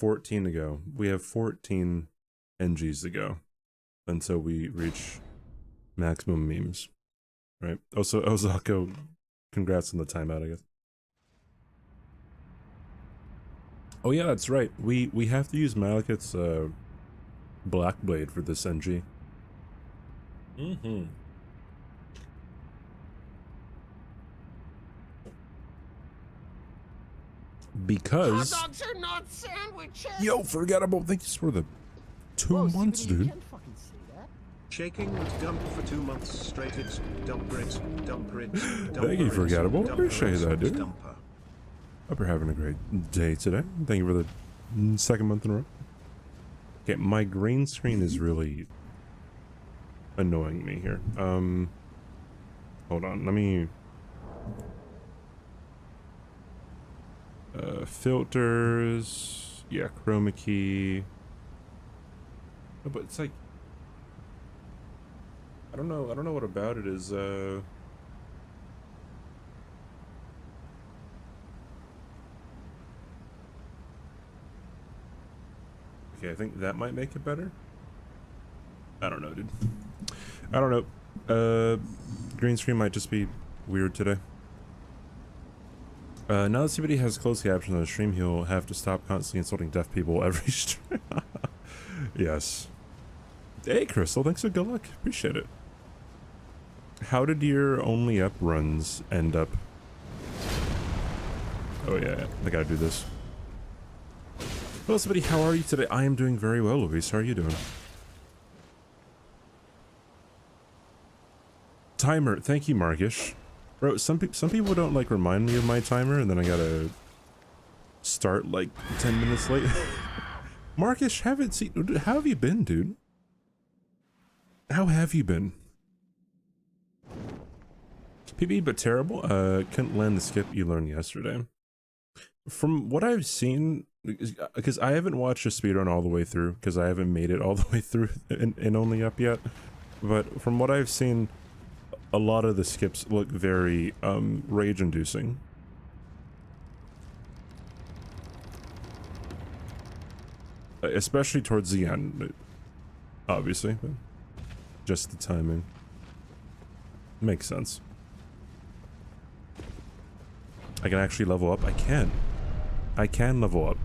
14 to go. We have 14 NGs to go until we reach maximum memes, right? Also, Ozako, congrats on the timeout, I guess. Oh yeah, that's right. We have to use Malekith's Black Blade for this NG. Mm-hmm. Because hot dogs are not sandwiches. Yo, forgettable. Thank you for the 2 months, dude. Shaking and dump for 2 months straight. It's dumper it, dumper it, dumper Thank you, forgettable. Appreciate that, dude. Dumper. Hope you're having a great day today. Thank you for the 2nd month in a row. Okay, my green screen is really annoying me here. Hold on, let me filters, yeah, chroma key. No, but it's like I don't know what about it is okay, I think that might make it better. I don't know, dude. I don't know. Green screen might just be weird today. Now that CBD has closed captions on the stream, he'll have to stop constantly insulting deaf people every stream. Yes. Hey, Crystal, thanks for good luck. Appreciate it. How did your only up runs end up? Oh yeah, I gotta do this. Hello, CBD, how are you today? I am doing very well, Luis. How are you doing? Timer, thank you, Markish. Bro, some people don't like remind me of my timer, and then I gotta start like 10 minutes late. Markish, haven't seen. How have you been, dude? How have you been? PB, but terrible. Couldn't land the skip you learned yesterday. From what I've seen, because I haven't watched a speedrun all the way through, because I haven't made it all the way through in Only Up yet. But from what I've seen, a lot of the skips look very rage-inducing. Especially towards the end, obviously, but just the timing. Makes sense. I can actually level up. I can level up.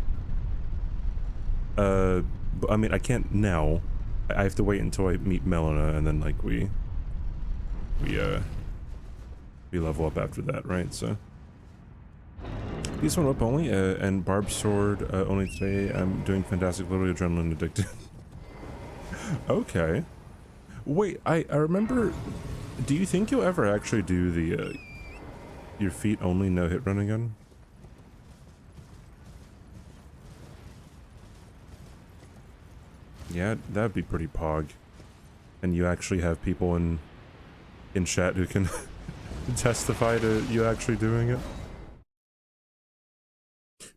But, I mean, I can't now. I have to wait until I meet Melina, and then like we level up after that, right? So these one up only, and Barb's sword only today. I'm doing fantastic, literally adrenaline addicted. Okay. Wait, I remember. Do you think you'll ever actually do the your feet only no hit run again? Yeah, that'd be pretty pog. And you actually have people in chat who can testify to you actually doing it.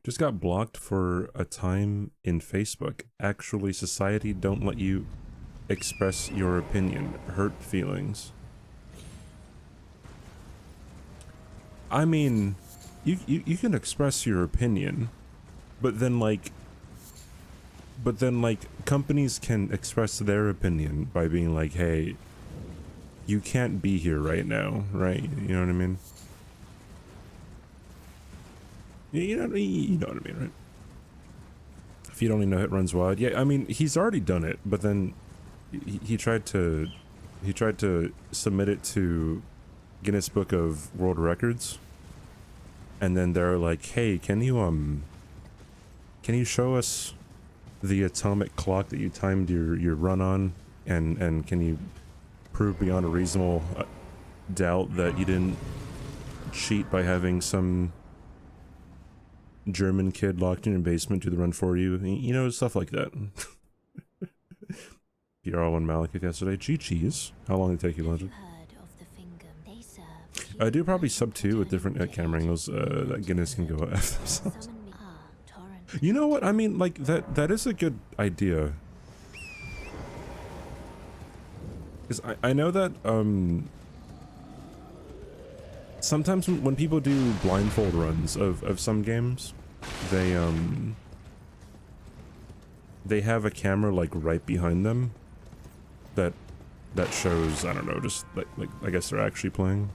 Just got blocked for a time in Facebook. Actually, society don't let you express your opinion. Hurt feelings. I mean, you can express your opinion, but then like companies can express their opinion by being like, hey, you can't be here right now, right? You know what I mean? You know what I mean, right? If you only know it runs wild. Yeah, I mean, he's already done it, but then he tried to submit it to Guinness Book of World Records, and then they're like, hey, can you show us the atomic clock that you timed your run on, and can you prove beyond a reasonable doubt that you didn't cheat by having some German kid locked in your basement do the run for you? You know, stuff like that. You're all on Malekith yesterday. GG's. How long did it take you, Legend? I do probably sub 2 with different camera angles that Guinness can go after themselves. You know what? I mean, like, that is a good idea. Because I know that, sometimes when people do blindfold runs of some games, they they have a camera like right behind them that shows, I don't know, just like I guess they're actually playing.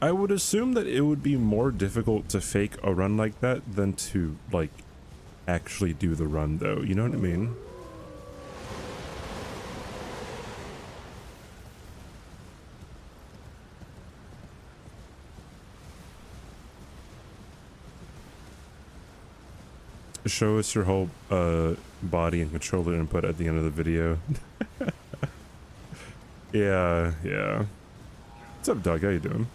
I would assume that it would be more difficult to fake a run like that than to like actually do the run though, you know what I mean? Show us your whole body and controller input at the end of the video. Yeah. What's up, Doug? How you doing?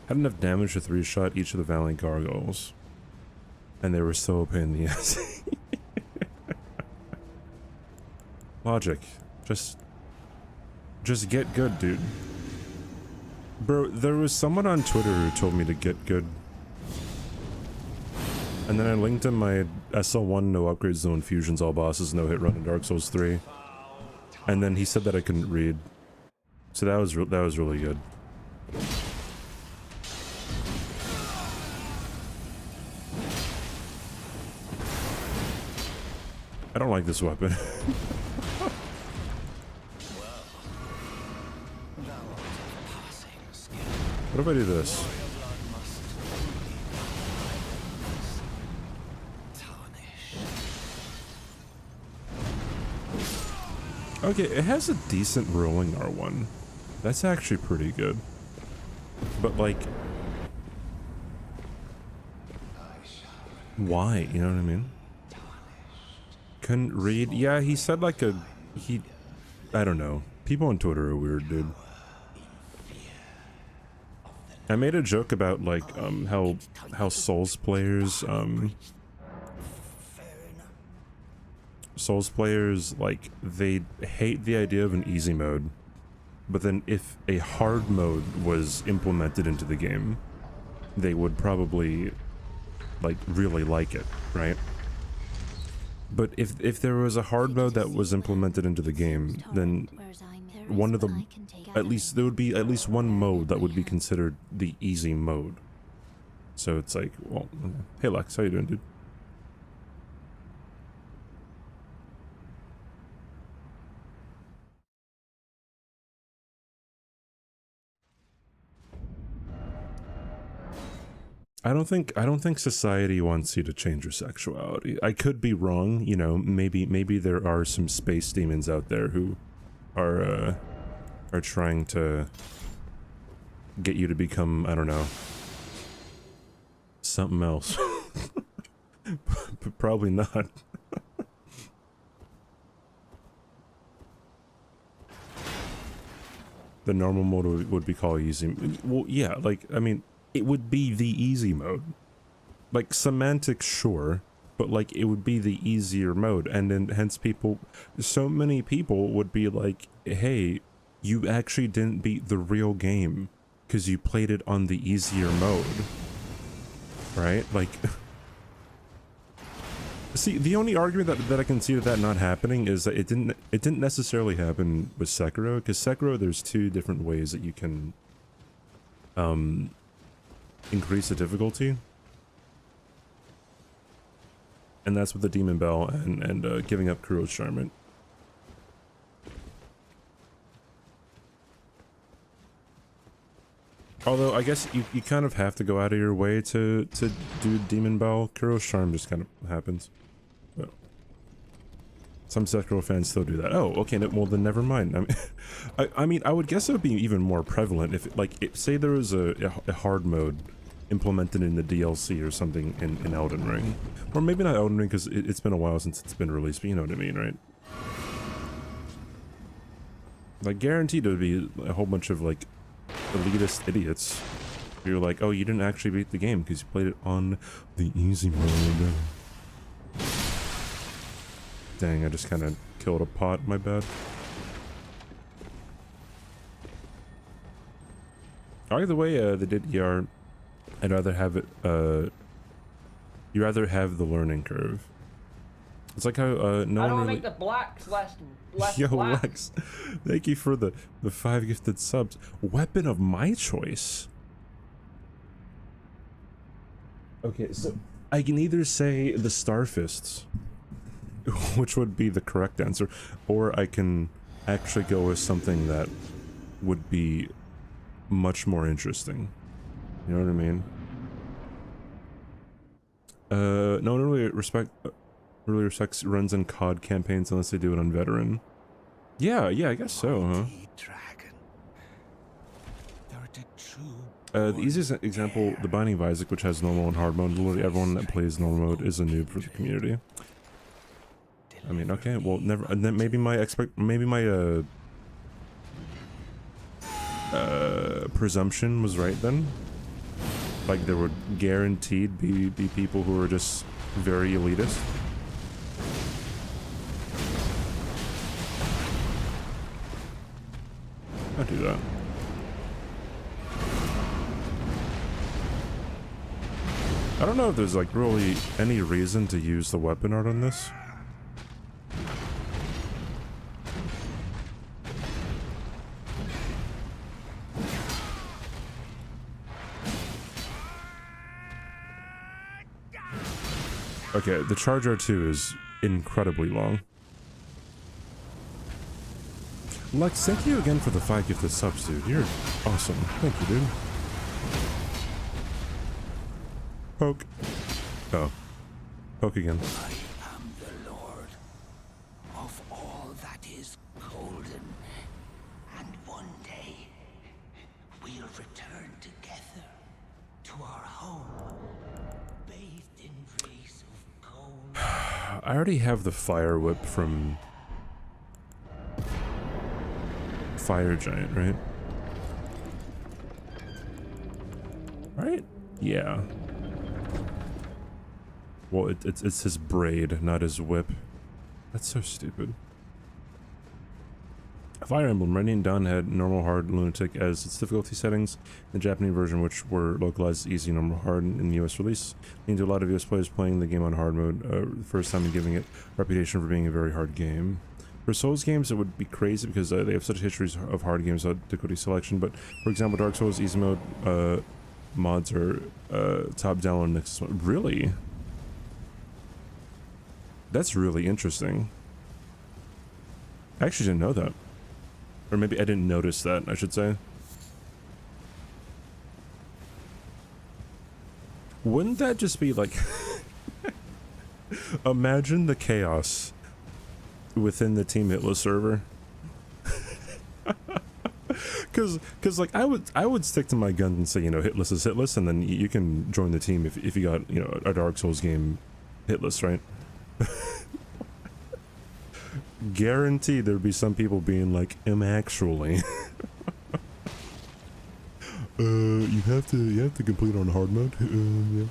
Had enough damage to 3-shot each of the Valiant Gargoyles. And they were so a pain in the ass. Logic. Just get good, dude. Bro, there was someone on Twitter who told me to get good. And then I linked him my SL1 no upgrades, no infusions, all bosses, no hit run in Dark Souls 3. And then he said that I couldn't read. So that was really good. I don't like this weapon. What if I do this? Okay, it has a decent rolling R1. That's actually pretty good. But like... why? You know what I mean? Couldn't read? Yeah, he said like a... I don't know. People on Twitter are weird, dude. I made a joke about like how Souls players like they hate the idea of an easy mode, but then if a hard mode was implemented into the game, they would probably like really like it, right? But if there was a hard mode that was implemented into the game, then one of the there would be at least one mode that would be considered the easy mode. So it's like, well, hey Lex, how you doing, dude? I don't think society wants you to change your sexuality. I could be wrong, you know, maybe there are some space demons out there who are trying to get you to become, I don't know, something else. But probably not. The normal mode would be called easy. Well, yeah, like, I mean, it would be the easy mode. Like, semantics, sure, but like, it would be the easier mode, and then hence so many people would be like, hey, you actually didn't beat the real game because you played it on the easier mode, right? Like, see, the only argument that I can see that not happening is that it didn't necessarily happen with Sekiro, because Sekiro, there's two different ways that you can increase the difficulty, and that's with the Demon Bell and giving up Kuro's Charmant. Although, I guess you kind of have to go out of your way to do Demon Bell. Kuro's Charm just kind of happens. But some Sekiro fans still do that. Oh, okay, well then never mind. I mean, I would guess it would be even more prevalent if, say there was a hard mode implemented in the DLC or something in Elden Ring. Or maybe not Elden Ring, because it's been a while since it's been released, but you know what I mean, right? Like, guaranteed it would be a whole bunch of, like, elitist idiots. You're like, oh, you didn't actually beat the game because you played it on the easy mode. Dang, I just kind of killed a pot, my bad. Either way, they did ER. I'd rather have it, you rather have the learning curve. It's like how, no I one don't really... make the blacks less Yo, black. Lex, thank you for the 5 gifted subs. Weapon of my choice. Okay, so I can either say the Starfists, which would be the correct answer, or I can actually go with something that would be much more interesting. You know what I mean? No one really respects runs and COD campaigns unless they do it on veteran. Yeah, I guess so, huh? The easiest example, the Binding of Isaac, which has normal and hard mode. Literally everyone that plays normal mode is a noob for the community. I mean, okay, well, never. And then maybe my presumption was right then. Like there would guaranteed be people who are just very elitist. I'll do that. I don't know if there's like really any reason to use the weapon art on this. Okay, the charge R2 is incredibly long. Lex, thank you again for the 5 gifted subs, dude. You're awesome. Thank you, dude. Poke. Oh. Poke again. I am the Lord of all that is golden, and one day we'll return together to our home, bathed in rays of gold. I already have the fire whip from Fire Giant, right? Right? Yeah. Well, it's his braid, not his whip. That's so stupid. Fire Emblem, Reigning Dawn had normal, hard, lunatic as its difficulty settings. The Japanese version, which were localized easy, normal, hard in the US release, leading to a lot of US players playing the game on hard mode, the first time and giving it a reputation for being a very hard game. For Souls games, it would be crazy because they have such histories of hard games without difficulty selection, but for example, Dark Souls easy mode mods are top down on Nexus. Really? That's really interesting. I actually didn't know that. Or maybe I didn't notice that, I should say. Wouldn't that just be like... Imagine the chaos within the Team Hitless server. Cause like I would stick to my guns and say, you know, hitless is hitless, and then you can join the team if you got, you know, a Dark Souls game hitless, right? Guaranteed there'd be some people being like, actually you have to complete on hard mode. Yeah.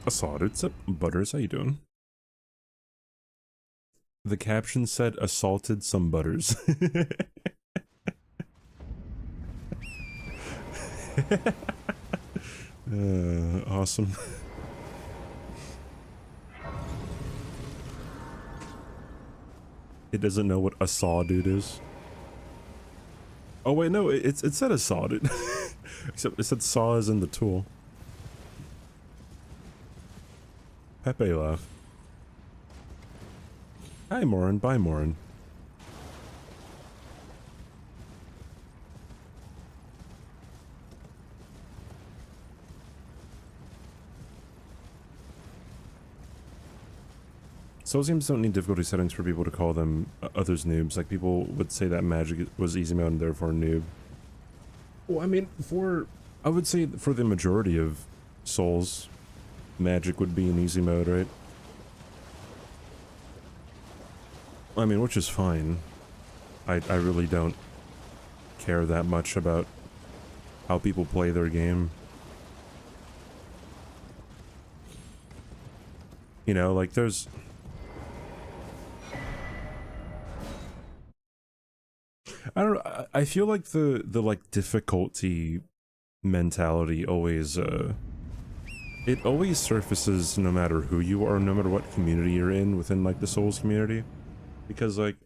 Assaulted. What's up, Butters? How you doing? The caption said assaulted some butters. Awesome. It doesn't know what a saw dude is. Oh wait, no, it said a saw dude. Except it said saw as in the tool. Pepe laugh. Hi Morin, bye Morin. Souls games don't need difficulty settings for people to call them others noobs. Like people would say that magic was easy mode and therefore noob. Well, I mean, I would say for the majority of Souls, magic would be in easy mode, right? I mean, which is fine. I really don't care that much about how people play their game. You know, like there's... I don't know, I feel like the like difficulty mentality always it always surfaces no matter who you are, no matter what community you're in within like the Souls community. Because like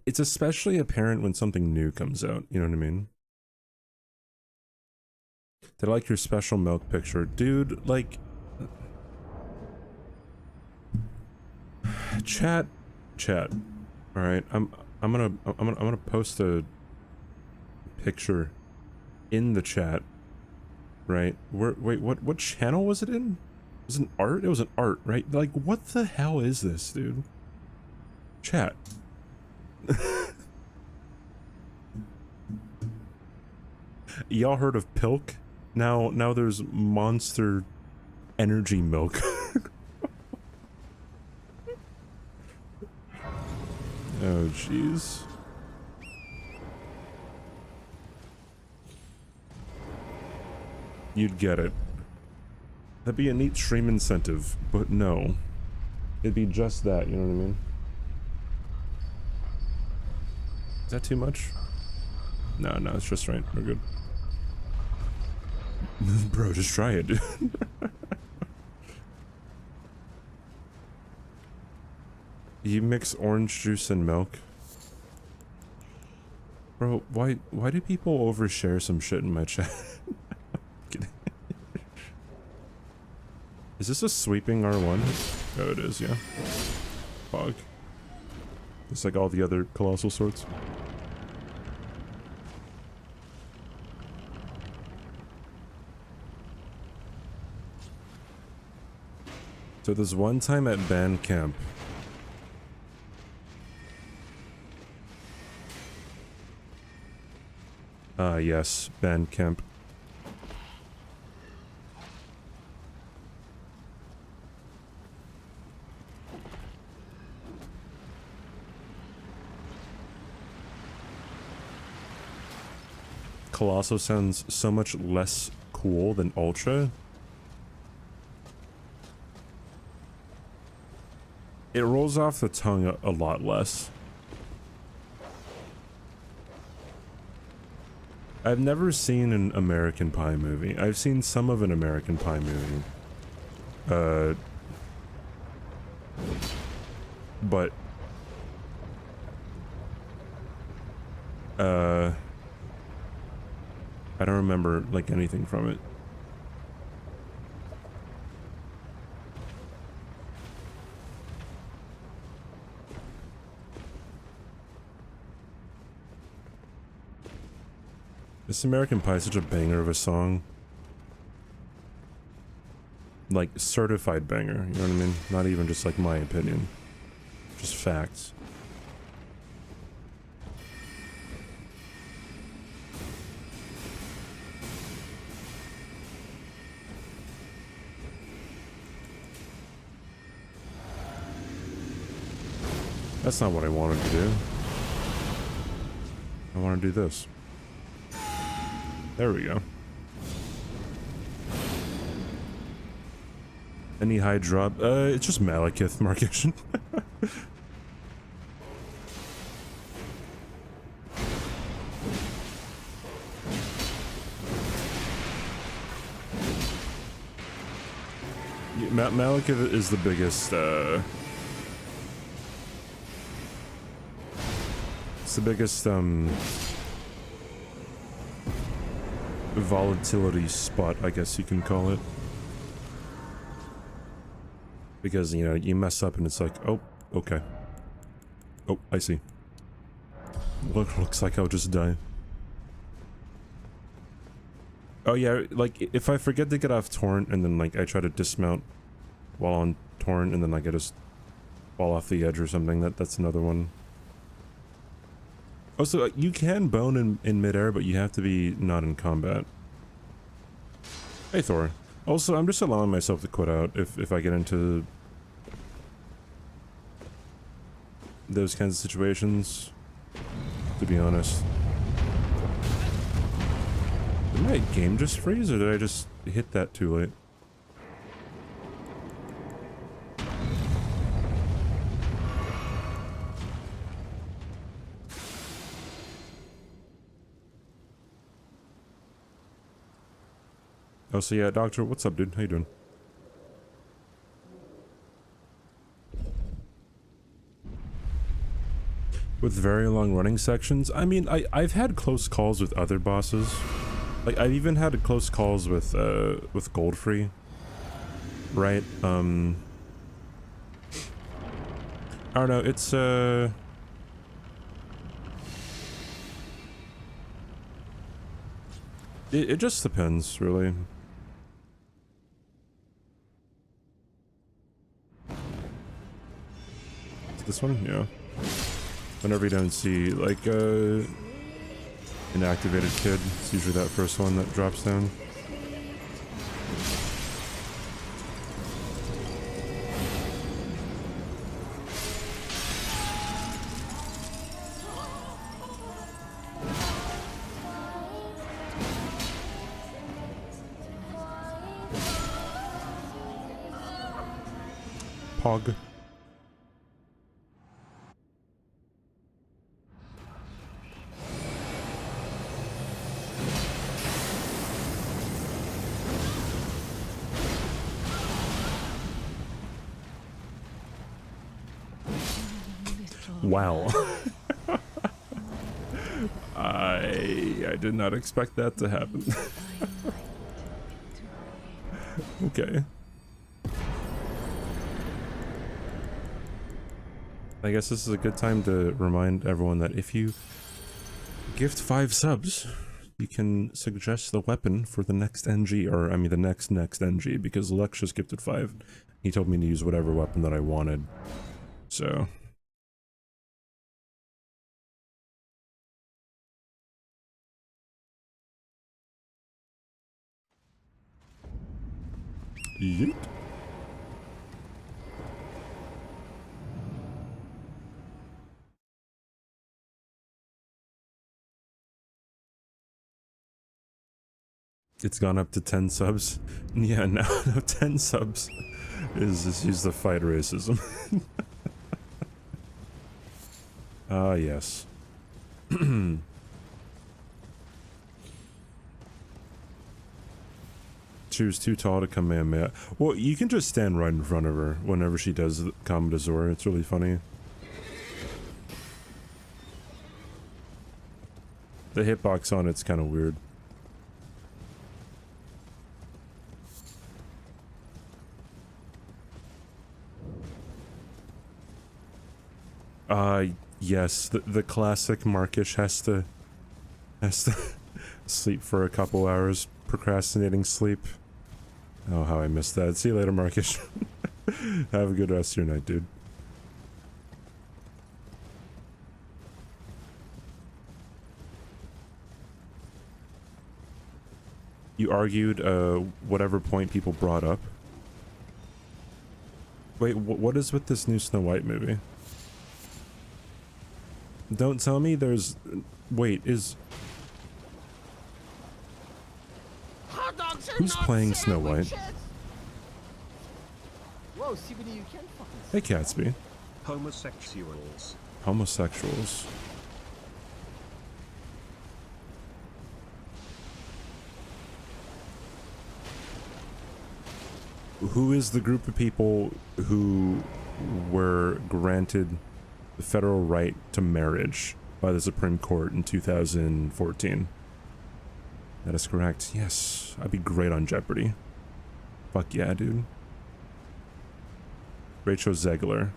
it's especially apparent when something new comes out, you know what I mean? They like your special milk picture. Dude, like chat. All right, I'm gonna post a picture in the chat. Right? Wait, what channel was it in? Was it an art? It was an art, right? Like, what the hell is this, dude? Chat. Y'all heard of Pilk? Now there's Monster Energy Milk. Oh, jeez. You'd get it. That'd be a neat stream incentive, but no. It'd be just that, you know what I mean? Is that too much? No, it's just right. We're good. Bro, just try it, dude. You mix orange juice and milk? Bro, why do people overshare some shit in my chat? Is this a sweeping R1? Oh, it is, yeah. Fog. It's like all the other colossal sorts. So there's one time at band camp. Yes, band camp. Colossal sounds so much less cool than Ultra. It rolls off the tongue a lot less. I've never seen an American Pie movie. I've seen some of an American Pie movie. But I don't remember like anything from it. This American Pie is such a banger of a song. Like, certified banger, you know what I mean? Not even just like my opinion. Just facts. That's not what I wanted to do. I want to do this. There we go. Any high drop? It's just Malekith, Markish. Malekith is the biggest, it's the biggest, volatility spot, I guess you can call it. Because, you know, you mess up and it's like, oh, okay. Oh, I see. Looks like I'll just die. Oh yeah, like, if I forget to get off torrent and then, like, I try to dismount while on torrent and then, like, I just fall off the edge or something, that's another one. Also, you can bone in midair, but you have to be not in combat. Hey, Thor. Also, I'm just allowing myself to quit out if I get into those kinds of situations, to be honest. Did my game just freeze, or did I just hit that too late? Oh, so yeah, Doctor, what's up, dude? How you doing? With very long running sections? I mean, I've had close calls with other bosses. Like, I've even had close calls with Goldfree. Right? I don't know, it's, it just depends, really. This one? Yeah. Whenever you don't see, like, an activated kid, it's usually that first one that drops down. Pog. Wow. I did not expect that to happen. Okay. I guess this is a good time to remind everyone that if you gift 5 subs, you can suggest the weapon for the next NG, or I mean the next NG, because Lex just gifted 5. He told me to use whatever weapon that I wanted. So... Yeet. It's gone up to 10 subs. Yeah, no, 10 subs is use the fight racism. Ah, yes. She was too tall to Kamehameha. Well, you can just stand right in front of her whenever she does Combat Azor. It's really funny. The hitbox on it's kind of weird. Yes, the classic Markish has to sleep for a couple hours, procrastinating sleep. Oh, how I missed that. See you later, Markish. Have a good rest of your night, dude. You argued whatever point people brought up. Wait, what is with this new Snow White movie? Don't tell me there's... Wait, is... Who's playing Snow White? Whoa, CBD, you can fucking... Hey, Catsby. Homosexuals. Homosexuals. Who is the group of people who were granted the federal right to marriage by the Supreme Court in 2014? That is correct. Yes, I'd be great on Jeopardy. Fuck yeah, dude. Rachel Zegler.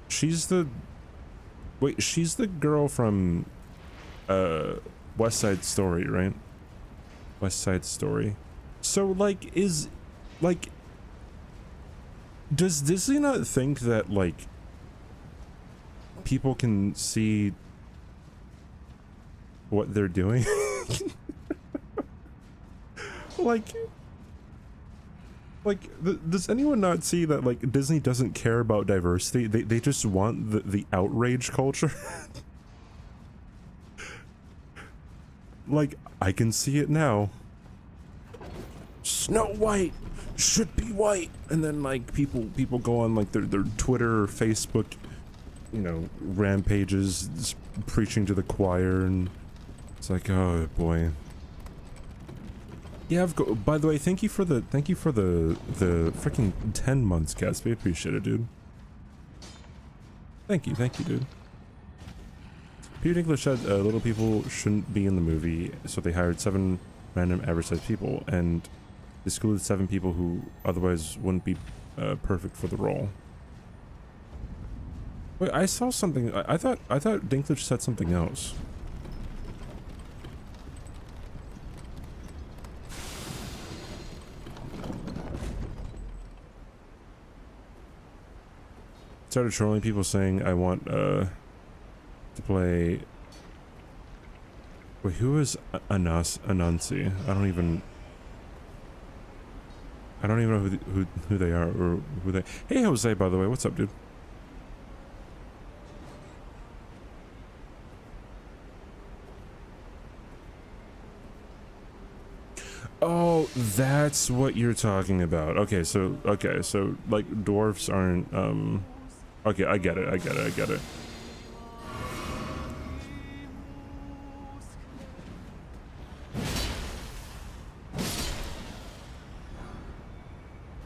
She's the... Wait, she's the girl from West Side Story, right? West Side Story. So, like, is... Like... Does Disney not think that, like... people can see... what they're doing? Like... Like, does anyone not see that, like, Disney doesn't care about diversity? They just want the outrage culture. Like, I can see it now. Snow White should be white, and then like people go on like their Twitter or Facebook, you know, rampages, just preaching to the choir, and it's like, oh boy. Yeah, by the way, thank you for the freaking 10 months, Gatsby. I appreciate it, dude. Thank you, dude. Peter Dinklage said little people shouldn't be in the movie, so they hired 7 random average-sized people, and excluded 7 people who otherwise wouldn't be perfect for the role. Wait, I saw something. I thought Dinklage said something else. Started trolling people saying I want to play. Wait, who is Anansi? I don't even know who they are or who they. Hey Jose, by the way, what's up, dude? Oh, that's what you're talking about. Okay, so like dwarfs aren't okay, I get it.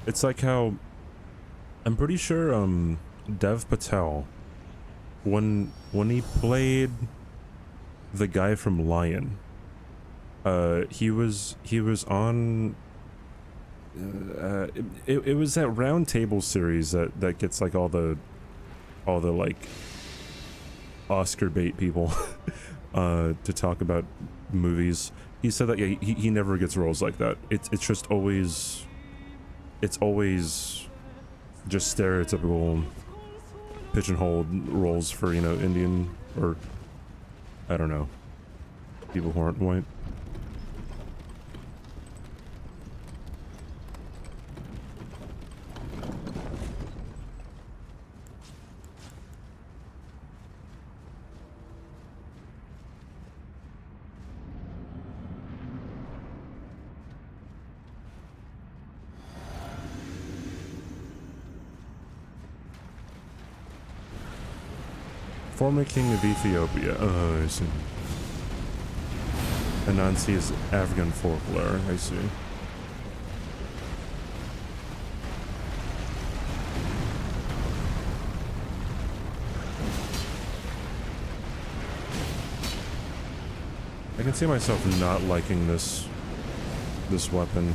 It's like how I'm pretty sure Dev Patel, when he played the guy from Lion, he was on it was that round table series that gets like all the like Oscar bait people to talk about movies. He said that yeah, he never gets roles like that. It's just always just stereotypical pigeonholed roles for, you know, Indian or I don't know, people who aren't white. Former king of Ethiopia. Oh, I see. Anansi is African folklore. I see. I can see myself not liking this weapon.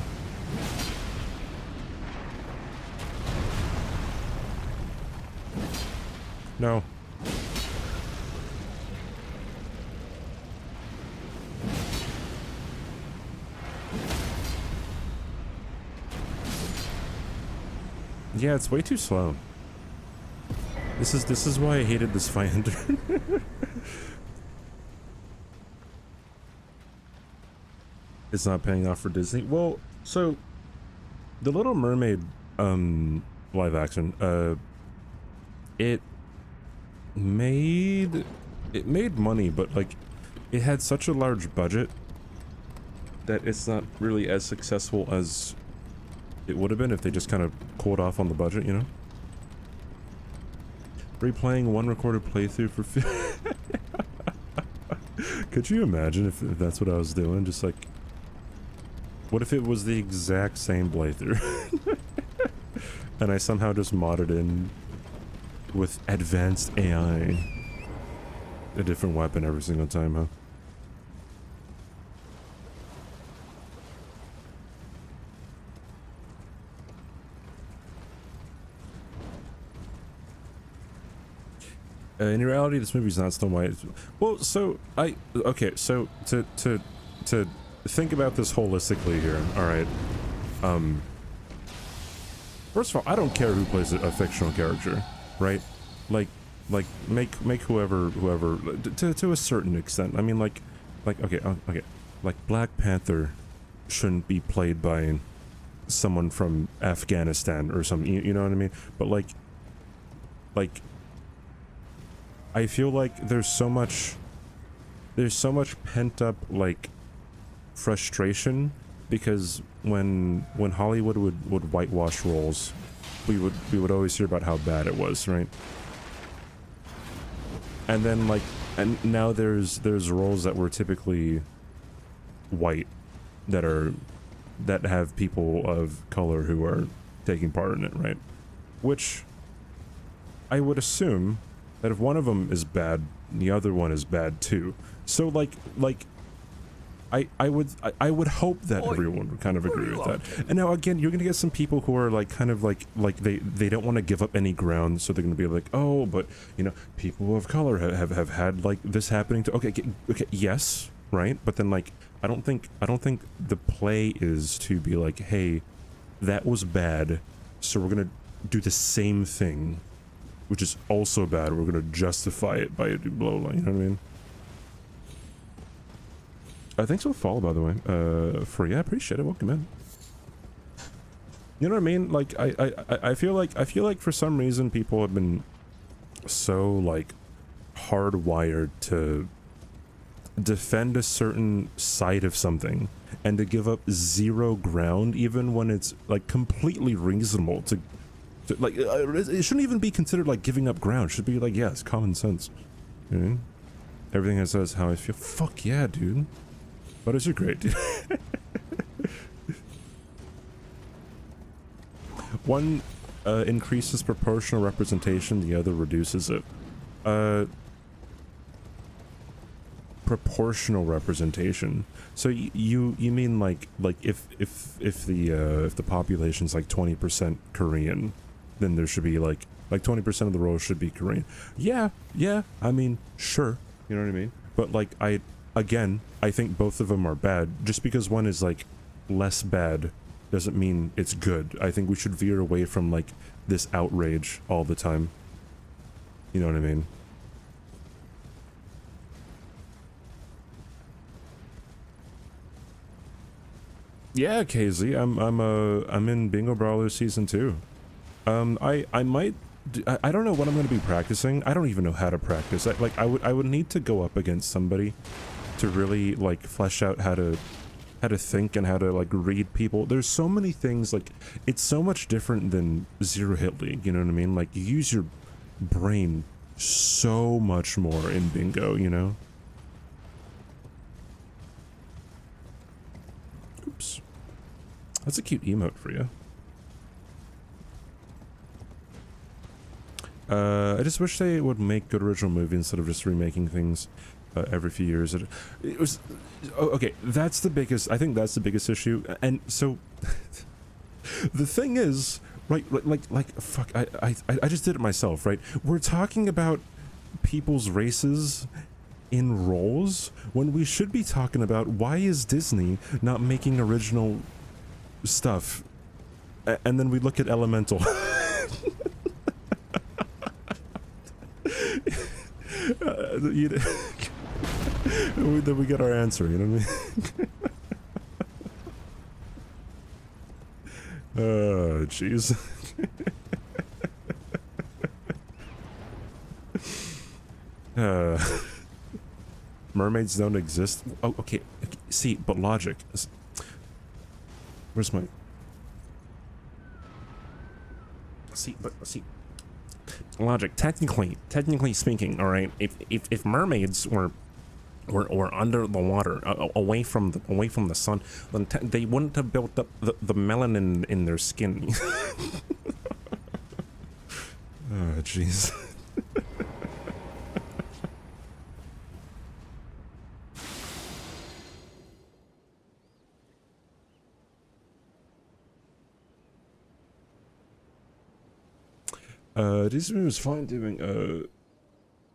No. Yeah, it's way too slow. This is why I hated this fight. It's not paying off for Disney. Well, so the Little Mermaid live action, it made money, but like it had such a large budget that it's not really as successful as it would have been if they just kind of cooled off on the budget, you know? Replaying one recorded playthrough for Could you imagine if that's what I was doing? Just like, what if it was the exact same playthrough? And I somehow just modded in with advanced AI a different weapon every single time, huh? In reality, this movie's not Snow White. Well, so okay, so to think about this holistically here. All right. First of all, I don't care who plays a fictional character, right? Like make whoever to a certain extent. I mean, like okay, like Black Panther shouldn't be played by someone from Afghanistan or something, you know what I mean? But like I feel like there's so much pent up like frustration, because when Hollywood would whitewash roles, we would always hear about how bad it was, right? And then like, and now there's roles that were typically white that have people of color who are taking part in it, right? Which I would assume that if one of them is bad, the other one is bad too. So like I would hope that everyone would kind of agree with that. And now again, you're gonna get some people who are like kind of like they don't want to give up any ground, so they're gonna be like, oh, but you know, people of color have had like this happening to. Okay, yes, right. But then like I don't think the play is to be like, hey, that was bad, so we're gonna do the same thing, which is also bad. We're gonna justify it by a blow line. You know what I mean? Thanks for the follow, by the way. I appreciate it. Welcome in. You know what I mean? Like, I feel like for some reason people have been so like hardwired to defend a certain side of something and to give up zero ground, even when it's like completely reasonable to like. It shouldn't even be considered like giving up ground. It should be like, yeah, it's common sense. You know? Everything that says how I feel. Fuck yeah, dude. Photos are great, dude. One increases proportional representation, the other reduces it. Proportional representation. So you mean like if the population's like 20% Korean, then there should be like 20% of the roles should be Korean. Yeah, I mean, sure. You know what I mean? But like Again, I think both of them are bad. Just because one is like less bad doesn't mean it's good. I think we should veer away from like this outrage all the time. You know what I mean? Yeah, KZ, I'm in Bingo Brawler season 2. I might. I don't know what I'm going to be practicing. I don't even know how to practice. I would need to go up against somebody to really like flesh out how to think and how to like read people. There's so many things, like it's so much different than Zero Hit League, you know what I mean? Like you use your brain so much more in Bingo, you know? Oops. That's a cute emote for you. I just wish they would make good original movies instead of just remaking things every few years. It was okay. That's the biggest. I think that's the biggest issue. And so the thing is, right? Like fuck. I just did it myself, right? We're talking about people's races in roles when we should be talking about why is Disney not making original stuff, and then we look at Elemental. Then we get our answer, you know what I mean? Oh, jeez. Mermaids don't exist. Oh, okay. See, but logic. Where's my... See. Logic. Technically speaking, all right. If mermaids were under the water, away from the sun, then they wouldn't have built up the melanin in their skin. Oh, jeez. Disney was fine doing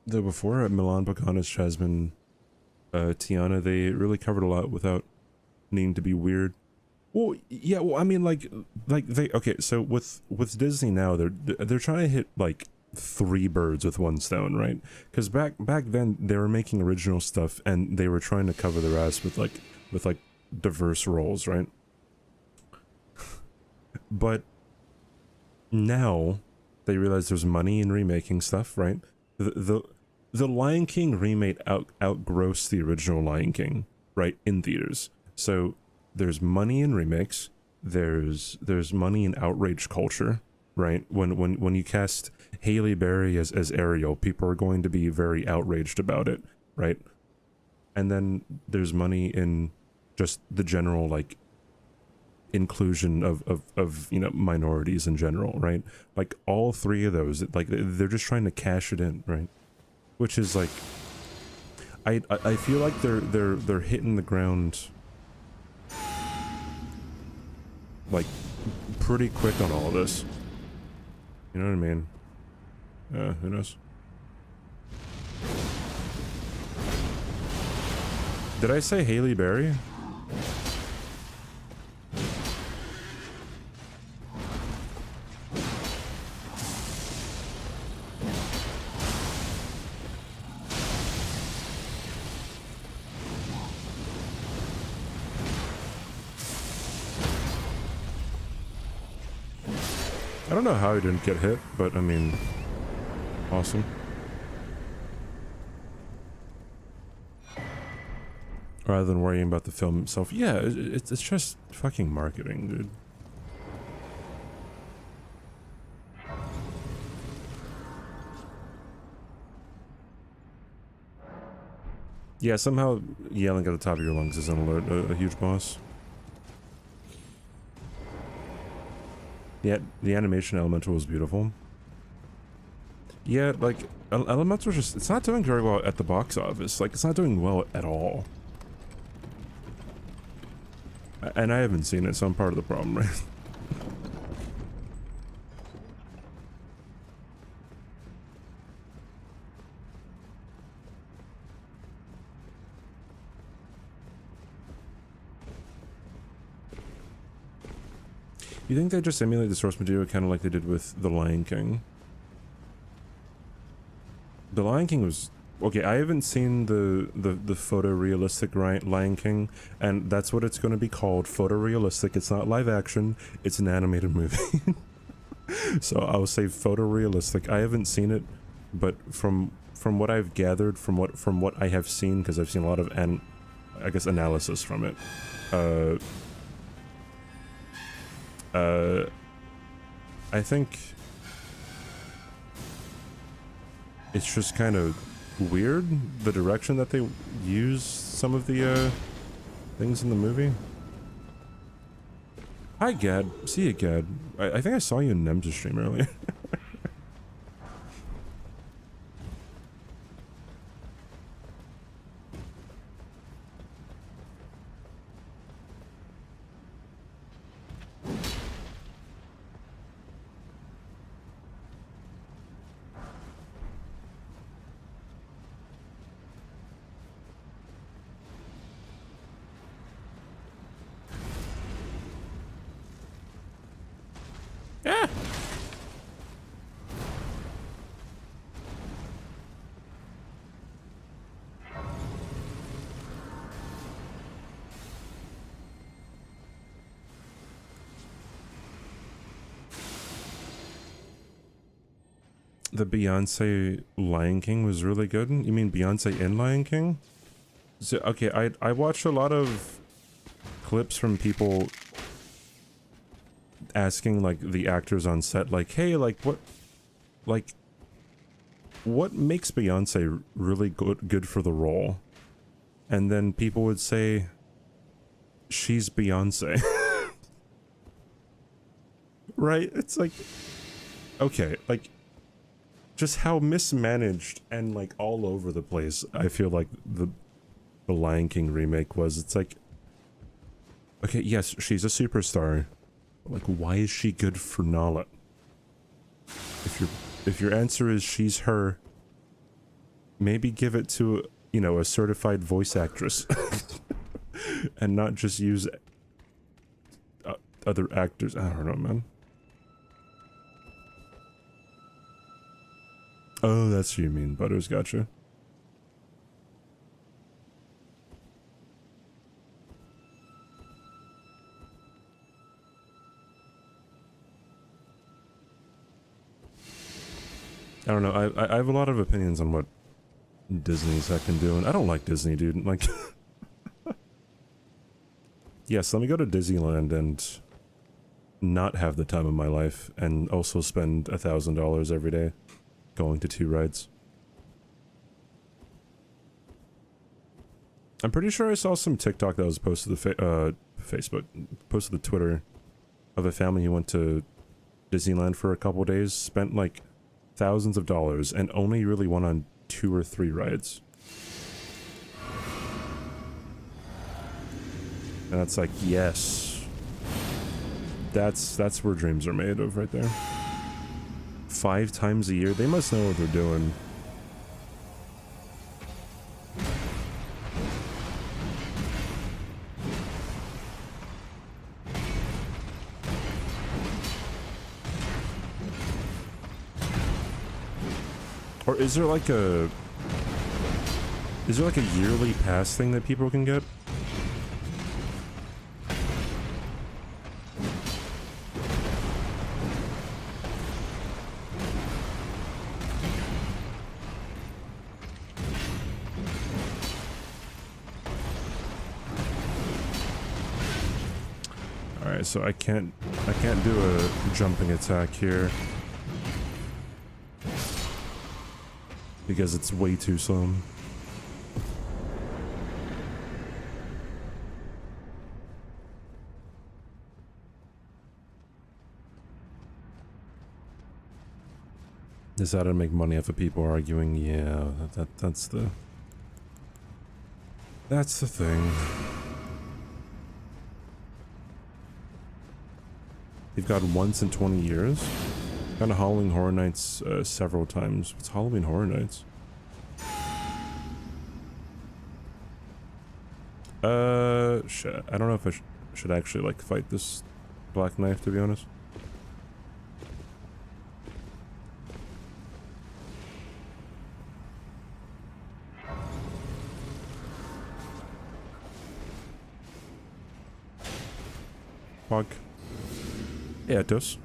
though before Milan, Pocahontas, Jasmine, Tiana, they really covered a lot without needing to be weird. Well, yeah, well, I mean, like they, okay, so with Disney now, they're trying to hit like 3 birds with 1 stone, right? Because back then they were making original stuff and they were trying to cover their ass with like diverse roles, right? But now they realize there's money in remaking stuff, right? The Lion King remake outgrossed the original Lion King, right, in theaters. So there's money in remakes, there's money in outrage culture, right? When you cast Halle Berry as Ariel, people are going to be very outraged about it, right? And then there's money in just the general, like, inclusion of you know, minorities in general, right? Like, all three of those, like, they're just trying to cash it in, right? Which is like, I feel like they're hitting the ground like pretty quick on all of this. You know what I mean? Who knows? Did I say Halle Berry? I don't know how he didn't get hit, but I mean, awesome. Rather than worrying about the film itself. Yeah, it's just fucking marketing, dude. Yeah, somehow yelling at the top of your lungs is an alert, a huge boss. Yeah, the animation Elemental was beautiful. Yeah, like, Elemental just, it's not doing very well at the box office. Like, it's not doing well at all. And I haven't seen it, so I'm part of the problem, right? You think they just emulate the source material kind of like they did with The Lion King? The Lion King was... Okay, I haven't seen the photorealistic Lion King, and that's what it's going to be called, photorealistic. It's not live action, it's an animated movie. So I'll say photorealistic. I haven't seen it, but from what I've gathered, from what I have seen, because I've seen a lot of I guess analysis from it, I think it's just kind of weird, the direction that they use some of the things in the movie. Hi Gad, see you Gad. I think I saw you in Nem's stream earlier. Yeah. The Beyonce Lion King was really good. You mean Beyonce in Lion King? So, okay, I watched a lot of clips from people asking, like, the actors on set, like, hey, like, what makes Beyonce really good for the role? And then people would say, she's Beyonce. Right? It's like, okay, like, just how mismanaged and, like, all over the place I feel like the Lion King remake was. It's like, okay, yes, she's a superstar. Like, why is she good for Nala? If your answer is she's her, maybe give it to, you know, a certified voice actress. And not just use other actors. I don't know, man. Oh, that's what you mean, Butters, gotcha. I don't know. I have a lot of opinions on what Disney's heckin' doing. I don't like Disney, dude. Like, yes, let me go to Disneyland and not have the time of my life, and also spend $1,000 every day going to 2 rides. I'm pretty sure I saw some TikTok that was posted to Facebook, posted to Twitter, of a family who went to Disneyland for a couple days, spent like thousands of dollars, and only really went on 2 or 3 rides. And it's like, yes, that's where dreams are made of right there. 5 times a year, they must know what they're doing. Or is there like a yearly pass thing that people can get? Alright, so I can't do a jumping attack here. Because it's way too slow. Is how to make money off of people arguing? Yeah, that's the thing. You've got once in 20 years. Gone to Halloween Horror Nights several times. What's Halloween Horror Nights? Shit. I don't know if I should actually like fight this black knife, to be honest. Fuck. Yeah, it does.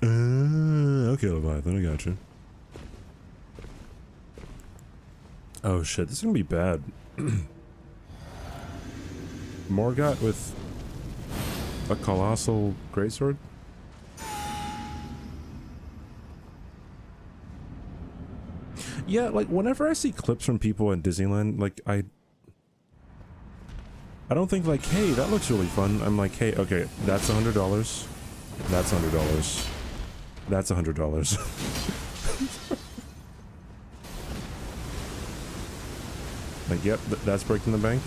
Okay, Leviathan, I got you. Oh shit, this is gonna be bad. Morgott with a colossal greatsword? Yeah, like whenever I see clips from people at Disneyland, like I don't think like, hey, that looks really fun. I'm like, hey, okay, that's $100. That's $100. That's $100. Like, yep, that's breaking the bank.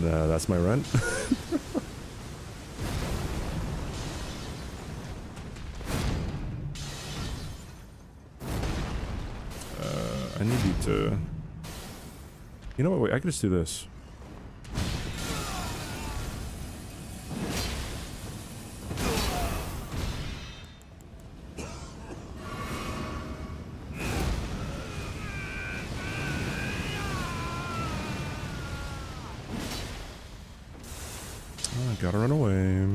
That's my rent. I need you to... You know what, wait, I can just do this. Gotta run away.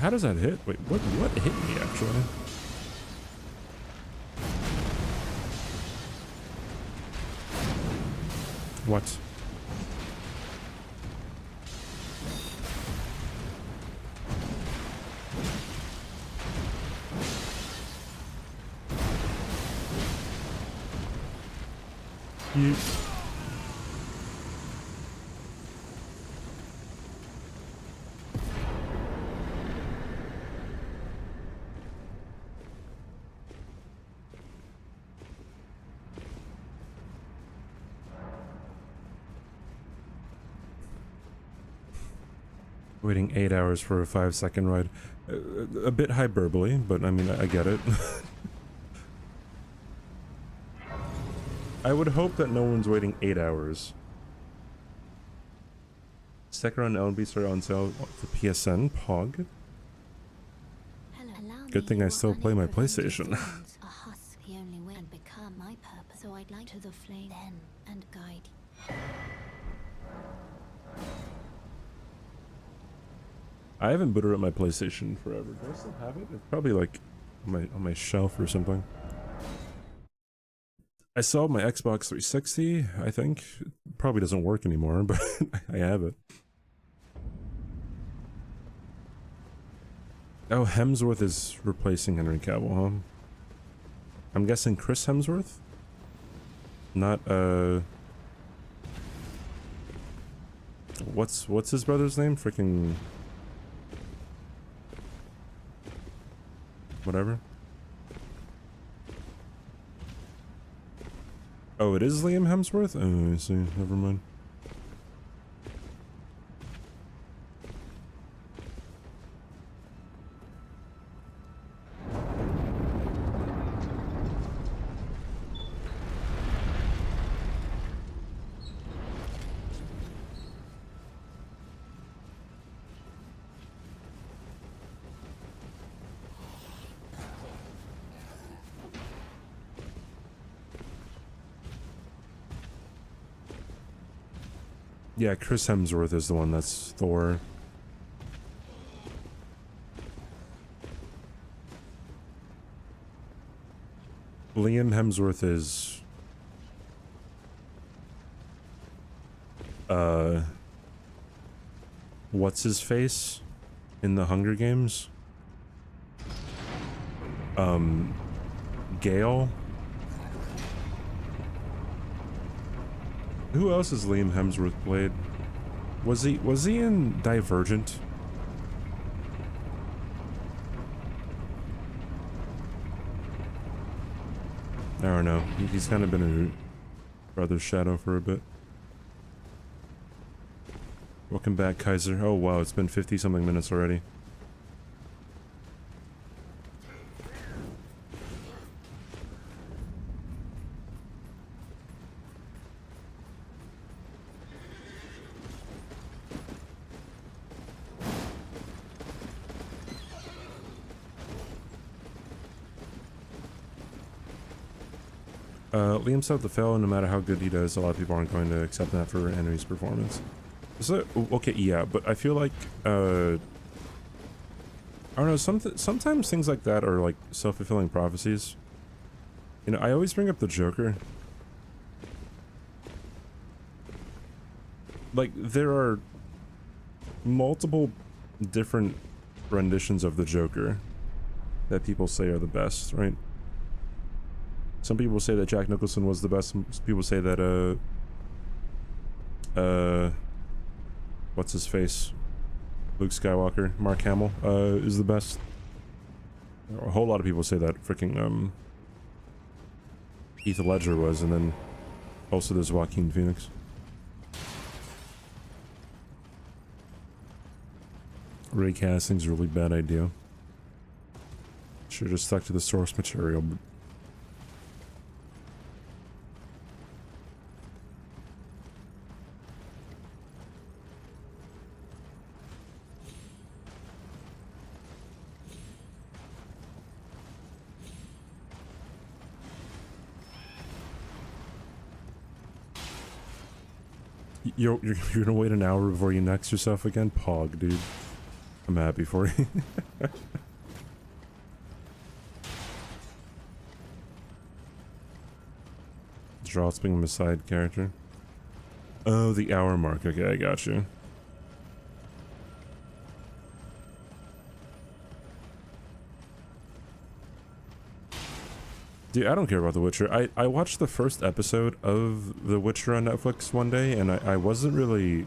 How does that hit? Wait, what hit me actually? What? You... Waiting 8 hours for a 5-second ride. A bit hyperbole, but I mean, I get it. I would hope that no one's waiting 8 hours. Second run LB are on sale for PSN, POG. Good thing I still play my PlayStation. A husk the only way and become my purpose, so I'd like to the flame then and guide. I haven't booted up my PlayStation forever. Do I still have it? It's probably like on my shelf or something. I still have my Xbox 360, I think. It probably doesn't work anymore, but I have it. Oh, Hemsworth is replacing Henry Cavill, huh? I'm guessing Chris Hemsworth? Not, What's his brother's name? Freaking... whatever. Oh, it is Liam Hemsworth? Oh, I see. Never mind. Yeah, Chris Hemsworth is the one that's Thor. Liam Hemsworth is... what's his face? In the Hunger Games? Gale? Who else has Liam Hemsworth played? Was he in Divergent? I don't know. He's kind of been in Brother's shadow for a bit. Welcome back, Kaiser. Oh wow, it's been 50-something minutes already. Liam said the fail, and no matter how good he does, a lot of people aren't going to accept that for Henry's performance. So, okay, yeah, but I feel like, I don't know, sometimes things like that are like self-fulfilling prophecies. You know, I always bring up the Joker. Like, there are multiple different renditions of the Joker that people say are the best, right? Some people say that Jack Nicholson was the best. Some people say that, what's his face? Luke Skywalker, Mark Hamill, is the best. A whole lot of people say that freaking, Heath Ledger was, and then also there's Joaquin Phoenix. Recasting's a really bad idea. Should've just stuck to the source material, but You're gonna wait an hour before you next yourself again? Pog, dude. I'm happy for you. Dross being a side character. Oh, the hour mark. Okay, I got you. Dude, I don't care about The Witcher. I watched the first episode of The Witcher on Netflix one day, and I wasn't really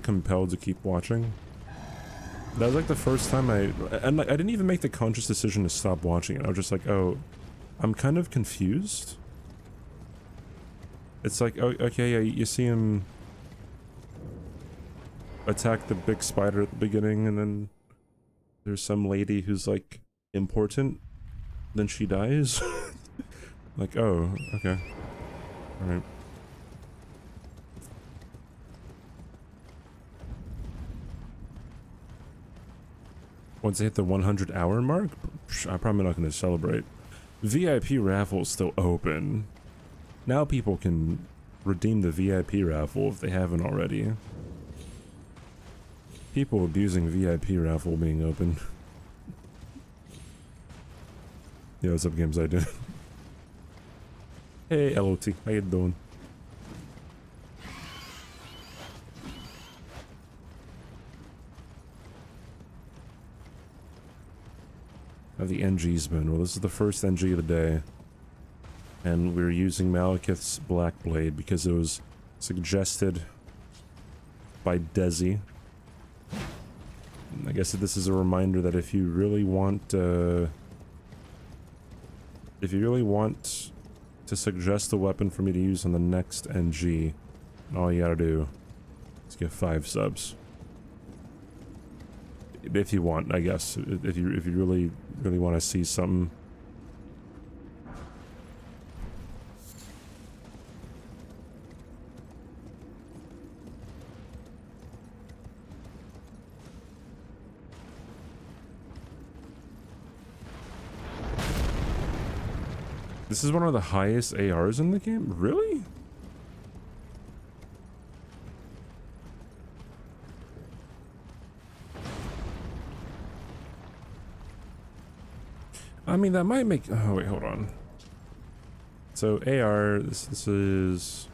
compelled to keep watching. That was like the first time I didn't even make the conscious decision to stop watching it. I was just like, oh, I'm kind of confused. It's like, oh, okay, yeah, you see him. attack the big spider at the beginning, and then there's some lady who's like important, then she dies. Like, oh, okay, all right. Once they hit the 100-hour mark, I'm probably not going to celebrate. VIP raffle is still open. Now people can redeem the VIP raffle if they haven't already. People abusing VIP raffle being open. Yeah, what's up, games I do? Hey, LOT, how you doing? How the NG's been? Well, this is the first NG of the day. And we're using Malekith's Black Blade because it was suggested by Desi. I guess this is a reminder that if you really want to suggest a weapon for me to use on the next NG, all you gotta do is get 5 subs. If you want, I guess. If you really want to see something. This is one of the highest ARs in the game? Really? I mean, that might make... Oh, wait, hold on. So, AR, this is...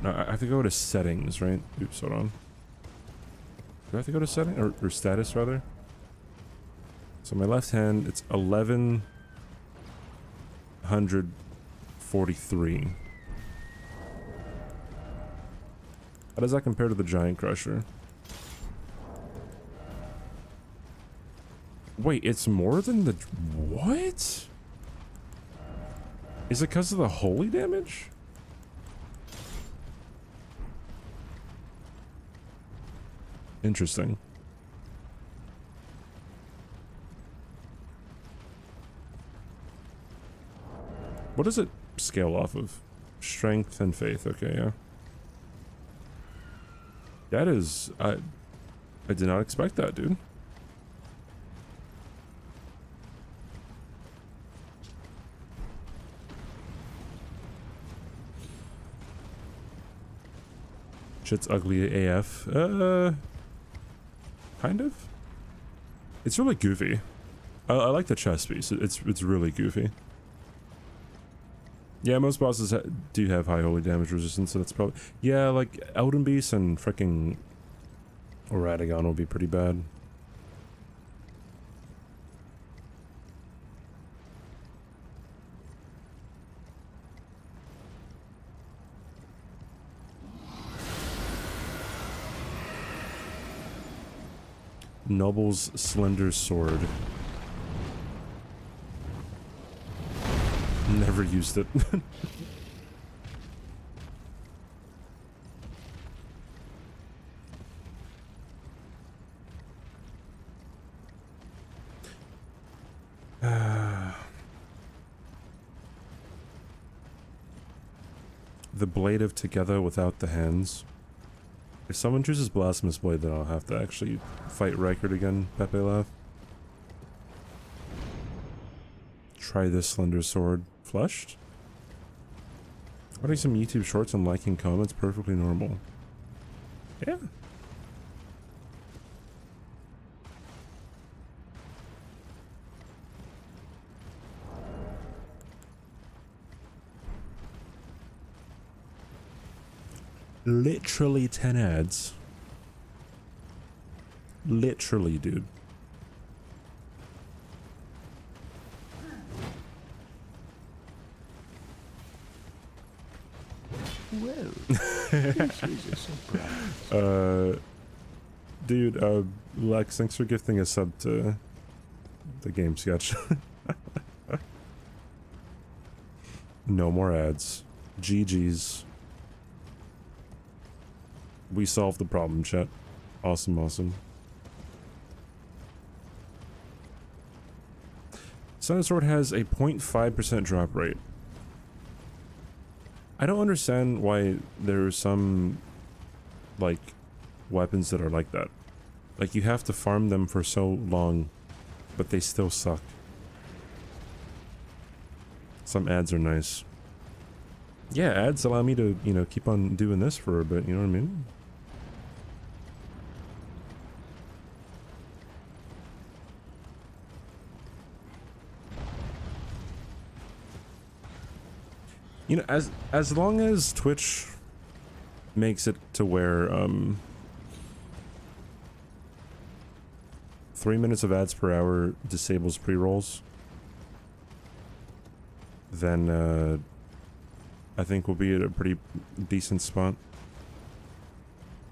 No, I have to go to settings, right? Oops, hold on. Do I have to go to settings? Or status, rather? So my left hand, it's 1143. How does that compare to the Giant Crusher? Wait, it's more than the... What? Is it because of the holy damage? Interesting. What does it scale off of? Strength and faith. Okay, yeah. That is... I did not expect that, dude. Shit's ugly AF. Kind of? It's really goofy. I like the chest piece. It's really goofy. Yeah, most bosses do have high holy damage resistance, so that's probably... Yeah, like Elden Beast and frickin' Radagon will be pretty bad. Noble's Slender Sword. Never used it. The Blade of Together without the hands. If someone chooses Blasphemous Blade, then I'll have to actually fight Reichard again, Pepe laugh. Try this Slender Sword. Flushed? Watching some YouTube shorts and liking comments, perfectly normal. Yeah. Literally 10 ads. Literally, dude. Well, this is a surprise. Dude, Lex, thanks for gifting a sub to the game sketch. No more ads. GG's. We solved the problem, chat. Awesome, awesome. Sun Sword has a 0.5% drop rate. I don't understand why there are some, like, weapons that are like that. Like, you have to farm them for so long, but they still suck. Some ads are nice. Yeah, ads allow me to, you know, keep on doing this for a bit, you know what I mean? You know, as long as Twitch makes it to where 3 minutes of ads per hour disables pre-rolls, then I think we'll be at a pretty decent spot.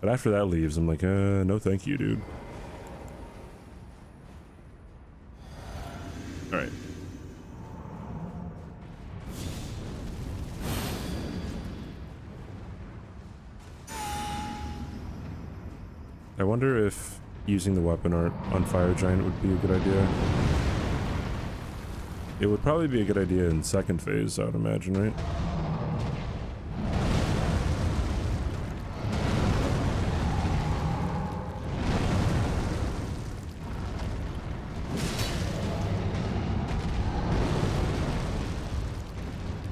But after that leaves, I'm like, no thank you, dude. Alright. I wonder if using the weapon art on Fire Giant would be a good idea. It would probably be a good idea in second phase, I would imagine, right?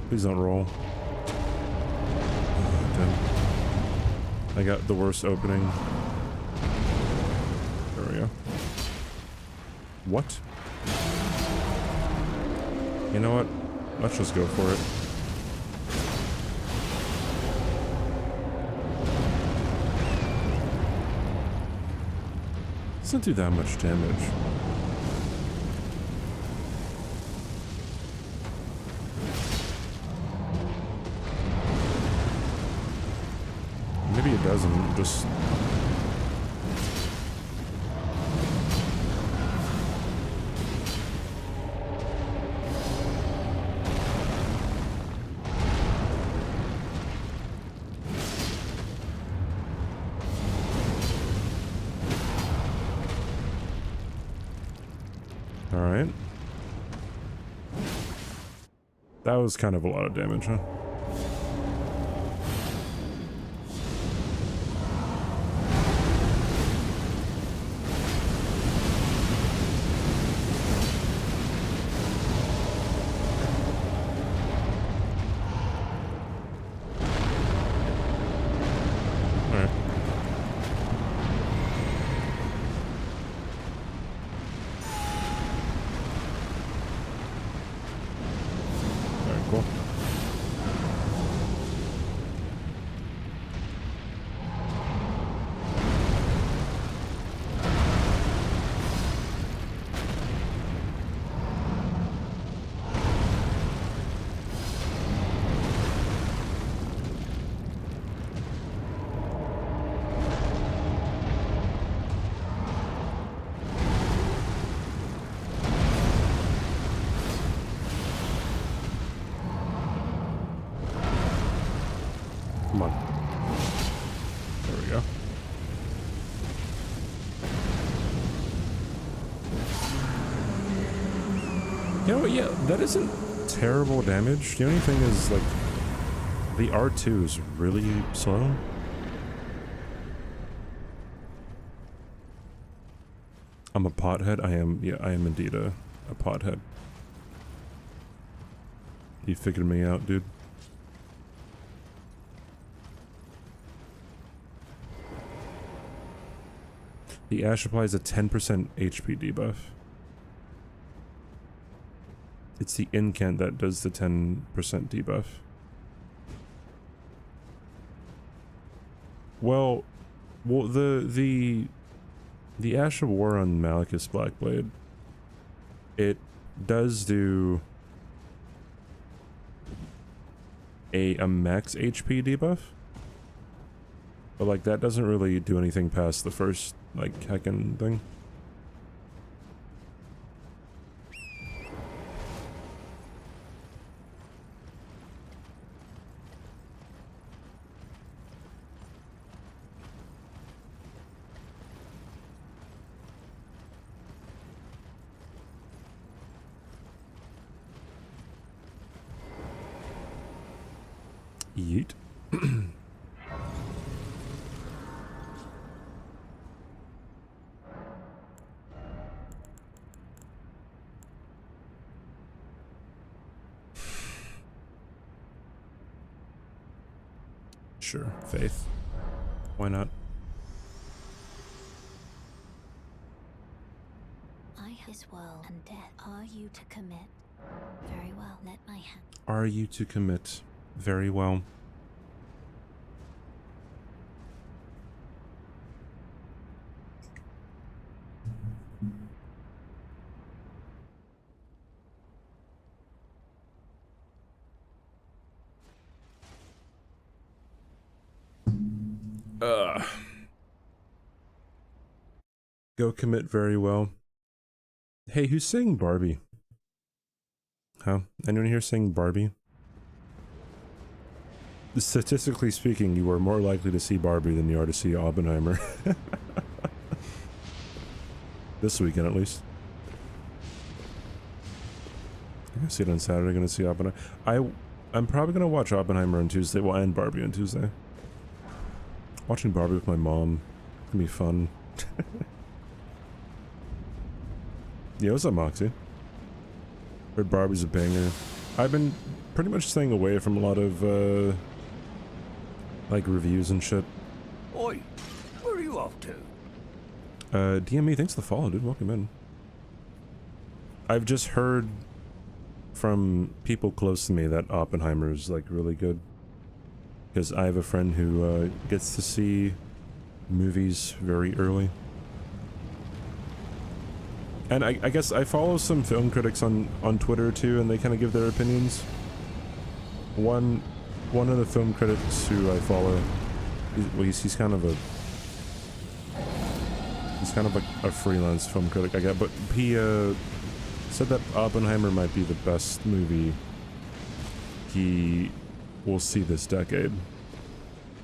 Please don't roll. Oh, damn. I got the worst opening. There we go. What? You know what? Let's just go for it. Doesn't do that much damage. Maybe it doesn't, just... Alright. That was kind of a lot of damage, huh? Alright. Alright, cool. Come on. There we go. You know what, yeah, that isn't terrible damage. The only thing is, like, the R2 is really slow. I'm a pothead. I am, yeah, I am indeed a pothead. You figured me out, dude. The Ash applies a 10% HP debuff. It's the incant that does the 10% debuff. Well, the Ash of War on Malekith's Blackblade, it does do a max HP debuff, but like that doesn't really do anything past the first like heckin' thing. Yeet. Sure, faith. Why not? I this world and death. Are you to commit? Very well, let my hand. Are you to commit? Very well. Go commit very well. Hey, who's saying Barbie? Huh? Anyone here saying Barbie? Statistically speaking, you are more likely to see Barbie than you are to see Oppenheimer. This weekend, at least. I'm gonna see it on Saturday, gonna see Oppenheimer. I'm probably gonna watch Oppenheimer on Tuesday, well, and Barbie on Tuesday. Watching Barbie with my mom. It's gonna be fun. Yeah, what's up, Moxie? Heard Barbie's a banger. I've been pretty much staying away from a lot of, like, reviews and shit. Oi, where are you off to? DME, thanks for the follow, dude. Welcome in. I've just heard from people close to me that Oppenheimer is, like, really good. Because I have a friend who, gets to see movies very early. And I guess I follow some film critics on Twitter too, and they kind of give their opinions. One of the film critics who I follow, he's kind of like a freelance film critic, I guess. But he said that Oppenheimer might be the best movie he will see this decade.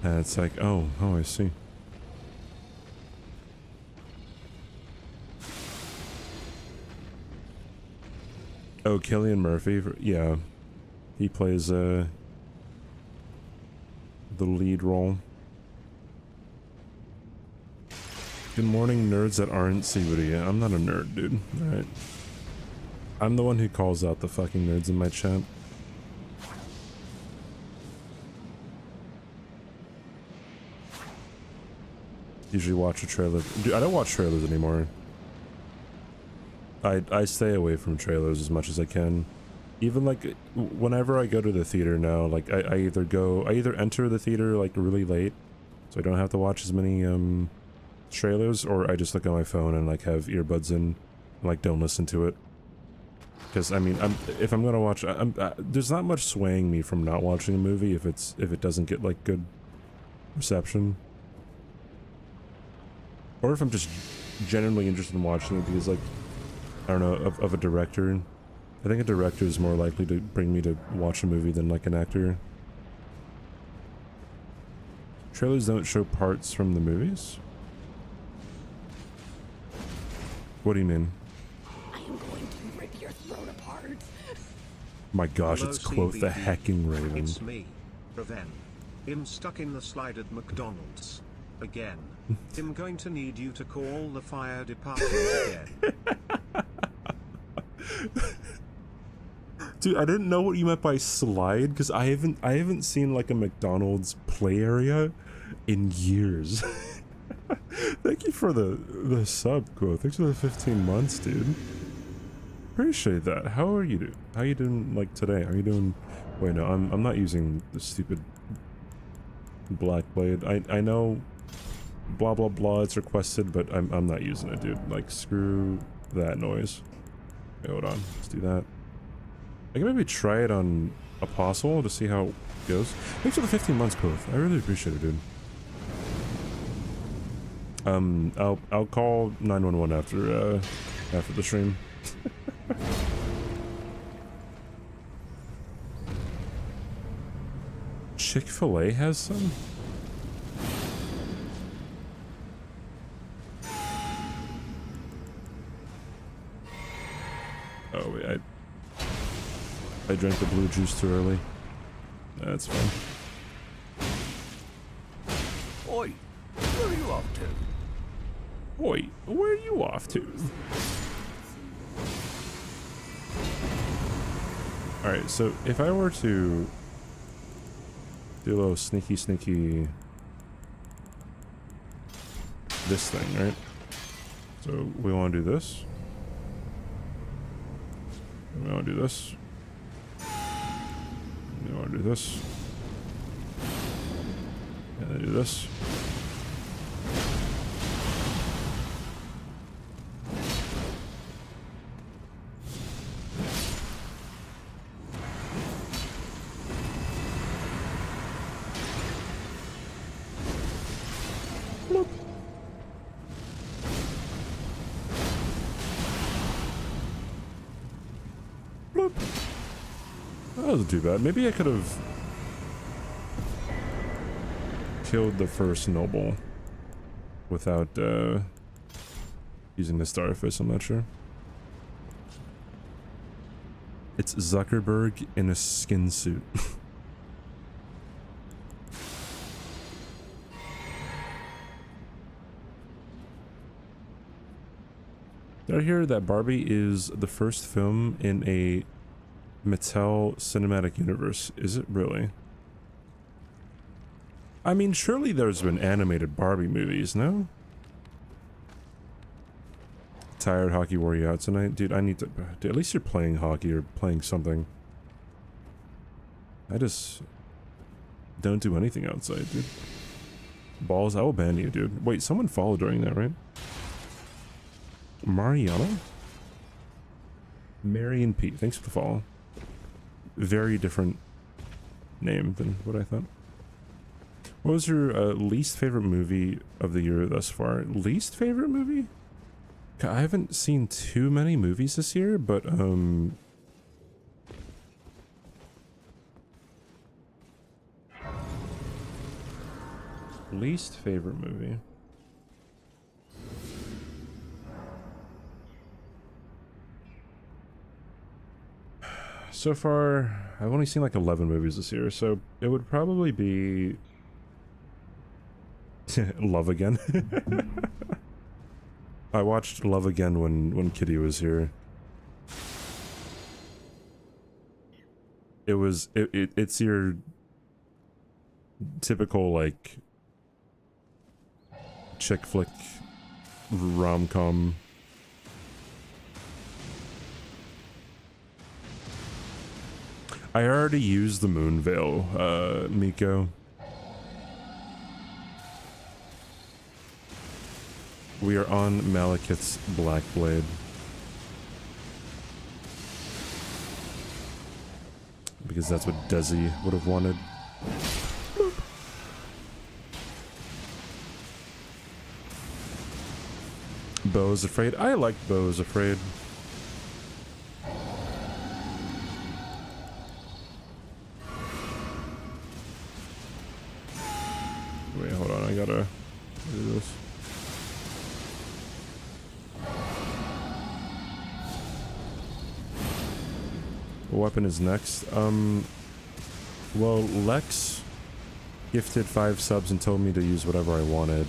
And it's like, oh, I see. Oh, Cillian Murphy, yeah. He plays, the lead role. Good morning, nerds that aren't CBD. I'm not a nerd, dude. Alright. I'm the one who calls out the fucking nerds in my chat. Usually watch a trailer. Dude, I don't watch trailers anymore. I stay away from trailers as much as I can. Even like whenever I go to the theater now, like I either enter the theater like really late, so I don't have to watch as many trailers, or I just look at my phone and like have earbuds in and like don't listen to it. Because I mean, if I'm gonna watch, there's not much swaying me from not watching a movie if it doesn't get like good reception, or if I'm just genuinely interested in watching it because like, I don't know, of a director. I think a director is more likely to bring me to watch a movie than like an actor. Trailers don't show parts from the movies? What do you mean? I am going to rip your throat apart. My gosh, Hello, it's Quoth the CBD. Hecking Raven. It's me, Raven. I'm stuck in the slide at McDonald's. Again. I'm going to need you to call the fire department again. Dude, I didn't know what you meant by slide, because I haven't seen like a McDonald's play area in years. Thank you for the sub, Quoth. Thanks for the 15 months, dude. Appreciate that. How are you doing? How you doing like today? Are you doing? Wait, no, I'm not using the stupid black blade. I know blah blah blah it's requested, but I'm not using it, dude. Like, screw that noise. Okay, hold on, let's do that. I can maybe try it on Apostle to see how it goes. Thanks for the 15 months, Quoth. I really appreciate it, dude. I'll call 911 after the stream. Chick-fil-A has some? Oh wait, I drank the blue juice too early. That's fine. off to? Boy, where are you off to? Alright, so if I were to do a little sneaky this thing, right? So we want to do this. And we want to do this. And we want to do this. And then do this. That wasn't too bad. Maybe I could have killed the first noble without using the starfish. I'm not sure. It's Zuckerberg in a skin suit. Did I hear that Barbie is the first film in a Mattel cinematic universe? Is it really? I mean, surely there's been animated Barbie movies, no? Tired hockey wore you out tonight? Dude, I need to... Dude, at least you're playing hockey or playing something. I just don't do anything outside, dude. Balls, I will ban you, dude. Wait, someone followed during that, right? Mariana? Marion P. Thanks for the follow. Very different name than what I thought. What was your least favorite movie of the year thus far? Least favorite movie? I haven't seen too many movies this year, but least favorite movie. So far, I've only seen like 11 movies this year, so it would probably be Love Again. I watched Love Again when Kitty was here. It's your typical like chick flick rom-com. I already used the moon veil, Miko. We are on Malekith's Black Blade. Because that's what Desi would have wanted. Beau is Afraid. I like Beau is Afraid. Wait, hold on. I gotta do this. What weapon is next? Well, Lex gifted 5 subs and told me to use whatever I wanted.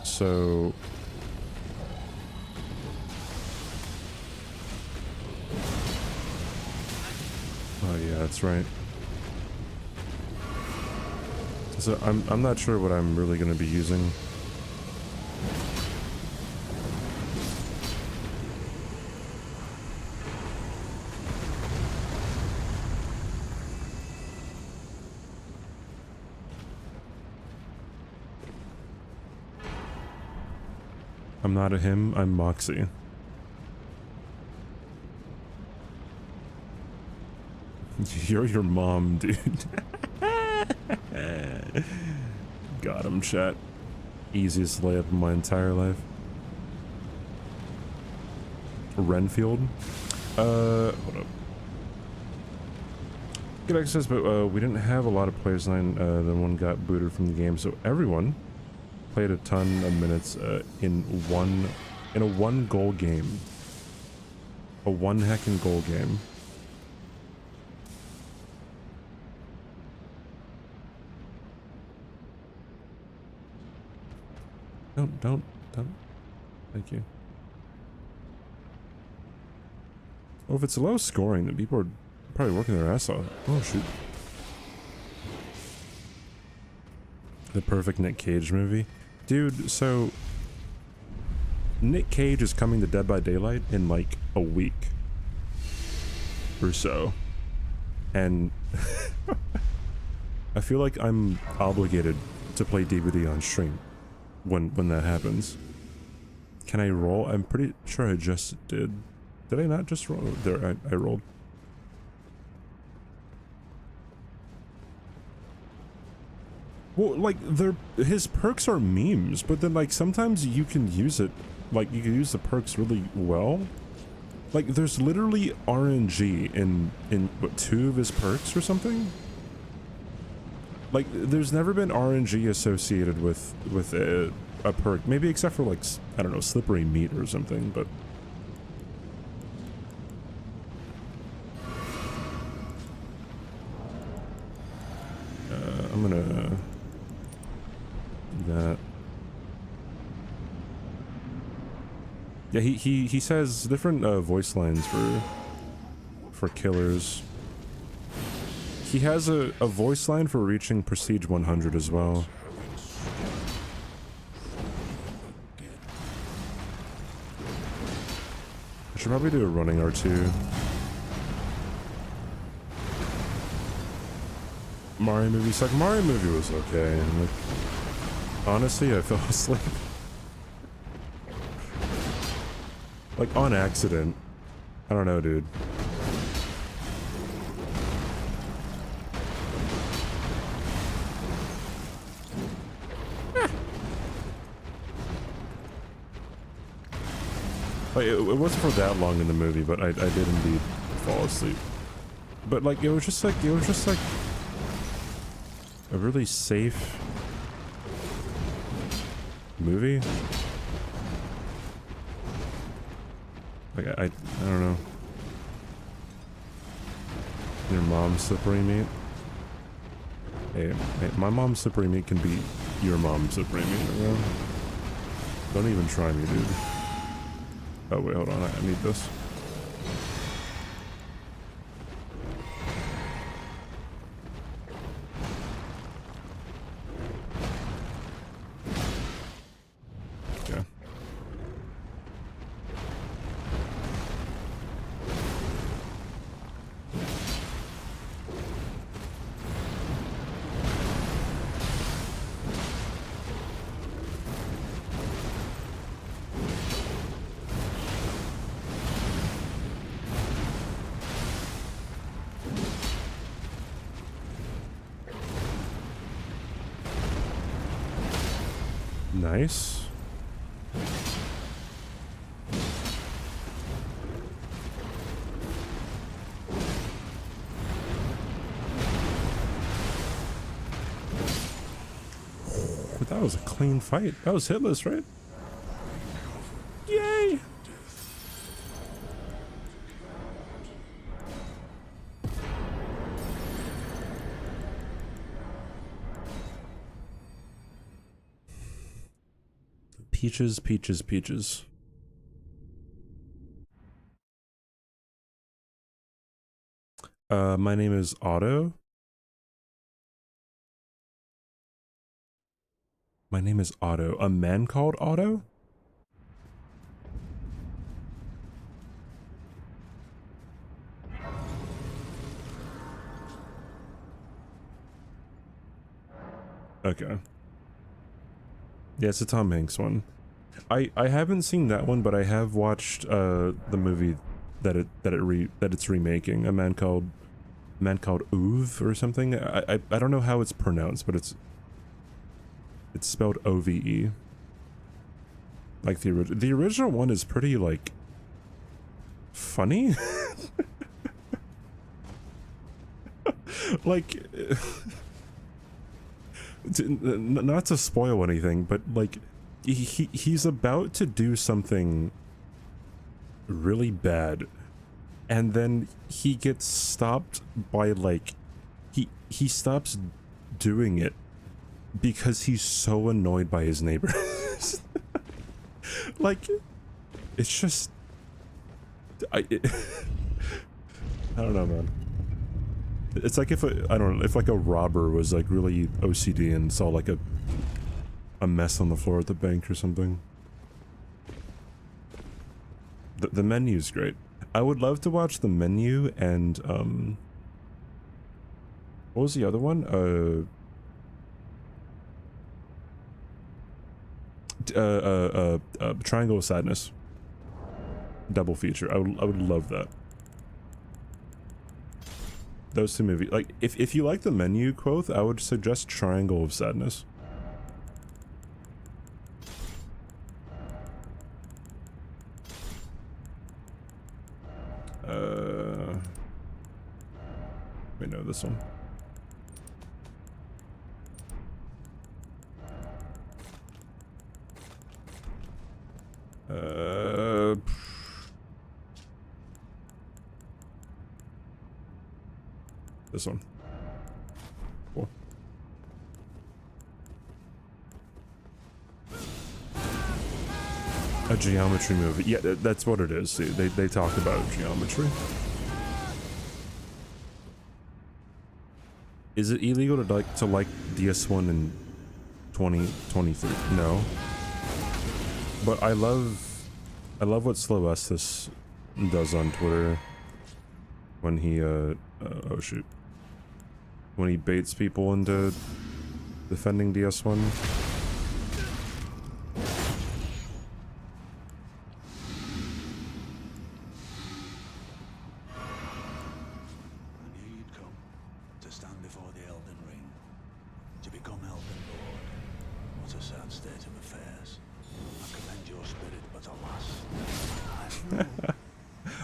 So... Oh yeah, that's right. So I'm not sure what I'm really gonna be using. I'm not a him, I'm Moxie. You're your mom, dude. Got him, chat. Easiest layup of my entire life. Renfield? Hold up. Good access, but we didn't have a lot of players tonight, then one got booted from the game, so everyone played a ton of minutes in a one goal game. A one heckin' goal game. Don't. Thank you. Oh, if it's low scoring, then people are probably working their ass off. Oh, shoot. The perfect Nick Cage movie. Dude, so... Nick Cage is coming to Dead by Daylight in like a week. Or so. And... I feel like I'm obligated to play DVD on stream when that happens. Can I roll? I'm pretty sure I just did. Did I not just roll? There, I rolled. Well, like, his perks are memes, but then, like, sometimes you can use it, like, you can use the perks really well. Like, there's literally RNG in what, 2 of his perks or something? Like, there's never been RNG associated with a perk, maybe except for, like, I don't know, slippery meat or something, but... I'm gonna... do that. Yeah, he says different voice lines for killers. He has a voice line for reaching Prestige 100 as well. I should probably do a running R2. Mario movie sucked. Mario movie was okay. And like, honestly, I fell asleep. Like, on accident. I don't know, dude. Like, it wasn't for that long in the movie, but I did indeed fall asleep. But like, it was just like a really safe movie. Like, I don't know. Your mom's slippery meat? Hey, my mom's slippery meat can beat your mom's slippery meat, you know? Don't even try me, dude. Oh wait, hold on, I need this. Okay. Nice. But that was a clean fight. That was hitless, right? Yay! Peaches, peaches, peaches. My name is Otto. My name is Otto. A man called Otto? Okay. Yeah, it's a Tom Hanks one. I haven't seen that one, but I have watched the movie that it's remaking. A man called Ove or something. I don't know how it's pronounced, but it's spelled O-V-E. Like the original one is pretty like funny. Like not to spoil anything, but like he's about to do something really bad, and then he gets stopped by like he stops doing it because he's so annoyed by his neighbors. Like, it's just, I don't know, man. It's like if I don't know, if like a robber was like really OCD and saw like a mess on the floor at the bank or something. The menu's great. I would love to watch the menu and what was the other one? Triangle of Sadness. Double feature. I would love that. Those two movies. Like, if you like the menu, Quoth, I would suggest Triangle of Sadness. We know this one. This one. Cool. A geometry movie. Yeah, that's what it is. They talk about geometry. Is it illegal to like DS1 in 2023? No. But I love what Slow Estes does on Twitter when he oh shoot. When he baits people into defending DS1.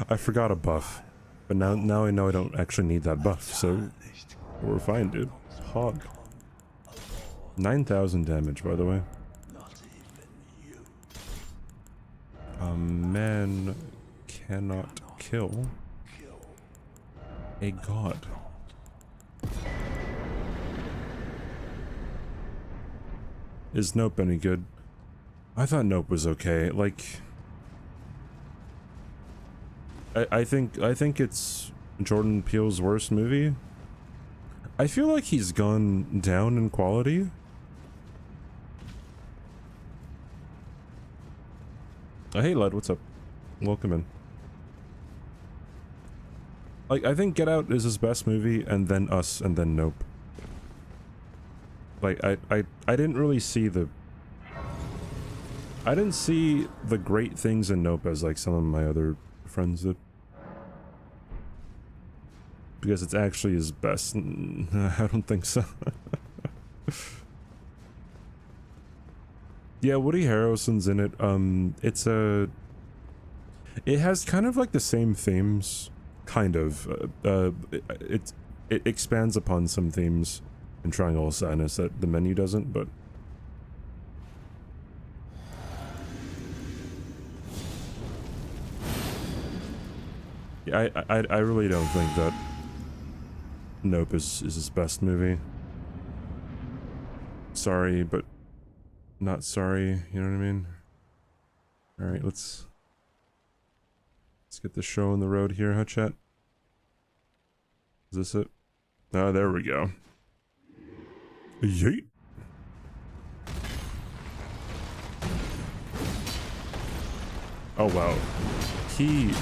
I forgot a buff, but now I know I don't actually need that buff, so we're fine, dude. Hog. 9,000 damage, by the way. A man cannot kill a god. Is Nope any good? I thought Nope was okay. Like, I think it's Jordan Peele's worst movie. I feel like he's gone down in quality. Hey Lud, what's up? Welcome in. Like, I think Get Out is his best movie, and then Us, and then Nope. Like, I didn't really see the... I didn't see the great things in Nope as like some of my other friends did. Because it's actually his best. I don't think so. Yeah, Woody Harrelson's in it. It's a... It has kind of like the same themes. Kind of. It expands upon some themes in Triangle of Sadness that the menu doesn't, but... Yeah, I really don't think that Nope is his best movie. Sorry, but not sorry, you know what I mean? Alright, let's get the show on the road here, huh, chat? Is this it? Oh, there we go. Yeet. Oh, wow. He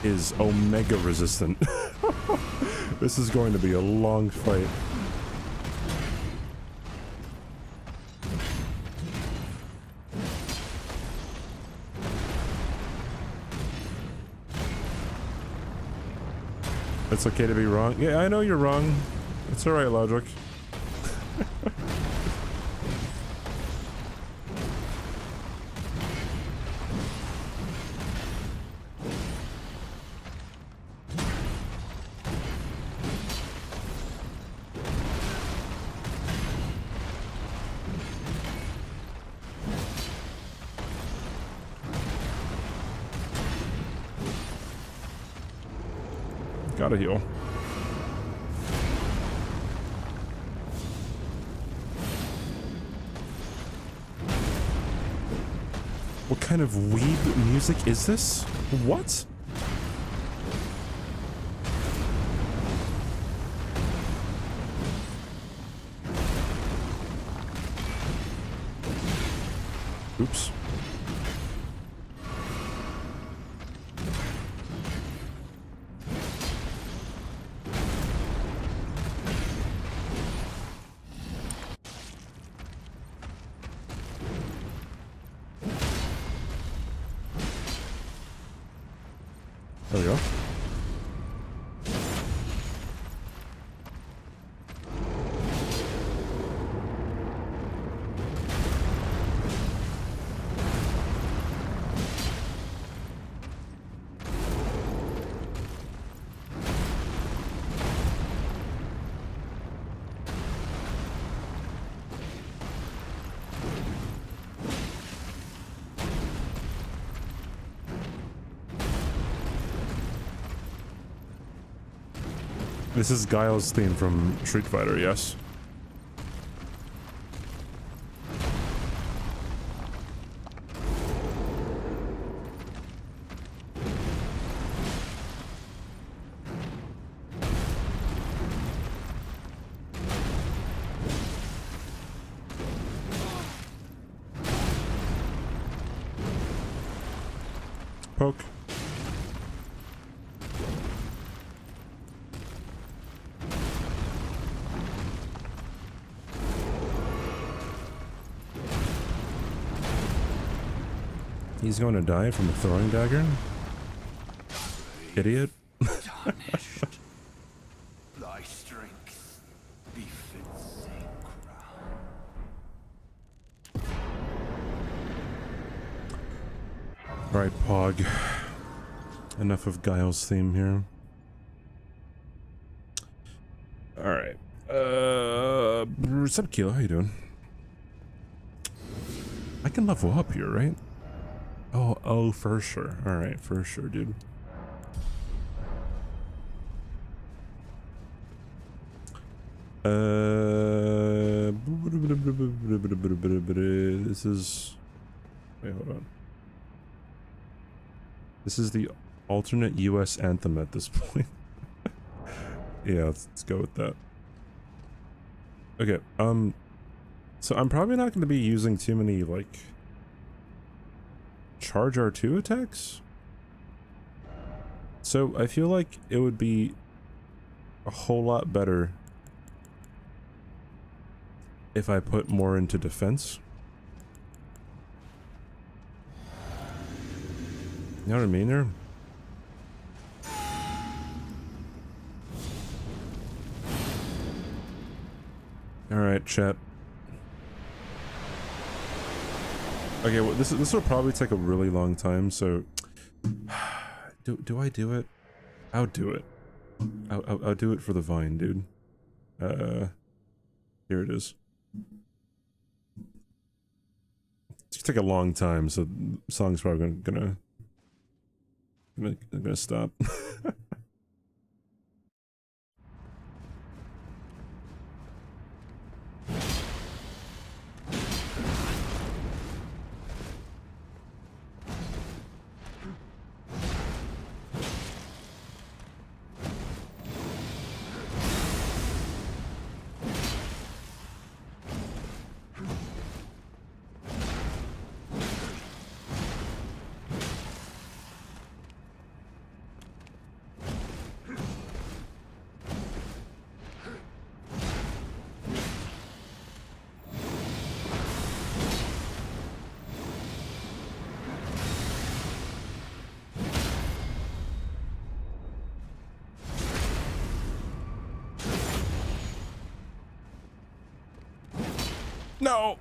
is Omega resistant. This is going to be a long fight. It's okay to be wrong. Yeah, I know you're wrong. It's alright, Logic. Gotta heal. What kind of weeb music is this? What? Oops. There we go. This is Guile's theme from Street Fighter, yes. Poke. He's going to die from a throwing dagger? Idiot. Tarnished. Thy strength befits a crown. Alright, Pog. Enough of Guile's theme here. Alright. What's up, Kilo? How you doing? I can level up here, right? Oh, for sure. Alright, for sure, dude. This is... Wait, hold on. This is the alternate US anthem at this point. Yeah, let's go with that. Okay, so I'm probably not going to be using too many, like... charge R2 attacks? So I feel like it would be a whole lot better if I put more into defense. You know what I mean there? Alright, chat. Okay, well, this will probably take a really long time, so... Do I do it? I'll do it. I'll do it for the Vine, dude. Here it is. It's gonna take a long time, so the song's probably gonna stop. No!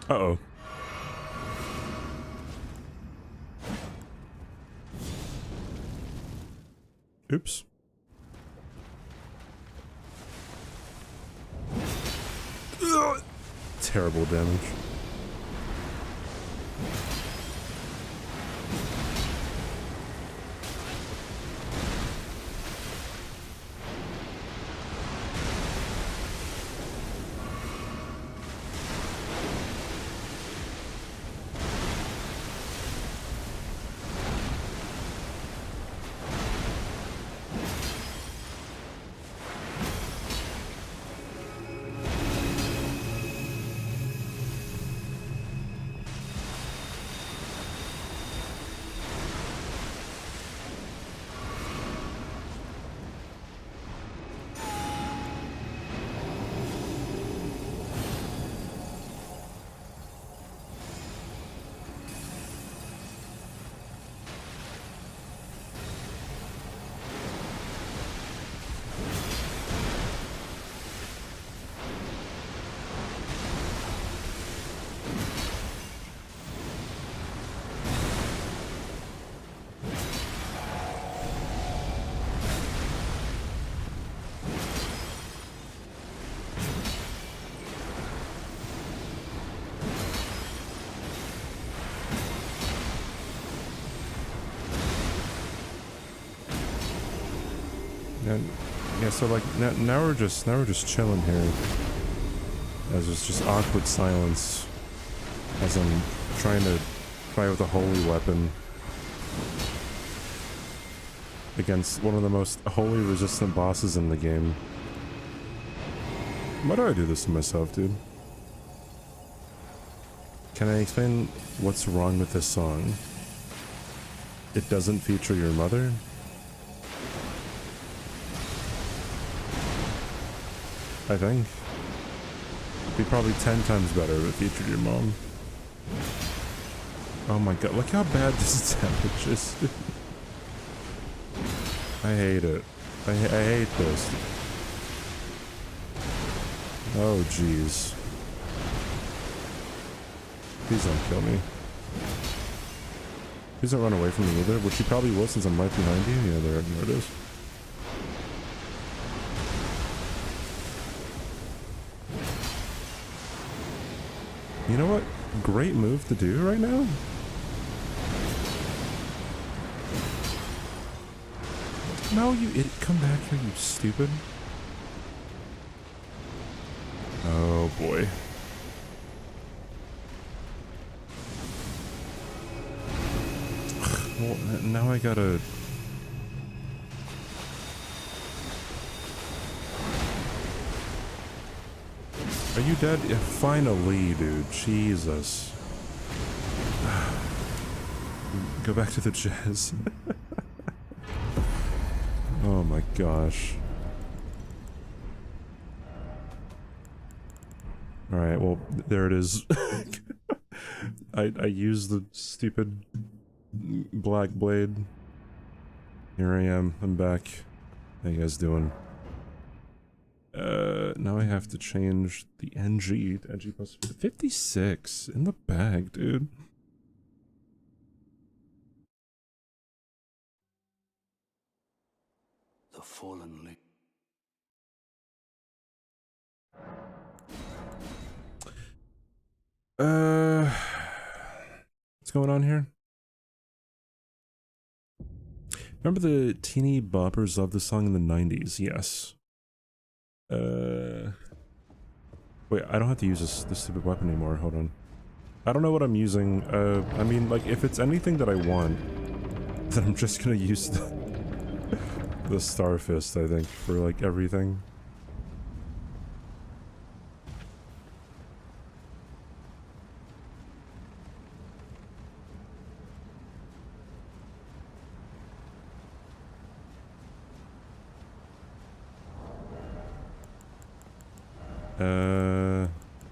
Uh-oh. Oops. Ugh. Terrible damage. And yeah, so like now we're just chilling here. As it's just awkward silence as I'm trying to fight with a holy weapon against one of the most holy resistant bosses in the game. Why do I do this to myself, dude? Can I explain what's wrong with this song? It doesn't feature your mother? I think. It'd be probably 10 times better if it featured your mom. Oh my god, look how bad this damage is. I hate it. I hate this. Oh jeez. Please don't kill me. Please don't run away from me either, which you probably will since I'm right behind you. Yeah, there it is. You know what? Great move to do right now. No, you idiot. Come back here, you stupid. Oh boy. Well, now I gotta... Are you dead? Yeah, finally, dude. Jesus. Go back to the jazz. Oh my gosh. Alright, well, there it is. I used the stupid black blade. Here I am. I'm back. How you guys doing? Now I have to change the NG to NG plus 56 in the bag, dude. The fallen link. What's going on here? Remember the teeny boppers loved this song in the 90s? Yes. Wait, I don't have to use this stupid weapon anymore. Hold on. I don't know what I'm using. I mean, like, if it's anything that I want, then I'm just gonna use the Star Fist, I think, for, like, everything.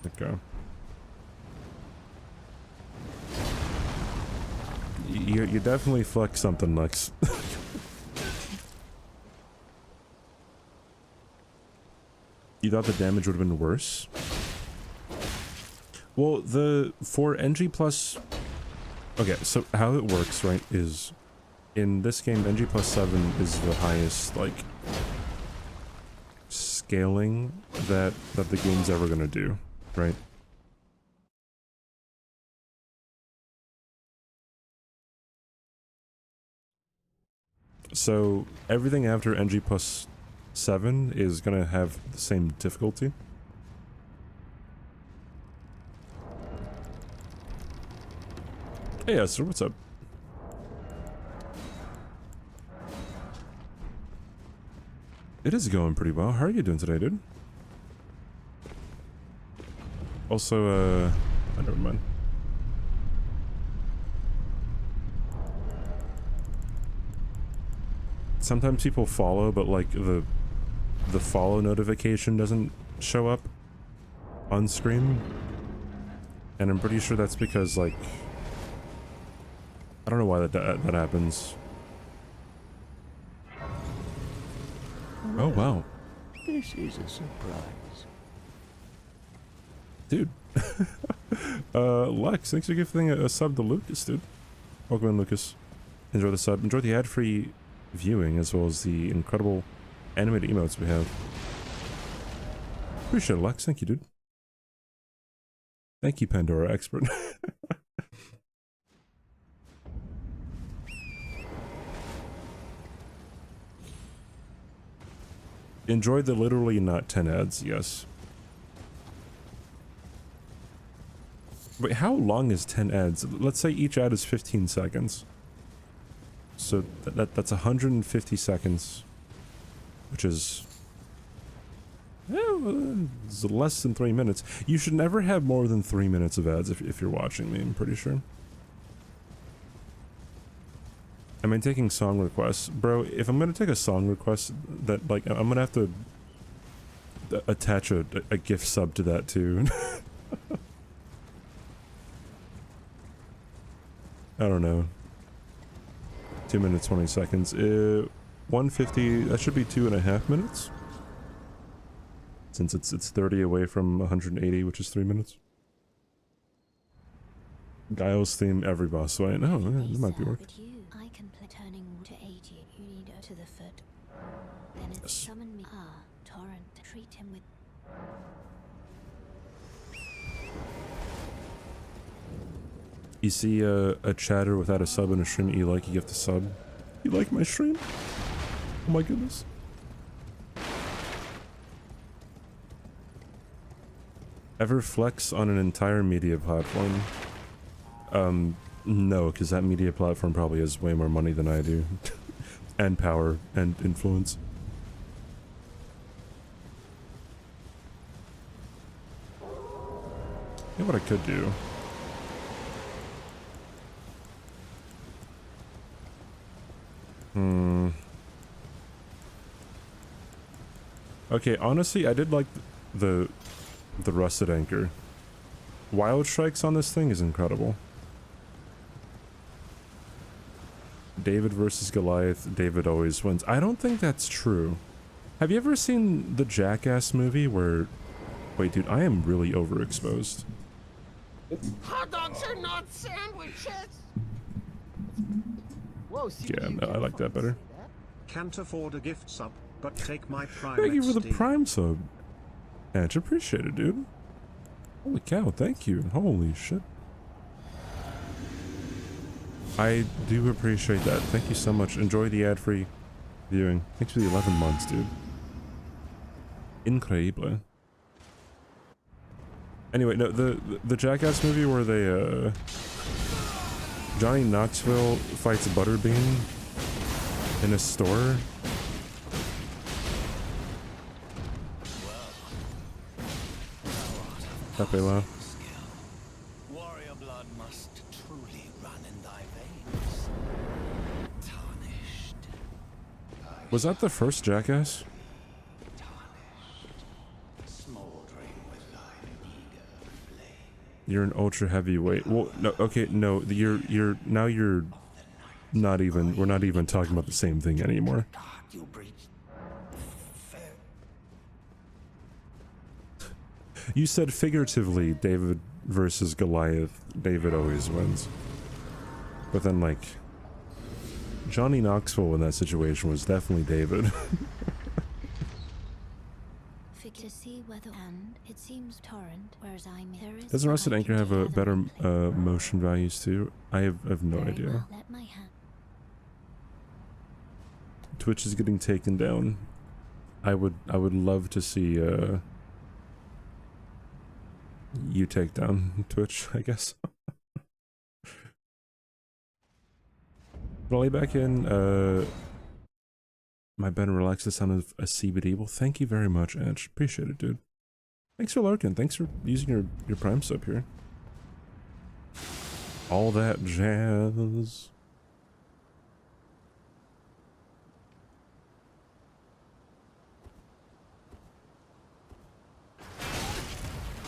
Okay. You definitely flex something, Lex. You thought the damage would have been worse? Well, for NG plus... Okay, so how it works, right, is in this game, NG+7 is the highest, like, scaling that the game's ever gonna do, right? So everything after NG+7 is gonna have the same difficulty. Hey, Esther, what's up? It is going pretty well. How are you doing today, dude? Also, oh, never mind. Sometimes people follow, but like the follow notification doesn't show up on screen. And I'm pretty sure that's because, like, I don't know why that happens. Oh, wow. This is a surprise. Dude. Lex, thanks for giving a sub to Lucas, dude. Welcome in, Lucas. Enjoy the sub. Enjoy the ad-free viewing, as well as the incredible animated emotes we have. Appreciate it, Lex. Thank you, dude. Thank you, Pandora Expert. Enjoy the literally not 10 ads, yes. Wait, how long is 10 ads? Let's say each ad is 15 seconds. So that's 150 seconds, which is it's less than 3 minutes. You should never have more than 3 minutes of ads if you're watching me, I'm pretty sure. Am I taking song requests? Bro, if I'm gonna take a song request, that, like, I'm gonna have to attach a gift sub to that too. I don't know. 2 minutes, 20 seconds. 150, that should be 2.5 minutes. Since it's 30 away from 180, which is 3 minutes. Guile's theme, every boss fight. No, that might be work. I can play turning to 80. You need to the foot. Then it's summon me. Ah, torrent. Treat him with. You see a chatter without a sub in a stream that you like, you have to sub. You like my stream? Oh my goodness. Ever flex on an entire media platform? No, because that media platform probably has way more money than I do. And power and influence. You know what I could do? Okay, honestly, I did like the rusted anchor. Wild strikes on this thing is incredible. David versus Goliath, David always wins. I don't think that's true. Have you ever seen the Jackass movie where... Wait, dude, I am really overexposed. Hot dogs are not sandwiches! Whoa, CBD, Yeah, you no, can't I like that fucking better. say that. Can't afford a gift sub, but take my prime. Thank you for the XD. Prime sub. Edge, appreciate it, dude. Holy cow, thank you. Holy shit. I do appreciate that. Thank you so much. Enjoy the ad-free viewing. Thanks for the 11 months, dude. Increíble. Anyway, no, the Jackass movie where they, Johnny Knoxville fights Butterbean in a store. Pepe laugh. Warrior blood must truly run in thy veins. Tarnished. Was that the first Jackass? Smoldering with thine eager flame. You're an ultra heavyweight. Well, no, okay, no, you're not even, we're not even talking about the same thing anymore. God, you breached. You said figuratively, David versus Goliath, David always wins. But then, like, Johnny Knoxville in that situation was definitely David. To see whether, and it seems torrent, whereas there is Doesn't Rusted Anchor have a better motion values too? I have no idea. Well, let my hand. Twitch is getting taken down. I would love to see you take down Twitch, I guess. But I'll be back in. My bed and relax the sound of a CBD. Well, thank you very much, Edge. Appreciate it, dude. Thanks for lurking. Thanks for using your Prime sub here. All that jazz.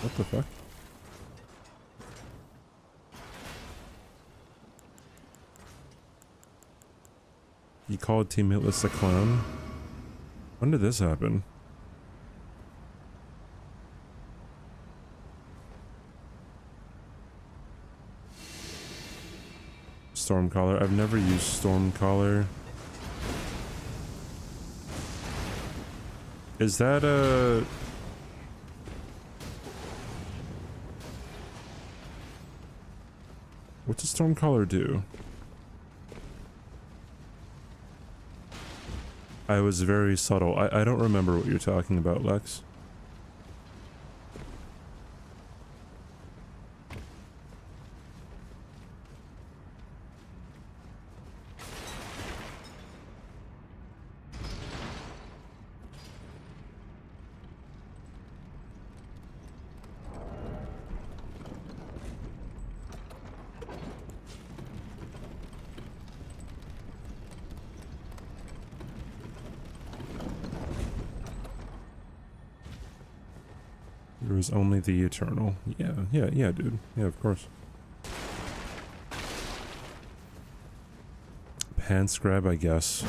What the fuck? You called Team Hitless a clown? When did this happen? Stormcaller. I've never used Stormcaller. Is that a... What's a Stormcaller do? I was very subtle. I don't remember what you're talking about, Lex. There is only the eternal. Yeah, dude. Yeah, of course. Pants grab, I guess.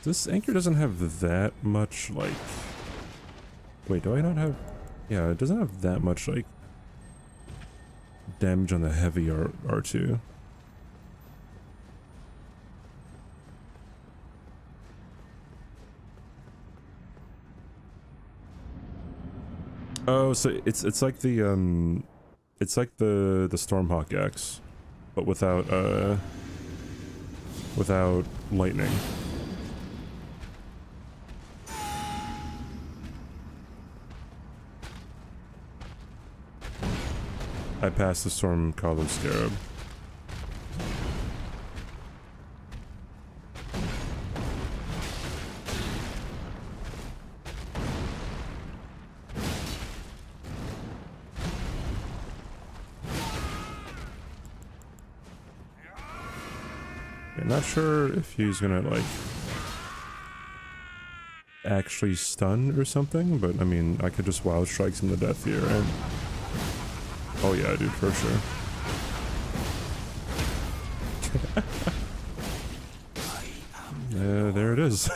This anchor doesn't have that much, like... Wait, do I not have... Yeah, it doesn't have that much, like... damage on the heavy R2. Oh, so it's like the it's like the Stormhawk X, but without lightning. I passed the Stormcaller Scarab. I'm not sure if he's gonna, like, actually stun or something, but I mean, I could just wild strikes him to death here, right? Oh yeah, dude, for sure. There it is.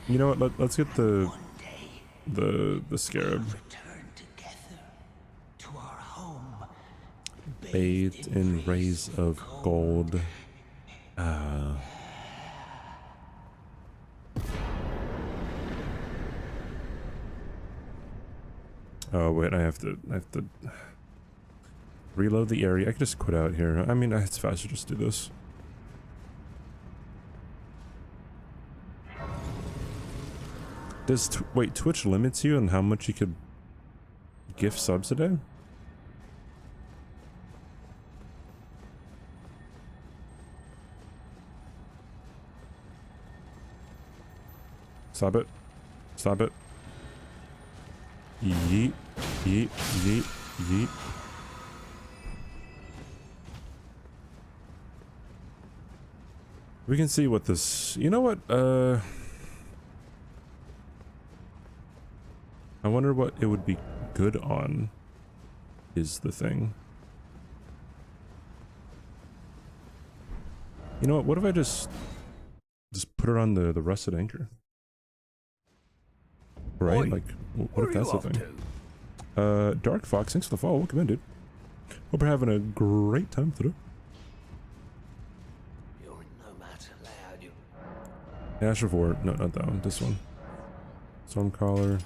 You know what? Let's get the scarab. Bathed in rays of gold. Oh wait, I have to reload the area. I could just quit out here. I mean, it's faster just do this. Wait, Twitch limits you on how much you could gift subs a day? Stop it. Stop it. Yeet. Yeet. Yeet. Yeet. We can see what this... You know what? I wonder what it would be good on, is the thing. You know what? What if I just put it on the rusted anchor? Right? Oi, Like, what where if are you that's the off thing? to? Dark Fox, thanks for the follow. Welcome in, dude. Hope you're having a great time today. You're no matter loud. You Ash of War. No, not that one. This one. Stormcaller.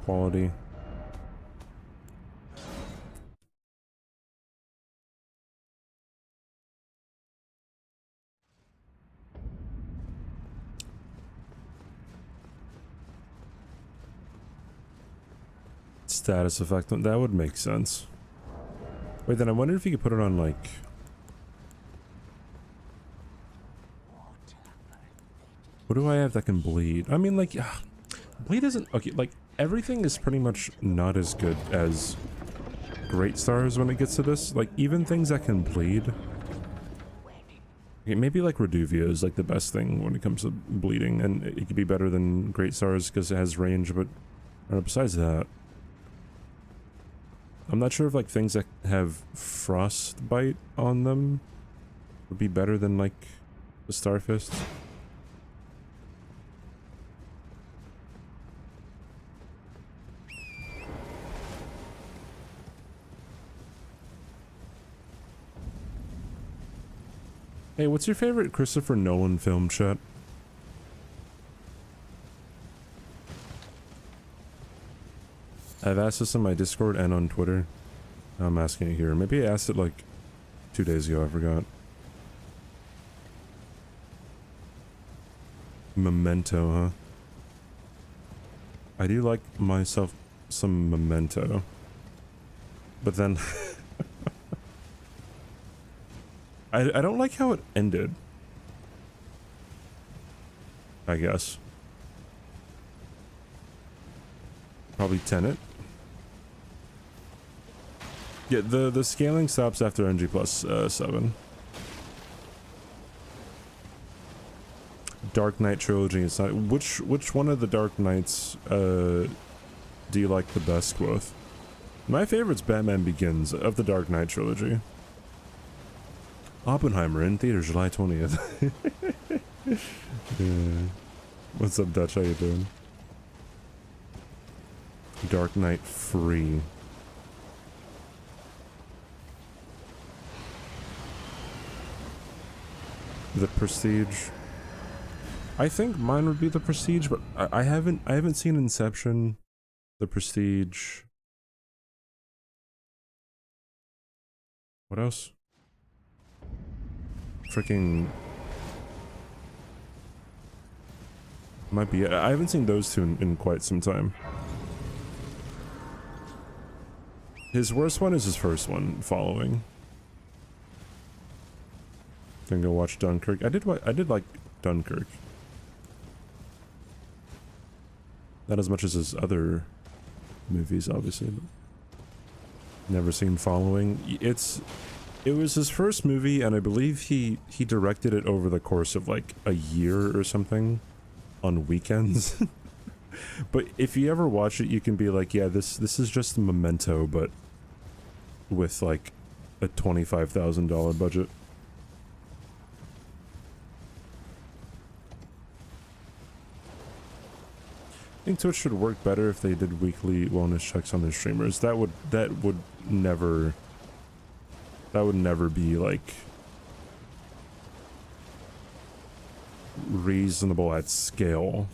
Quality. Status effect. That would make sense. Wait, then I wonder if you could put it on, like... What do I have that can bleed? I mean, like... bleed isn't... Okay, like, everything is pretty much not as good as Great Stars when it gets to this. Like, even things that can bleed... Okay, maybe, like, Reduvia is, like, the best thing when it comes to bleeding. And it could be better than Great Stars because it has range, but... besides that... I'm not sure if, like, things that have frostbite on them would be better than, like, the Starfist. Hey, what's your favorite Christopher Nolan film, chat? I've asked this on my Discord and on Twitter. I'm asking it here. Maybe I asked it like 2 days ago, I forgot. Memento, huh? I do like myself some Memento. But then... I don't like how it ended. I guess. Probably Tenet. Yeah, the scaling stops after NG+7. Dark Knight trilogy. It's not. Which one of the Dark Knights do you like the best, Quoth? My favorite's Batman Begins of the Dark Knight trilogy. Oppenheimer in theaters July 20th. Yeah. What's up, Dutch? How you doing? Dark Knight free. The Prestige. I think mine would be The Prestige, but I haven't seen Inception, The Prestige. What else? Freaking might be it. I haven't seen those two in quite some time. His worst one is his first one, Following. Gonna go watch Dunkirk. I did like Dunkirk. Not as much as his other movies, obviously. But never seen Following. It was his first movie, and I believe he directed it over the course of like a year or something, on weekends. But if you ever watch it, you can be like, yeah, this is just a Memento, but with like a $25,000 budget. I think Twitch should work better if they did weekly wellness checks on their streamers. That would never be like reasonable at scale.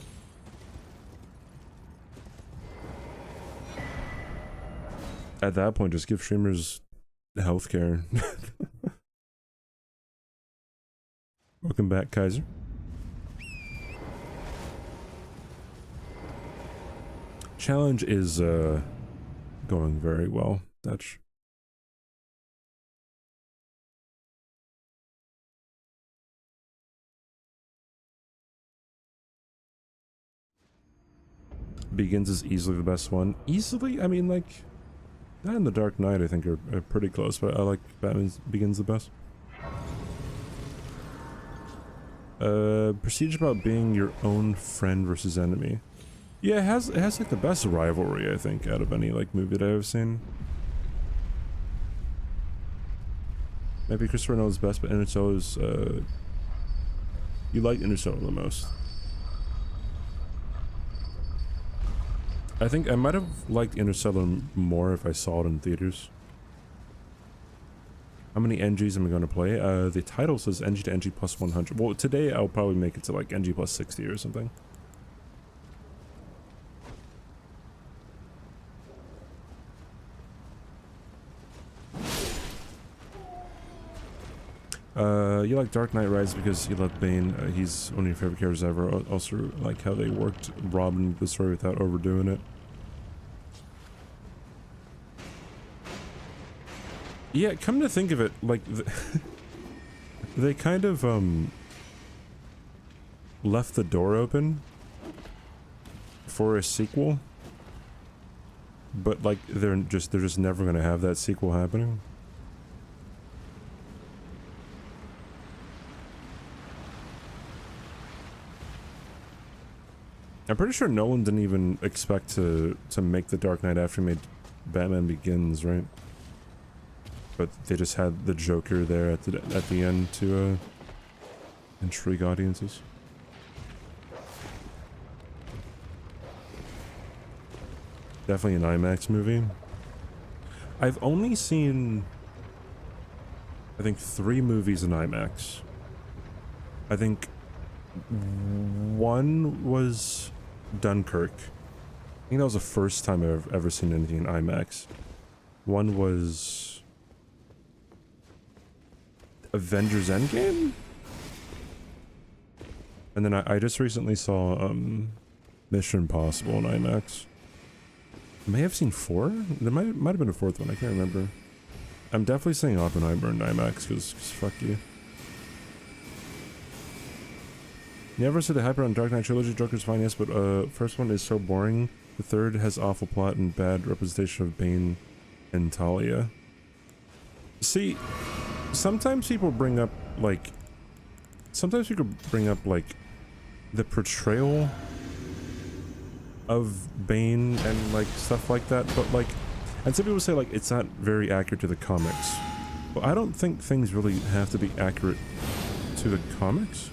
At that point, just give streamers healthcare. Welcome back, Kaiser. Challenge is going very well. That's Begins is easily the best one. Easily? I mean, like, that and The Dark Knight I think are pretty close, but I like Batman Begins the best. Prestige about being your own friend versus enemy. Yeah, it has like the best rivalry, I think, out of any like movie that I've seen. Maybe Christopher Nolan's best, but Interstellar's you like Interstellar the most. I think I might have liked Interstellar more if I saw it in theaters. How many NGs am I going to play? The title says NG to NG plus 100. Well, today I'll probably make it to like NG plus 60 or something. You like Dark Knight Rises because you love Bane. He's one of your favorite characters ever. Also, like how they worked Robin the story without overdoing it. Yeah, come to think of it, like they kind of left the door open for a sequel, but like they're just never gonna have that sequel happening. I'm pretty sure Nolan didn't even expect to make The Dark Knight after he made Batman Begins, right? But they just had the Joker there at the end to intrigue audiences. Definitely an IMAX movie. I've only seen, I think, 3 movies in IMAX. I think one was Dunkirk. I think that was the first time I've ever seen anything in IMAX. One was Avengers Endgame? And then I just recently saw Mission Impossible in IMAX. I may have seen 4? There might have been a 4th one, I can't remember. I'm definitely saying Oppenheimer in IMAX, because fuck you. You ever said the hype on Dark Knight trilogy? Joker's fine, yes, but first one is so boring. The third has awful plot and bad representation of Bane and Talia. See, sometimes people bring up like the portrayal of Bane and like stuff like that, but like, and some people say like it's not very accurate to the comics. Well, I don't think things really have to be accurate to the comics.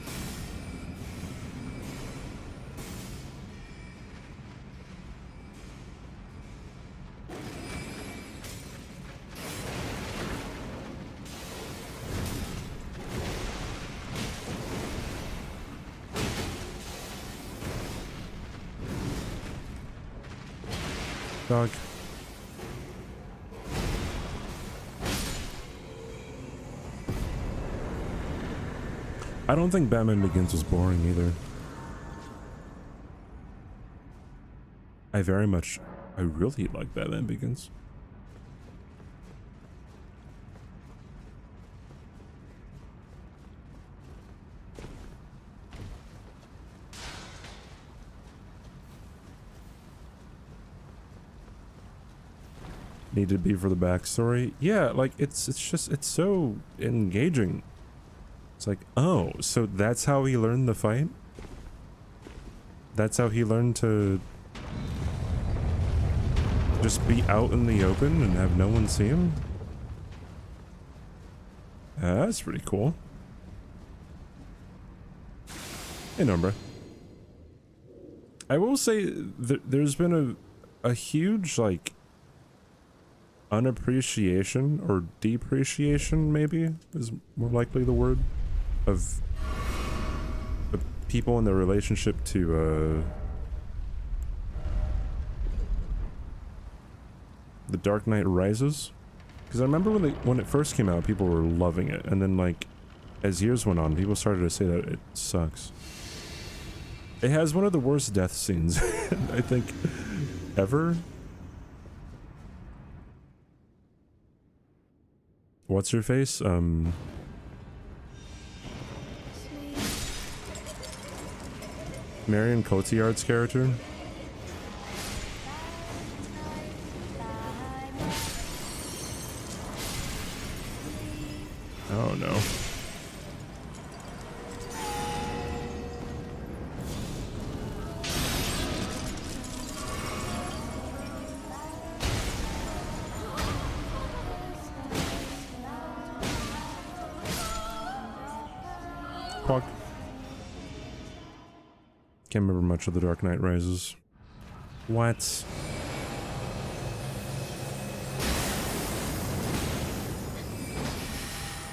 Dog. I don't think Batman Begins was boring either. I really like Batman Begins. Need to be for the backstory. Yeah, like it's so engaging. It's like, oh, so that's how he learned the fight? That's how he learned to just be out in the open and have no one see him? That's pretty cool. Hey, Nombra. I will say there's been a huge, like, unappreciation or depreciation, maybe is more likely the word, of people in their relationship to The Dark Knight Rises. Because I remember when it first came out, people were loving it, and then like as years went on, people started to say that it sucks. It has one of the worst death scenes I think ever. What's her face? Marion Cotillard's character. Oh no. Pog. Can't remember much of The Dark Knight Rises. What?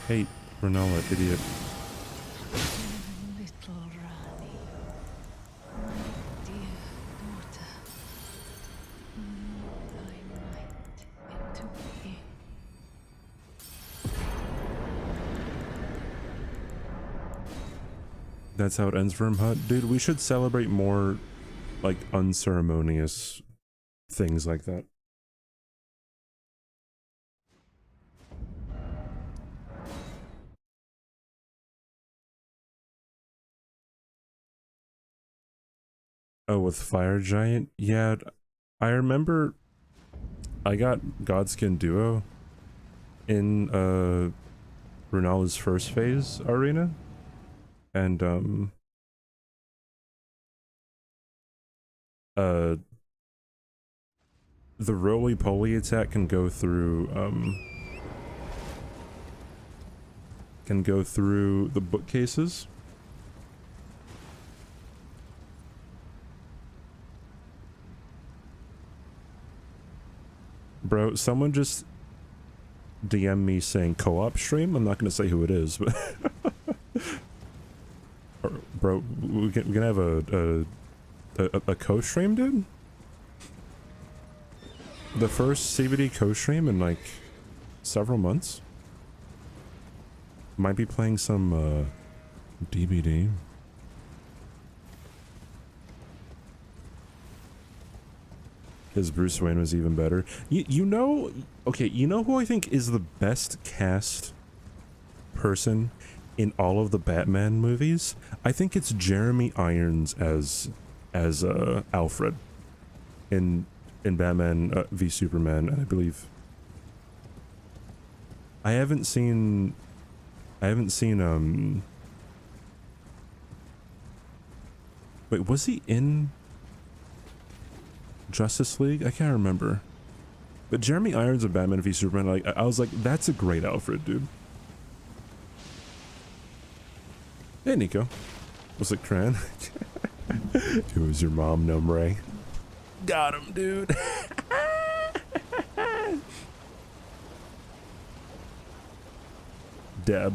Hey, Renala, idiot. Little Rani, my dear daughter, thy might into being. That's how it ends for him, huh? Dude, we should celebrate more, like, unceremonious things like that. Oh, with Fire Giant? Yeah, I remember I got Godskin Duo in Renala's first phase arena, and the roly-poly attack can go through the bookcases. Bro, someone just DM me saying co-op stream. I'm not gonna say who it is, but bro, we can have a co-stream, dude. The first CBD co-stream in like several months. Might be playing some DBD. His Bruce Wayne was even better. You know, okay, you know who I think is the best cast person in all of the Batman movies? I think it's Jeremy Irons as Alfred in Batman v Superman, I believe. I haven't seen wait, was he in Justice League? I can't remember. But Jeremy Irons of Batman v Superman, like, I was like, that's a great Alfred, dude. Hey, Nico. Was it Cran? It was your mom, Nombre. Got him, dude. Deb.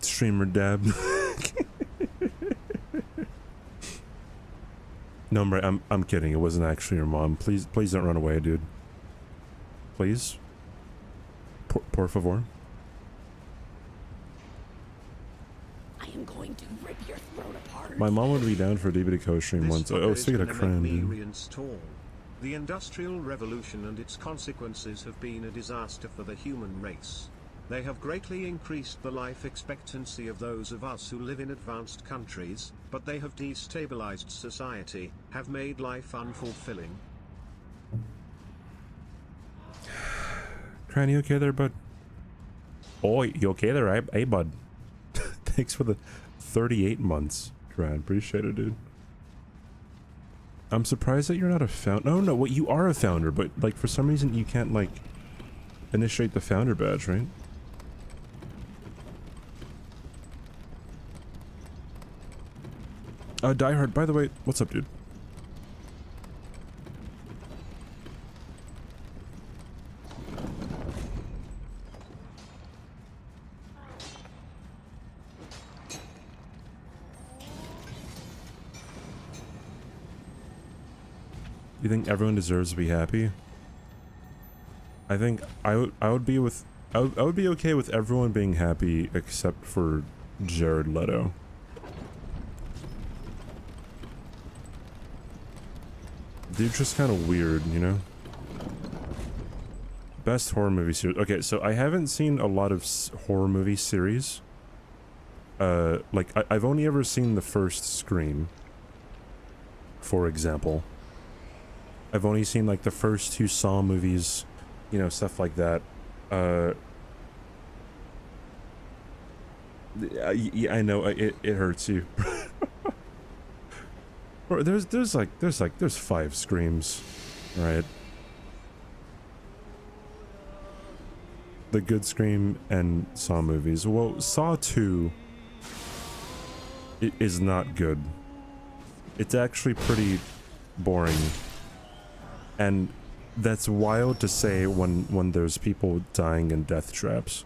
Streamer Deb. No, I'm kidding. It wasn't actually your mom. Please don't run away, dude. Please. Por favor. I am going to rip your throat apart. My mom would be down for a DVD co-stream once. Oh, speaking of Cran, dude. Reinstall. The Industrial Revolution and its consequences have been a disaster for the human race. They have greatly increased the life expectancy of those of us who live in advanced countries, but they have destabilized society, have made life unfulfilling. Cran, you okay there, bud? Oh, you okay there? Hey, bud. Thanks for the 38 months, Cran. Appreciate it, dude. I'm surprised that you're not a founder. No, what, you are a founder, but, like, for some reason you can't, like, initiate the founder badge, right? Diehard, by the way, what's up, dude? You think everyone deserves to be happy? I think I would be okay with everyone being happy except for Jared Leto. Dude's just kind of weird, you know? Best horror movie series. Okay, so I haven't seen a lot of horror movie series. Like, I've only ever seen the first Scream, for example. I've only seen, like, the first 2 Saw movies, you know, stuff like that. Yeah, I know, it hurts you. There's 5 Screams. Right. The good Scream and Saw movies. Well, Saw 2 is not good. It's actually pretty boring. And that's wild to say when there's people dying in death traps.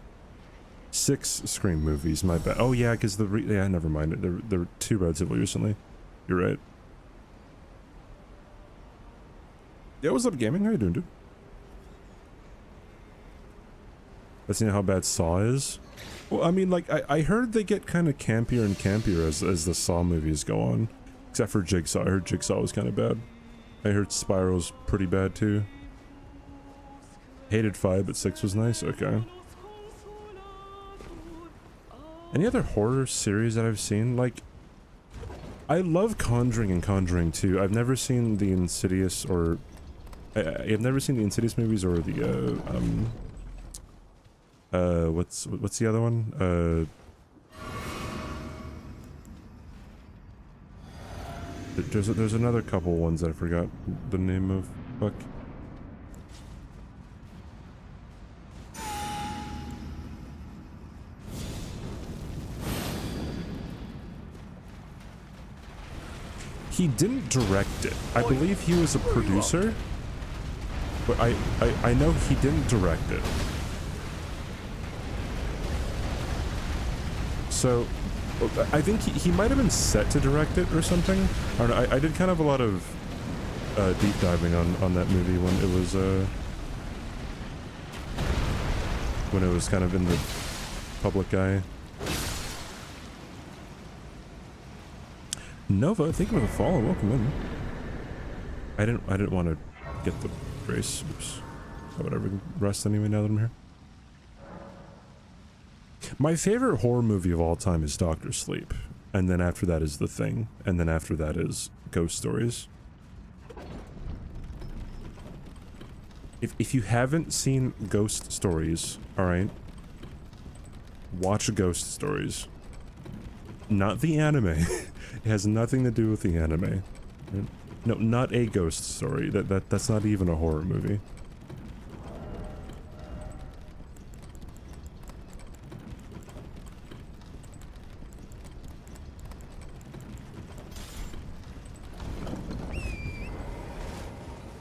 6 Scream movies, my bad. Oh yeah, because yeah, never mind. There were 2 relatively recently. You're right. Yeah, what's up, gaming? How you doing, dude? Let's see how bad Saw is. Well, I mean, like, I heard they get kind of campier and campier as the Saw movies go on. Except for Jigsaw. I heard Jigsaw was kind of bad. I heard Spiral's pretty bad, too. Hated 5, but 6 was nice? Okay. Any other horror series that I've seen? Like, I love Conjuring and Conjuring 2. I've never seen the Insidious or... I've never seen the Insidious movies or the, what's the other one? There's another couple ones that I forgot the name of. Fuck. He didn't direct it. I believe he was a producer, but I know he didn't direct it. So, I think he might have been set to direct it or something. I don't know. I did kind of a lot of deep diving on that movie when it was kind of in the public eye. Nova, thank you for the follow. Welcome in. I didn't want to get the brace. Oops. I would ever rest anyway now that I'm here. My favorite horror movie of all time is Doctor Sleep, and then after that is The Thing, and then after that is Ghost Stories. If you haven't seen Ghost Stories, alright, watch Ghost Stories. Not the anime. It has nothing to do with the anime. No, not a ghost story. That's not even a horror movie.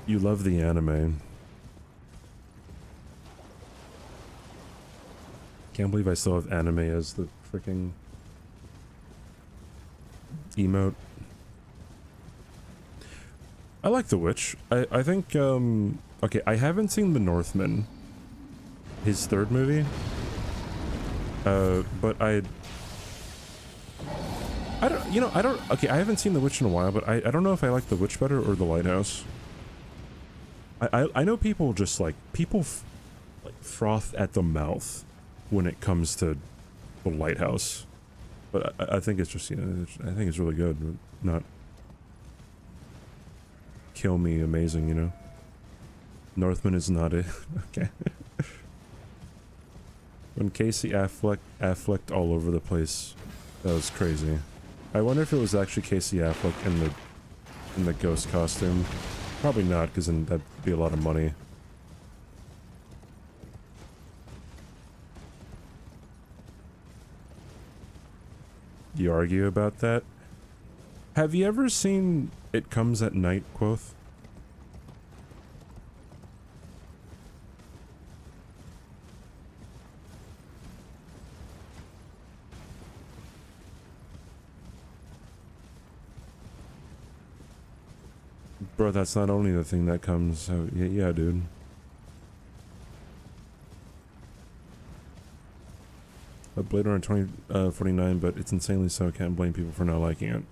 You love the anime. Can't believe I still have anime as the freaking emote. I like The Witch. I think, okay, I haven't seen The Northman, his 3rd movie, but I don't, okay, I haven't seen The Witch in a while, but I don't know if I like The Witch better or The Lighthouse. I know people just like, like froth at the mouth when it comes to The Lighthouse, but I think it's just, you know, I think it's really good, but not kill me amazing, you know. Northman is not it. Okay. When Casey Afflecked all over the place, that was crazy. I wonder if it was actually Casey Affleck in the ghost costume. Probably not, because then that'd be a lot of money. You argue about that? Have you ever seen It Comes at Night, Quoth? Bro, that's not only the thing that comes out. Yeah, dude. A Blade Runner 2049, but it's insanely so. Can't blame people for not liking it.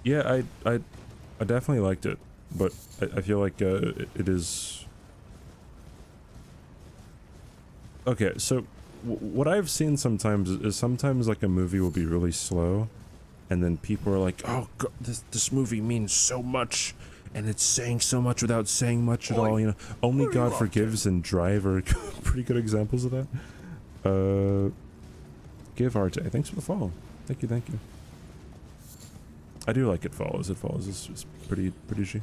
Yeah, I definitely liked it, but I feel like it is... Okay, so what I've seen sometimes is sometimes like a movie will be really slow, and then people are like, oh, God, this movie means so much, and it's saying so much without saying much at all, you know. Only God Forgives and Drive are pretty good examples of that. Give Arte, thanks for the follow. Thank you, thank you. I do like It Follows. It Follows is just pretty G.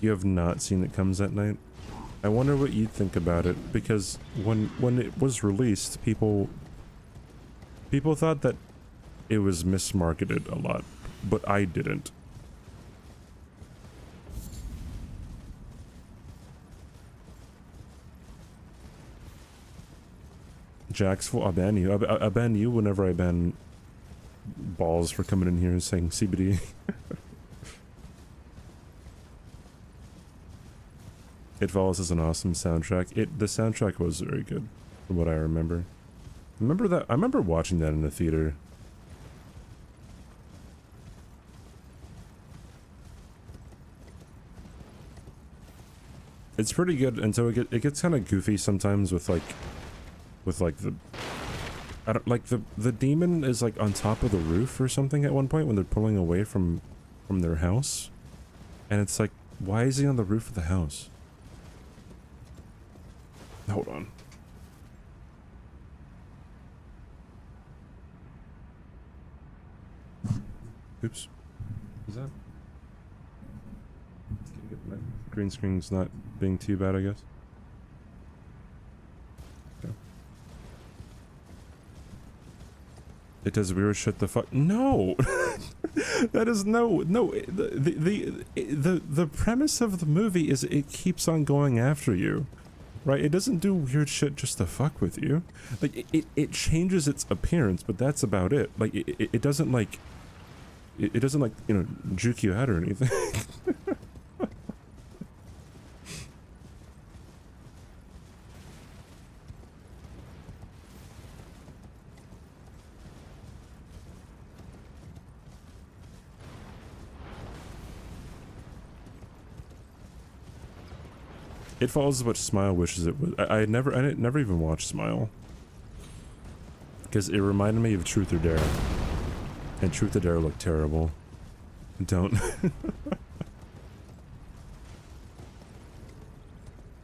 You have not seen It Comes at Night? I wonder what you'd think about it, because when it was released, people thought that it was mismarketed a lot, but I didn't. Jax will ban you. I ban you whenever I ban balls for coming in here and saying CBD. It Follows is an awesome soundtrack. The soundtrack was very good, from what I remember. I remember watching that in the theater. It's pretty good until it gets kind of goofy sometimes with like the, I don't like the demon is like on top of the roof or something at one point when they're pulling away from their house, and it's like, why is he on the roof of the house? Hold on. Oops. Is that? My green screen's not being too bad, I guess. Okay. It does weird shit the fuck. No! That is no. The premise of the movie is it keeps on going after you. Right? It doesn't do weird shit just to fuck with you. Like, it changes its appearance, but that's about it. Like, it doesn't, like... It doesn't, like, you know, juke you out or anything. It Follows is what Smile wishes it was. I didn't never even watched Smile. Because it reminded me of Truth or Dare. And Truth or Dare looked terrible. Don't.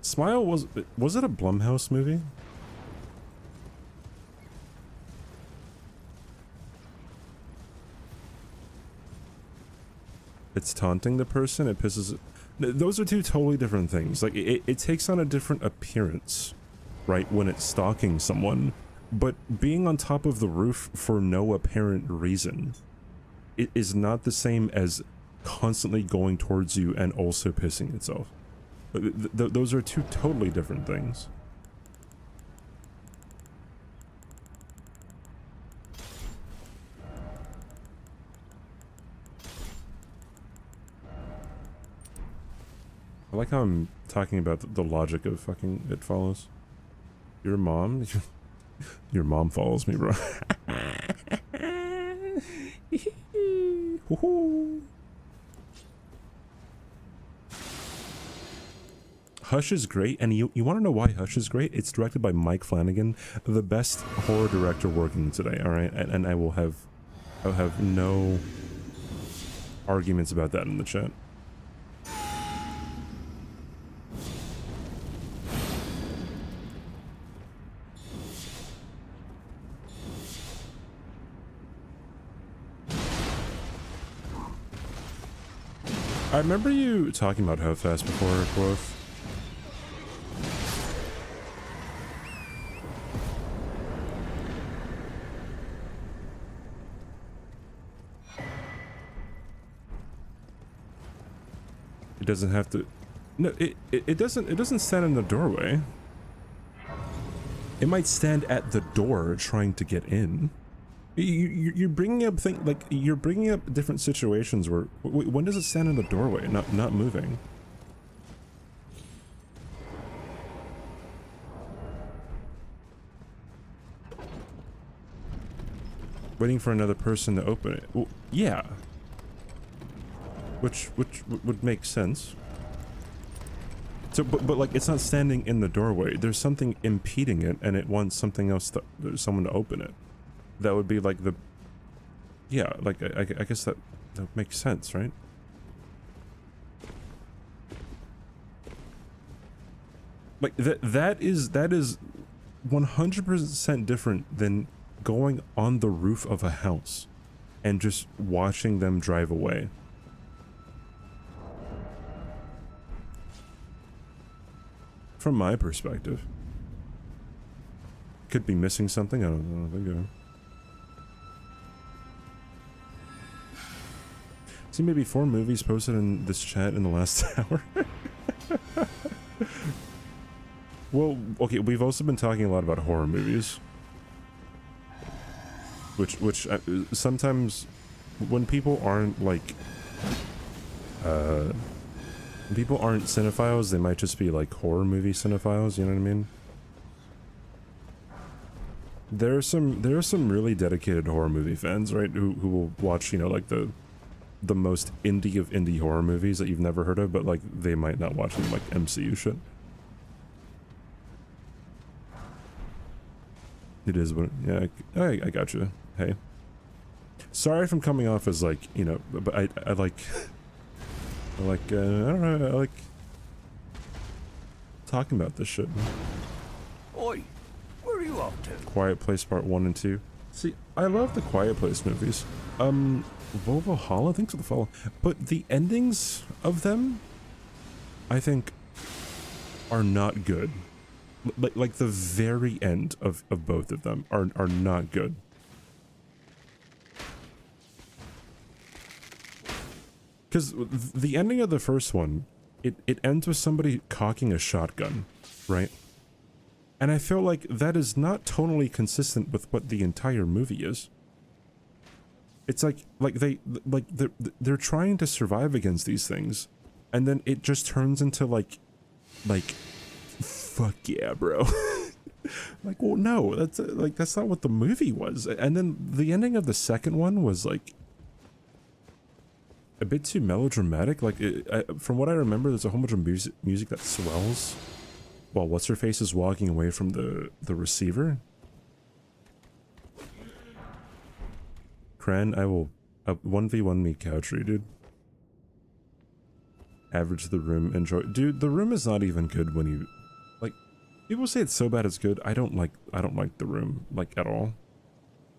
Smile was it a Blumhouse movie? It's taunting the person, it pisses... Those are two totally different things. Like, it takes on a different appearance, right, when it's stalking someone. But being on top of the roof for no apparent reason, it is not the same as constantly going towards you and also pissing itself. Those are two totally different things. I like how I'm talking about the logic of fucking It Follows. Your mom? Your mom follows me, bro. Hush is great, and you want to know why Hush is great? It's directed by Mike Flanagan, the best horror director working today, alright? And I'll have no arguments about that in the chat. I remember you talking about How Fast before, Quoth. It doesn't have to... No, it doesn't stand in the doorway. It might stand at the door trying to get in. You're bringing up you're bringing up different situations where when does it stand in the doorway, not moving? Waiting for another person to open it. Well, yeah. Which would make sense. So, but like, it's not standing in the doorway. There's something impeding it, and it wants something else someone to open it. That would be like the... Yeah, like, I guess that makes sense, right? Like, that is 100% different than going on the roof of a house. and just watching them drive away. From my perspective. Could be missing something, I don't think I... See, maybe 4 movies posted in this chat in the last hour. Well, okay, we've also been talking a lot about horror movies. Which sometimes, when people aren't, like... when people aren't cinephiles, they might just be, like, horror movie cinephiles, you know what I mean? There are some really dedicated horror movie fans, right, who will watch, you know, like, the most indie of indie horror movies that you've never heard of, but, like, they might not watch them, like, MCU shit. It is what... Yeah, I got you. Hey. Sorry if I'm coming off as, like, you know, but I like... I don't know, I like... talking about this shit. Oi, where are you off to? Quiet Place Part 1 and 2. See, I love the Quiet Place movies. Volvo thanks for the follow. But the endings of them, I think, are not good. Like the very end of both of them are not good. Because the ending of the first one, it ends with somebody cocking a shotgun, right? And I feel like that is not tonally consistent with what the entire movie is. It's like they're trying to survive against these things, and then it just turns into like fuck yeah, bro. Like, well, no, that's not what the movie was. And then the ending of the second one was like a bit too melodramatic. Like, from what I remember, there's a whole bunch of music that swells while what's-her-face is walking away from the receiver. Cran, I will 1v1 me couchery, dude. Average the room, enjoy. Dude, the room is not even good when you... Like, people say it's so bad it's good. I don't like the room, like, at all.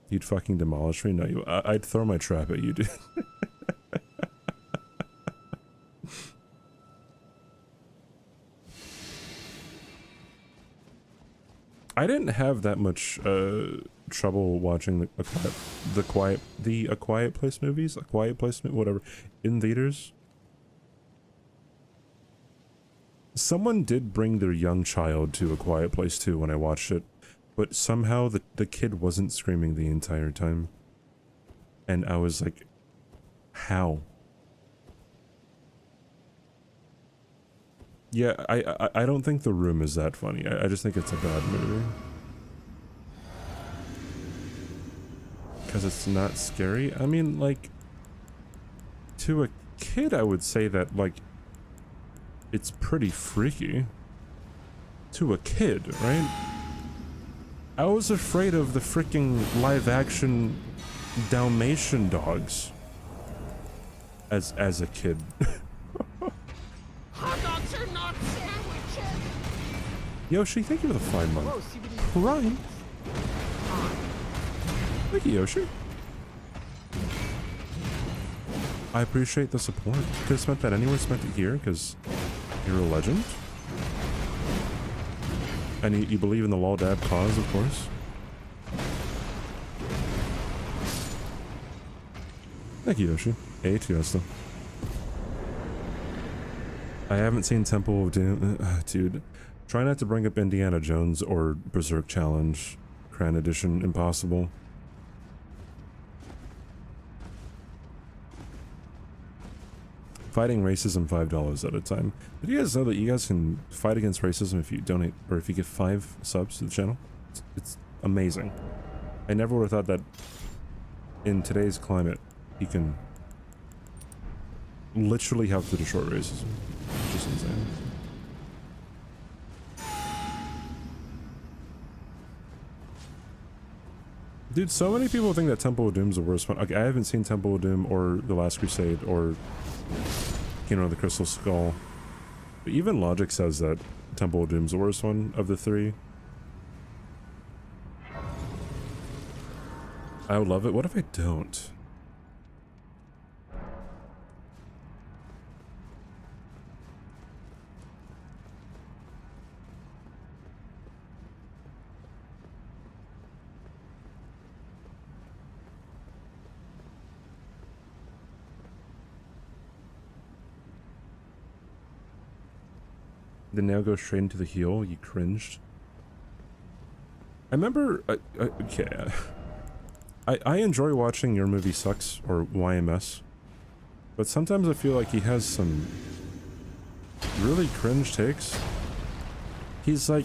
You'd fucking demolish me? No, I'd throw my trap at you, dude. I didn't have that much trouble watching the A Quiet Place movies, A Quiet Place, whatever, in theaters. Someone did bring their young child to A Quiet Place too when I watched it, but somehow the kid wasn't screaming the entire time, and I was like, how? Yeah, I don't think The Room is that funny. I just think it's a bad movie. Because it's not scary? I mean, like, to a kid I would say that, like, it's pretty freaky. To a kid, right? I was afraid of the freaking live-action Dalmatian dogs. As a kid. Hot dogs are not sandwiches. Yoshi, thank you for the 5 months. Crying. Thank you, Yoshi. I appreciate the support. Could have spent that anywhere, spent it here, because you're a legend. And you believe in the Lawdab cause, of course. Thank you, Yoshi. A2 I haven't seen Temple of Doom. Dude, try not to bring up Indiana Jones or Berserk Challenge. Cran Edition impossible. Fighting racism $5 at a time. Did you guys know that you guys can fight against racism if you donate, or if you get 5 subs to the channel? It's amazing. I never would have thought that in today's climate you can literally help to destroy racism. It's just insane. Dude, so many people think that Temple of Doom's the worst one. Okay, I haven't seen Temple of Doom or The Last Crusade or Kingdom of the Crystal Skull. But even Logic says that Temple of Doom's the worst one of the 3. I would love it. What if I don't? The nail goes straight into the heel. You cringed. I remember, okay, I enjoy watching Your Movie Sucks, or YMS, but sometimes I feel like he has some really cringe takes. He's like,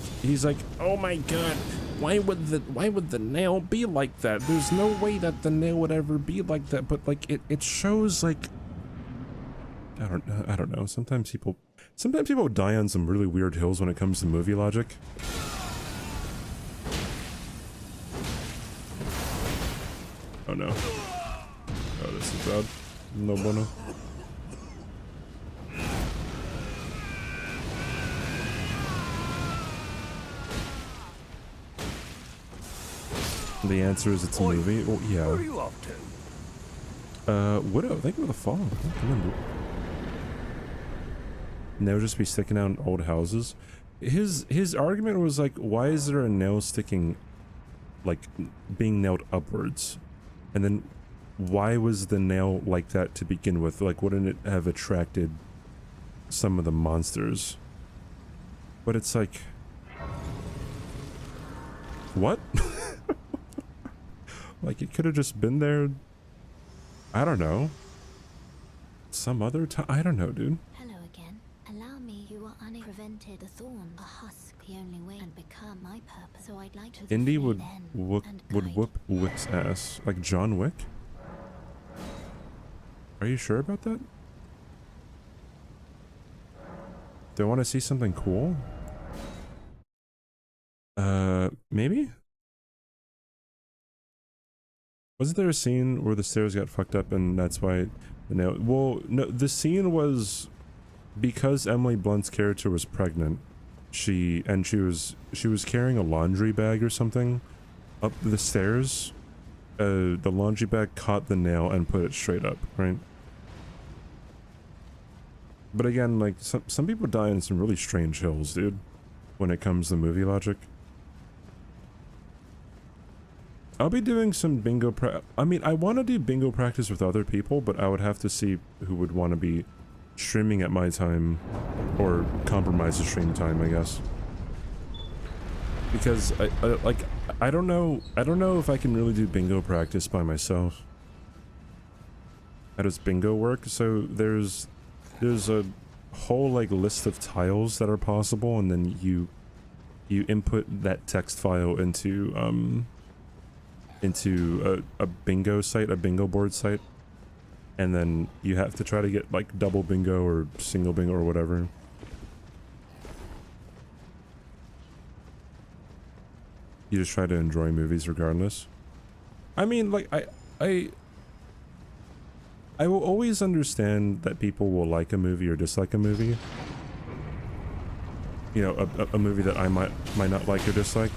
oh my god, why would the nail be like that? There's no way that the nail would ever be like that, but like, it shows like, I don't know, sometimes people die on some really weird hills when it comes to movie logic. Oh no. Oh, this is bad. No bueno. The answer is it's a movie. Oh, yeah. Where are you off to? Widow. Thank you for the follow. Come on, dude. Nail just be sticking out in old houses. His argument was like, why is there a nail sticking, like, being nailed upwards? And then, why was the nail like that to begin with? Like, wouldn't it have attracted some of the monsters? But it's like... What? Like, it could have just been there... I don't know. Some other time? I don't know, dude. Hello again. Allow me. You are prevented the thorn, a husk, the only way and become my purpose. So I'd like to. Indy would whoop Wick's ass like John Wick. Are you sure about that? Do I want to see something cool? Maybe? Wasn't there a scene where the stairs got fucked up and that's why the nail... Well, no, the scene was because Emily Blunt's character was pregnant. She was carrying a laundry bag or something up the stairs. The laundry bag caught the nail and put it straight up, right? But again, like, some people die in some really strange hills, dude, when it comes to movie logic. I'll be doing some bingo I mean, I want to do bingo practice with other people, but I would have to see who would want to be streaming at my time, or compromise the stream time, I guess. Because I don't know if I can really do bingo practice by myself. How does bingo work? So there's a whole like list of tiles that are possible, and then you input that text file into a bingo site, a bingo board site, and then you have to try to get like double bingo or single bingo or whatever. You just try to enjoy movies regardless. I mean, like, I will always understand that people will like a movie or dislike a movie. You know, a movie that I might not like or dislike.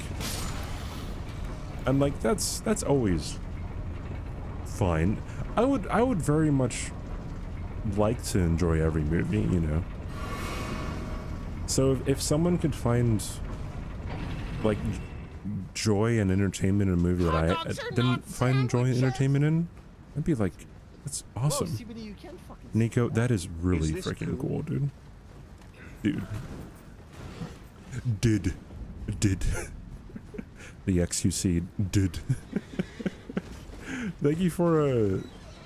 And like, that's always fine. I would very much like to enjoy every movie, you know. So if someone could find like joy and entertainment in a movie that I didn't find joy and entertainment in, I'd be like, that's awesome. Whoa, CBD, you can fucking Nico, that is really freaking cool? cool, dude. Dude. Did. The XQC did. Thank you for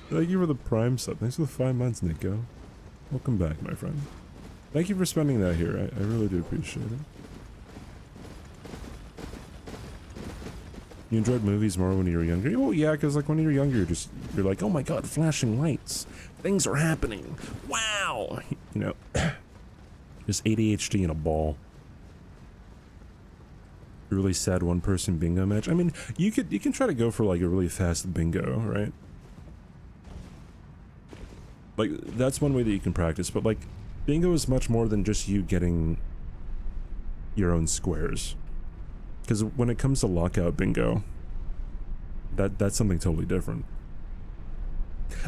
the Prime sub. Thanks for the 5 months, Nico. Welcome back, my friend. Thank you for spending that here. I really do appreciate it. You enjoyed movies more when you were younger? Well, yeah, because like when you're younger, you're like, oh my god, flashing lights, things are happening, wow, you know, just ADHD in a ball. Really sad one-person bingo match. I mean, you can try to go for like a really fast bingo, right? Like that's one way that you can practice, but like bingo is much more than just you getting your own squares. Because when it comes to lockout bingo, that's something totally different.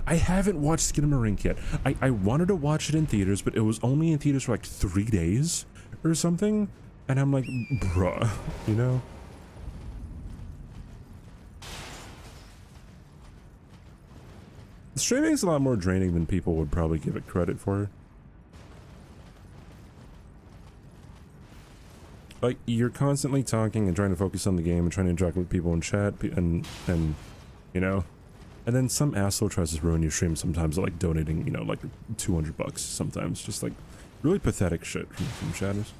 I haven't watched Skinamarink yet. I wanted to watch it in theaters, but it was only in theaters for like 3 days or something. And I'm like, bruh, you know? Streaming's a lot more draining than people would probably give it credit for. like, you're constantly talking and trying to focus on the game and trying to interact with people in chat and you know, and then some asshole tries to ruin your stream sometimes, like donating, you know, like $200 sometimes, just like really pathetic shit from chatters.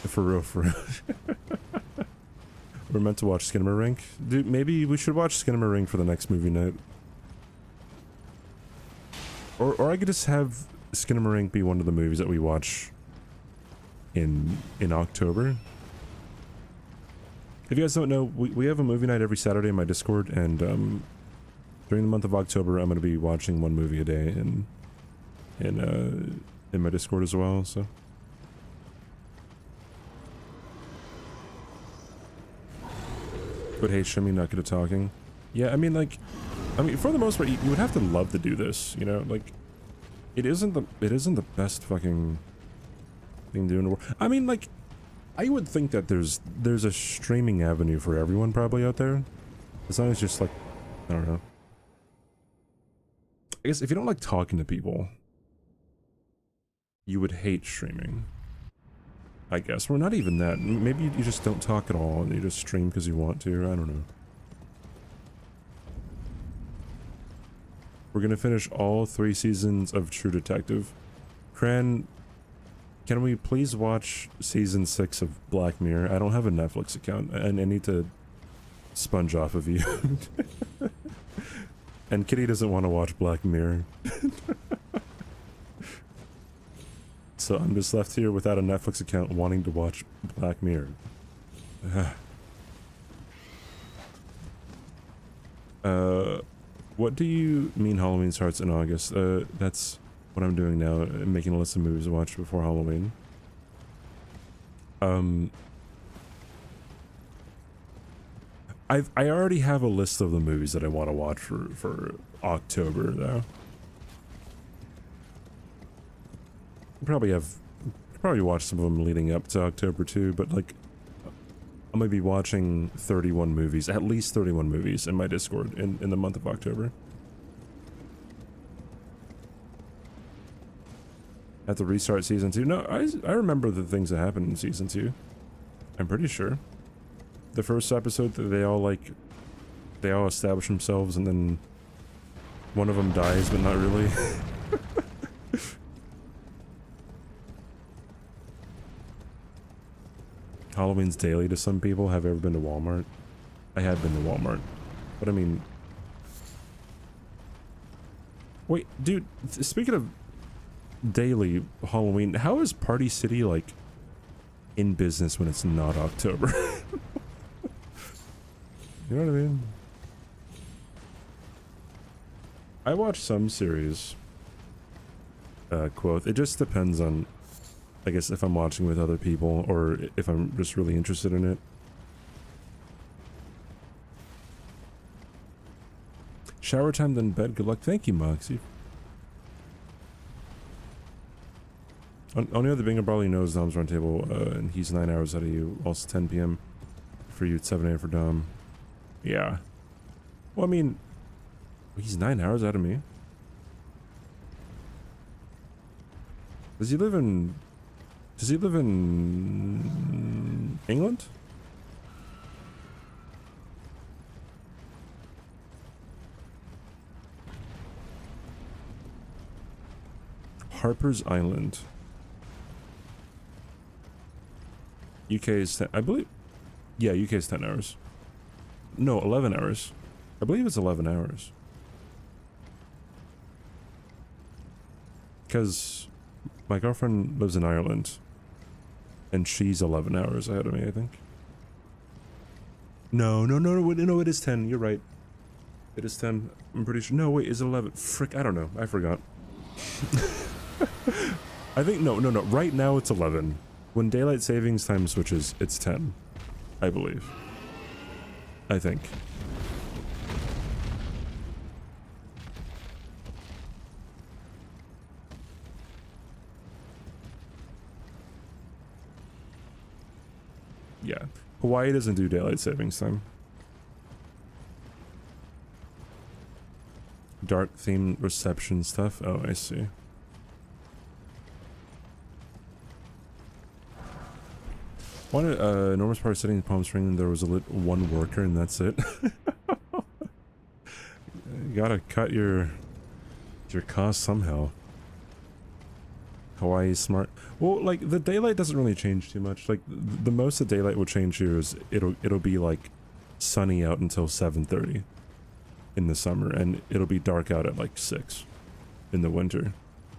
For real, for real. We're meant to watch Skinamarink. Dude, maybe we should watch Skinamarink for the next movie night. Or I could just have Skinamarink be one of the movies that we watch in October. If you guys don't know, we have a movie night every Saturday in my Discord, and during the month of October, I'm going to be watching one movie a day in my Discord as well. So. But hey, Shimmy, not good at talking. Yeah, I mean, like, for the most part, you would have to love to do this, you know? Like, it isn't the best fucking thing to do in the world. I mean, like, I would think that there's a streaming avenue for everyone probably out there. As long as just, like, I don't know. I guess if you don't like talking to people, you would hate streaming. I guess. Well, not even that. Maybe you just don't talk at all and you just stream because you want to. I don't know. We're gonna finish all 3 seasons of True Detective. Cran, can we please watch season 6 of Black Mirror? I don't have a Netflix account and I need to sponge off of you. And Kitty doesn't want to watch Black Mirror. So I'm just left here without a Netflix account wanting to watch Black Mirror. What do you mean Halloween starts in August? That's what I'm doing now, making a list of movies to watch before Halloween. I already have a list of the movies that I want to watch for October, though. Probably watch some of them leading up to October too, but like I'm gonna be watching 31 movies, at least 31 movies in my Discord in the month of October. At the restart season 2. No, I remember the things that happened in season 2. I'm pretty sure. The first episode that they all establish themselves and then one of them dies, but not really. Halloween's daily to some people. Have you ever been to Walmart? I have been to Walmart. But I mean... Wait, dude, speaking of daily Halloween, how is Party City, like, in business when it's not October? You know what I mean? I watch some series. Quote, it just depends on... I guess if I'm watching with other people or if I'm just really interested in it. Shower time, then bed. Good luck. Thank you, Moxie. Only other Bingo probably knows Dom's run table, and he's 9 hours out of you. Also 10 p.m. for you, 7 a.m. for Dom. Yeah. Well, I mean, he's 9 hours out of me. Does he live in England? Harper's Island. UK is 10, I believe. Yeah, UK is 10 hours. No, 11 hours. I believe it's 11 hours. Because my girlfriend lives in Ireland. And she's 11 hours ahead of me, I think. No, it is 10. You're right. It is 10. I'm pretty sure. No, wait, is it 11? Frick, I don't know. I forgot. I think, no. Right now it's 11. When daylight savings time switches, it's 10. I believe. I think. Yeah. Hawaii doesn't do daylight savings time. Dark themed reception stuff. Oh, I see. One enormous part of setting the Palm Spring, there was one worker and that's it. You gotta cut your costs somehow. Hawaii smart. Well, like the daylight doesn't really change too much. Like the most the daylight will change here is it'll be like sunny out until 7:30 in the summer, and it'll be dark out at like 6 in the winter.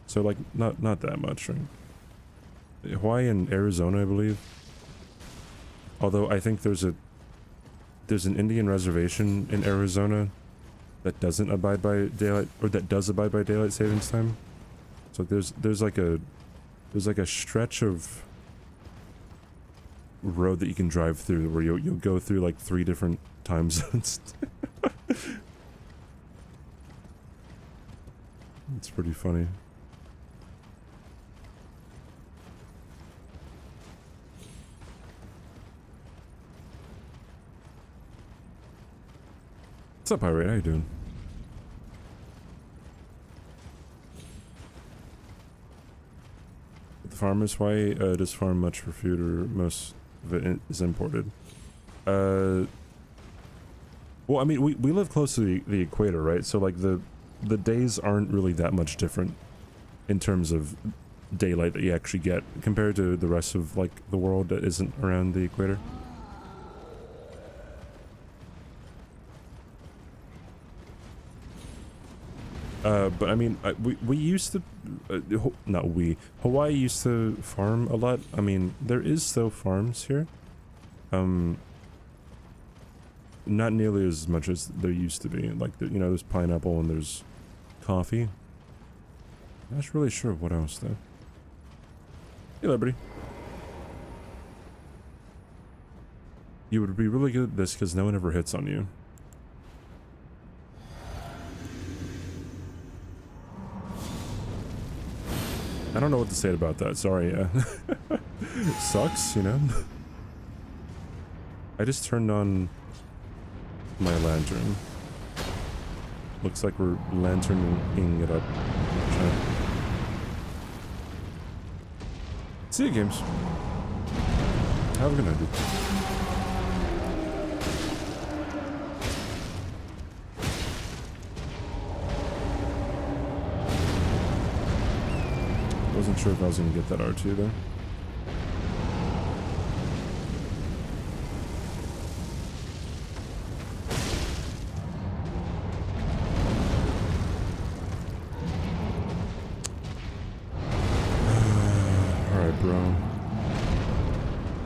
So like not that much, right? Hawaii and Arizona, I believe. Although I think there's an Indian reservation in Arizona that doesn't abide by daylight, or that does abide by daylight savings time. So there's like a stretch of road that you can drive through where you'll go through like 3 different time zones. It's pretty funny. What's up, Pirate? How you doing? The farmers, why does farm much for food, or most of it is imported? Well, I mean, we live close to the equator, right? So like the days aren't really that much different in terms of daylight that you actually get compared to the rest of like the world that isn't around the equator. But I mean, we used to, not we, Hawaii used to farm a lot. I mean, there is still farms here. Not nearly as much as there used to be. Like, you know, there's pineapple and there's coffee. I'm not really sure what else though. Hey, Liberty. You would be really good at this because no one ever hits on you. I don't know what to say about that, sorry, sucks, you know? I just turned on my lantern. Looks like we're lanterning it up. See you, games. Have a good night, dude. Wasn't sure if I was gonna get that R2 there. Alright, bro.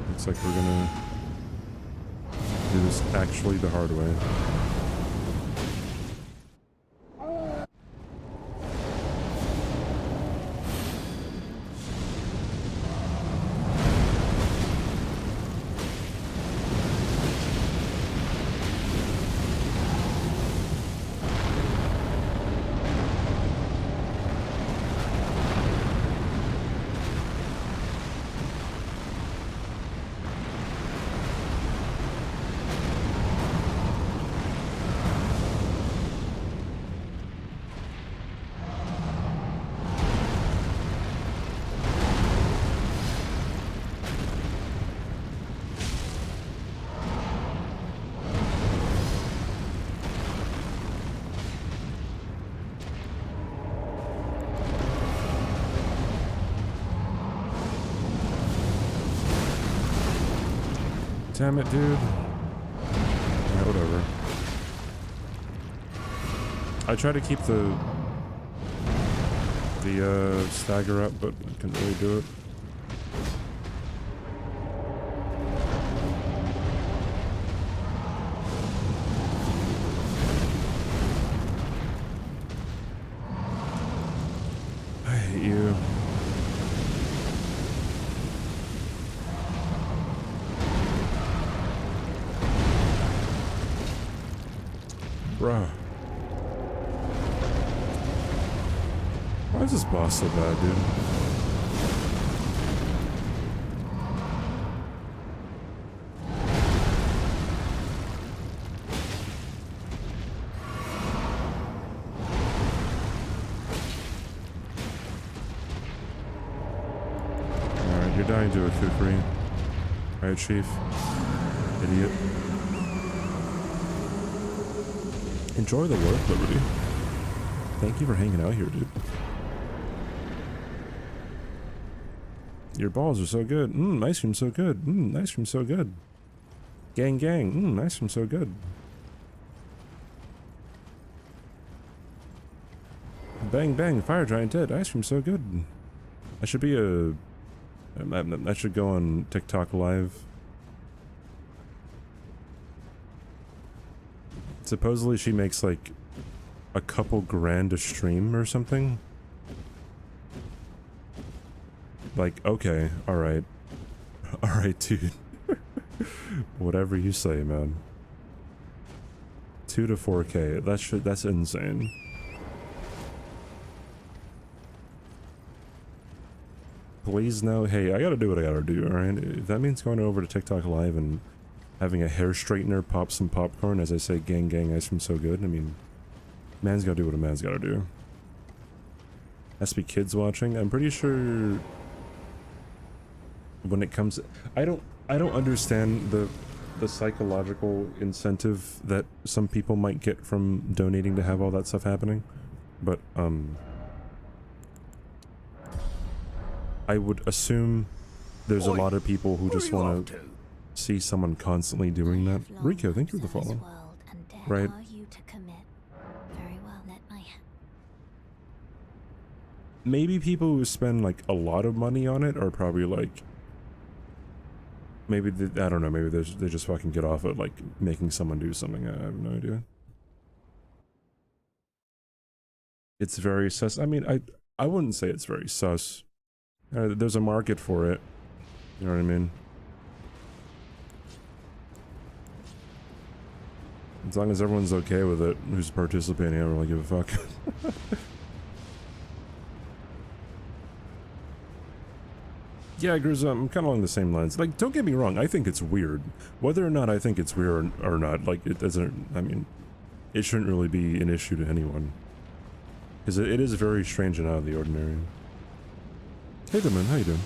Looks like we're gonna do this actually the hard way. Damn it, dude. Yeah, whatever. I try to keep the stagger up, but I couldn't really do it. I hate you. Bruh. Why is this boss so bad, dude? Alright, you're dying to a kukri. Alright, Chief. Idiot. Enjoy the work, Liberty. Thank you for hanging out here, dude. Your balls are so good. Ice cream so good. Ice cream so good. Gang gang. Ice cream so good. Bang bang, fire giant dead. Ice cream so good. I should be I should go on TikTok live. Supposedly she makes like a couple grand a stream or something. Like, okay, alright. Alright, dude. Whatever you say, man. 2 to 4K. That's insane. Please no. Hey, I gotta do what I gotta do, alright? If that means going over to TikTok live and having a hair straightener pop some popcorn as I say gang gang ice cream so good, I mean, man's gotta do what a man's gotta do. Has to be kids watching. I'm pretty sure when it comes, I don't understand the psychological incentive that some people might get from donating to have all that stuff happening, but I would assume there's a lot of people who just want to see someone constantly doing that. Rico, thank you for the follow. Right. Maybe people who spend like a lot of money on it are probably like, maybe I don't know, maybe they just fucking get off at like making someone do something. I have no idea. It's very sus. I mean, I wouldn't say it's very sus. There's a market for it. You know what I mean? As long as everyone's okay with it, who's participating, I don't really give a fuck. Yeah, Grizz, I'm kind of along the same lines. Like, don't get me wrong, I think it's weird. Whether or not I think it's weird or not, like, it doesn't, I mean, it shouldn't really be an issue to anyone. Because it is very strange and out of the ordinary. Hey, Damon, how you doing?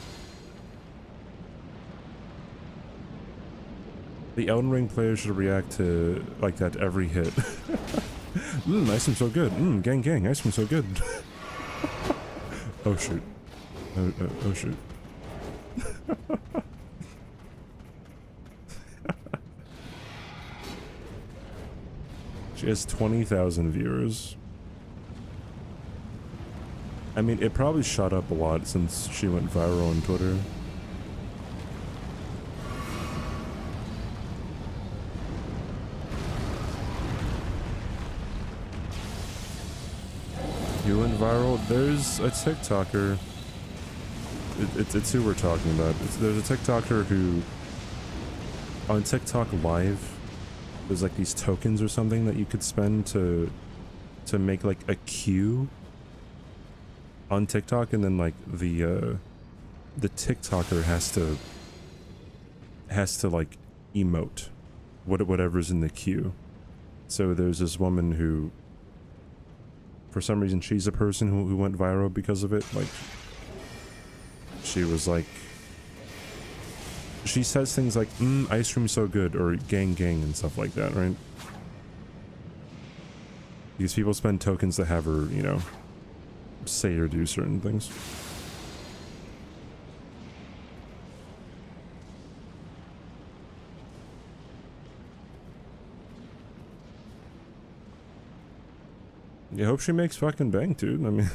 The Elden Ring players should react to, like, that every hit. Ice cream so good. Gang gang, ice cream so good. Oh, shoot. Oh, shoot. She has 20,000 viewers. I mean, it probably shot up a lot since she went viral on Twitter. You went viral? There's a TikToker. It's who we're talking about. There's a TikToker who, on TikTok Live, there's like these tokens or something that you could spend to make like a queue on TikTok, and then like the TikToker has to like emote whatever's in the queue. So there's this woman who, for some reason, she's a person who went viral because of it. Like, she was like, she says things like, ice cream so good, or gang gang and stuff like that, right? These people spend tokens to have her, you know, say or do certain things. I hope she makes fucking bank, dude. I mean...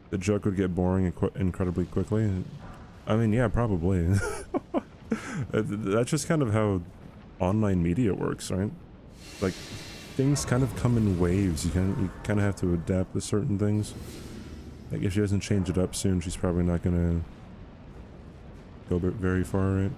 the joke would get boring incredibly quickly. I mean, yeah, probably. That's just kind of how online media works, right? Like, things kind of come in waves. You kind of have to adapt to certain things. Like, if she doesn't change it up soon, she's probably not gonna go very far, right?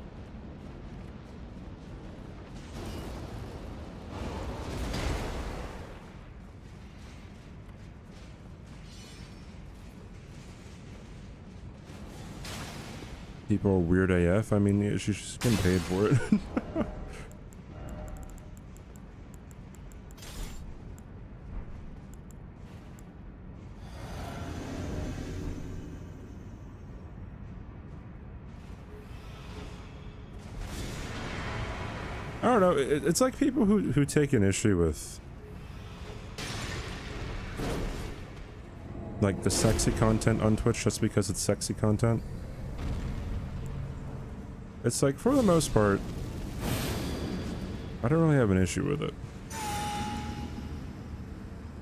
People are weird AF. I mean, she's getting paid for it. don't know. It's like people who take an issue with like the sexy content on Twitch just because it's sexy content. It's like, for the most part, I don't really have an issue with it.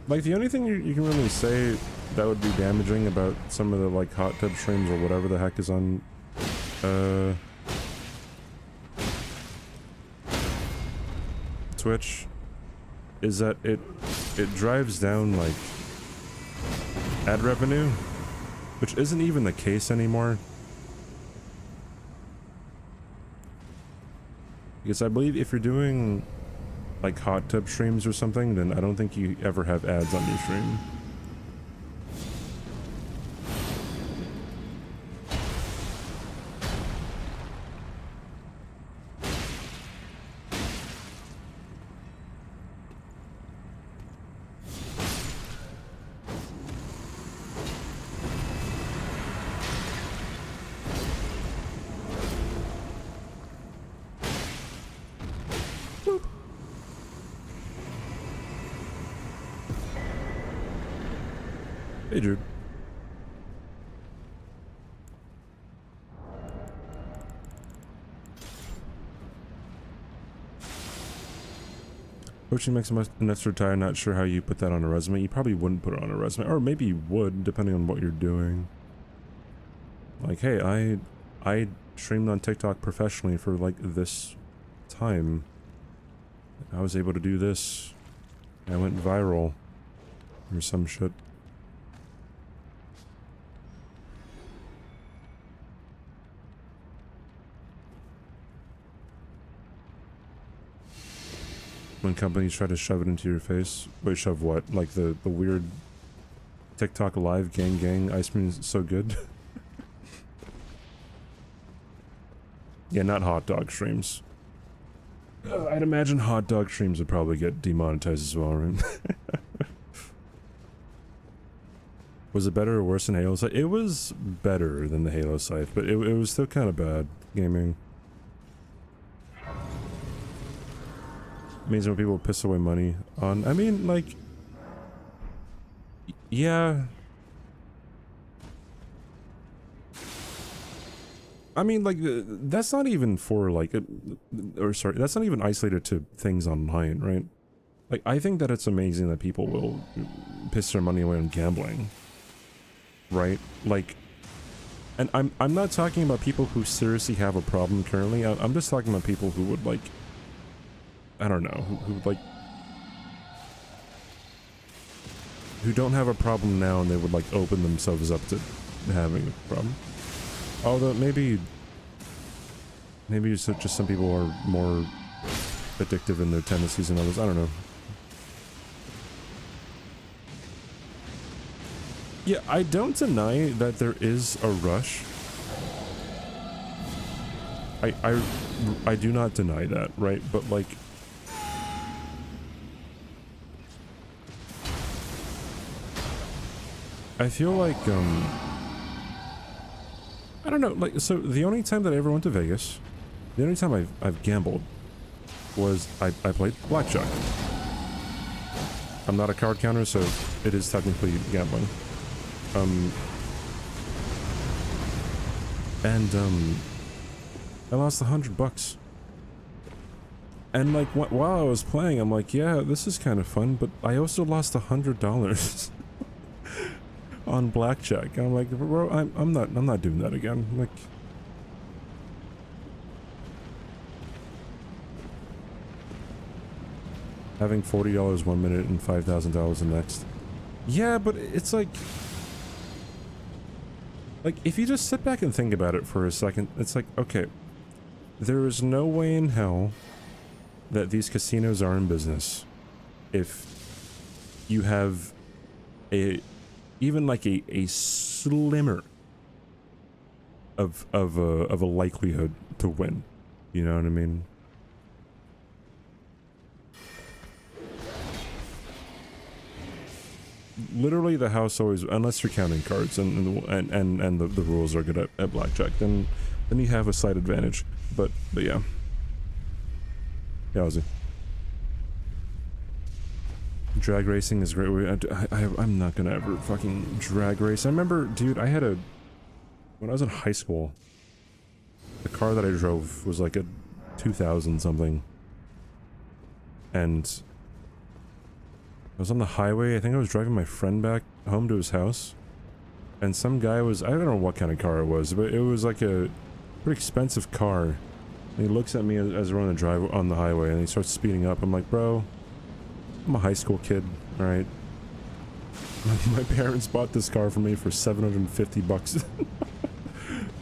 Like, the only thing you can really say that would be damaging about some of the, like, hot tub streams or whatever the heck is on, Twitch is that it drives down, like, ad revenue, which isn't even the case anymore. Because I believe if you're doing like hot tub streams or something, then I don't think you ever have ads on your stream. Hey, Jude. Coaching makes enough to retire. Not sure how you put that on a resume. You probably wouldn't put it on a resume, or maybe you would, depending on what you're doing. Like, hey, I streamed on TikTok professionally for like this time. I was able to do this. I went viral, or some shit. When companies try to shove it into your face. Wait, shove what? Like the weird TikTok live gang ice cream is so good. Yeah, not hot dog streams. I'd imagine hot dog streams would probably get demonetized as well, right? Was it better or worse than Halo Scythe? It was better than the Halo Scythe, but it was still kind of bad gaming. Means when people piss away money on, I mean, like, yeah. I mean, like, that's not even for, like, or sorry, that's not even isolated to things online, right? Like, I think that it's amazing that people will piss their money away on gambling, right? Like, and I'm not talking about people who seriously have a problem currently. I'm just talking about people who would, like, I don't know, who like, who don't have a problem now and they would like open themselves up to having a problem. Although maybe just some people are more addictive in their tendencies than others, I don't know. Yeah, I don't deny that there is a rush. I do not deny that, right? But like, I feel like, I don't know, like, so the only time that I ever went to Vegas, the only time I've gambled was I played blackjack. I'm not a card counter, so it is technically gambling. I lost $100. And like, while I was playing, I'm like, yeah, this is kind of fun, but I also lost $100. On blackjack. And I'm like, bro, I'm not doing that again. Like, having $40 one minute and $5,000 the next. Yeah, but it's like if you just sit back and think about it for a second, it's like, okay, there is no way in hell that these casinos are in business if you have even like a slimmer of a likelihood to win. You know what I mean? Literally, the house always, unless you're counting cards and the rules are good at blackjack, then you have a slight advantage. But yeah. Yeah, Ozzy. Drag racing is great. I'm not gonna ever fucking drag race. I remember, dude, when I was in high school, the car that I drove was like a 2000 something. And I was on the highway. I think I was driving my friend back home to his house. And some guy was, I don't know what kind of car it was, but it was like a pretty expensive car. And he looks at me as we're on the drive on the highway and he starts speeding up. I'm like, bro, I'm a high school kid, alright? My parents bought this car for me for 750 bucks.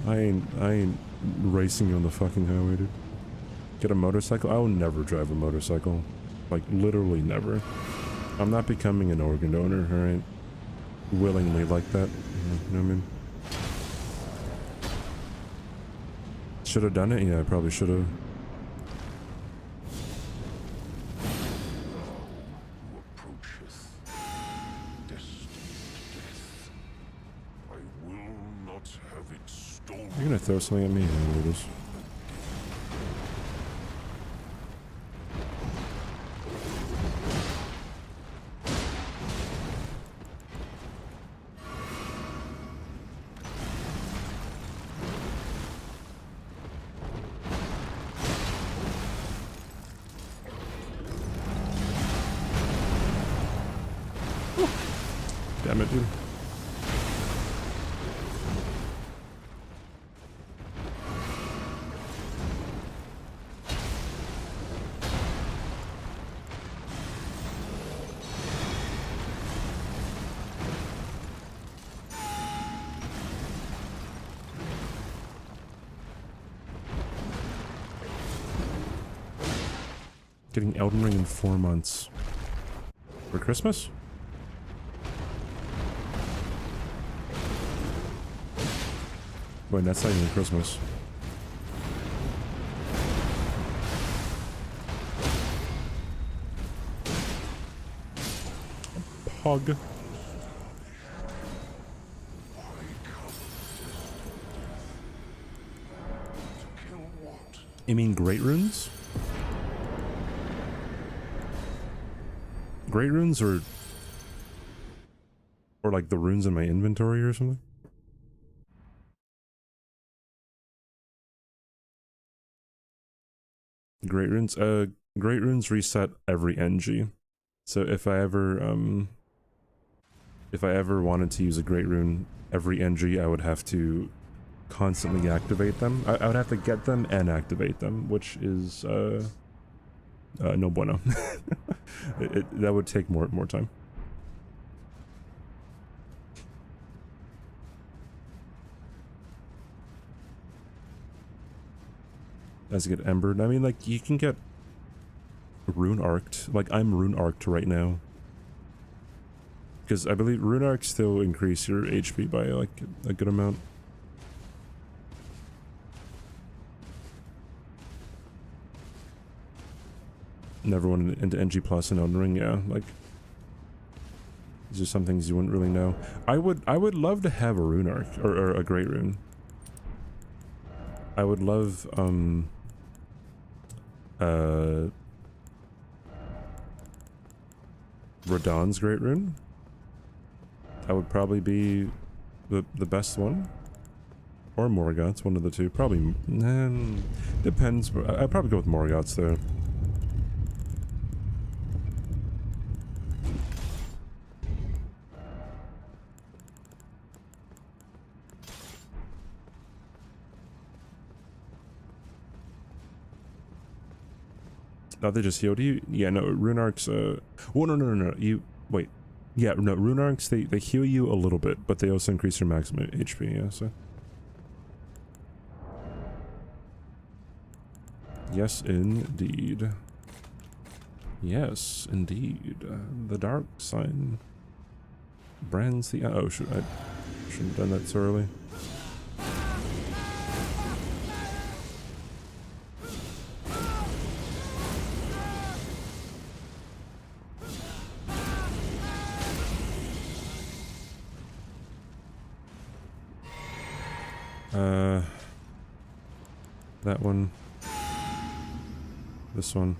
I ain't racing you on the fucking highway, dude. Get a motorcycle? I will never drive a motorcycle. Like, literally never. I'm not becoming an organ donor, alright? Willingly like that. You know what I mean? Should have done it? Yeah, I probably should have. You're gonna throw something at me? Yeah, it is. Damn it, dude. Getting Elden Ring in 4 months. For Christmas? Wait, that's not even Christmas. Pog. You mean Great Runes? Great Runes or like the runes in my inventory or something? Great Runes? Great Runes reset every NG. So if I ever wanted to use a Great Rune every NG, I would have to constantly activate them. I would have to get them and activate them, which is no bueno. That would take more time. As you get embered, I mean, like, you can get rune arced. Like, I'm rune arced right now. Because I believe rune arcs still increase your HP by, like, a good amount. Never went into NG+ and Elden Ring, yeah, like, these are some things you wouldn't really know. I would love to have a rune arc, or a great rune. I would love, Radahn's great rune. That would probably be the best one. Or Morgoth's, one of the two. Probably, depends. I'd probably go with Morgoth's though. Oh, they just healed you? Yeah, no, rune arcs, well, no, you, wait. Yeah, no, rune arcs, they heal you a little bit, but they also increase your maximum HP, yeah, so. Yes, indeed. Yes, indeed. The dark sign brands the, oh, shoot, I shouldn't have done that so early. That one. This one.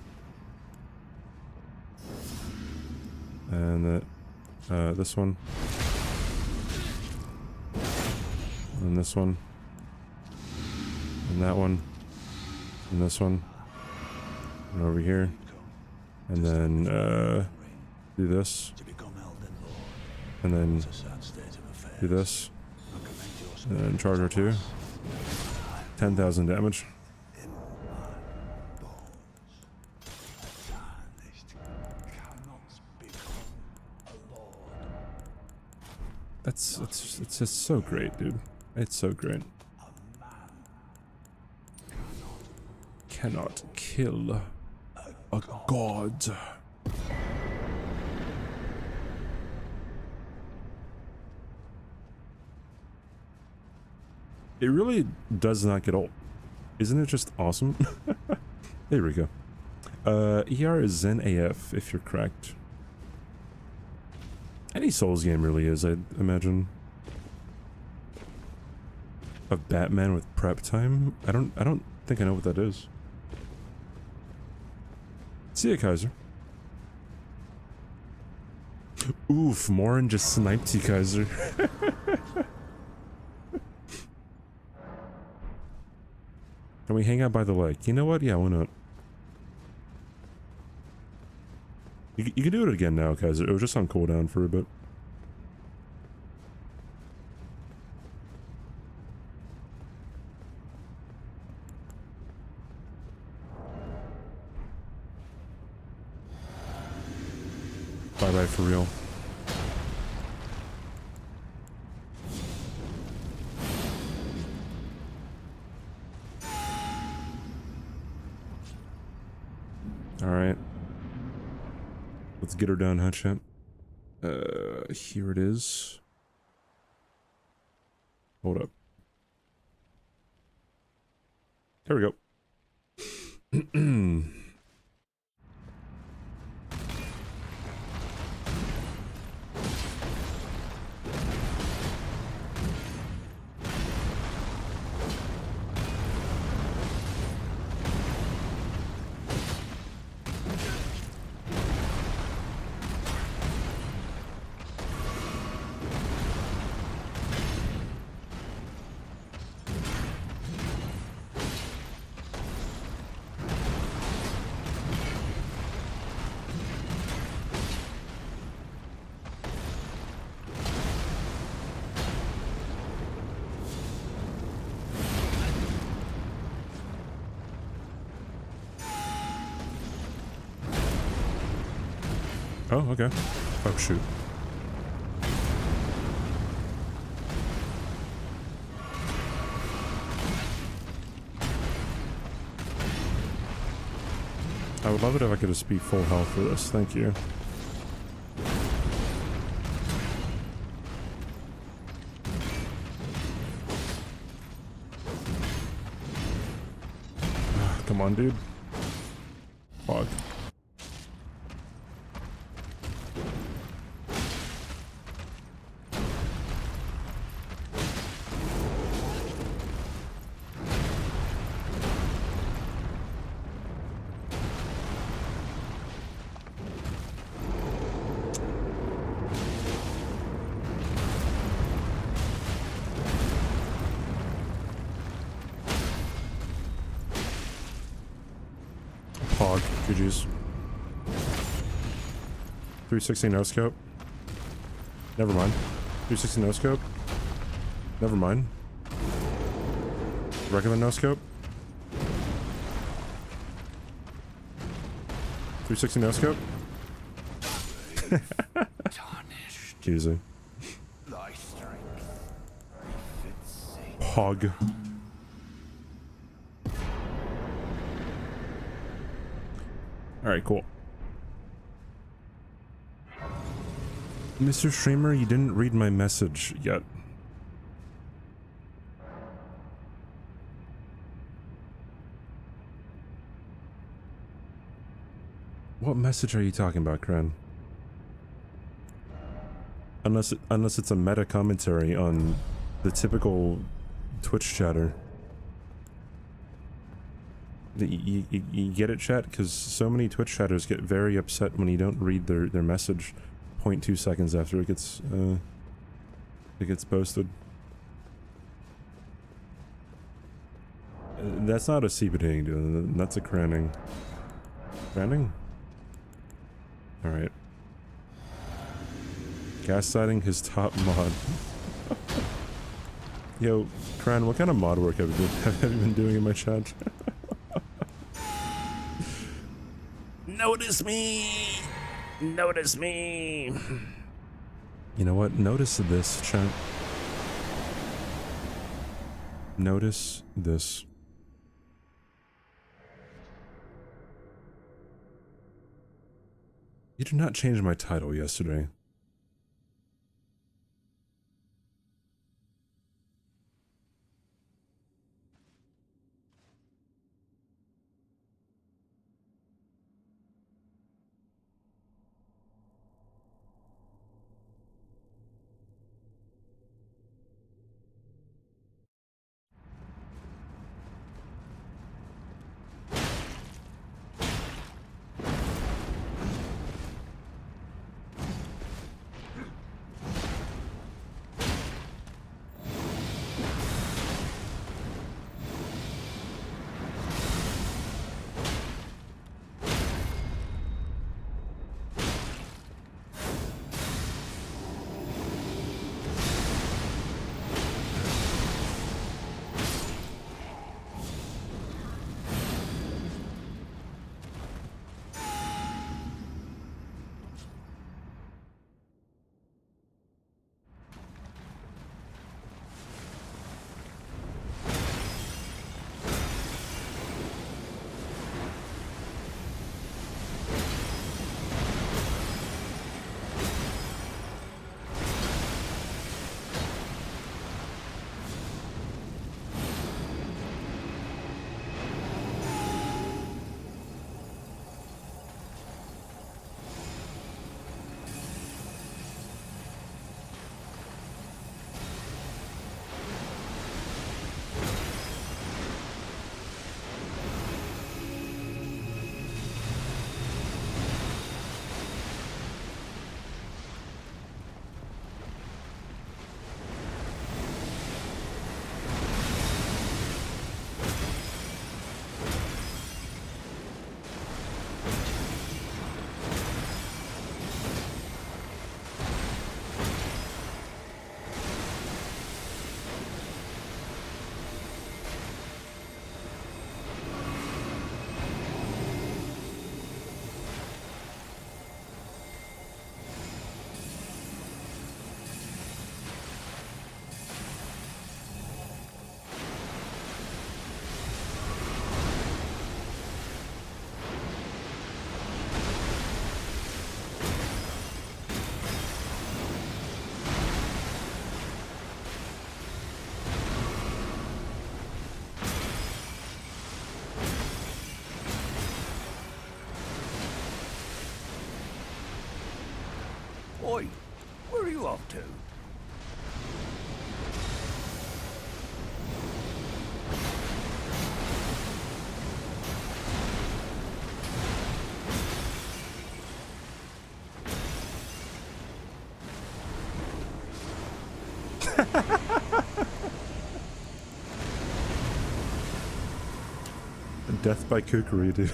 And this one. And this one. And that one. And this one. And over here. And then, do this. And then do this. And then charge her 2. 10,000 damage. It's just so great, dude. It's so great. Cannot kill a god. It really does not get old. Isn't it just awesome? There we go. ER is Zen AF if you're cracked. Any Souls game really is, I'd imagine. A Batman with prep time? I don't think I know what that is. See ya, Kaiser. Oof, Morin just sniped you, Kaiser. Can we hang out by the lake? You know what? Yeah, why not? You can do it again now, Kaiser. It was just on cooldown for a bit. Bye-bye for real. Alright. Let's get her done, huh, champ? Here it is. Hold up. There we go. Oh, okay. Oh, shoot. I would love it if I could just be full health for this. Thank you. Come on, dude. Fuck. Pog, GG's. 360 no scope. Never mind. 360 no scope. Never mind. Regular no scope. 360 no scope. Easy. Pog. Alright, cool. Mr. Streamer, you didn't read my message yet. What message are you talking about, Kren? Unless it's a meta commentary on the typical Twitch chatter. You get it, chat? Because so many Twitch chatters get very upset when you don't read their message. 0.2 seconds after it gets posted. That's not a CBD, dude. That's a cranning. Cranning? Alright. Gaslighting his top mod. Yo, Cran, what kind of mod work have you been doing in my chat? Notice me! Notice me! You know what? Notice this, chat. Notice this. You did not change my title yesterday. Oi, where are you off to? Death by kookery, dude.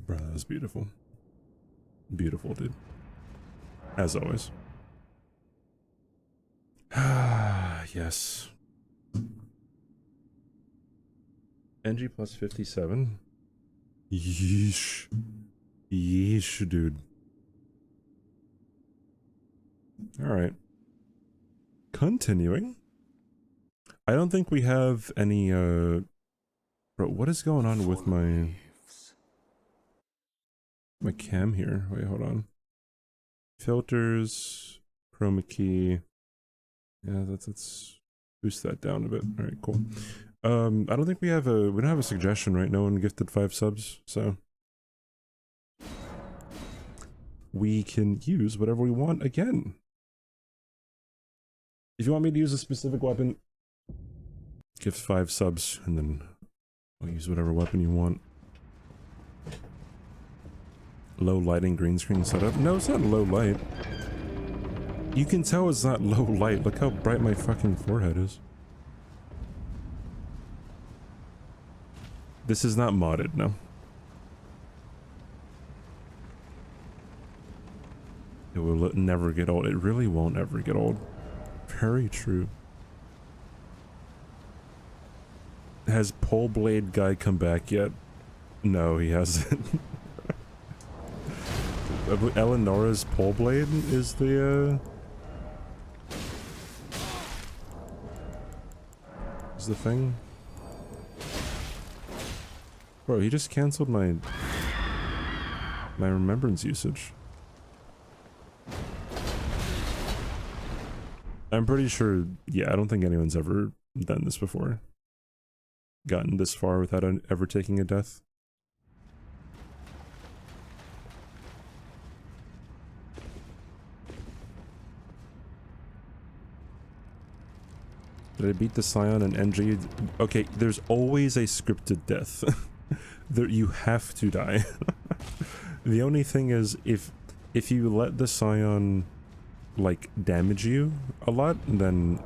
Bro, that was beautiful. Beautiful, dude. As always. Ah, yes. NG+57. Yeesh. Yeesh, dude. Alright. Continuing. I don't think we have any, Bro, what is going on with my cam here? Wait, hold on. Filters, chroma key. Yeah, let's boost that down a bit. Alright, cool. I don't think we don't have a suggestion, right? No one gifted 5 subs, so we can use whatever we want again. If you want me to use a specific weapon, give 5 subs, and then I'll use whatever weapon you want. Low lighting green screen setup? No, it's not low light. You can tell it's not low light. Look how bright my fucking forehead is. This is not modded, no. It will never get old. It really won't ever get old. Very true. Has Pole Blade guy come back yet? No, he hasn't. Eleonora's Pole Blade is the thing. Bro, he just canceled my remembrance usage. I'm pretty sure, yeah, I don't think anyone's ever done this before. Gotten this far without ever taking a death. Did I beat the Scion and NG? Okay, there's always a scripted death. There, you have to die. The only thing is, if you let the Scion like damage you a lot, then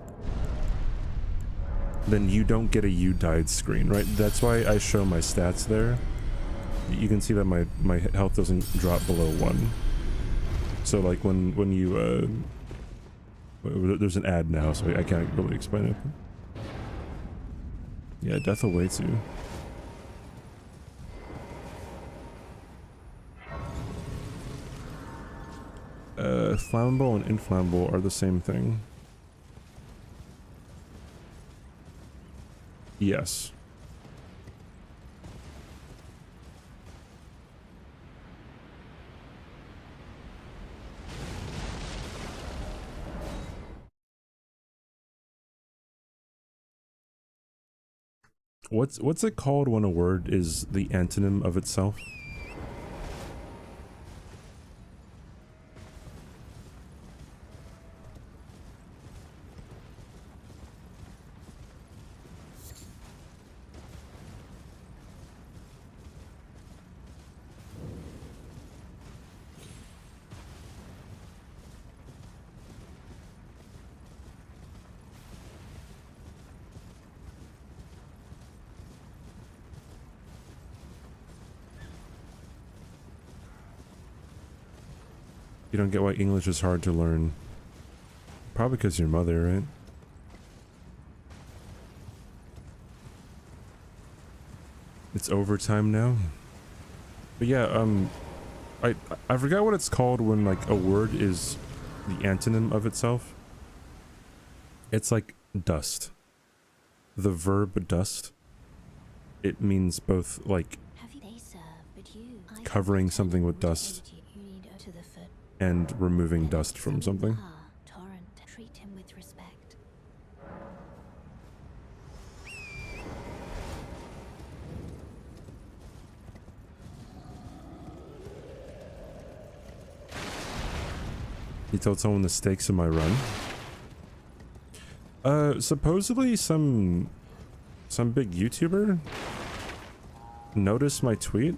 you don't get a "you died" screen, right? That's why I show my stats there. You can see that my health doesn't drop below 1. So like when you there's an ad now, so I can't really explain it. Yeah, death awaits you. Flammable and inflammable are the same thing. Yes. What's it called when a word is the antonym of itself? You don't get why English is hard to learn. Probably because your mother, right? It's overtime now. But yeah, I forgot what it's called when like a word is the antonym of itself. It's like dust. The verb dust. It means both like covering something with dust and removing dust from something. Treat him with respect. He told someone the stakes of my run. Supposedly some big YouTuber noticed my tweet.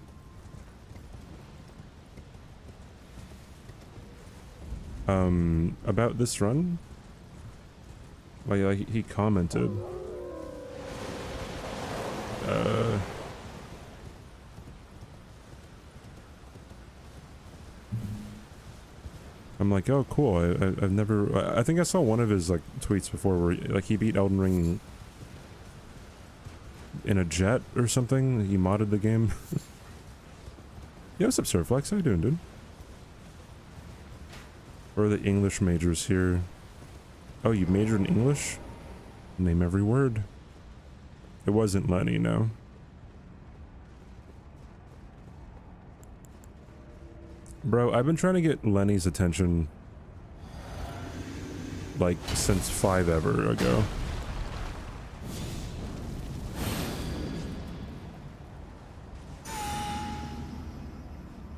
About this run. Like he commented. I'm like, oh cool, I've never, I think I saw one of his like tweets before where like he beat Elden Ring in a jet or something. He modded the game. Yeah, what's up, Surflex? How you doing, dude? Or the English majors here. Oh, you majored in English? Name every word. It wasn't Lenny, no. Bro, I've been trying to get Lenny's attention like since 5 ever ago.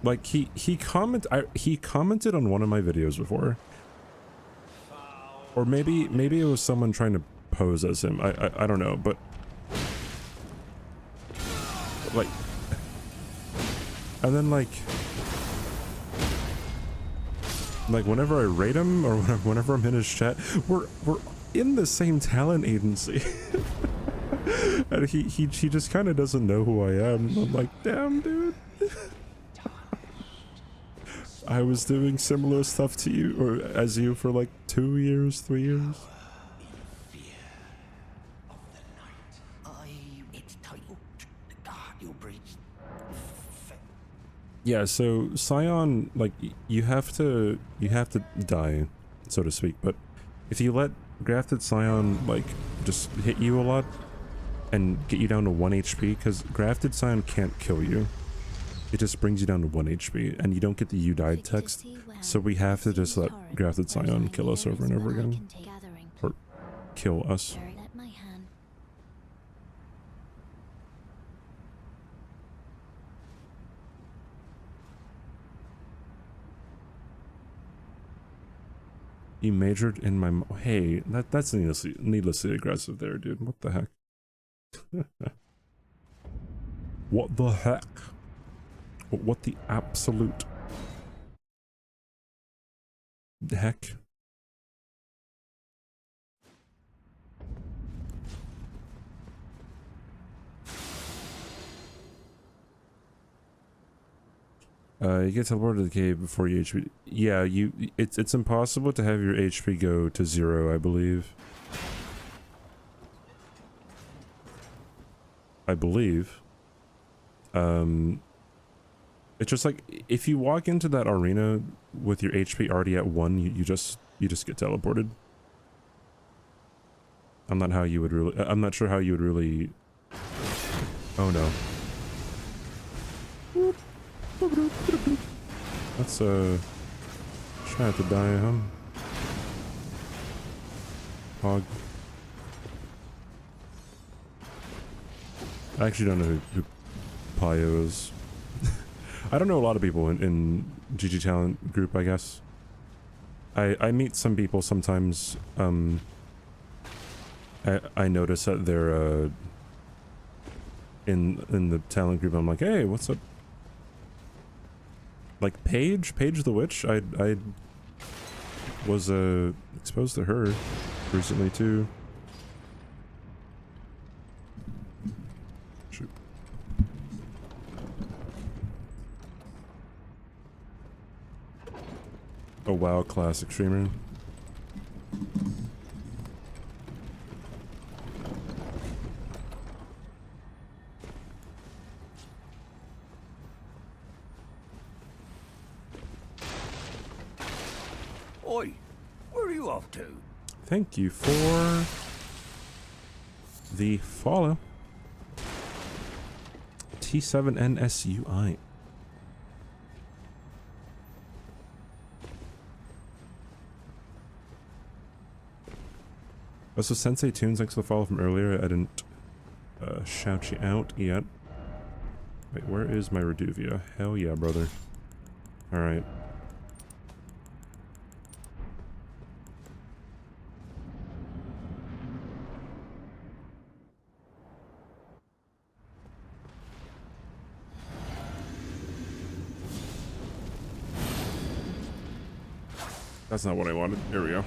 Like he commented on one of my videos before, Or maybe it was someone trying to pose as him. I don't know, but like, and then like whenever I rate him or whenever I'm in his chat, we're in the same talent agency. And he just kind of doesn't know who I am. I'm like, damn, dude. I was doing similar stuff to you, or as you, for like 2 years, 3 years. Yeah, so Scion, like, you have to die, so to speak, but if you let Grafted Scion, like, just hit you a lot and get you down to 1 HP, because Grafted Scion can't kill you. It just brings you down to 1 HP, and you don't get the "you died" text, so we have to just let Grafted Scion kill us over and over again. Or kill us. He majored in my... Hey, that's needlessly aggressive there, dude. What the heck? What the heck? What the absolute heck? You get teleported to the cave before you HP. Yeah, it's impossible to have your HP go to 0, I believe. It's just like, if you walk into that arena with your HP already at 1, you just get teleported. I'm not sure how you would really... Oh no. That's try not to die, huh? Hog. I actually don't know who Pio is. I don't know a lot of people in GG Talent group, I guess. I meet some people sometimes. I notice that they're in the talent group. I'm like, hey, what's up? Like Paige the Witch. I was exposed to her recently too. Shoot. A WoW classic streamer. Oi, where are you off to? Thank you for the follow. T7NSUI. Also, Sensei Tunes, thanks for the follow from earlier. I didn't shout you out yet. Wait, where is my Reduvia? Hell yeah, brother. Alright. That's not what I wanted. Here we go.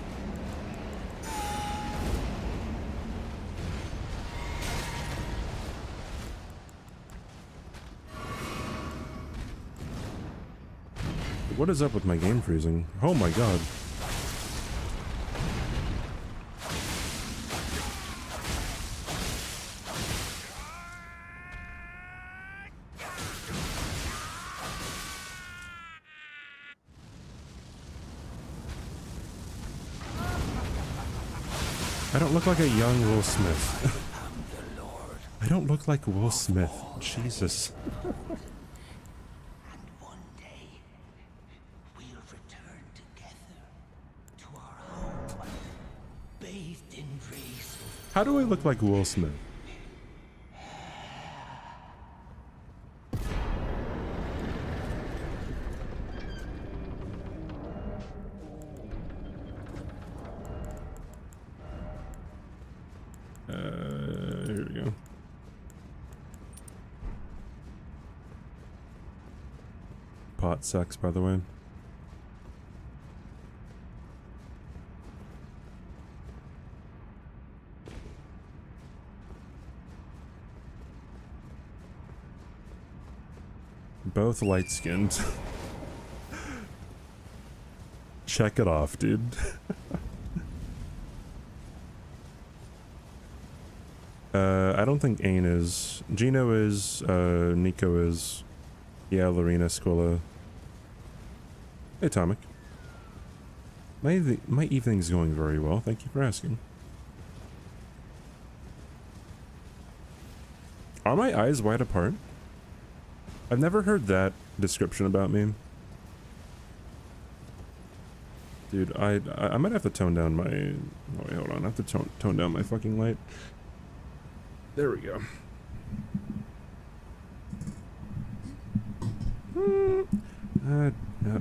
What is up with my game freezing? Oh my god. I don't look like a young Will Smith. I don't look like Will Smith. Jesus. How do I look like Will Smith? pot sex, by the way. Both light-skinned. Check it off, dude. I don't think Ain is. Gino is. Nico is. Yeah, Lorena, Squilla. Hey, Tomic. My evening's going very well. Thank you for asking. Are my eyes wide apart? I've never heard that description about me. Dude, I might have to tone down my... Oh, wait, hold on. I have to tone down my fucking light. There we go.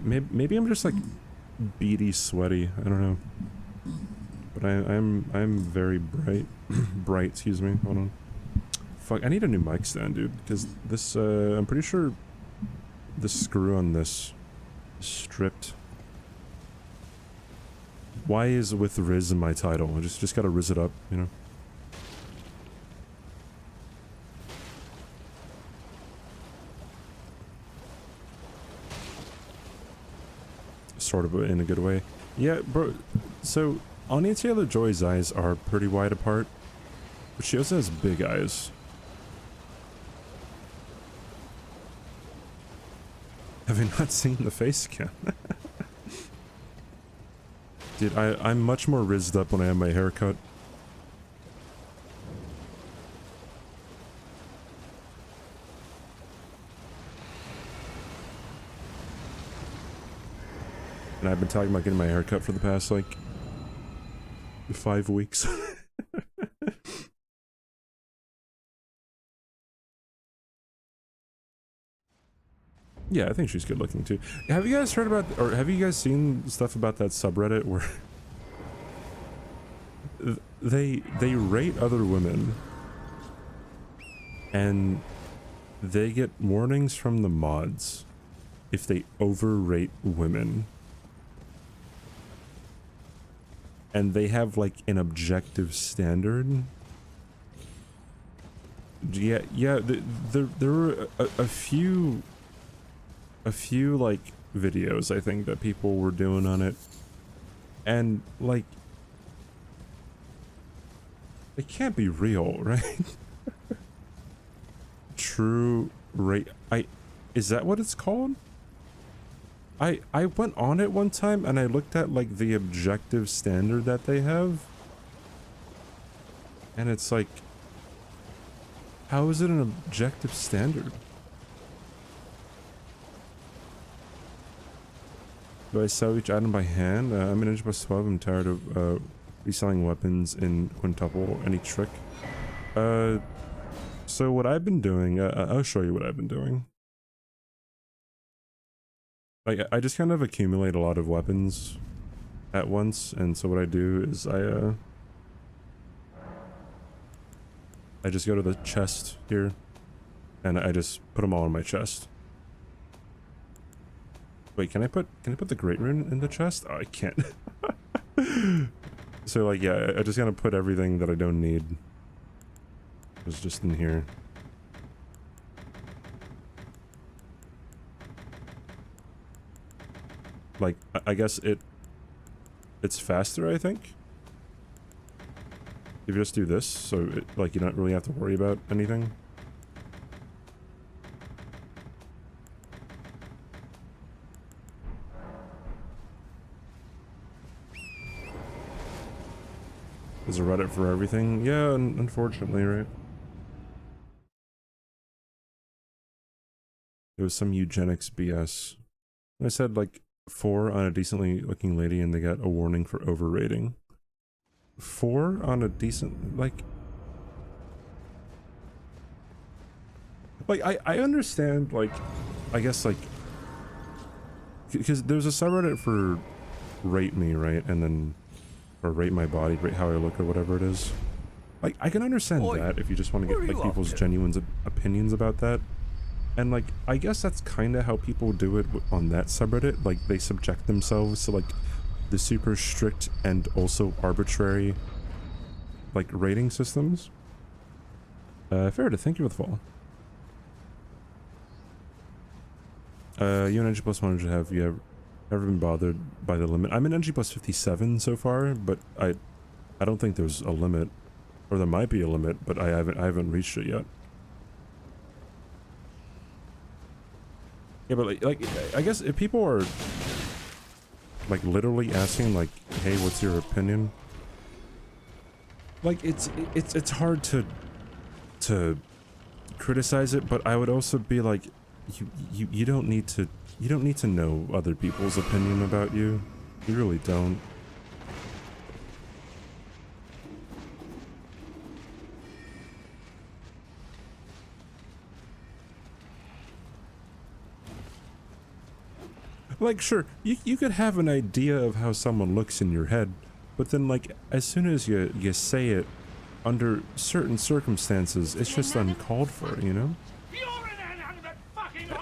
Maybe I'm just like beady sweaty. I don't know. But I'm very bright. Bright, excuse me. Hold on. Fuck, I need a new mic stand, dude. Because this, I'm pretty sure the screw on this is stripped. Why is with Riz in my title? I just gotta Riz it up, you know? Sort of in a good way. Yeah, bro. So, Anya Taylor-Joy's eyes are pretty wide apart. But she also has big eyes. Have you not seen the face cam? Dude, I'm much more rizzed up when I have my hair cut. And I've been talking about getting my hair cut for the past, like, 5 weeks. Yeah, I think she's good looking too. Have you guys heard about, or have you guys seen stuff about that subreddit where they rate other women and they get warnings from the mods if they overrate women, and they have like an objective standard? Yeah, there were a few like videos I think that people were doing on it, and like it can't be real, right? True rate, is that what it's called? I went on it one time and I looked at like the objective standard that they have, and it's like, how is it an objective standard? Do I sell each item by hand? I'm an NG+12. I'm tired of reselling weapons in quintuple. Any trick? So what I've been doing, I'll show you what I've been doing. Like, I just kind of accumulate a lot of weapons at once, and so what I do is I just go to the chest here, and I just put them all in my chest. Wait, can I put the Great Rune in the chest? Oh, I can't. So like, yeah, I just gotta put everything that I don't need. It's just in here. Like, I guess it's faster, I think, if you just do this, so it, like, you don't really have to worry about anything. There's a Reddit for everything. Yeah, unfortunately, right? It was some eugenics BS. I said, like, 4 on a decently looking lady and they got a warning for overrating. 4 on a decent, like I understand, like, I guess, like, because there's a subreddit for rate me, right? And then, or rate my body, rate how I look, or whatever it is. Like, I can understand that if you just want to get, like, people's genuine opinions about that. And like, I guess that's kind of how people do it on that subreddit. Like, they subject themselves to like the super strict and also arbitrary like rating systems. Fair to thank you for the fall. You and NG+100 have you ever been bothered by the limit? I'm in NG+57 so far, but I don't think there's a limit, or there might be a limit, but I haven't reached it yet. Yeah, but like I guess if people are like literally asking like, hey, what's your opinion? Like it's hard to criticize it, but I would also be like, you don't need to know other people's opinion about you. You really don't. Like, sure, you could have an idea of how someone looks in your head, but then, like, as soon as you say it, under certain circumstances, it's just uncalled for, you know?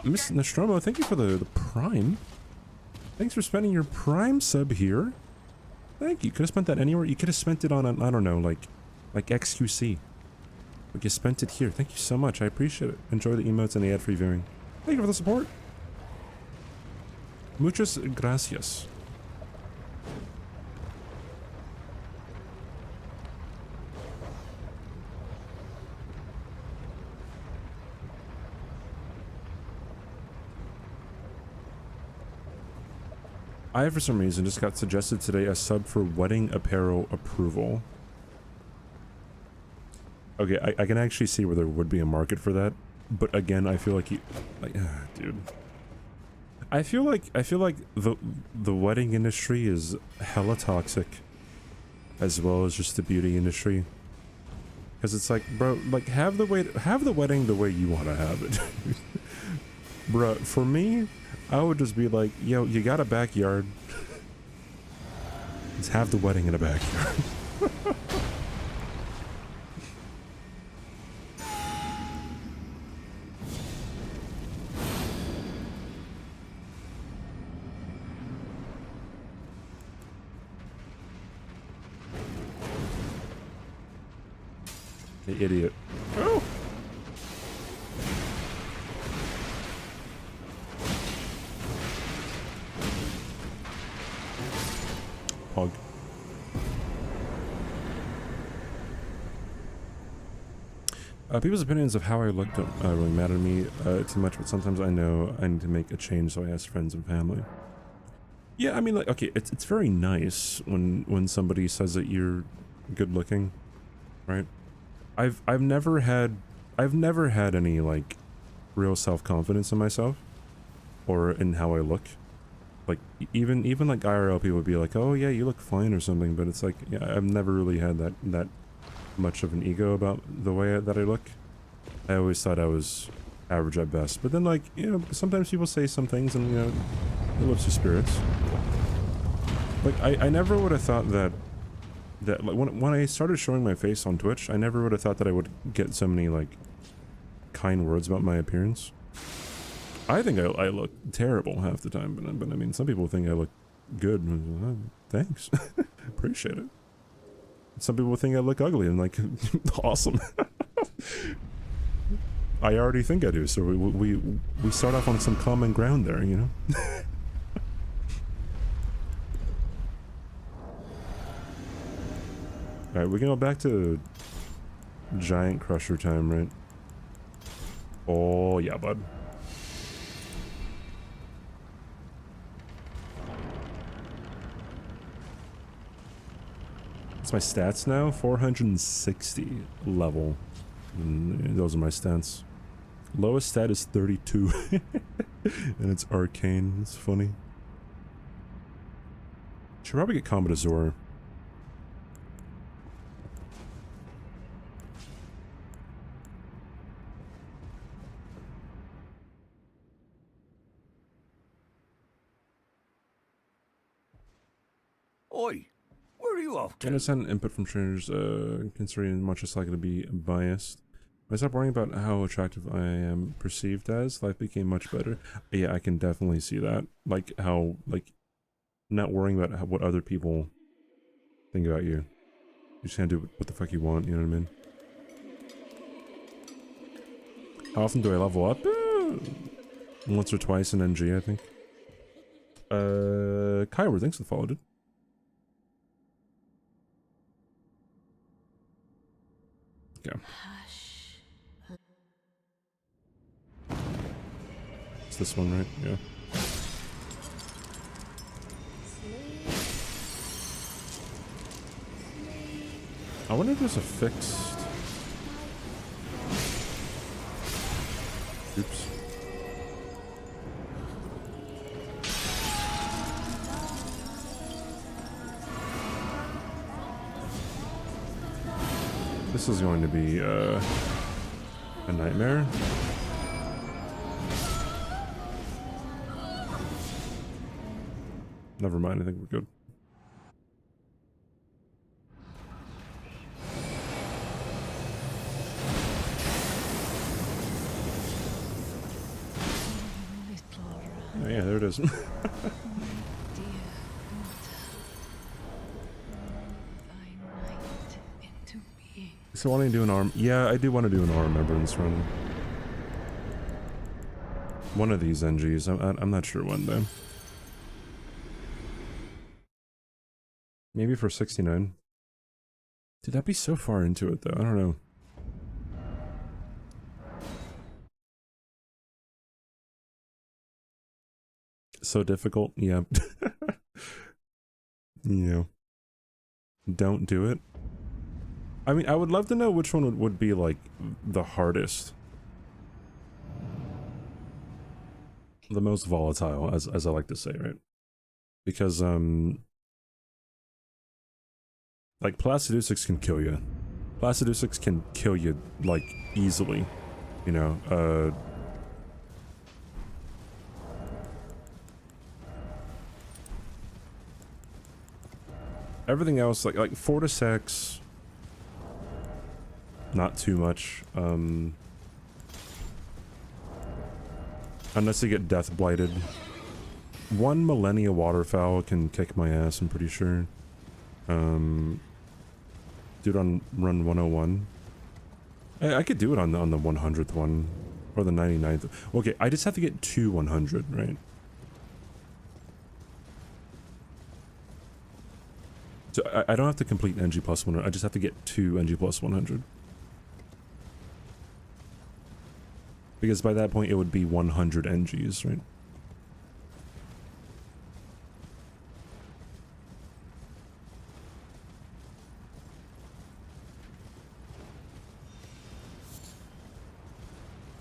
Miss Nostromo, thank you for the Prime. Thanks for spending your Prime sub here. Thank you. Could have spent that anywhere. You could have spent it on, I don't know, like XQC. But you spent it here. Thank you so much. I appreciate it. Enjoy the emotes and the ad-free viewing. Thank you for the support. Muchas gracias. I, for some reason, just got suggested today a sub for wedding apparel approval. Okay, I can actually see where there would be a market for that, but again, I feel like dude. I feel like the wedding industry is hella toxic, as well as just the beauty industry. Because it's like, bro, like have the wedding the way you want to have it. Bro, for me, I would just be like, yo, you got a backyard. Let's have the wedding in a backyard. The idiot. Oh! Pog. People's opinions of how I look don't really matter to me too much, but sometimes I know I need to make a change, so I ask friends and family. Yeah, I mean, like, okay, it's very nice when somebody says that you're good looking, right? I've never had any like real self-confidence in myself or in how I look. Like even like IRL people would be like, oh yeah, you look fine or something, but it's like, yeah, I've never really had that much of an ego about the way that I look. I always thought I was average at best, but then, like, you know, sometimes people say some things and, you know, it lifts your spirits. Like I never would have thought that like when I started showing my face on Twitch, I never would have thought that I would get so many like kind words about my appearance. I think I look terrible half the time, but I mean, some people think I look good. Thanks. Appreciate it. Some people think I look ugly and like, awesome. I already think I do, so we start off on some common ground there, you know? Alright, we can go back to Giant Crusher time, right? Oh, yeah, bud. What's my stats now? 460 level. And those are my stats. Lowest stat is 32. And it's arcane. It's funny. Should probably get Combat Azor. Oi, where are you off to? Innocent input from trainers, considering much is likely to be biased. I stopped worrying about how attractive I am perceived as. Life became much better. Yeah, I can definitely see that. Like how, like, not worrying about what other people think about you. You just can't do what the fuck you want, you know what I mean? How often do I level up? Once or twice in NG, I think. Kyra, thanks for the follow, dude. Okay. It's this one, right? Yeah. I wonder if there's a fixed... Oops. This is going to be, a nightmare. Never mind, I think we're good. Oh, yeah, there it is. So wanting to do an arm... Yeah, I do want to do an arm remembrance run. One of these NGs. I'm not sure when, though. Maybe for 69. Dude, that'd be so far into it, though. I don't know. So difficult? Yeah. Yeah. Don't do it. I mean, I would love to know which one would be, like, the hardest. The most volatile, as I like to say, right? Because, like, Placidusics can kill you. Placidusics can kill you, like, easily. You know, everything else, like Fortisex... Not too much, unless you get death blighted. One Millennia Waterfowl can kick my ass, I'm pretty sure. Do it on run 101. I could do it on the 100th one. Or the 99th. Okay, I just have to get to 100, right? So I don't have to complete NG+100, I just have to get to NG+100. Because by that point it would be 100 NGs, right?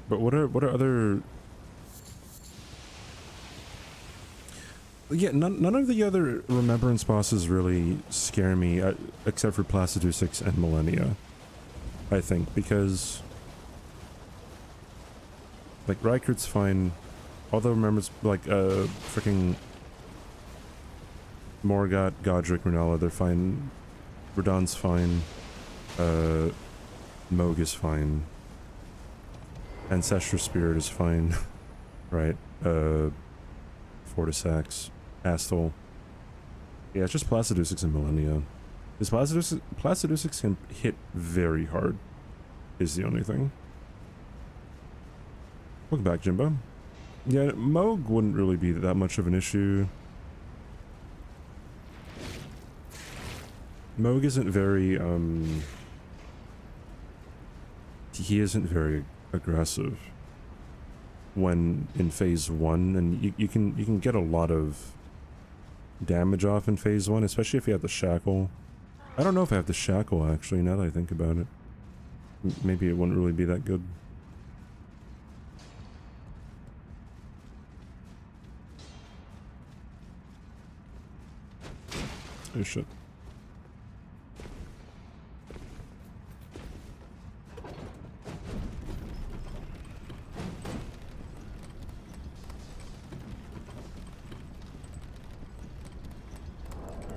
But what are other... Yeah, none of the other Remembrance bosses really scare me, except for Placidusics and Millennia, I think, because... Like, Rykert's fine, although Remembrance, like, freaking Morgott, Godric, Renala, they're fine. Radon's fine. Moog is fine. Ancestral Spirit is fine. Right. Fortisax. Astal. Yeah, it's just Placidusics and Millennia. This Placidusics can hit very hard, is the only thing. Welcome back, Jimbo. Yeah, Moog wouldn't really be that much of an issue. Moog isn't very, he isn't very aggressive when in phase 1, and you can get a lot of damage off in phase 1, especially if you have the shackle. I don't know if I have the shackle, actually, now that I think about it. Maybe it wouldn't really be that good. Oh shit.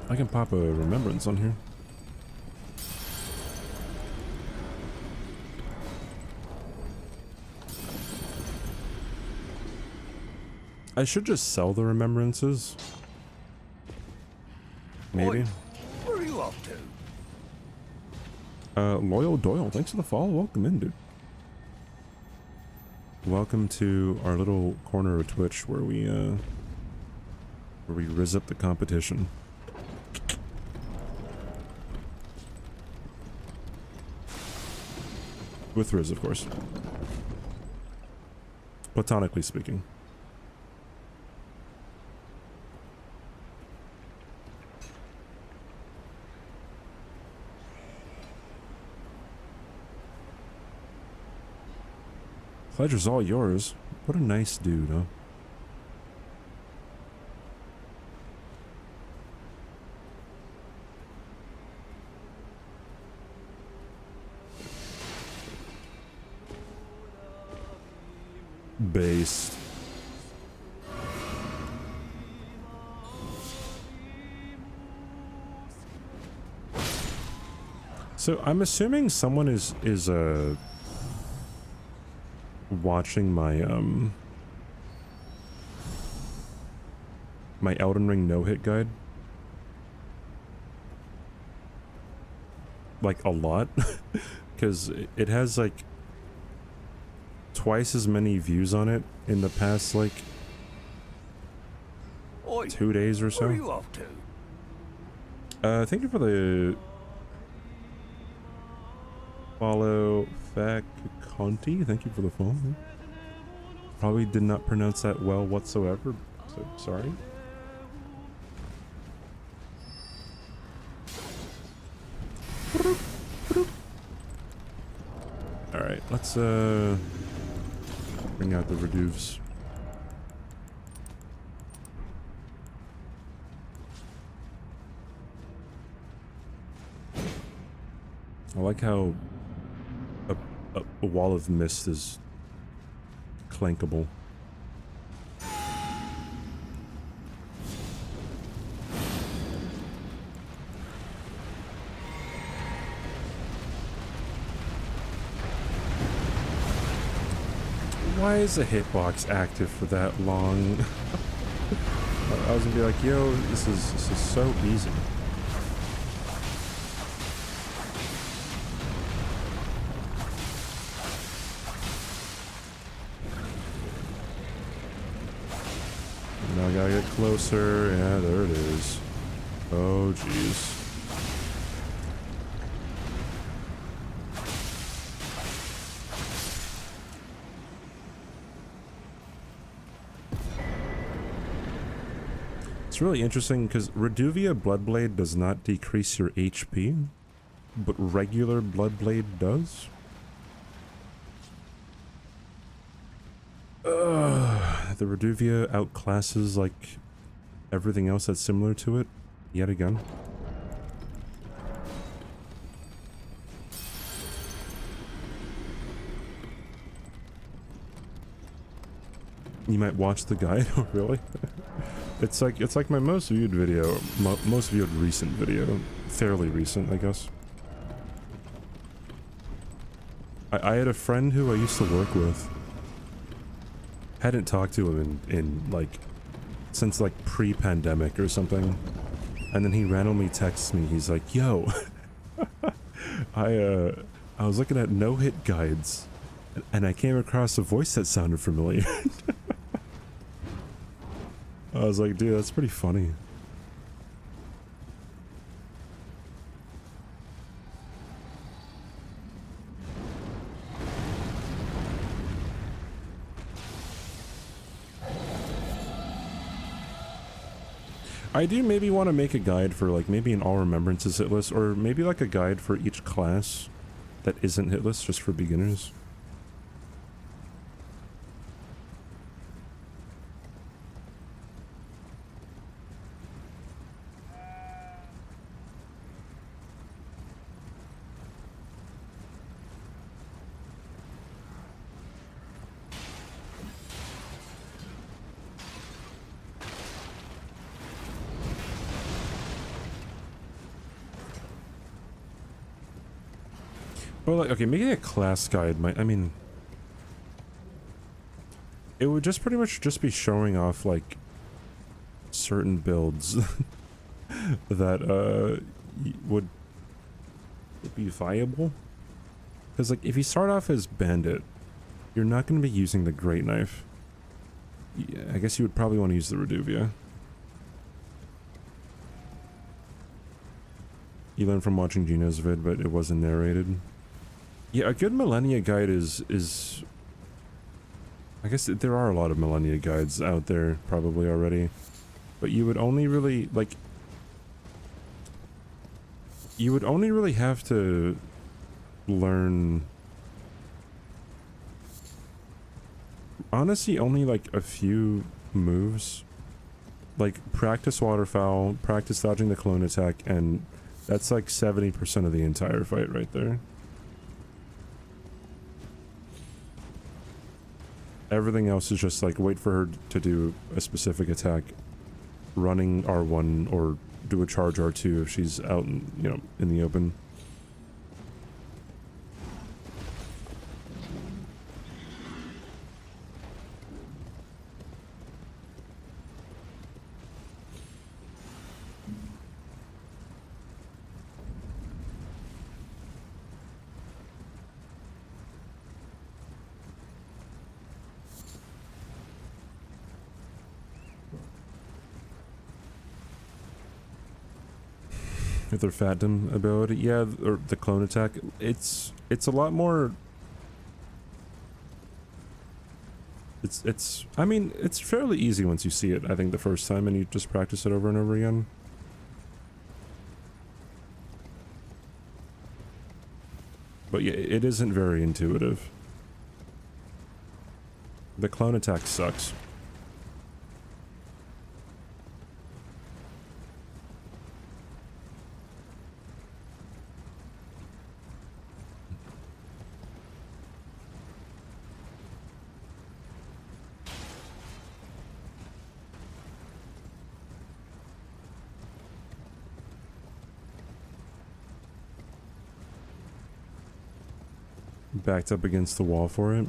I can pop a remembrance on here. I should just sell the remembrances. Maybe. Oi, where are you off to? Loyal Doyle, thanks for the follow. Welcome in, dude. Welcome to our little corner of Twitch where we riz up the competition. With Riz, of course. Platonically speaking. Pleasure's all yours. What a nice dude, huh? Based. So I'm assuming someone is watching my my Elden Ring no-hit guide. Like a lot. Because it has like twice as many views on it in the past like Oi, 2 days or where are so. you off to? Thank you for the follow, Conti. Thank you for the follow. Probably did not pronounce that well whatsoever, so sorry. Alright, let's bring out the reduves. I like how a wall of mist is clankable. Why is the hitbox active for that long? I was gonna be like, yo, this is so easy. Now I gotta get closer. Yeah, there it is. Oh, jeez. It's really interesting because Reduvia Bloodblade does not decrease your HP, but regular Bloodblade does. The Reduvia outclasses like everything else that's similar to it, yet again. You might watch the guide. Oh, really? It's like my most viewed video, most viewed recent video, fairly recent, I guess. I had a friend who I used to work with. Hadn't talked to him in like since like pre-pandemic or something, and then he randomly texts me. He's like, "Yo, I was looking at no-hit guides, and I came across a voice that sounded familiar." I was like, "Dude, that's pretty funny." I do maybe want to make a guide for like maybe an all remembrances hit list, or maybe like a guide for each class that isn't hit list, just for beginners. Well, like, okay, making a class guide might, I mean, it would just pretty much just be showing off like certain builds that would be viable. Because like if you start off as bandit, you're not going to be using the great knife. Yeah, I guess you would probably want to use the Reduvia. You learn from watching Gino's vid, but it wasn't narrated. Yeah, a good Millennia guide is... I guess there are a lot of Millennia guides out there probably already. But you would only really, like... You would only really have to learn... Honestly, only like a few moves. Like, practice waterfowl, practice dodging the clone attack, and that's like 70% of the entire fight right there. Everything else is just like wait for her to do a specific attack, running R1 or do a charge R2 if she's out in, you know, in the open. With their Phantom ability, yeah, or the clone attack, it's a lot more. I mean, it's fairly easy once you see it, I think, the first time, and you just practice it over and over again. But yeah, it isn't very intuitive. The clone attack sucks. Backed up against the wall for it.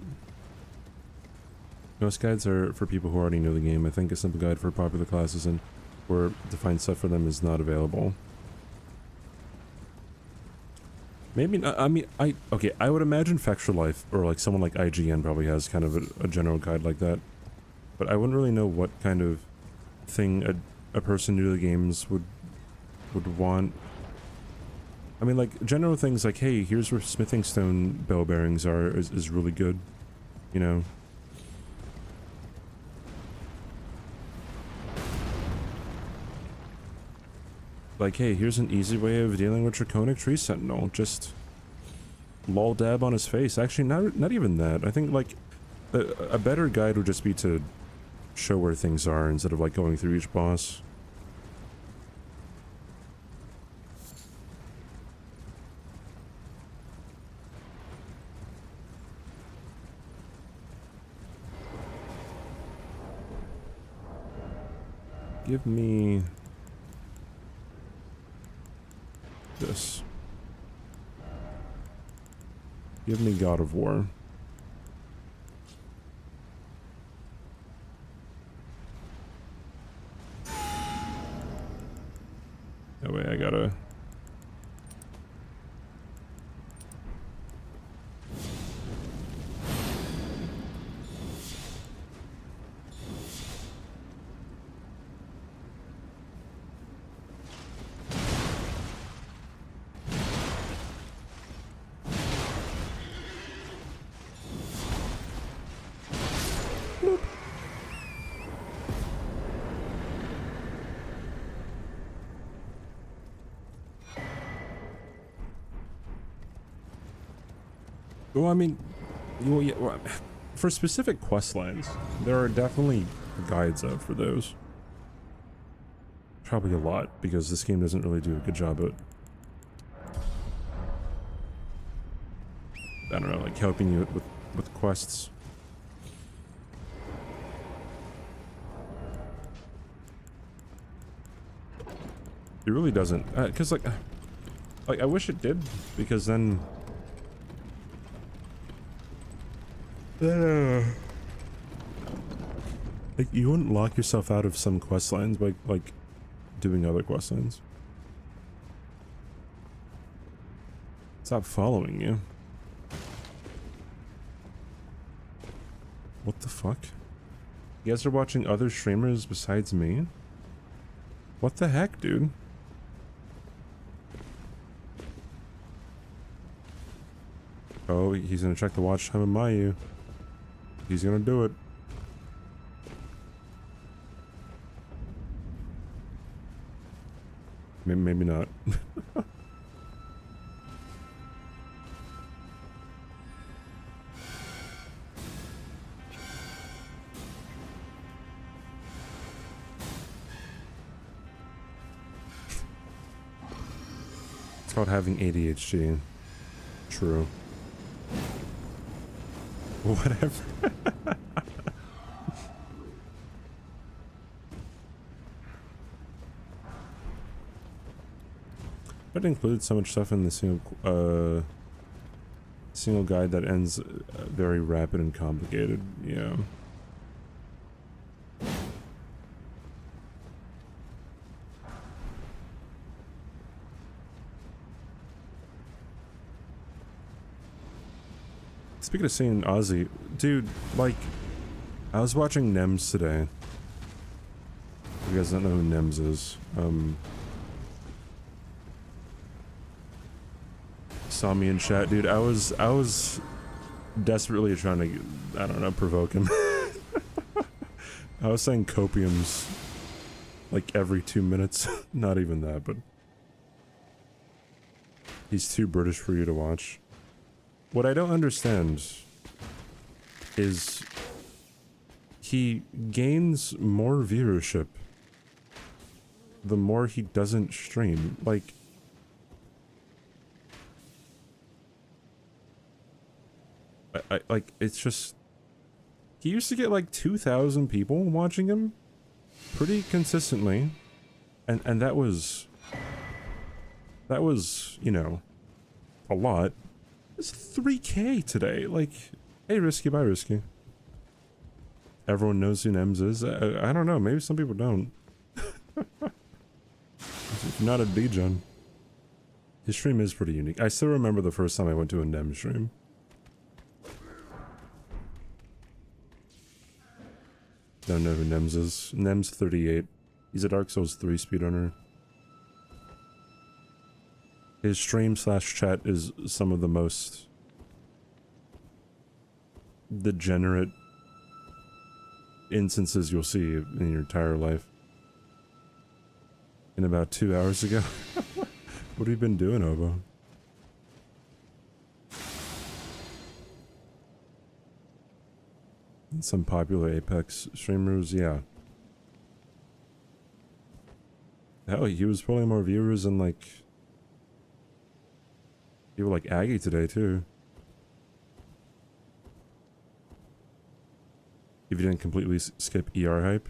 Most guides are for people who already know the game. I think a simple guide for popular classes and where defined stuff for them is not available. Maybe not. I mean, okay, I would imagine Factual Life or like someone like IGN probably has kind of a general guide like that. But I wouldn't really know what kind of thing a person new to the games would want. I mean, like, general things like, hey, here's where smithing stone bell bearings are, is really good, you know? Like, hey, here's an easy way of dealing with Draconic Tree Sentinel, just lol dab on his face. Actually, not even that. I think, like, a better guide would just be to show where things are instead of, like, going through each boss. Give me this. Give me God of War. Oh wait, I gotta... Well, I mean, well, yeah, well, for specific quest lines, there are definitely guides out for those. Probably a lot, because this game doesn't really do a good job at, I don't know, like helping you with quests. It really doesn't, because like I wish it did, because then Like, you wouldn't lock yourself out of some quest lines by, like, doing other quest lines. Stop following you. What the fuck? You guys are watching other streamers besides me? What the heck, dude? Oh, he's gonna check the watch time of Mayu. He's gonna do it. Maybe not. It's called having ADHD. True. Whatever. It included so much stuff in the single guide that ends very rapid and complicated. Yeah. Speaking of seeing Ozzy, dude, like, I was watching NEMS today. You guys don't know who NEMS is. Saw me in chat, dude. I was desperately trying to, I don't know, provoke him. I was saying copiums like every 2 minutes. Not even that, but he's too British for you to watch. What I don't understand is he gains more viewership the more he doesn't stream. Like, like, it's just, he used to get like 2,000 people watching him pretty consistently, and that was, you know, a lot. It's 3K today. Like, hey, Risky, bye, Risky. Everyone knows who NEMS is. I don't know, maybe some people don't. If you're not a D-Gen. His stream is pretty unique. I still remember the first time I went to a NEMS stream. Don't know who NEMS is. NEMS 38. He's a Dark Souls 3 speedrunner. His stream / chat is some of the most degenerate instances you'll see in your entire life. And about 2 hours ago. What have you been doing, Obo? And some popular Apex streamers, yeah. Hell, he was pulling more viewers than like people like Aggie today too. If you didn't completely skip ER hype.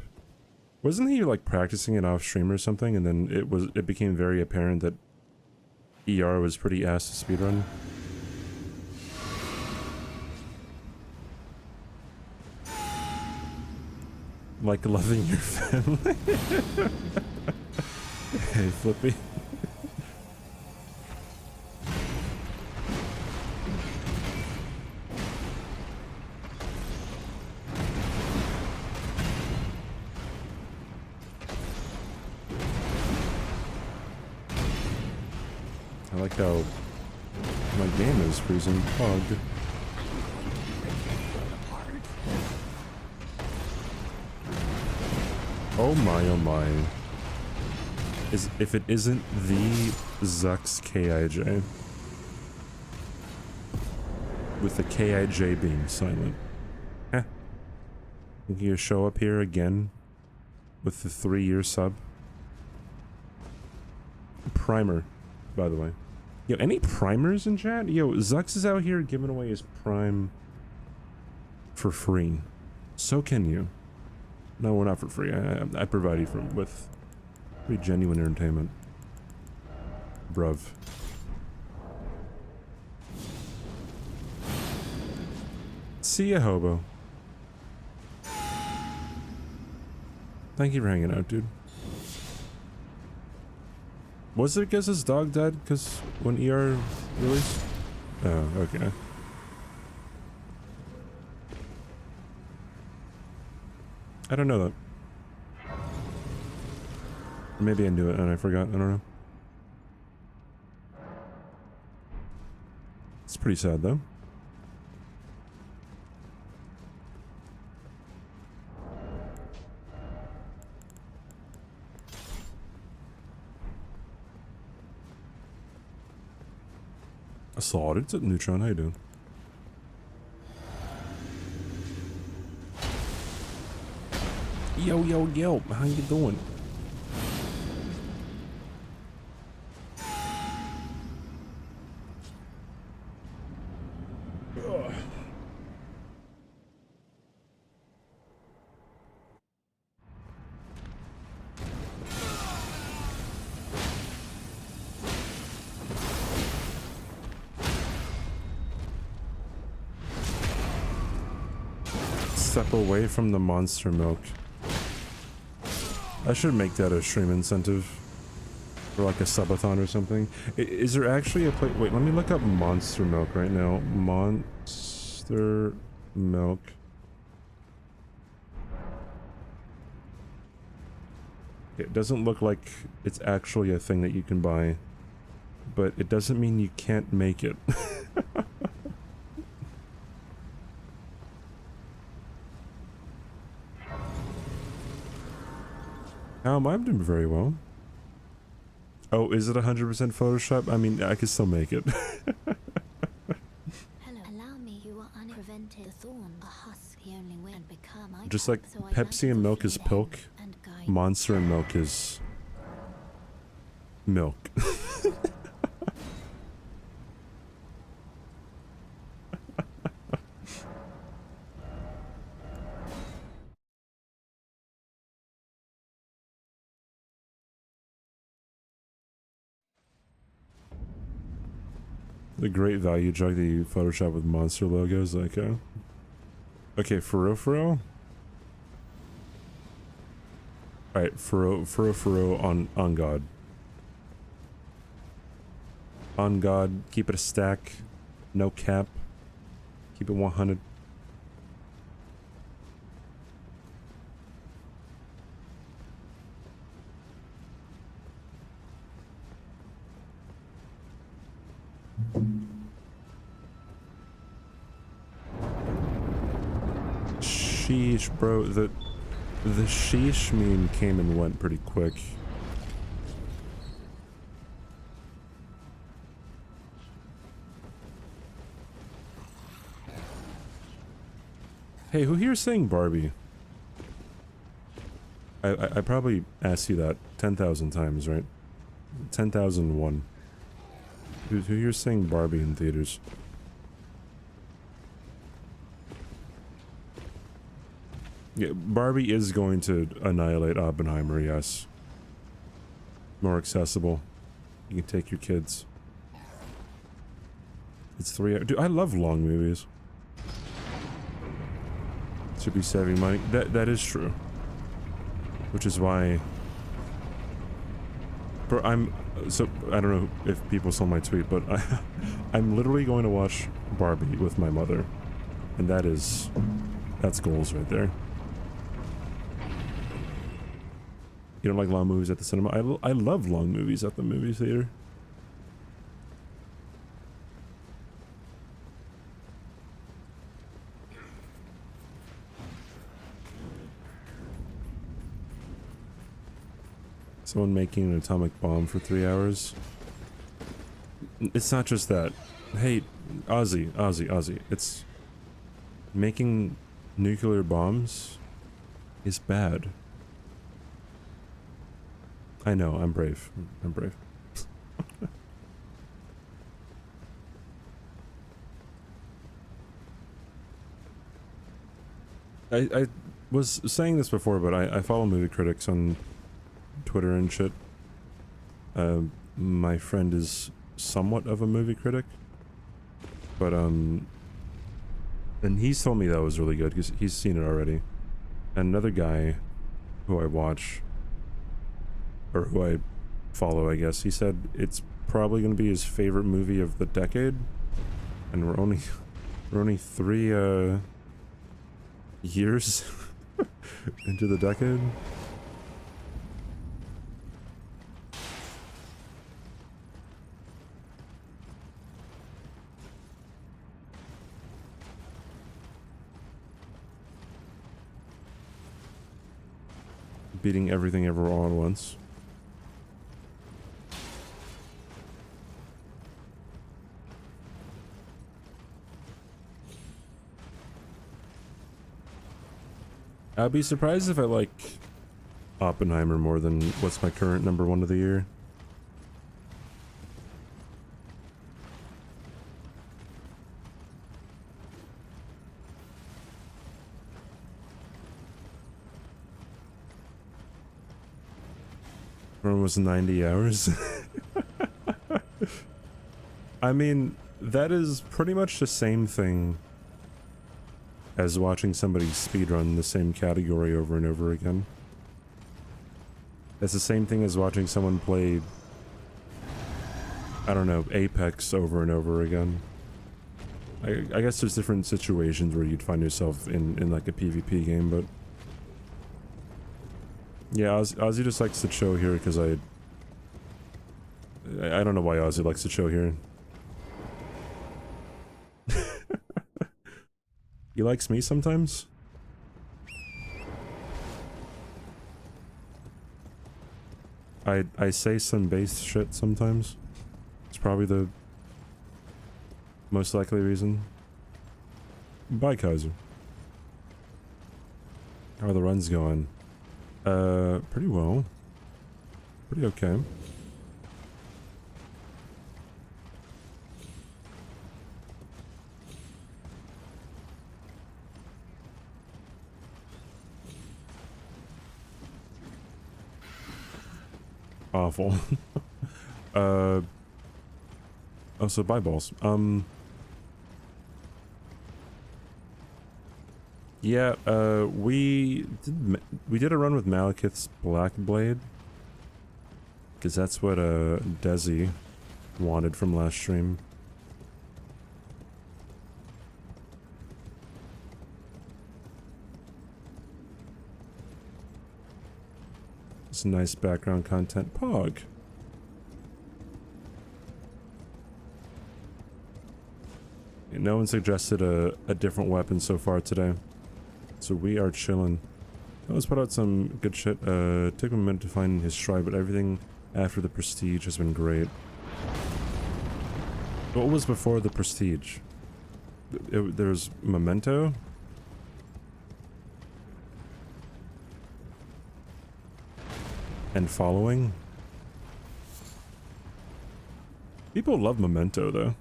Wasn't he like practicing it off stream or something, and then it became very apparent that ER was pretty ass to speedrun? Like loving your family? Hey, Flippy. I like how my game is freezing pug. Oh my. If it isn't the Zux KIJ. With the KIJ being silent. Heh. Think you show up here again with the 3-year sub? Primer, by the way. Yo, any primers in chat? Yo, Zux is out here giving away his prime for free. So can you. No, we're not for free. I provide you with pretty genuine entertainment. Bruv. See ya, Hobo. Thank you for hanging out, dude. Was it because his dog died? Because when ER released? Oh, okay. I don't know that. Or maybe I knew it and I forgot. I don't know. It's pretty sad though. Assault, it's a Neutron, how you doing? Yo, yo, yo, how you doing? Ugh. Step away from the monster milk. I should make that a stream incentive. Or like a subathon or something. Is there actually a place? Wait, let me look up monster milk right now. Monster milk. It doesn't look like it's actually a thing that you can buy. But it doesn't mean you can't make it. I'm doing very well. Oh, is it 100% Photoshop? I mean, I could still make it. Hello. Allow me. You are unprevented. The thorn, a husk, the only way and become. Just like so Pepsi and milk is pilk, Monster and milk is milk. The great value jug that you Photoshop with monster logos, like, okay, for real? Alright, for real, on God. On God, keep it a stack, no cap, keep it 100. Sheesh, bro, the sheesh meme came and went pretty quick. Hey, who here is saying Barbie? I probably asked you that 10,000 times, right? 10,001. Who here is saying Barbie in theaters? Yeah, Barbie is going to annihilate Oppenheimer, yes. More accessible. You can take your kids. It's 3 hours. Dude, I love long movies. Should be saving money. That is true. Which is why... Bro, so, I don't know if people saw my tweet, but I'm literally going to watch Barbie with my mother. And that's goals right there. You don't like long movies at the cinema? I love long movies at the movie theater. Someone making an atomic bomb for 3 hours. It's not just that. Hey, Ozzy. It's making nuclear bombs is bad. I know, I'm brave. I'm brave. I was saying this before, but I follow movie critics on Twitter and shit. My friend is somewhat of a movie critic. But, and he's told me that was really good, because he's seen it already. And another guy who I watch, or who I follow, I guess. He said it's probably going to be his favorite movie of the decade, and we're only 3 years into the decade. Beating everything ever all at once. I'd be surprised if I like Oppenheimer more than what's my current #1 of the year. For almost 90 hours. I mean, that is pretty much the same thing as watching somebody speedrun the same category over and over again. It's the same thing as watching someone play, I don't know, Apex over and over again. I guess there's different situations where you'd find yourself in like a PvP game, but yeah, Ozzy just likes to chill here because I don't know why Ozzy likes to chill here. He likes me sometimes? I say some base shit sometimes. It's probably the most likely reason. Bye, Kaiser. How are the runs going? Pretty well. Pretty okay. Awful. Oh, so bye balls. Yeah, we did a run with Malekith's Black Blade, because that's what Desi wanted from last stream. It's nice background content. Pog. No one suggested a different weapon so far today. So we are chilling. Let's put out some good shit. Took a minute to find his stride, but everything after the Prestige has been great. What was before the Prestige? There's Memento? And Following? People love Memento, though.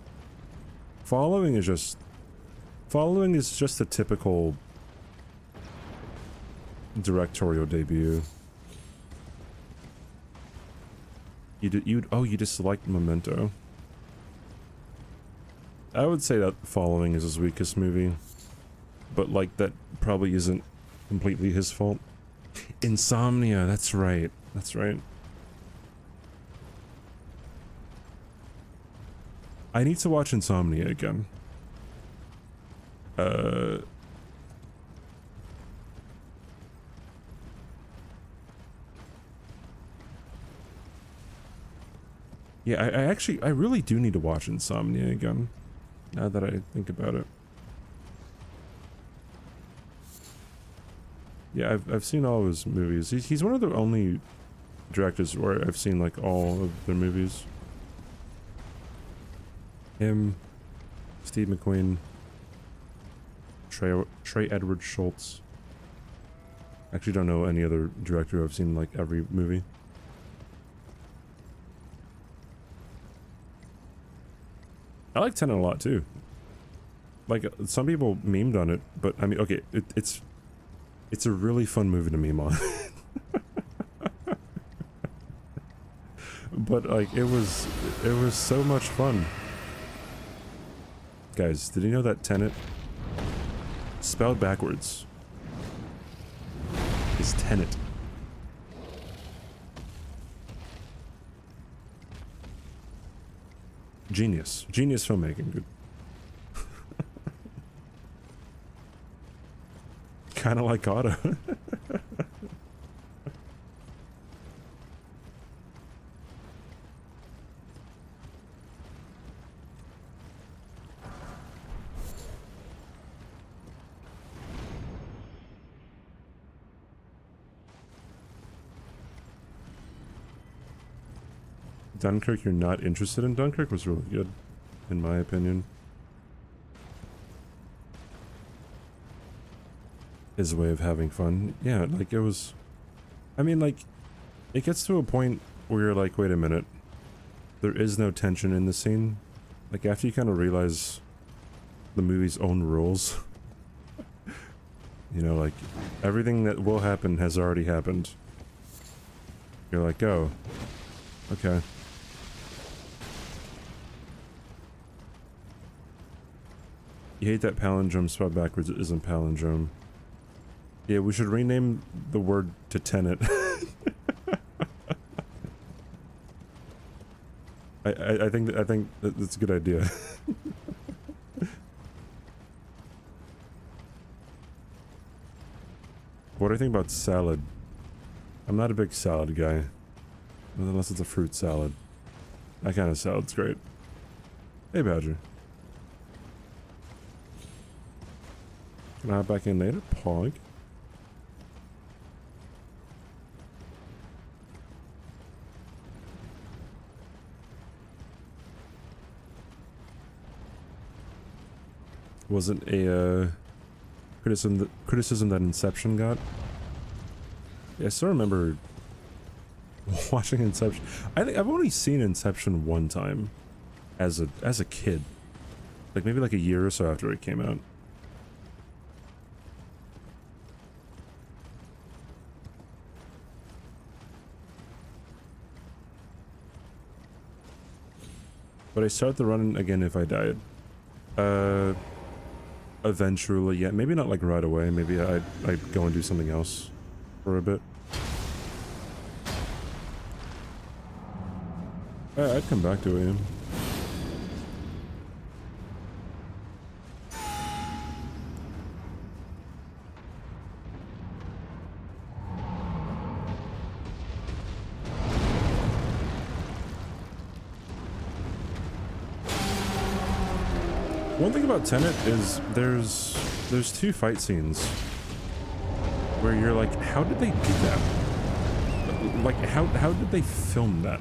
Following is just a typical directorial debut. You disliked Memento. I would say that Following is his weakest movie, but like that probably isn't completely his fault. Insomnia, that's right. That's right. I need to watch Insomnia again. Yeah, I really do need to watch Insomnia again, now that I think about it. Yeah, I've seen all of his movies. He's one of the only directors where I've seen like all of their movies. Him, Steve McQueen, Trey Edward Schultz. Actually don't know any other director I've seen like every movie. I like Tenet a lot too. Like, some people memed on it, but I mean, okay, it's a really fun movie to meme on. But like, it was so much fun. Guys, did you know that Tenet, spelled backwards, is Tenet? Genius. Genius filmmaking, dude. Kind of like Otto. Dunkirk, you're not interested in? Dunkirk was really good, in my opinion. His way of having fun. Yeah, like it was... I mean, like, it gets to a point where you're like, wait a minute. There is no tension in the scene. Like, after you kind of realize the movie's own rules. You know, like, everything that will happen has already happened. You're like, oh, okay. You hate that palindrome spelled backwards isn't palindrome. Yeah, we should rename the word to Tenet. I think that's a good idea. What do I think about salad? I'm not a big salad guy. Unless it's a fruit salad. That kind of salad's great. Hey, Badger. Can I hop back in later? Pog. Wasn't a criticism that Inception got. Yeah, I still remember watching Inception. I think I've only seen Inception one time as a kid. Like maybe like a year or so after it came out. But I start the run again if I died. Eventually, yeah. Maybe not like right away. Maybe I'd go and do something else for a bit. I'd come back to it, yeah. One thing about Tenet is there's two fight scenes where you're like, how did they do that? Like, how did they film that?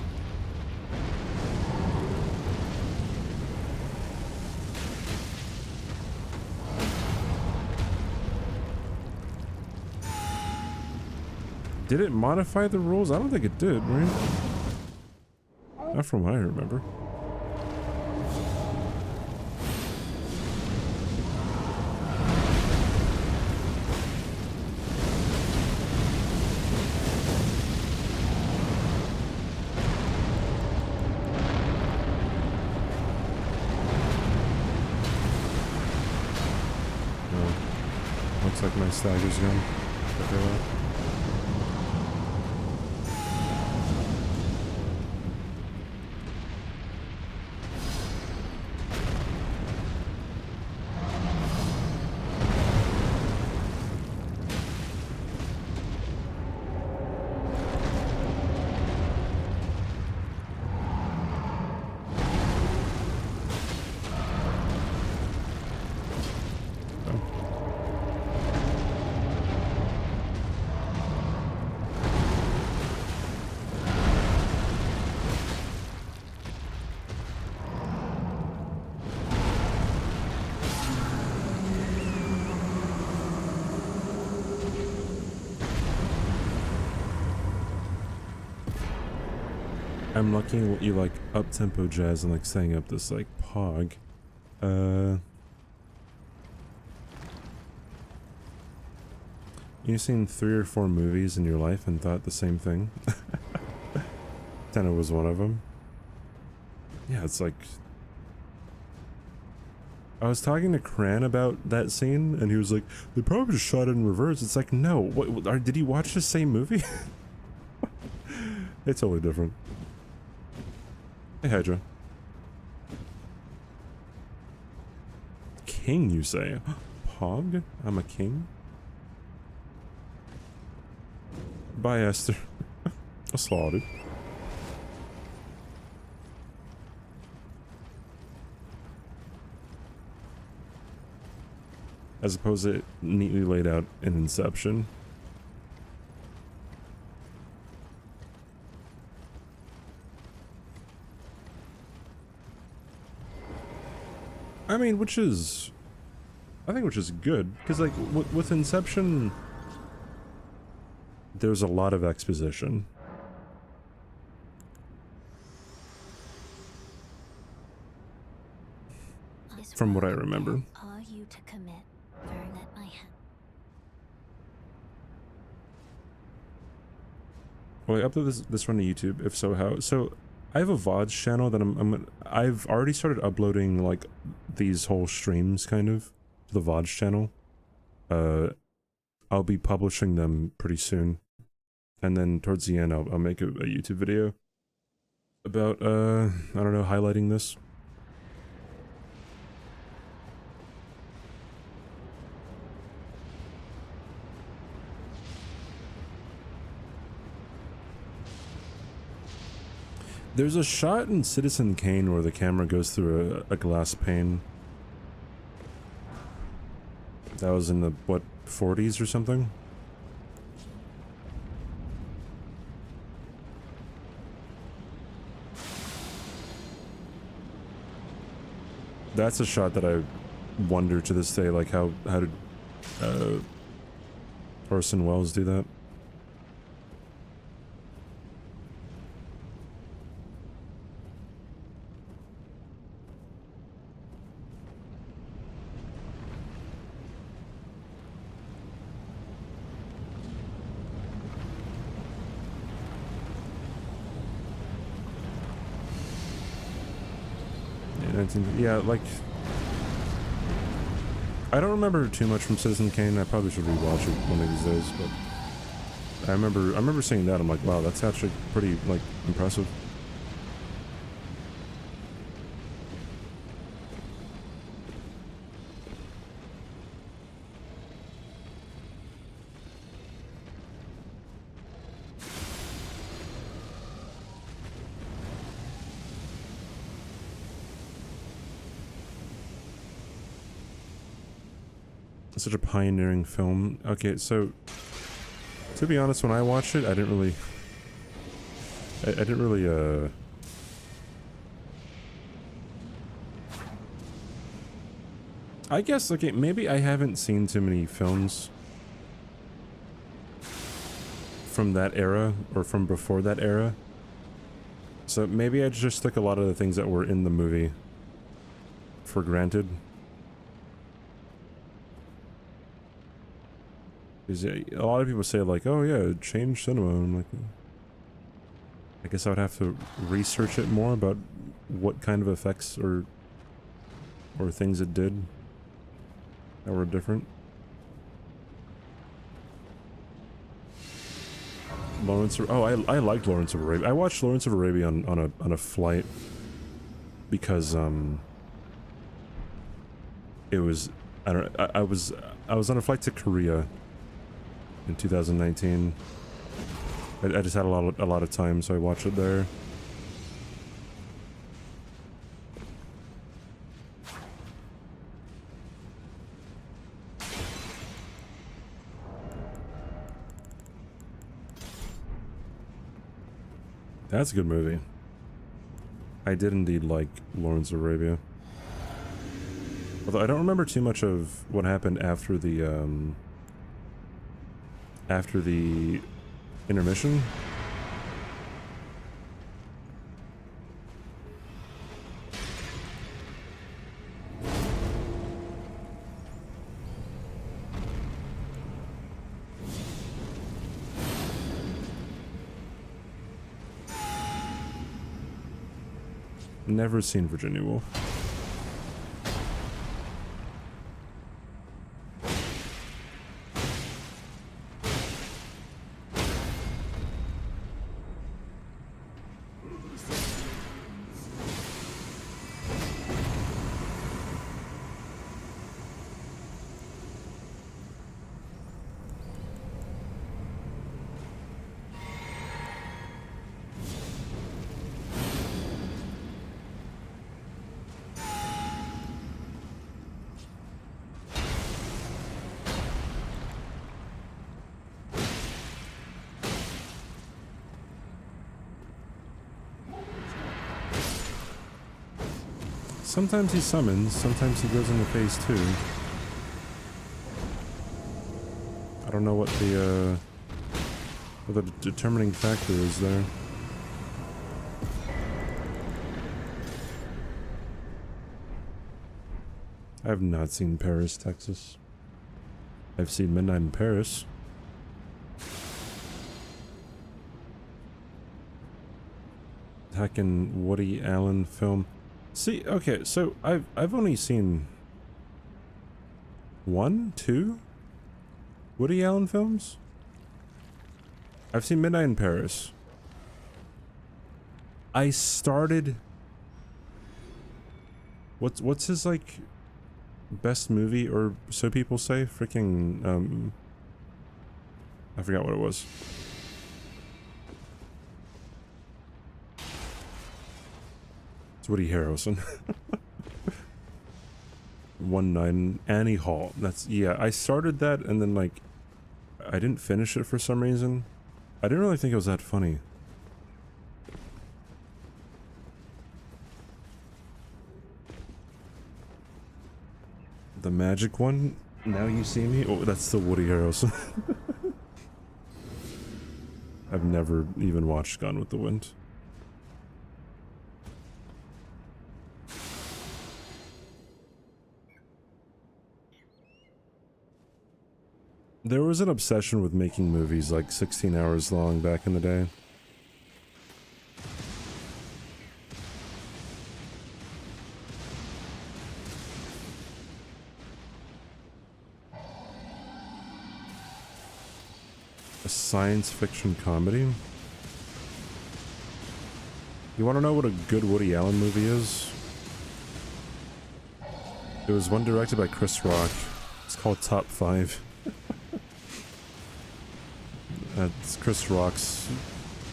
Did it modify the rules? I don't think it did, right? Not from what I remember. Looks like my stagger's gone. I'm lucky you like up-tempo jazz and like setting up this like pog. You've seen 3 or 4 movies in your life and thought the same thing? Tenet was one of them. Yeah, it's like... I was talking to Cran about that scene and he was like, they probably just shot it in reverse. It's like, no, what, did he watch the same movie? It's totally different. Hey, Hydra. king, you say? Pog? I'm a king? Bye, Esther. I slaughtered. As opposed to neatly laid out in Inception. I mean, which is... I think which is good, because like, with Inception... There's a lot of exposition. From what I remember. Are you to commit? Very let my hand. Well, I upload this one to YouTube. If so, how? So, I have a VODs channel that I've already started uploading like these whole streams kind of to the VODs channel. I'll be publishing them pretty soon, and then towards the end I'll make a YouTube video about I don't know, highlighting this. There's a shot in Citizen Kane where the camera goes through a glass pane. That was in the, what, 40s or something? That's a shot that I wonder to this day, like how did Orson Welles do that? Yeah, like... I don't remember too much from Citizen Kane. I probably should rewatch it one of these days, but... I remember seeing that, I'm like, wow, that's actually pretty, like, impressive. Such a pioneering film. Okay, so to be honest, when I watched it, I didn't really I guess, okay, maybe I haven't seen too many films from that era or from before that era. So maybe I just took a lot of the things that were in the movie for granted. Because a lot of people say like, oh yeah, it changed cinema, and I'm like, I guess I would have to research it more about what kind of effects or things it did that were different. Lawrence of, oh, I liked Lawrence of Arabia. I watched Lawrence of Arabia on a flight because it was, I was on a flight to Korea in 2019. I just had a lot of time, so I watched it there. That's a good movie. I did indeed like Lawrence of Arabia. Although I don't remember too much of what happened after the intermission. Never seen Virginia Woolf. Sometimes he summons, sometimes he goes into phase 2. I don't know what the determining factor is there. I have not seen Paris, Texas. I've seen Midnight in Paris. Heckin' Woody Allen film. See, okay, so I've only seen 1, 2 Woody Allen films. I've seen Midnight in Paris. I started. What's his like best movie, or so people say? Freaking I forgot what it was. It's Woody Harrelson. 1-9 Annie Hall. That's, yeah, I started that and then like I didn't finish it for some reason. I didn't really think it was that funny. The magic one? Now You See Me? Oh, that's still Woody Harrelson. I've never even watched Gone with the Wind. There was an obsession with making movies like 16 hours long back in the day. A science fiction comedy? You want to know what a good Woody Allen movie is? It was one directed by Chris Rock. It's called Top 5. That's Chris Rock's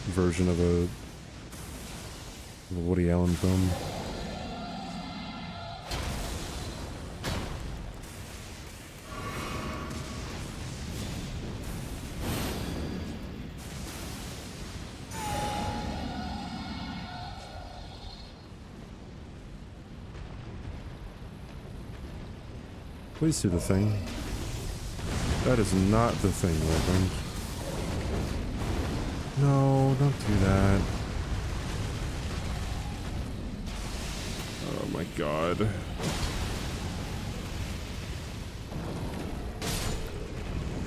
version of a Woody Allen film. Please do the thing. That is not the thing, Reverend. No, don't do that. Oh my god.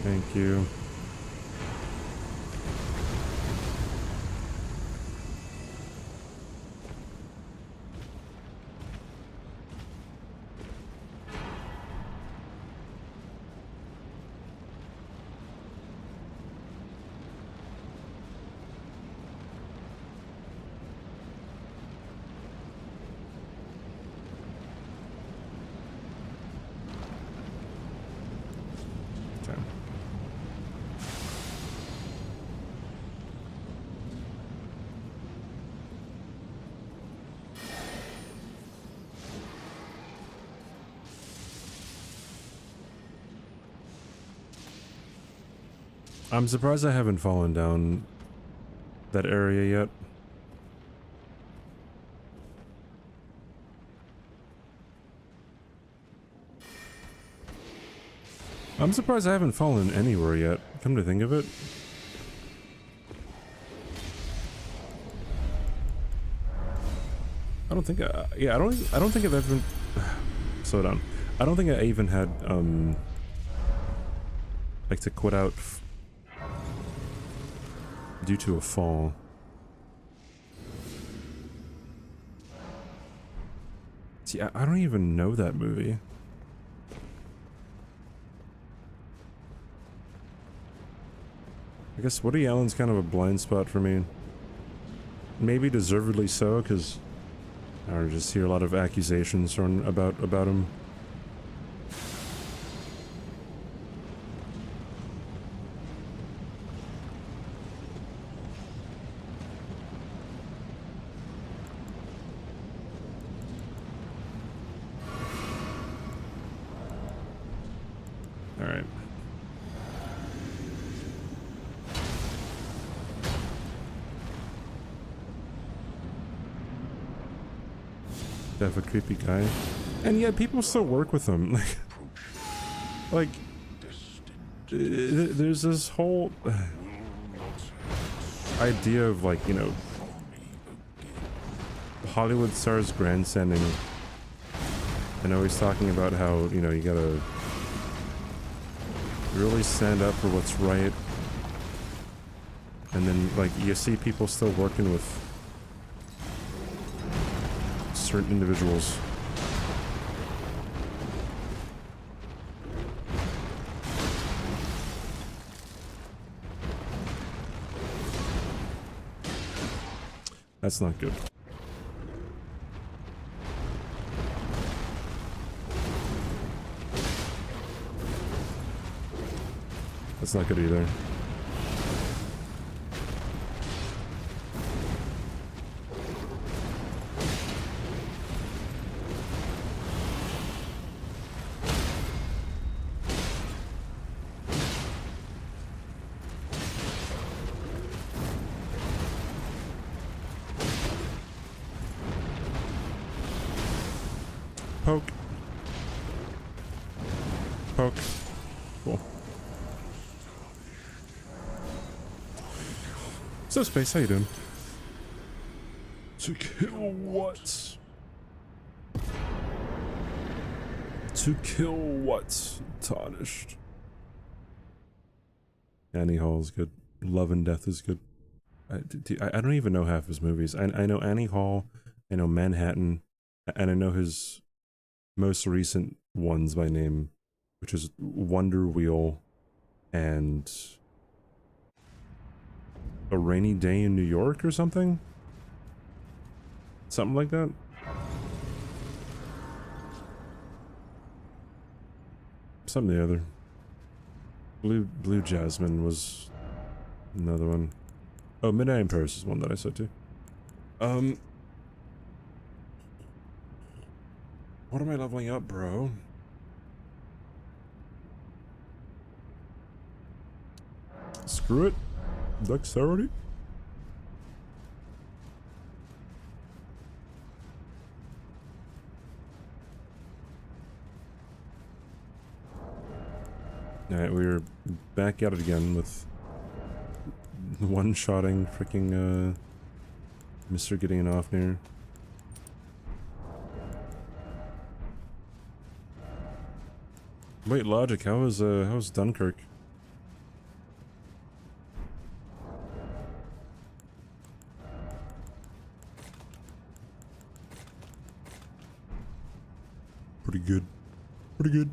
Thank you. I'm surprised I haven't fallen down that area yet. I'm surprised I haven't fallen anywhere yet, come to think of it. I don't think I don't think I've ever slow down. I don't think I even had like to quit out due to a fall. See, I don't even know that movie. I guess Woody Allen's kind of a blind spot for me. Maybe deservedly so, because I just hear a lot of accusations thrown about him. Alright. to have a creepy guy, and yet people still work with him. Like, there's this whole idea of, like, you know, Hollywood stars grandstanding. And always talking about how, you know, you gotta really stand up for what's right. And then, like, you see people still working with certain individuals. That's not good. That's not good either. Poke. Poke. Cool. So, Space, how you doing? To kill what? To kill what? Tarnished. Annie Hall is good. Love and Death is good. I don't even know half his movies. I know Annie Hall, I know Manhattan, and I know his most recent ones by name, which is Wonder Wheel and A Rainy Day in New York or something? Something like that? Something or the other. Blue Jasmine was another one. Oh, Midnight in Paris is one that I said too. What am I leveling up, bro? Screw it. Dexterity? Alright, we're back at it again with one-shotting freaking Mr. Gideon off near. Wait, Logic, how's Dunkirk? Pretty good. Pretty good.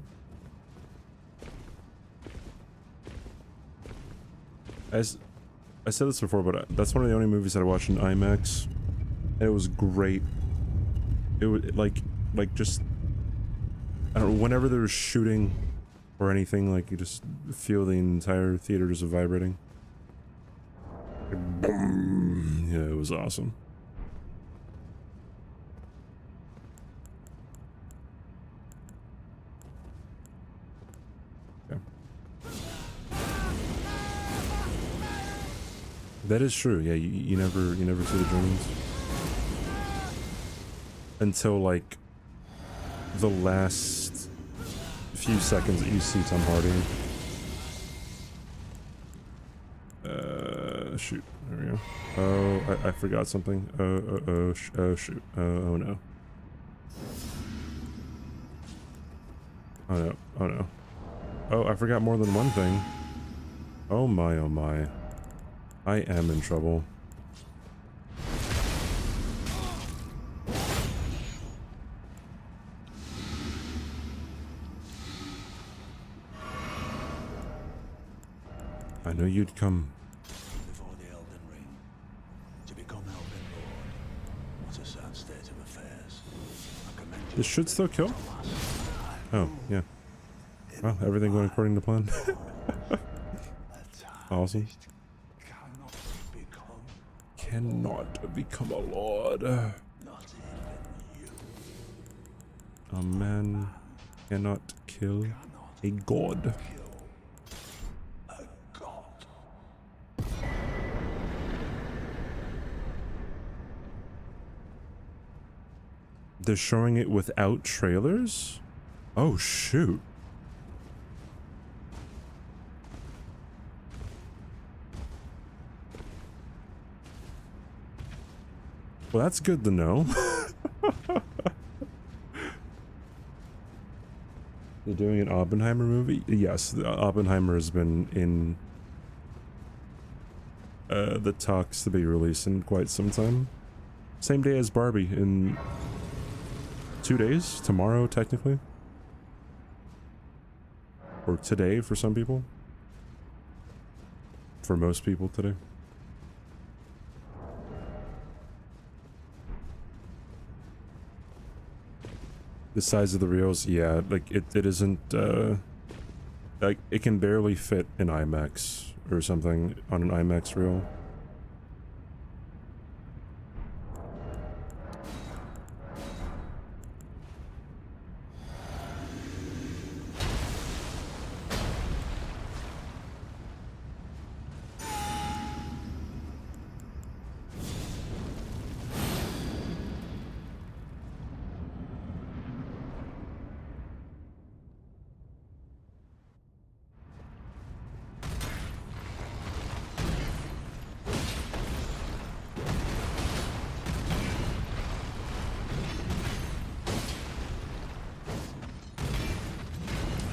I said this before, but that's one of the only movies that I watched in IMAX. And it was great. It was like just, I don't know, whenever there was shooting or anything, like you just feel the entire theater just vibrating. Boom. Yeah, it was awesome. Okay. That is true. Yeah, you never see the dreams until like the last few seconds that you see Tom Hardy. Shoot. There we go. Oh, I forgot something. Oh shoot. Oh no. Oh no. Oh no. Oh, I forgot more than one thing. Oh my, oh my. I am in trouble. I know you'd come. Before the Elden Ring, to become Elden Lord, what a sad state of affairs. I commend you. This should still kill? Oh, yeah. Well, everything going according to plan. Awesome. Cannot become a lord. Not even you. A man cannot kill a god. A god. They're showing it without trailers? Oh, shoot. Well, that's good to know. They're doing an Oppenheimer movie? Yes, Oppenheimer has been in the talks to be released in quite some time. Same day as Barbie, in 2 days? Tomorrow, technically? Or today for some people? For most people today. The size of the reels, yeah, like it isn't like it can barely fit an IMAX or something on an IMAX reel.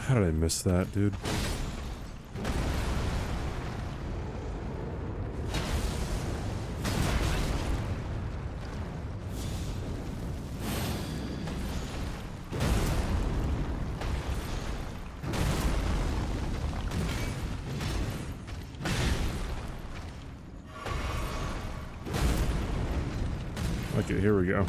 How did I miss that, dude? Okay, here we go.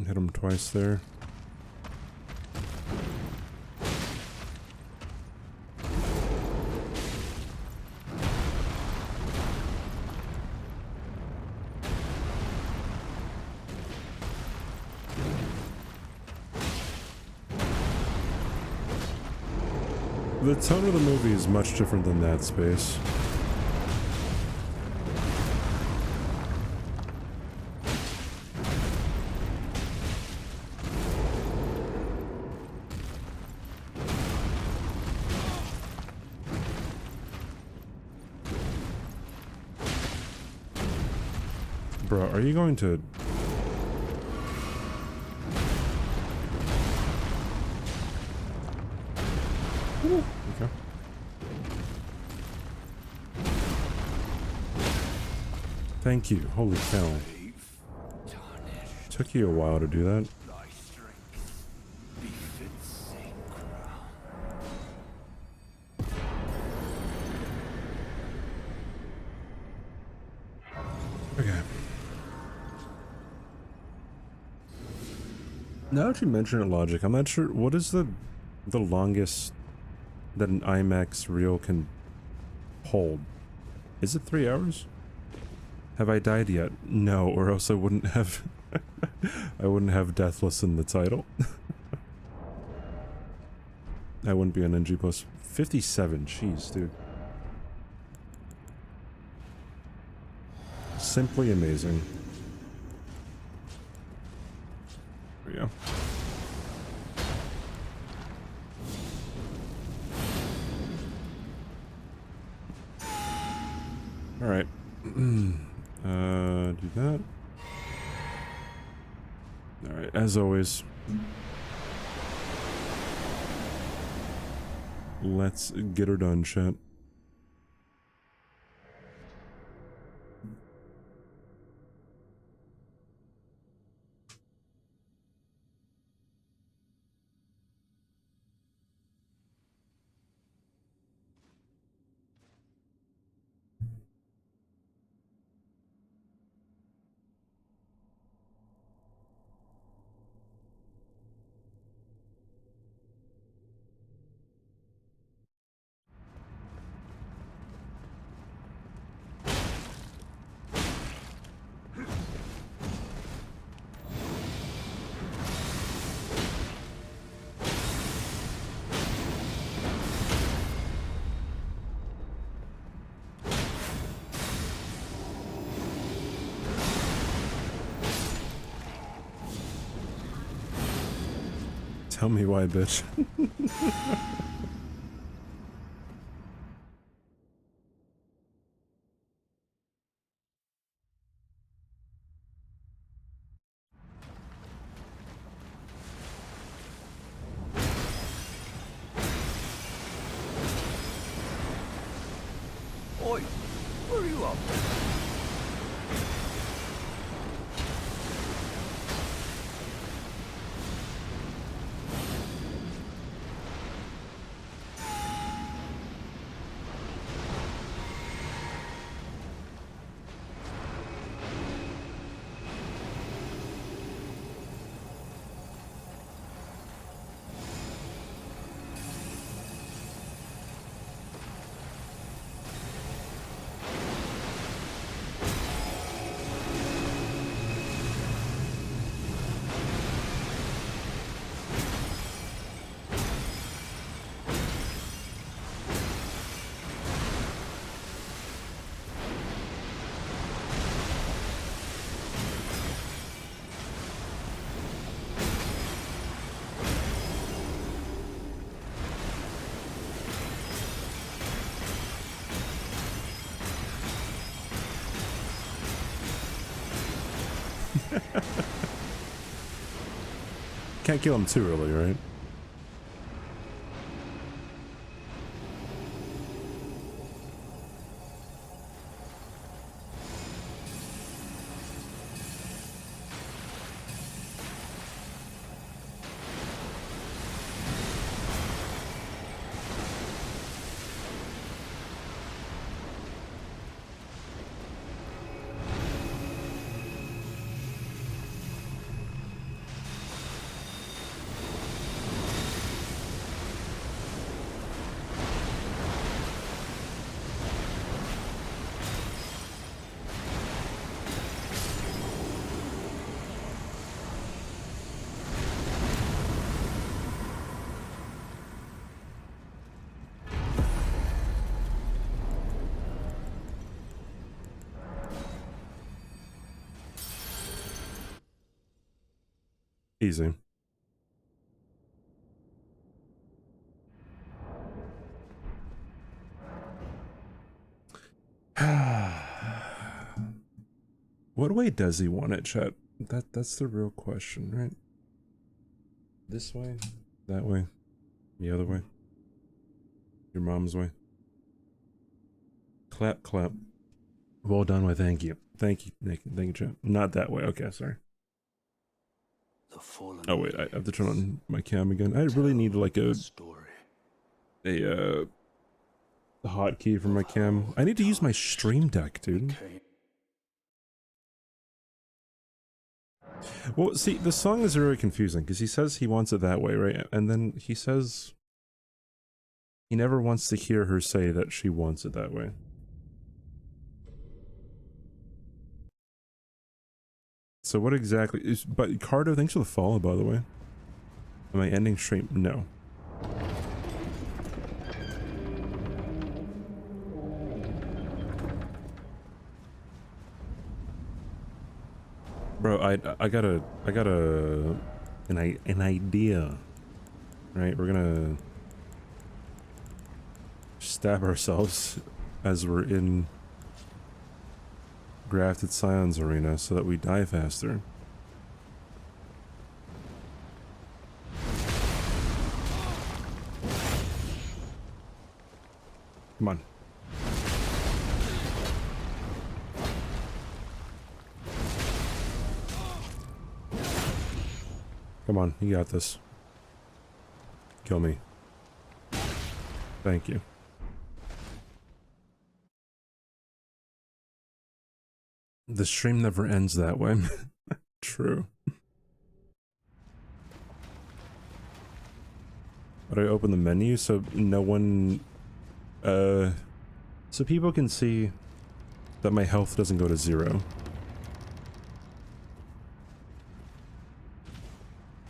Hit him twice there. The tone of the movie is much different than that space. Bro, are you going to... Okay. Thank you. Holy cow. Took you a while to do that. Okay. Now that you mention it, Logic, I'm not sure, what is the longest that an IMAX reel can hold? Is it 3 hours? Have I died yet? No, or else I wouldn't have I wouldn't have Deathless in the title. I wouldn't be on NG+57. Jeez, dude. Simply amazing. There we go. All right. Do that. All right, as always. Let's get her done, chat. Tell me why, bitch. Oi, where are you up? Can't kill him too early, right? Easy. What way does he want it, chat? That's the real question, right? This way? That way? The other way? Your mom's way? Clap, clap. Well done, why thank you. Thank you, Nick. Thank you, chat. Not that way. Okay, sorry. Oh wait, I have to turn on my cam again. I really need like a hotkey for my cam. I need to use my stream deck, dude. Well, see, the song is very confusing because he says he wants it that way, right? And then he says he never wants to hear her say that she wants it that way. So what exactly is, but Cardo, thanks for the follow, by the way. Am I ending stream? No. Bro, I got an idea. Right, we're gonna stab ourselves as we're in Grafted Scions Arena so that we die faster. Come on. Come on, you got this. Kill me. Thank you. The stream never ends that way. True. But I open the menu so no one, so people can see that my health doesn't go to 0.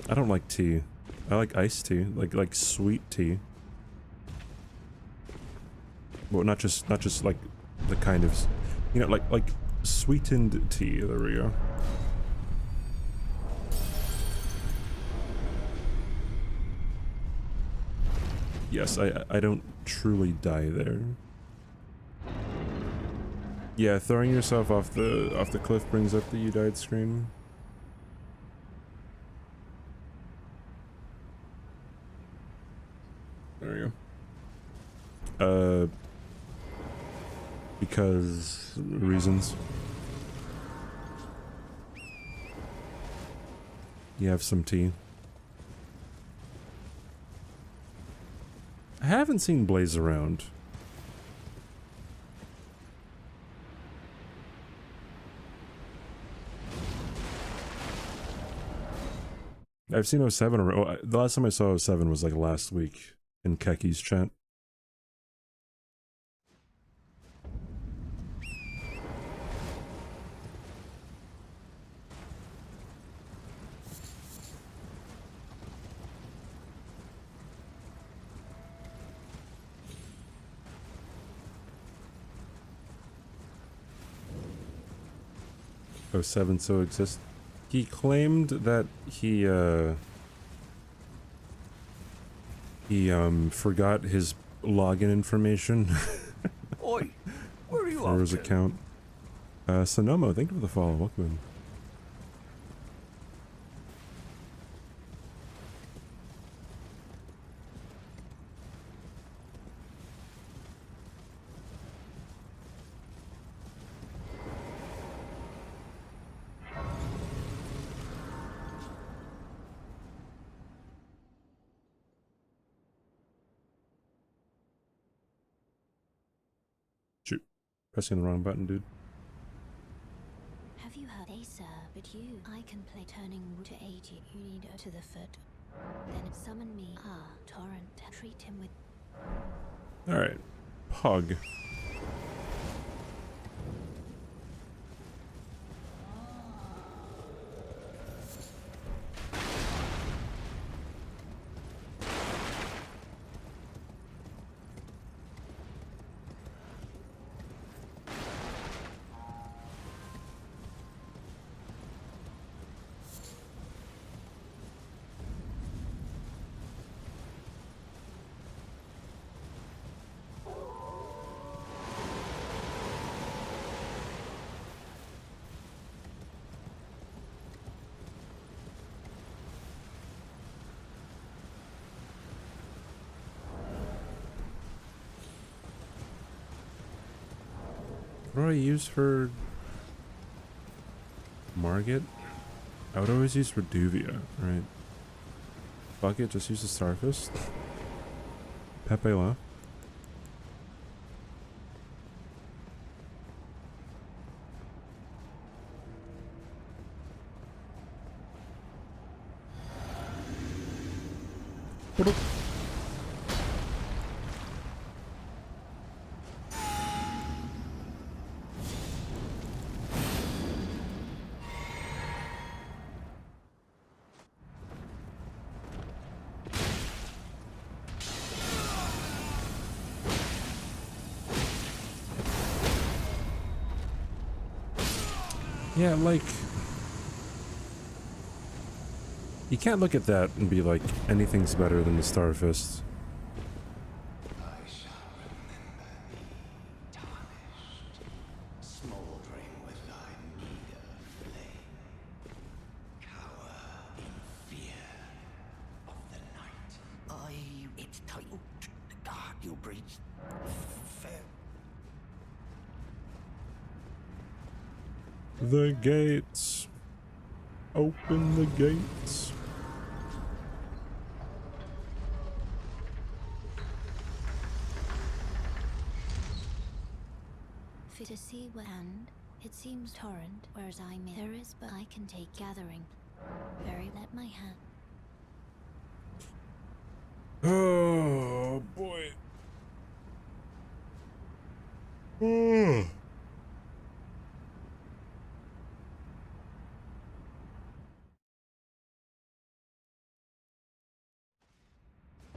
I don't like tea. I like iced tea, like sweet tea. Well, not just like the kind of, you know, like sweetened tea. There we go. yes, I don't truly die there. Yeah, throwing yourself off the cliff brings up the "you died" screen. There you go. Because reasons. You have some tea. I haven't seen Blaze around. I've seen 07 around. The last time I saw 07 was like last week in Keki's chat. Oh, 07 so exists. He claimed that he forgot his login information Oi, where are you for his off to? account. Sonomo, thank you for the follow. Welcome in. Shoot. Pressing the wrong button, dude. Have you heard they sir, but you I can play turning to 80. You need to the foot. Then summon me. Ah, torrent. Treat him with Alright. Pug. What do I use for Margit? I would always use Reduvia, right? Fuck it, just use the Starfist. Pepe left. Yeah, like... You can't look at that and be like, anything's better than the Starfist. I shall remember thee, tarnished, smouldering with thy meager flame. Cower in fear of the night. Its title, the guard you breached. Fair. The gates. Open the gates. fit to see what and it seems torrent, whereas I may there is but I can take gathering. Very let my hand. Oh boy.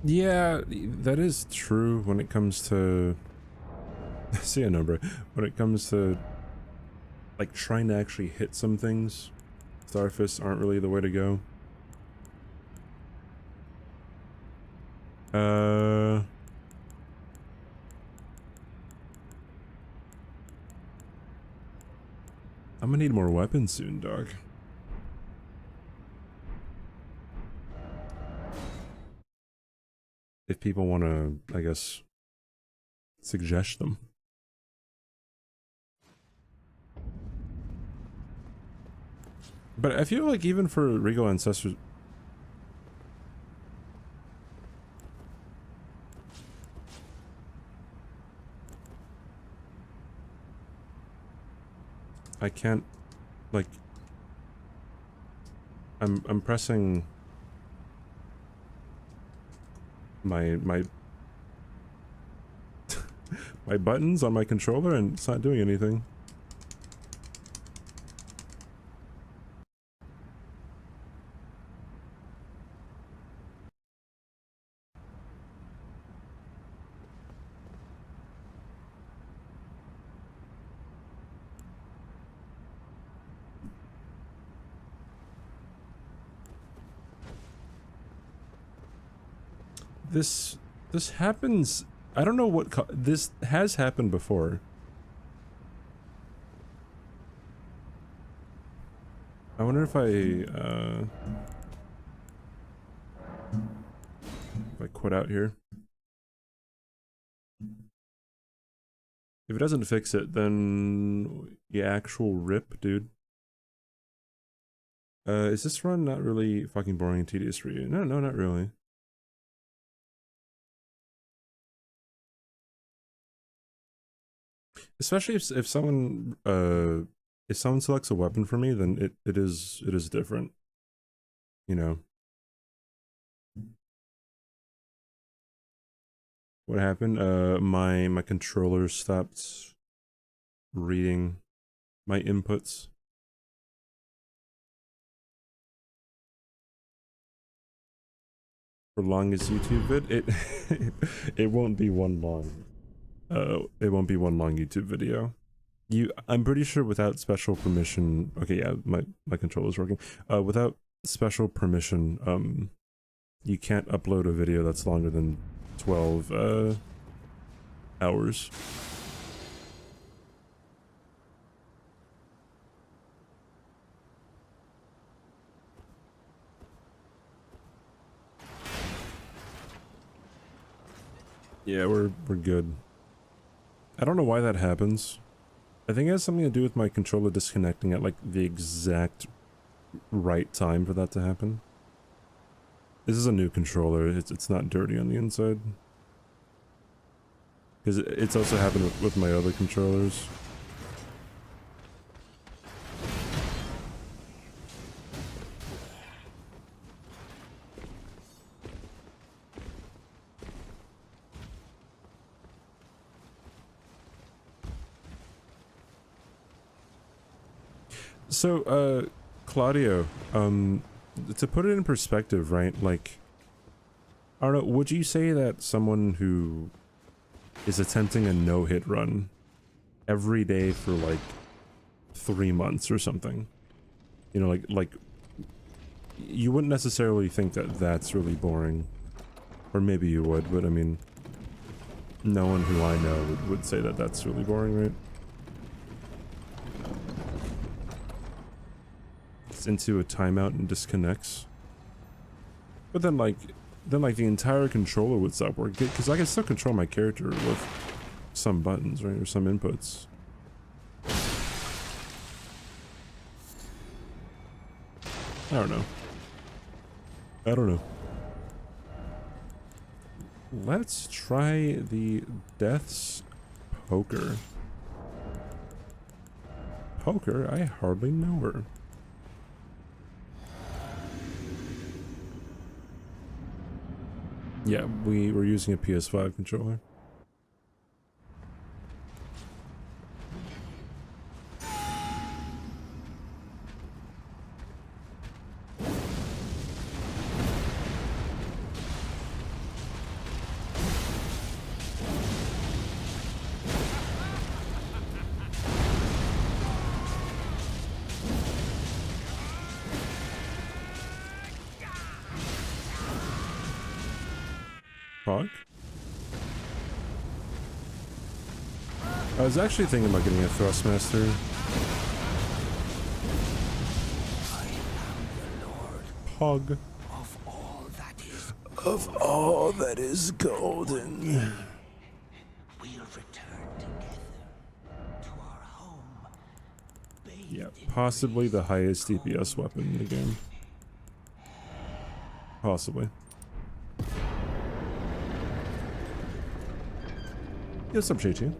Yeah, that is true when it comes to see a number. When it comes to like trying to actually hit some things, Starfists aren't really the way to go. I'm gonna need more weapons soon, dog. If people want to, I guess, suggest them. But I feel like even for Regal Ancestors... I can't, like... I'm pressing... my my buttons on my controller and it's not doing anything. This happens. I don't know what this has happened before. I wonder if I quit out here. If it doesn't fix it, then the actual rip, dude. Is this run not really fucking boring and tedious for you? No, not really. Especially if someone selects a weapon for me, then it is different. You know. What happened? My controller stopped reading my inputs. For longest YouTube vid, it won't be one long. It won't be one long YouTube video. I'm pretty sure without special permission. Okay, yeah, my controller's working. Without special permission, you can't upload a video that's longer than 12 hours. Yeah, we're good. I don't know why that happens. I think it has something to do with my controller disconnecting at like the exact right time for that to happen. This is a new controller. It's not dirty on the inside. Because it's also happened with my other controllers. So, Claudio, to put it in perspective, right, like, I don't know, would you say that someone who is attempting a no-hit run every day for, like, 3 months or something, you know, like, you wouldn't necessarily think that that's really boring, or maybe you would, but I mean, no one who I know would say that that's really boring, right? Into a timeout and disconnects, but then like the entire controller would stop working because I can still control my character with some buttons, right, or some inputs. I don't know. Let's try the Death's Poker. Poker? I hardly know her. Yeah, we were using a PS5 controller. I was actually thinking about getting a Thrustmaster. Pog. of all that is Of all that is golden. we'll return together to our home. Yeah, bathed in possibly the breeze highest of DPS weapon in the game. Possibly. What's up, JT?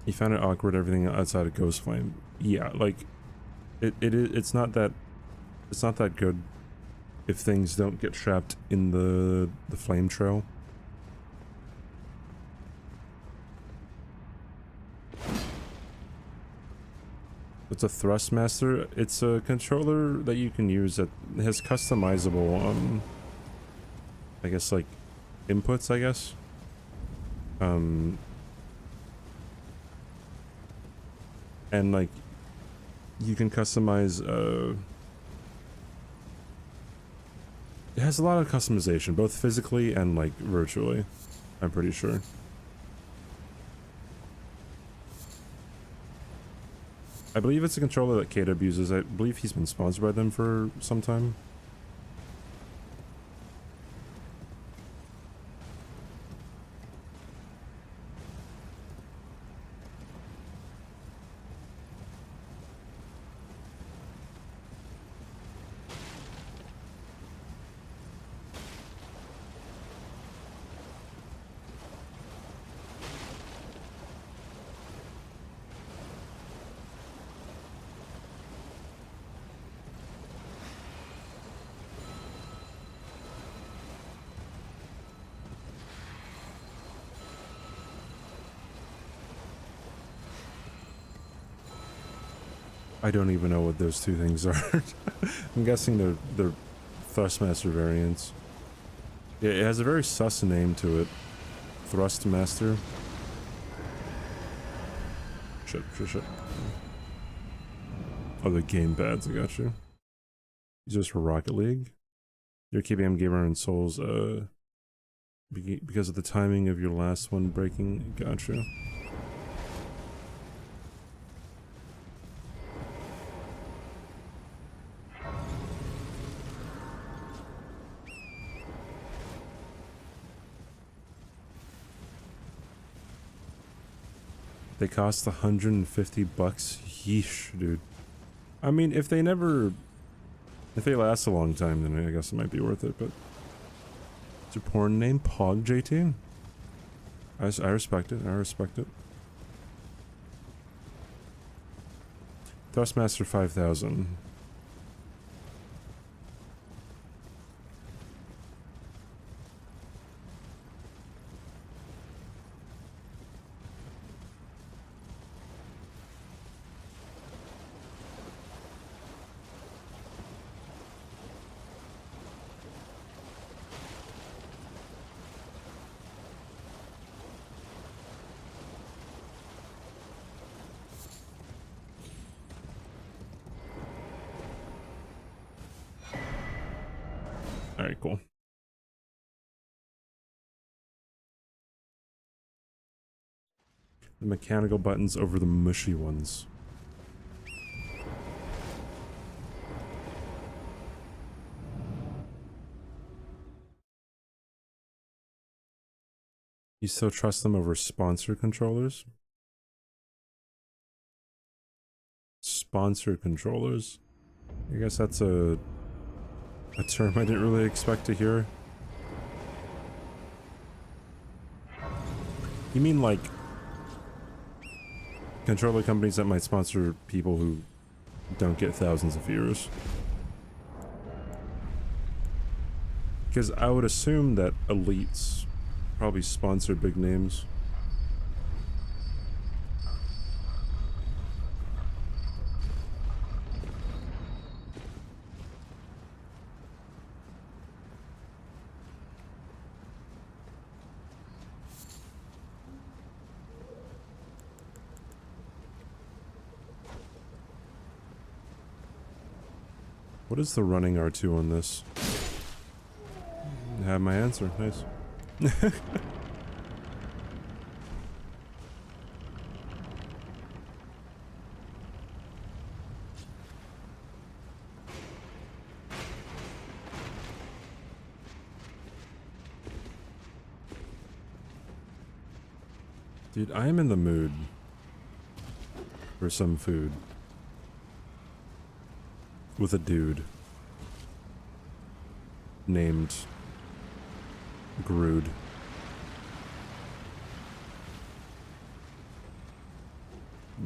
You found it awkward everything outside of Ghost Flame. Yeah, like it's not that good if things don't get trapped in the flame trail. It's a Thrustmaster. It's a controller that you can use that has customizable I guess like inputs, I guess. And like you can customize it has a lot of customization, both physically and like virtually, I'm pretty sure. I believe it's a controller that KW uses. I believe he's been sponsored by them for some time. I don't even know what those two things are. I'm guessing they're Thrustmaster variants. Yeah, it has a very sus name to it. Thrustmaster. Shit. Oh, the game pads, I got you. These are just for Rocket League. Your KBM gamer and Souls, because of the timing of your last one breaking, got you. They cost $150. Yeesh, dude. I mean, if they last a long time, then I guess it might be worth it, but... It's your porn name? Pog JT? I respect it, I respect it. Thrustmaster 5000. Alright, cool. The mechanical buttons over the mushy ones. You still trust them over sponsor controllers? Sponsor controllers? I guess that's a term I didn't really expect to hear. You mean like controller companies that might sponsor people who don't get thousands of viewers? Because I would assume that elites probably sponsor big names. What is the running R2 on this? I have my answer. Nice. Dude, I am in the mood for some food. With a dude named Grood.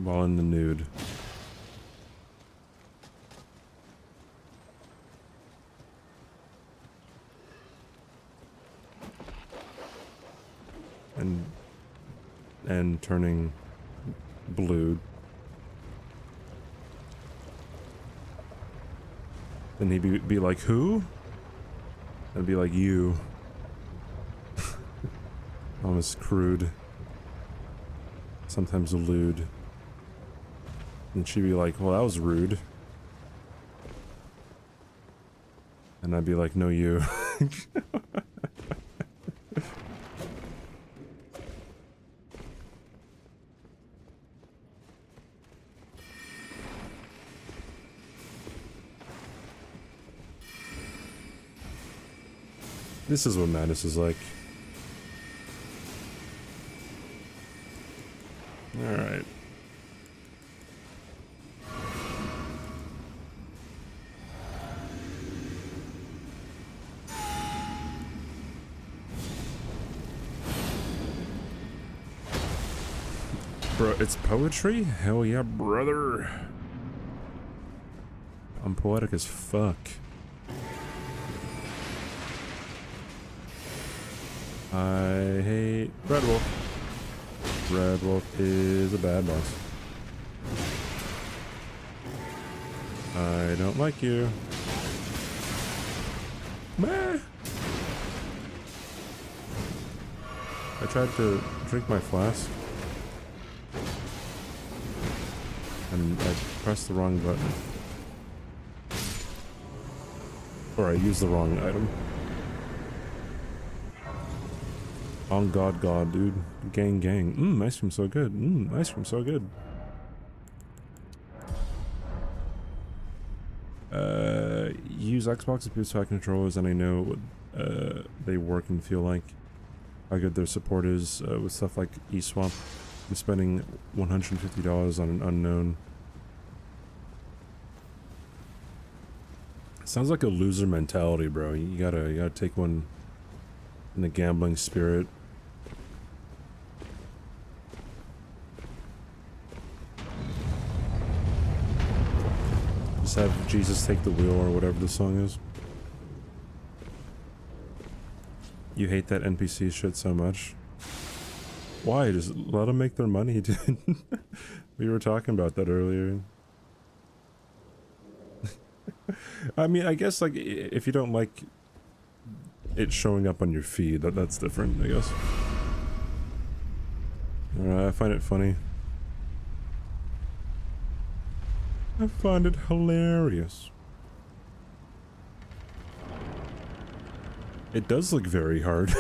While in the nude. And turning blue. And he'd be like, who? I'd be like, you. Almost crude. Sometimes lewd. And she'd be like, well, that was rude. And I'd be like, no, you. This is what madness is like. Alright. Bro, it's poetry? Hell yeah, brother. I'm poetic as fuck. I hate Red Wolf. Red Wolf is a bad boss. I don't like you. Meh. I tried to drink my flask. And I pressed the wrong button. Or I used the wrong item. On God, dude. Gang, gang. Ice cream so good. Ice cream so good. Use Xbox and PS5 controllers, and I know what they work and feel like. How good their support is with stuff like eSwap. I'm spending $150 on an unknown. Sounds like a loser mentality, bro. You gotta take one in the gambling spirit. Just have Jesus take the wheel or whatever the song is. You hate that NPC shit so much. Why? Just let them make their money, dude. We were talking about that earlier. I mean, I guess, like, if you don't like it showing up on your feed, that's different, I guess. I find it funny. I find it hilarious. It does look very hard.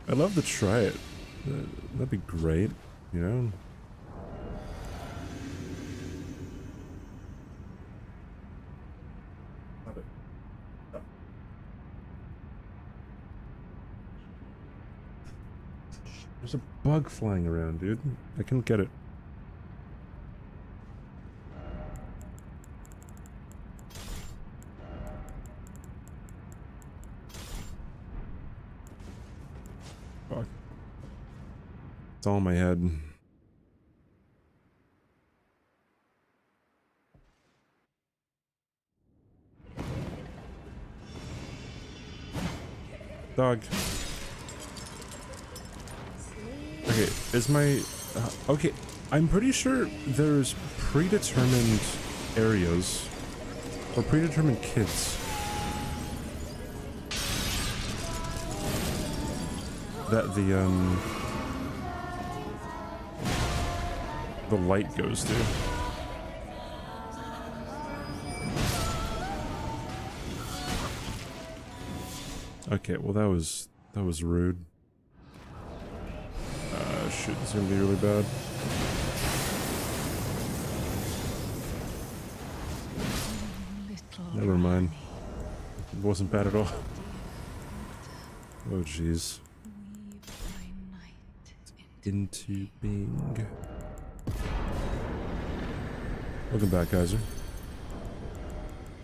I'd love to try it. That'd be great, you know? There's a bug flying around, dude. I can't get it. Fuck. It's all in my head. Dog. Okay, is my... okay, I'm pretty sure there's predetermined areas or predetermined kids that the light goes to. Okay, well that was rude. Shit, it's gonna be really bad. Never mind. It wasn't bad at all. Oh jeez. into being. Welcome back, Kaiser.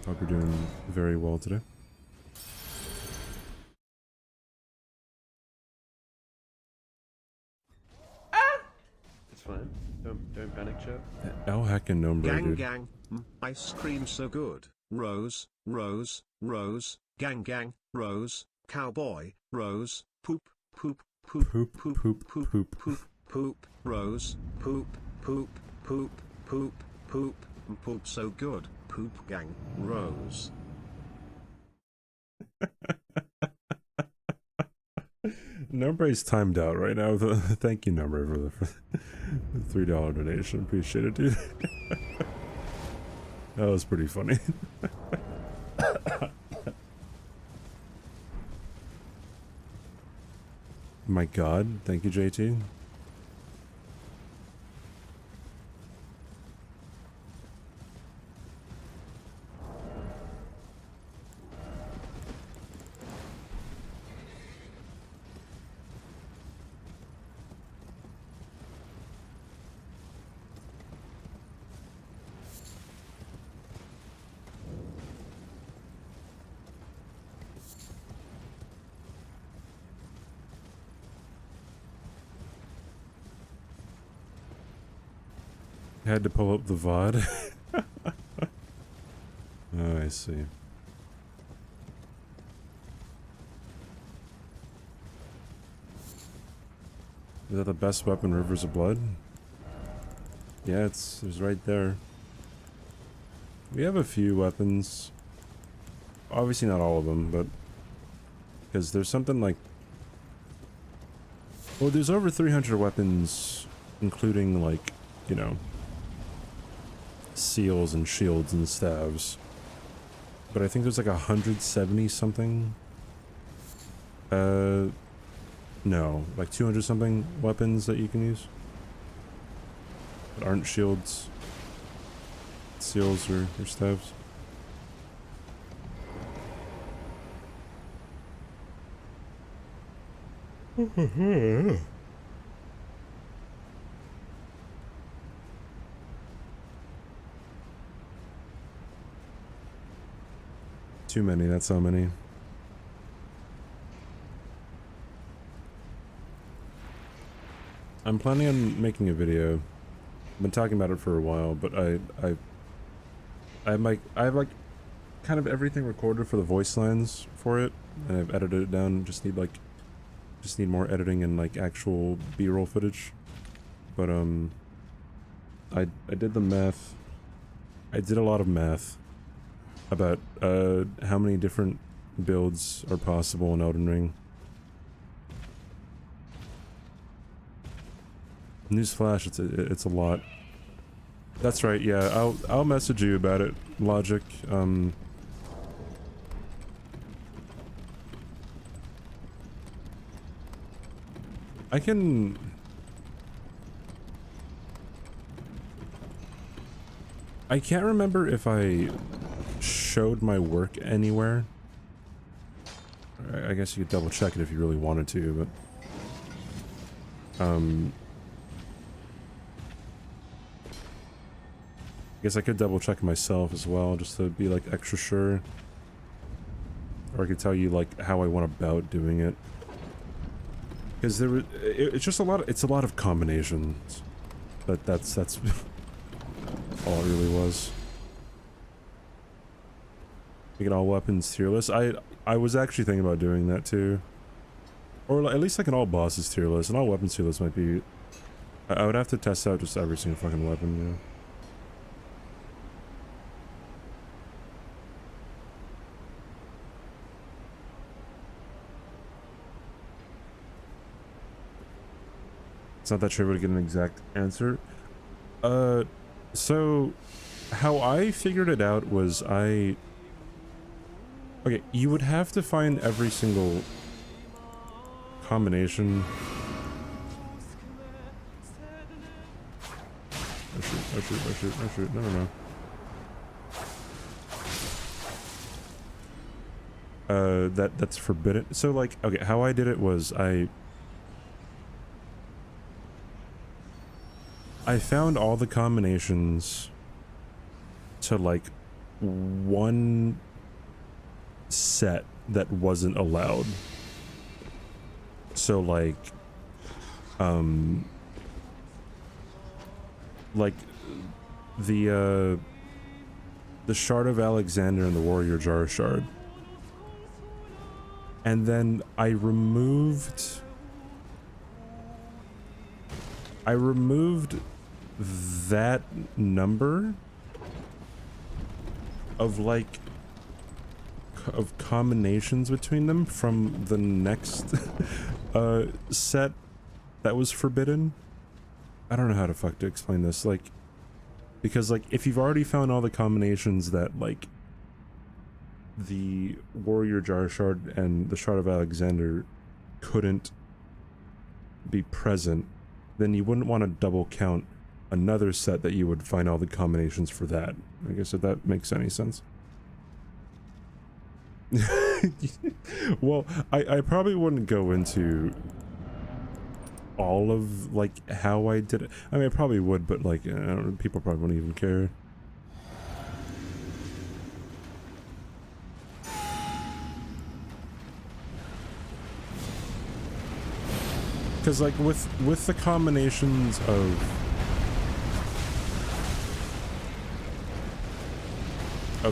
Hope you're doing very well today. It's fine. Don't panic, chat. El heckin' number, Gang dude. gang, ice cream so good. Rose, rose, rose, gang gang, rose, cowboy, rose, poop, poop, poop, Poop, poop, poop, poop, poop. poop, poop, rose, poop, poop, poop, poop, poop, poop so good. Poop gang, rose. Number is timed out right now. Thank you, Number, for the $3 donation. Appreciate it, dude. That was pretty funny. My God, thank you, JT. Had to pull up the VOD. Oh, I see. Is that the best weapon, Rivers of Blood? Yeah, it's right there. We have a few weapons. Obviously not all of them, but... because there's something like... well, there's over 300 weapons, including, like, you know... seals and shields and staves. But I think there's like 170 something. No, like 200 something weapons that you can use. That aren't shields, seals, or staves. Too many, that's how many. I'm planning on making a video. I've been talking about it for a while, but I have like kind of everything recorded for the voice lines for it, and I've edited it down. Just need more editing and like actual B-roll footage. But I did the math. I did a lot of math about how many different builds are possible in Elden Ring. Newsflash, it's a lot. That's right, yeah, I'll message you about it, Logic. I can't remember if I showed my work anywhere. I guess you could double check it if you really wanted to, but I guess I could double check myself as well, just to be like extra sure. Or I could tell you like how I went about doing it. Because it's just a lot of combinations. That's all it really was. Make it all weapons tier list. I was actually thinking about doing that too. Or at least like an all bosses tier list. An all weapons tier list might be... I would have to test out just every single fucking weapon, yeah. It's not that trivial to get an exact answer. So how I figured it out was okay, you would have to find every single combination. Oh shoot, no. That's forbidden. So like, okay, how I did it was I found all the combinations to like one set that wasn't allowed. So like the Shard of Alexander and the Warrior Jar Shard. And then I removed that number of like of combinations between them from the next set that was forbidden. I don't know how to fuck to explain this, like, because like if you've already found all the combinations that like the Warrior Jar Shard and the Shard of Alexander couldn't be present, then you wouldn't want to double count another set that you would find all the combinations for that. I guess if that makes any sense. Well, I probably wouldn't go into all of like how I did it. I mean, I probably would, but like people probably wouldn't even care. Because like with the combinations of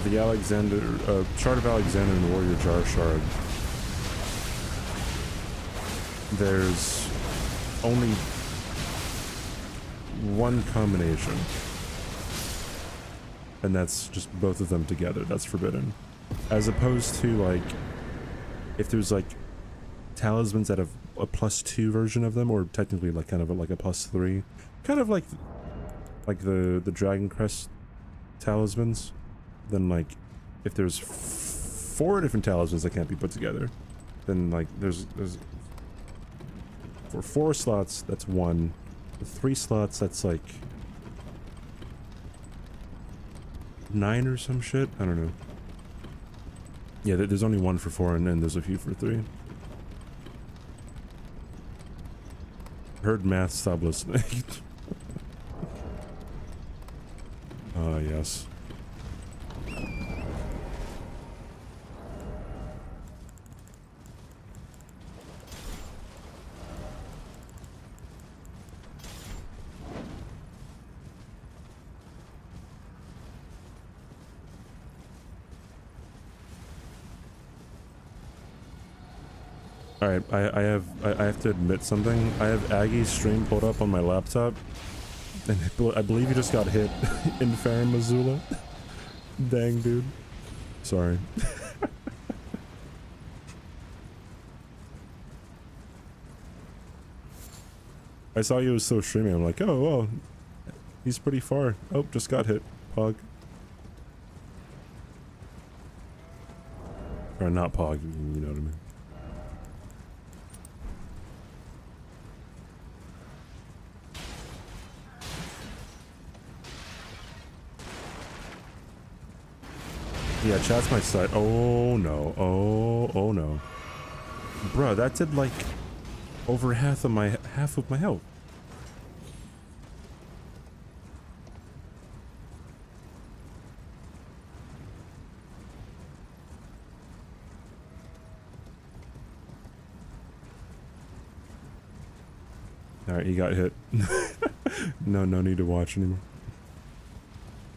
the Alexander Shard of Alexander and Warrior Jar Shard, there's only one combination, and that's just both of them together. That's forbidden, as opposed to like if there's like talismans that have a +2 version of them, or technically like kind of like a +3, kind of like the Dragon Crest talismans. Then like if there's 4 different talismans that can't be put together, then like there's for 4 slots that's 1, for 3 slots that's like 9 or some shit. I don't know. Yeah, there's only 1 for 4, and then there's a few for 3. Heard math, stop listening. Ah, yes. Alright, I have to admit something. I have Aggie's stream pulled up on my laptop, and I believe you just got hit in Farum Azula. Dang, dude. Sorry. I saw you was still streaming. I'm like, oh, well, he's pretty far. Oh, just got hit. Pog. Or not Pog, you know what I mean. Yeah, chat's my side. Oh no. Oh no. Bruh, that did like over half of my health. Alright, he got hit. No need to watch anymore.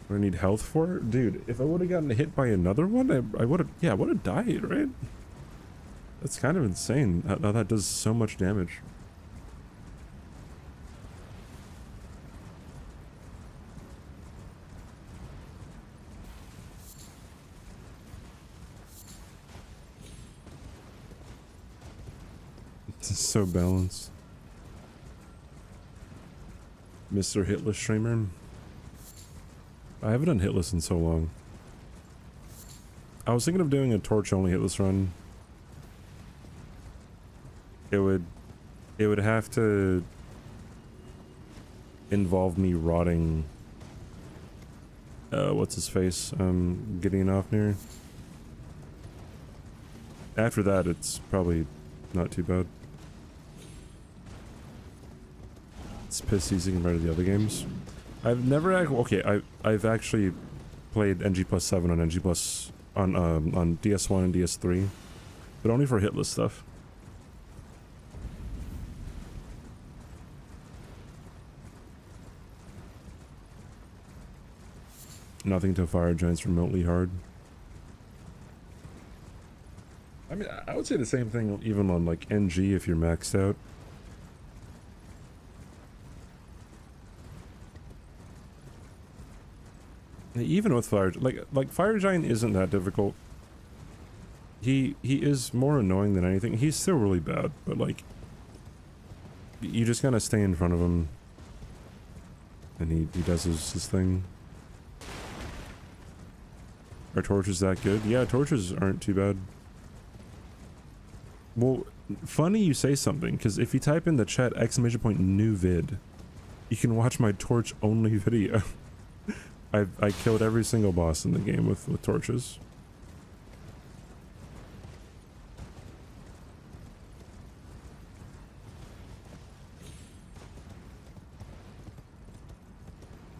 What do I need health for? Dude, if I would have gotten hit by another one, I would have, yeah, I would have died, right? That's kind of insane how that does so much damage. It's so balanced. Mr. Hitless streamer. I haven't done hitless in so long. I was thinking of doing a torch only hitless run. It would have to involve me rotting what's his face? Getting off near. After that it's probably not too bad. it's piss easy compared to the other games. I've never okay, I've actually played NG+7 on on DS1 and DS3, but only for hitless stuff. Nothing to fire giants remotely hard. I mean, I would say the same thing even on like NG if you're maxed out. Even with fire, like fire giant isn't that difficult. He is more annoying than anything. He's still really bad, but like you just gotta stay in front of him, and he does his thing. Are torches that good? Yeah, torches aren't too bad. Well, funny you say something, because if you type in the chat !new vid, you can watch my torch only video. I killed every single boss in the game with torches.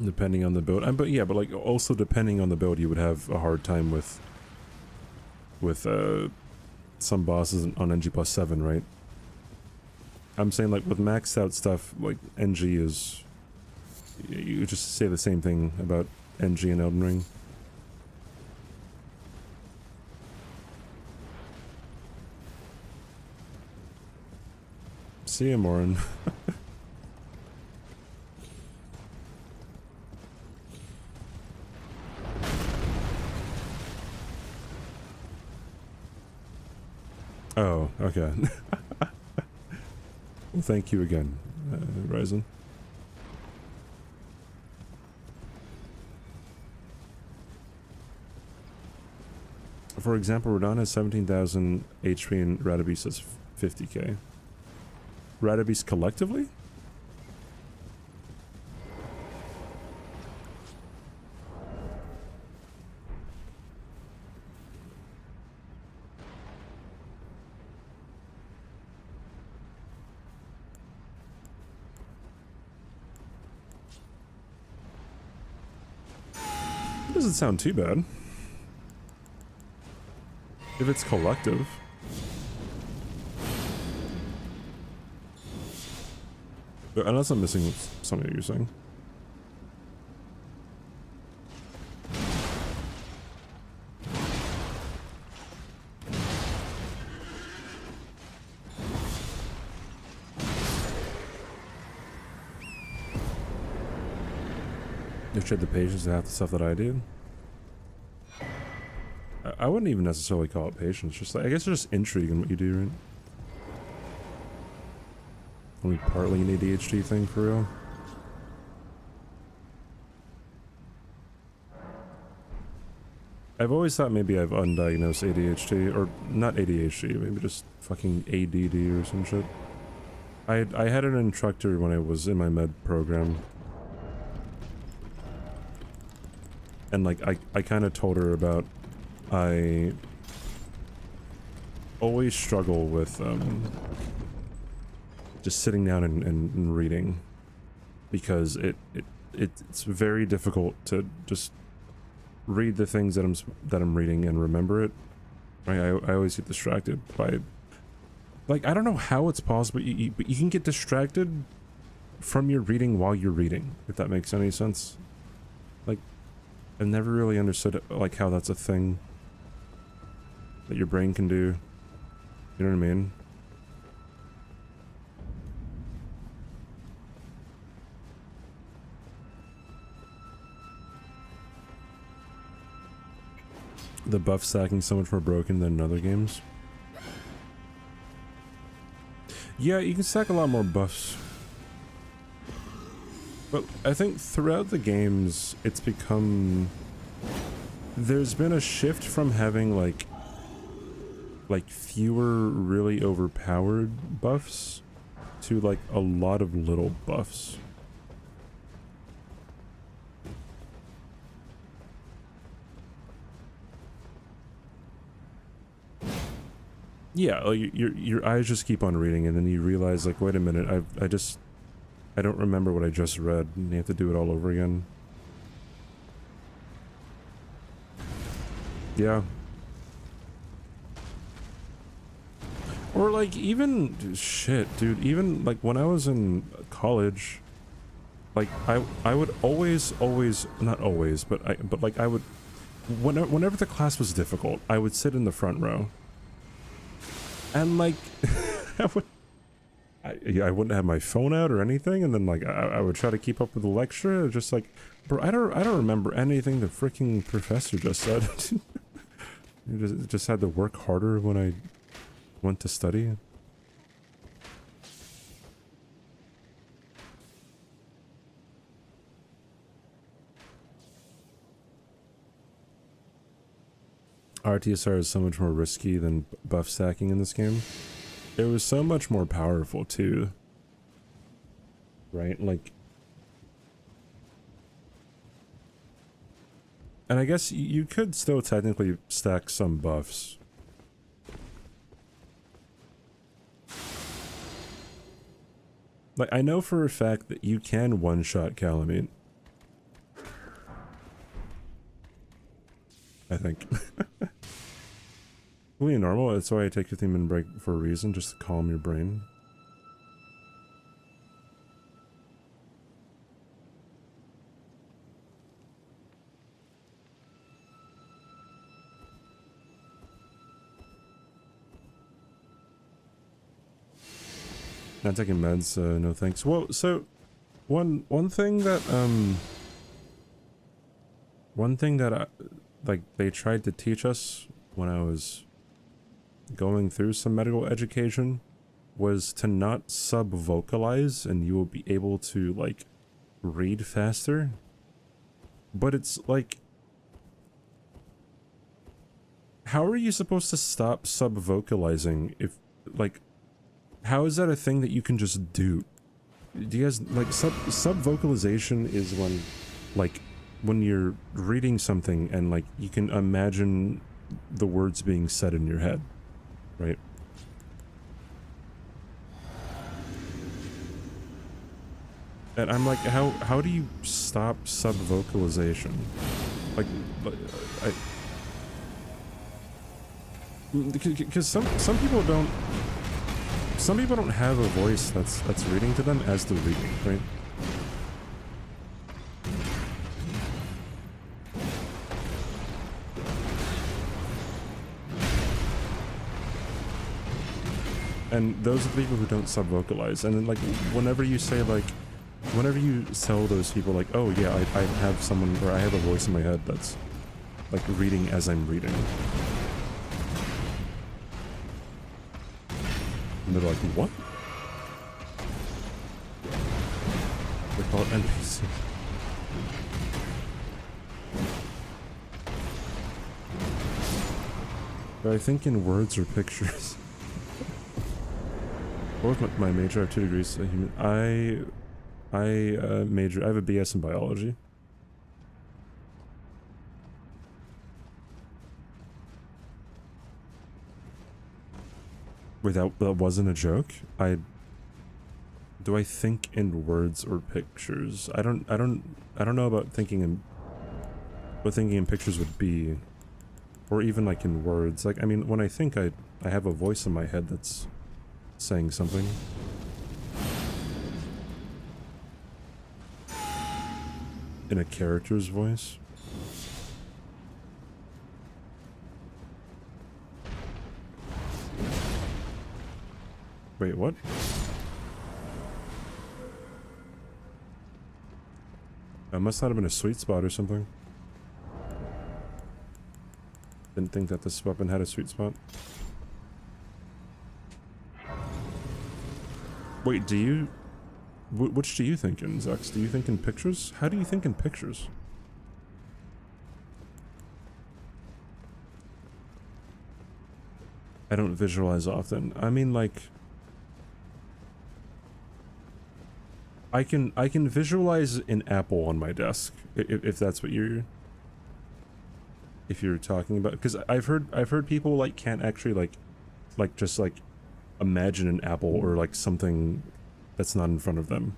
Depending on the build, but yeah, but like also depending on the build, you would have a hard time with some bosses on NG+7, right? I'm saying like with maxed out stuff, like NG is, you just say the same thing about NG and Elden Ring. See ya, Morin. Oh, okay. Well, thank you again, Ryzen. For example, Radon has 17,000 HP and Radabis has 50k. Radabis collectively? Doesn't sound too bad. If it's collective. But unless I'm missing something that you're saying. You've tried the patience to have the stuff that I did. I wouldn't even necessarily call it patience, just like, I guess it's just intrigue in what you do, right? Only partly an ADHD thing for real. I've always thought maybe I've undiagnosed ADHD, or not ADHD, maybe just fucking ADD or some shit. I had an instructor when I was in my med program. And like, I kind of told her about, I always struggle with just sitting down and reading, because it's very difficult to just read the things that I'm reading and remember it. Right? I always get distracted by, like, I don't know how it's possible, but you can get distracted from your reading while you're reading, if that makes any sense. Like, I've never really understood like how that's a thing that your brain can do. You know what I mean? The buff stacking so much more broken than in other games. Yeah, you can stack a lot more buffs. But I think throughout the games, it's become... There's been a shift from having like fewer really overpowered buffs to like a lot of little buffs. Yeah, like your eyes just keep on reading, and then you realize, like, wait a minute, I don't remember what I just read, and you have to do it all over again. Yeah. Or like even shit, dude, even like when I was in college, like I would always not always, but I would whenever the class was difficult, I would sit in the front row. And like I wouldn't have my phone out or anything, and then like I would try to keep up with the lecture. Just like, bro, I don't remember anything the freaking professor just said. just had to work harder when I went to study. RTSR is so much more risky than buff stacking in this game. It was so much more powerful too. Right? Like, and I guess you could still technically stack some buffs. Like, I know for a fact that you can one-shot Calamite. I think. Really normal, that's why I take a 15-minute break for a reason, just to calm your brain. Not taking meds, no thanks. Well, so one thing that like they tried to teach us when I was going through some medical education was to not sub-vocalize, and you will be able to like read faster. But it's like, how are you supposed to stop sub-vocalizing if, like, how is that a thing that you can just do? Do you guys, like, sub-vocalization is when, like, when you're reading something and, like, you can imagine the words being said in your head, right? And I'm like, how do you stop sub-vocalization? Like, because some people don't have a voice that's reading to them as they're reading, right? And those are the people who don't sub-vocalize. And then, like, whenever you say, like, whenever you tell those people, like, oh yeah, I have someone, or I have a voice in my head that's, like, reading as I'm reading. And they're like, what? They call it NPC. But I think in words or pictures. What was my major? I have 2 degrees. I major. I have a BS in biology. Wait, that wasn't a joke? Do I think in words or pictures? I don't know about thinking in what thinking in pictures would be, or even like in words. Like, I mean, when I think, I have a voice in my head that's saying something. In a character's voice. Wait, what? That must not have been a sweet spot or something. Didn't think that this weapon had a sweet spot. Wait, do you... which do you think in, Zux? Do you think in pictures? How do you think in pictures? I don't visualize often. I mean, like... I can visualize an apple on my desk, if that's what you're talking about, because I've heard people like can't actually just imagine an apple or like something that's not in front of them.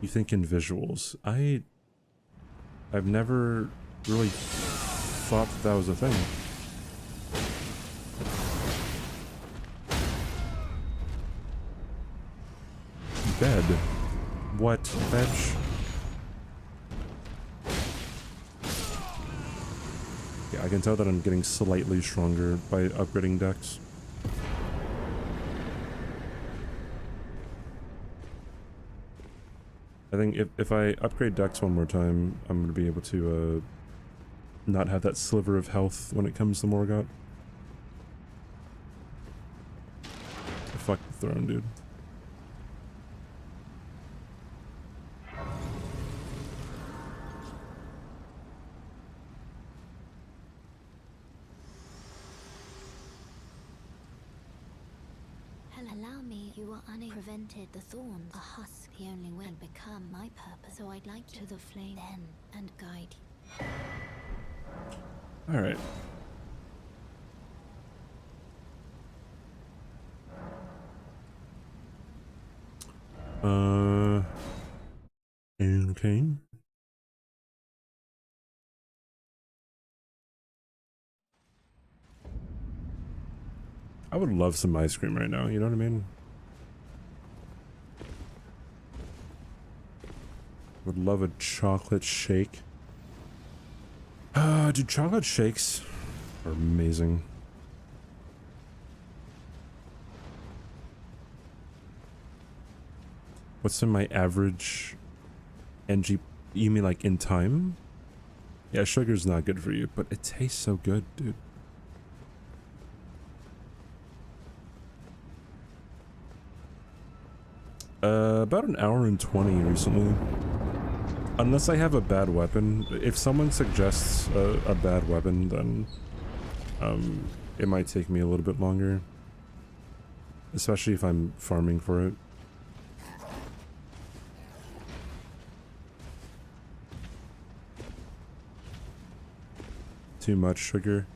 You think in visuals. I've never really thought that was a thing. Bed. What? Fetch? Yeah, I can tell that I'm getting slightly stronger by upgrading decks. I think if I upgrade Dex one more time, I'm going to be able to not have that sliver of health when it comes to Morgott. Fuck the throne, dude. Allow me, you are prevented the thorns. A husk, the only way to become my purpose. So I'd like to the flame then and guide you. Alright. Okay. I would love some ice cream right now, you know what I mean? Would love a chocolate shake. Dude, chocolate shakes are amazing. What's in my average NG? You mean like in time? Yeah, sugar's not good for you, but it tastes so good, dude. About an hour and 20 recently. Unless I have a bad weapon. If someone suggests a bad weapon, then it might take me a little bit longer. Especially if I'm farming for it. Too much sugar.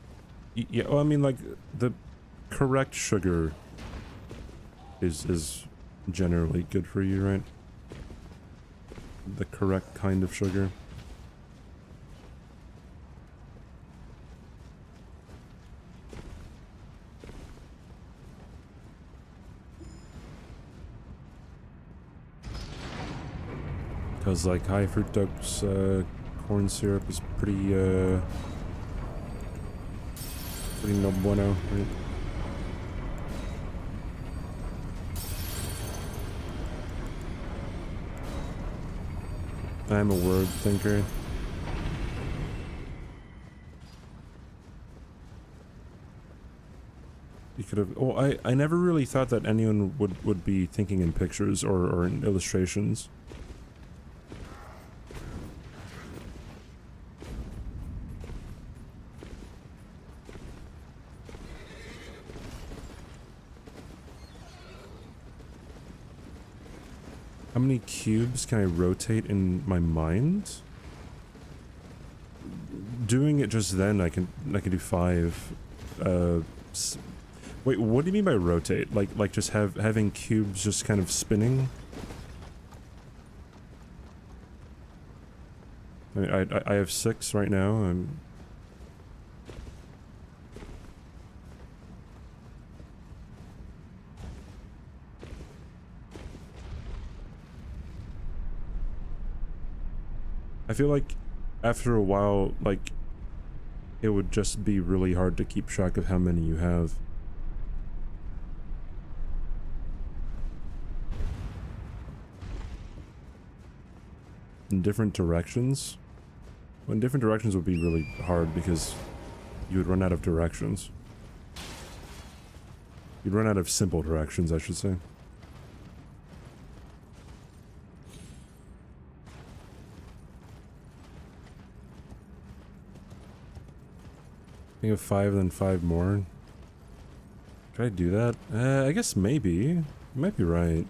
Yeah, well, I mean, like, the correct sugar is generally good for you, right? The correct kind of sugar. Because, like, high fructose corn syrup is pretty no bueno, right? I'm a word thinker. You could have... Oh, I never really thought that anyone would be thinking in pictures or in illustrations. How many cubes can I rotate in my mind? Doing it just then, I can do 5. Wait, what do you mean by rotate? Like just having cubes just kind of spinning? I mean, I have 6 right now. I feel like after a while, like, it would just be really hard to keep track of how many you have. In different directions? Well, in different directions would be really hard because you would run out of directions. You'd run out of simple directions, I should say. Think of 5, then 5 more. Could I do that? I guess maybe. You might be right.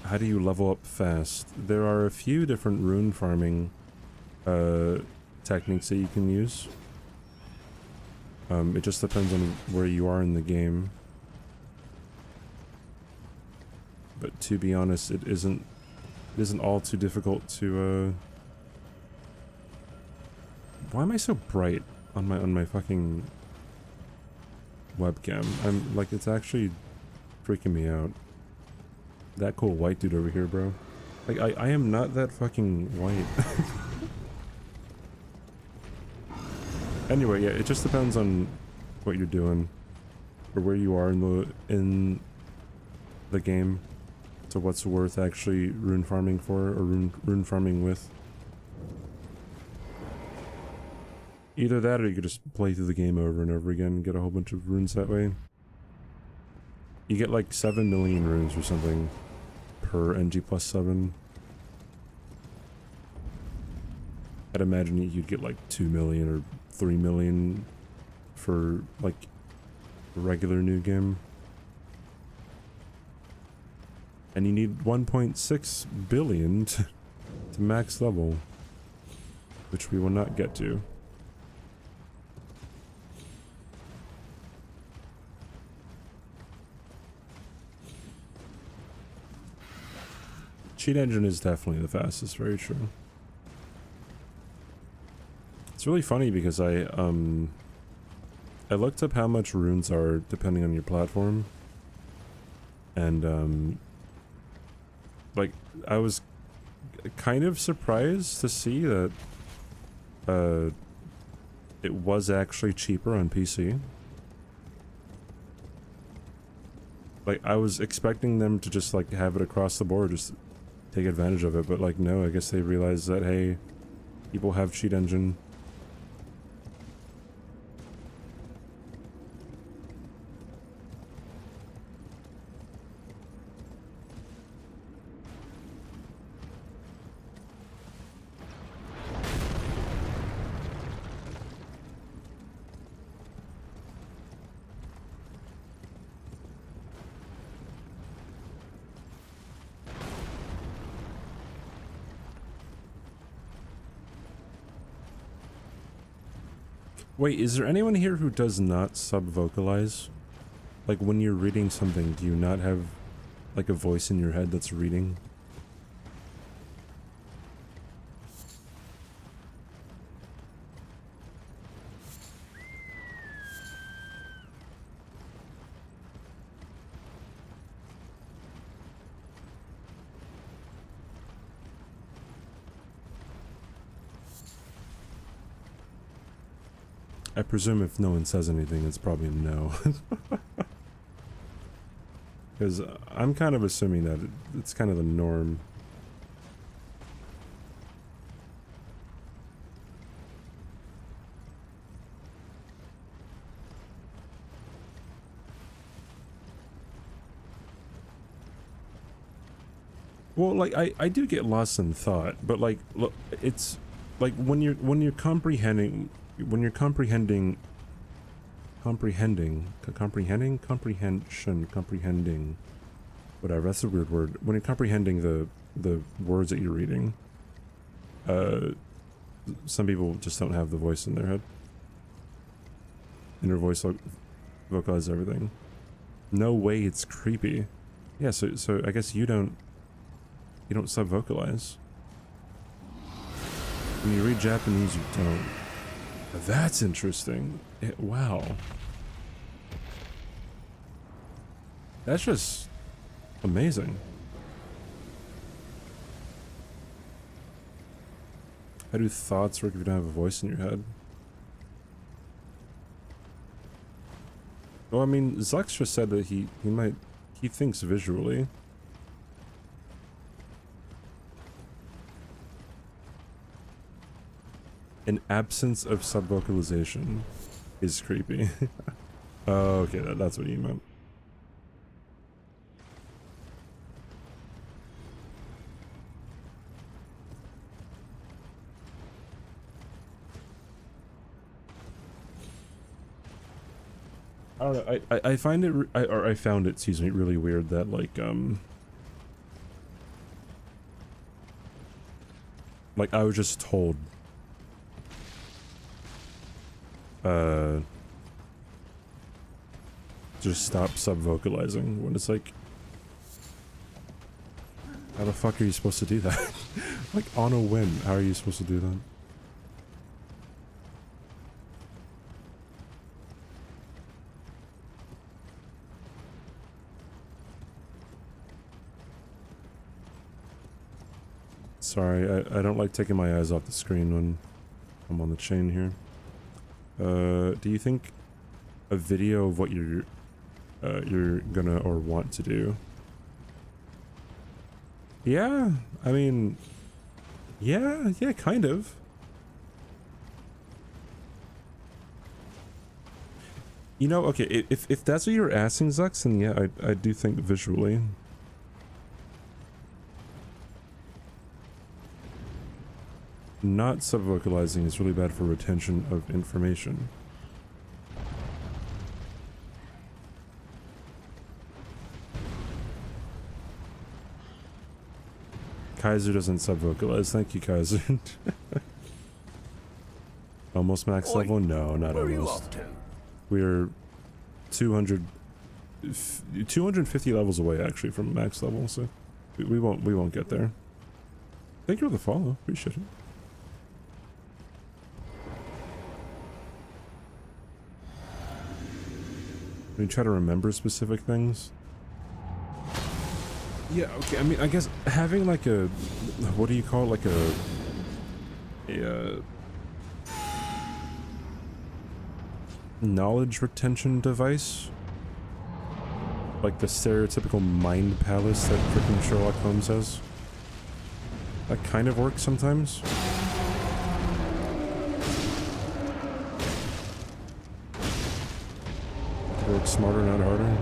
How do you level up fast? There are a few different rune farming techniques that you can use. It just depends on where you are in the game. But to be honest, it isn't all too difficult to why am I so bright on my fucking webcam? I'm like, it's actually freaking me out. That cool white dude over here, bro. Like, I am not that fucking white. Anyway, yeah, it just depends on what you're doing or where you are in the game. So what's worth actually rune farming for, or rune farming with. Either that, or you could just play through the game over and over again and get a whole bunch of runes that way. You get like 7 million runes or something per NG+7. I'd imagine you'd get like 2 million or 3 million for like a regular new game. And you need 1.6 billion to max level, which we will not get to. Cheat engine is definitely the fastest, very true. It's really funny because I looked up how much runes are depending on your platform, and like, I was kind of surprised to see that it was actually cheaper on PC. Like, I was expecting them to just like have it across the board, just take advantage of it, but like, no, I guess they realized that, hey, people have cheat engine. Wait, is there anyone here who does not sub-vocalize? Like, when you're reading something, do you not have, like, a voice in your head that's reading? I presume if no one says anything, it's probably no. Because I'm kind of assuming that it's kind of the norm. Well, like, I do get lost in thought, but like, look, it's like when you're comprehending, comprehension, whatever, that's a weird word. When you're comprehending the words that you're reading, some people just don't have the voice in their head. Inner voice vocalizes everything. No way, it's creepy. Yeah, so I guess you don't sub-vocalize. When you read Japanese, you don't. That's interesting. Wow. That's just amazing. How do thoughts work if you don't have a voice in your head? Well, I mean, Zux just said that he thinks visually. An absence of sub-vocalization is creepy. Oh, okay, that's what you meant. I don't know, I find it, I found it, excuse me, really weird that, like I was just told just stop sub-vocalizing when it's like, how the fuck are you supposed to do that? Like, on a whim, how are you supposed to do that? Sorry, I don't like taking my eyes off the screen when I'm on the chain here. Do you think a video of what you're gonna or want to do? Yeah, I mean, yeah, kind of. You know, okay, if that's what you're asking, Zux, then yeah, I do think visually. Not sub-vocalizing is really bad for retention of information. Kaiser doesn't sub-vocalize. Thank you, Kaiser. Almost max level? No, not almost. We're 250 levels away actually from max level, so we won't get there. Thank you for the follow. Appreciate it. We try to remember specific things. Yeah, okay, I mean, I guess having like a, what do you call it, like a knowledge retention device? Like the stereotypical mind palace that freaking Sherlock Holmes has. That kind of works sometimes. Work smarter, not harder.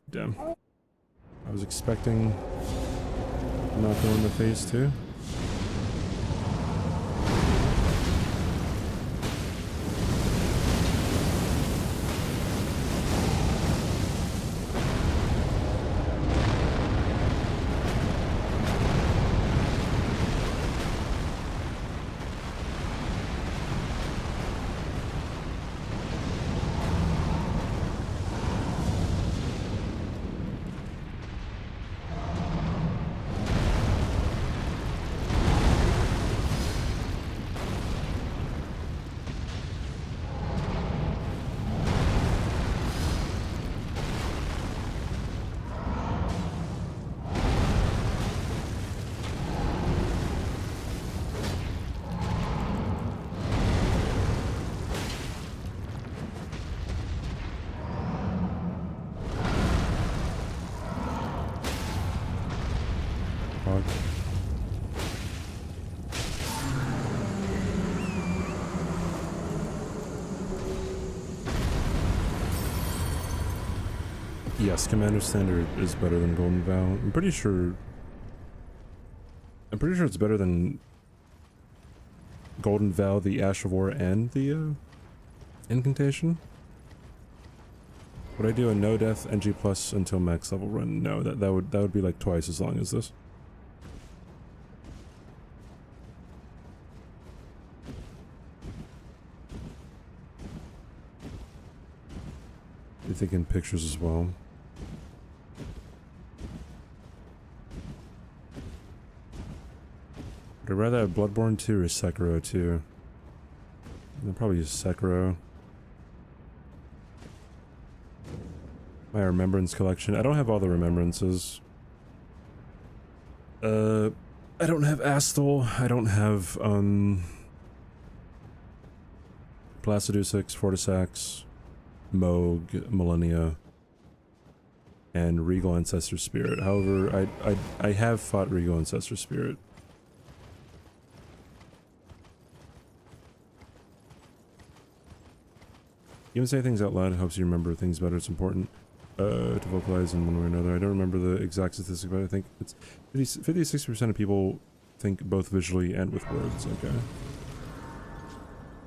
Damn. I was expecting not going to phase 2. Yes, Commander Standard is better than Golden Vow. I'm pretty sure it's better than Golden Vow, the Ash of War, and the Incantation. Would I do a no death NG plus until max level run? No, that would be like twice as long as this. You're thinking pictures as well. Would I rather have Bloodborne 2 or Sekiro 2? I'll probably use Sekiro. My Remembrance collection. I don't have all the remembrances. I don't have Astal. I don't have, Placidusix, Fortisax, Moog, Millennia, and Regal Ancestor Spirit. However, I have fought Regal Ancestor Spirit. Even say things out loud helps you remember things better. It's important to vocalize in one way or another. I don't remember the exact statistic, but I think it's 56% of people think both visually and with words. Okay.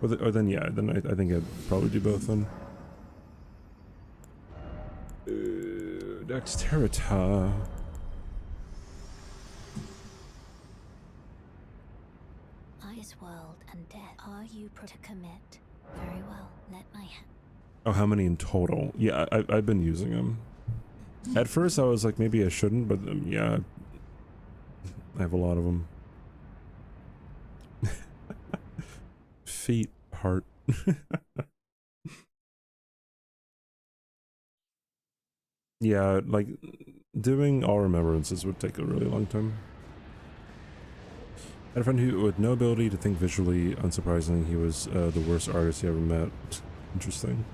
Or then yeah, then I think I'd probably do both then. Dexterity. Ice world and death. Are you to commit? Very well. Let my hand. Oh, how many in total? Yeah, I've been using them. At first I was like, maybe I shouldn't, but yeah, I have a lot of them. Feet, heart. Yeah, like, doing all remembrances would take a really long time. I had a friend who with no ability to think visually. Unsurprisingly, he was the worst artist he ever met. Interesting.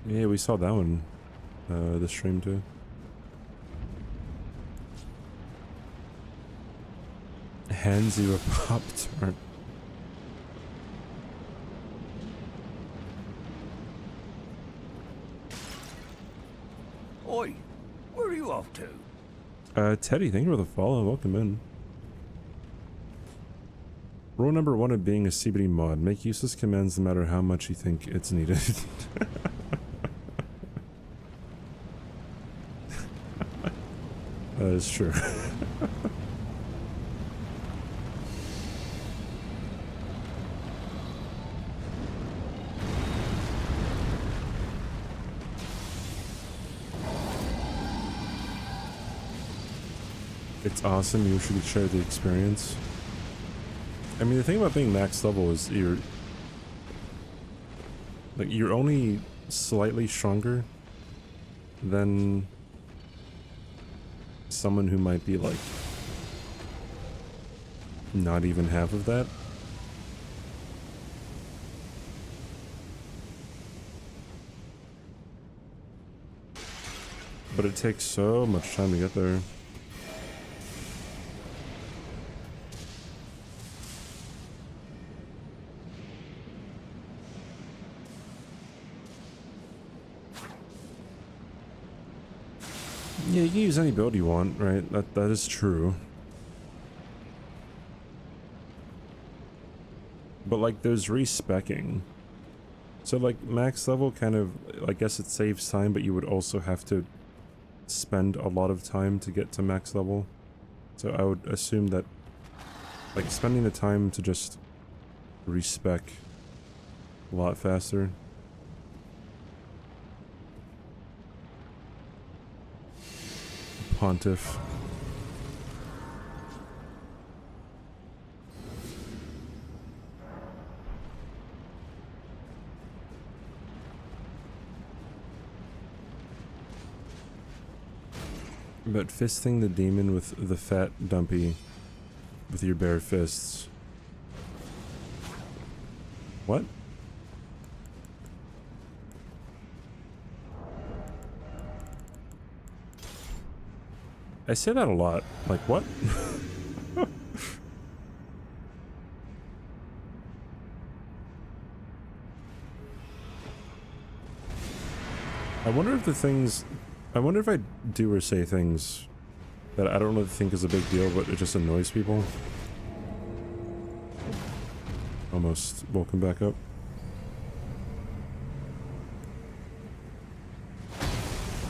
Yeah, we saw that one this stream too. Hands you a Pop-Tart. Oi, where are you off to? Teddy, thank you for the follow. Welcome in. Rule number 1 of being a CBD mod: make useless commands no matter how much you think it's needed. That is true. It's awesome. You should share the experience. I mean, the thing about being max level is you're only slightly stronger than someone who might be like not even half of that. But it takes so much time to get there. Yeah, you can use any build you want, right? That is true. But like there's respecking. So like max level kind of, I guess it saves time, but you would also have to spend a lot of time to get to max level. So I would assume that like spending the time to just respec a lot faster. Pontiff. But fisting the demon with the fat dumpy with your bare fists. What? I say that a lot. Like, what? I wonder if I do or say things that I don't really think is a big deal, but it just annoys people. Almost woken back up.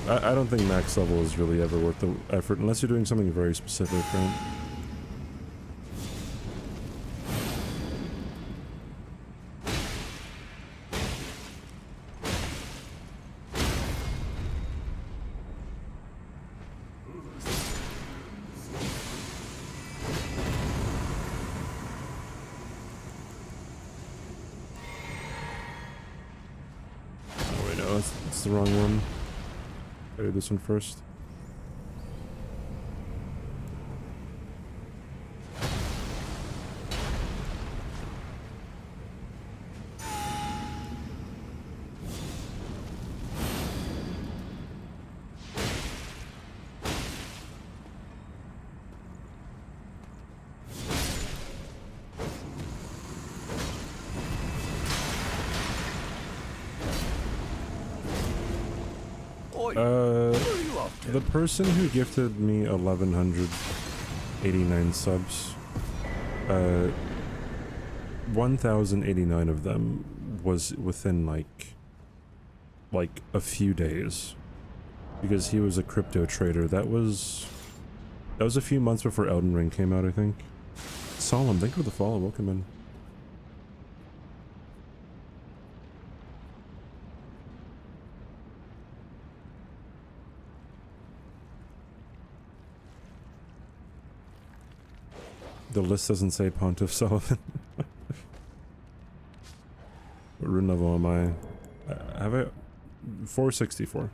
I don't think max level is really ever worth the effort unless you're doing something very specific, right? Oh wait, no, that's the wrong one. Gotta do this one first. The person who gifted me 1,189 subs, 1,089 of them was within like a few days, because he was a crypto trader. That was a few months before Elden Ring came out, I think. Solemn, thank you for the follow. Welcome in. The list doesn't say Pontiff Sullivan. What rune level am I? Have I? 464.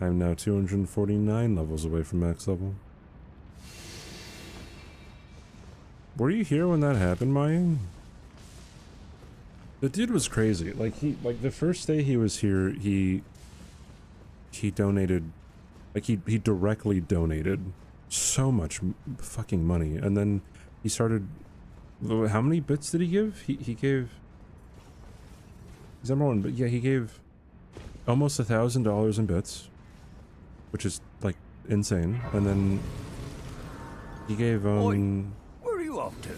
I am now 249 levels away from max level. Were you here when that happened, Maya? The dude was crazy. Like the first day he was here, he donated, like he directly donated so much fucking money, and then he started. How many bits did he give? He gave. He's number one, but yeah, he gave almost $1,000 in bits, which is like insane. And then he gave Where are you off to?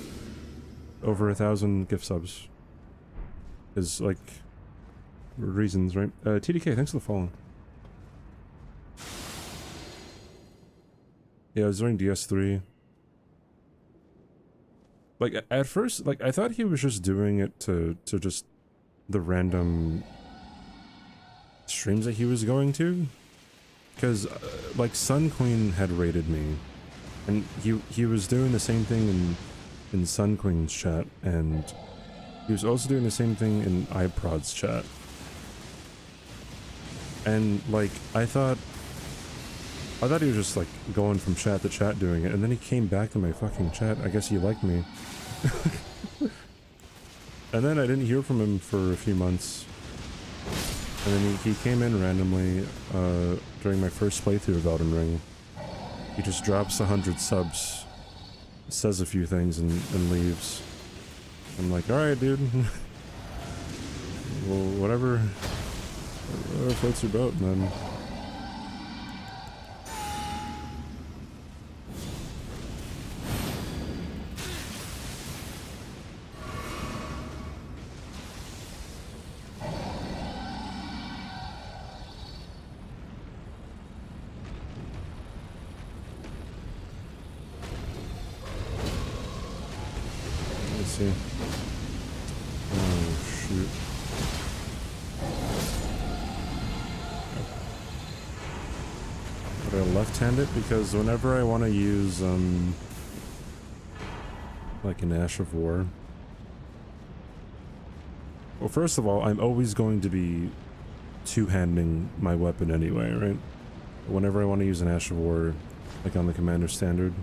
over 1,000 gift subs. Is like reasons, right? TDK, thanks for the follow. Yeah, I was doing DS3. Like, at first, like, I thought he was just doing it to just the random streams that he was going to. Because, like, Sun Queen had raided me. And he was doing the same thing in Sun Queen's chat. And he was also doing the same thing in iProd's chat. And, like, I thought he was just like going from chat to chat doing it, and then he came back to my fucking chat. I guess he liked me. And then I didn't hear from him for a few months. And then he came in randomly during my first playthrough of Elden Ring. He just drops 100 subs, says a few things, and leaves. I'm like, alright, dude. Well, whatever floats your boat, man. It because whenever I want to use like an Ash of War, well, first of all, I'm always going to be two-handing my weapon anyway, right? Whenever I want to use an Ash of War, like on the Commander Standard,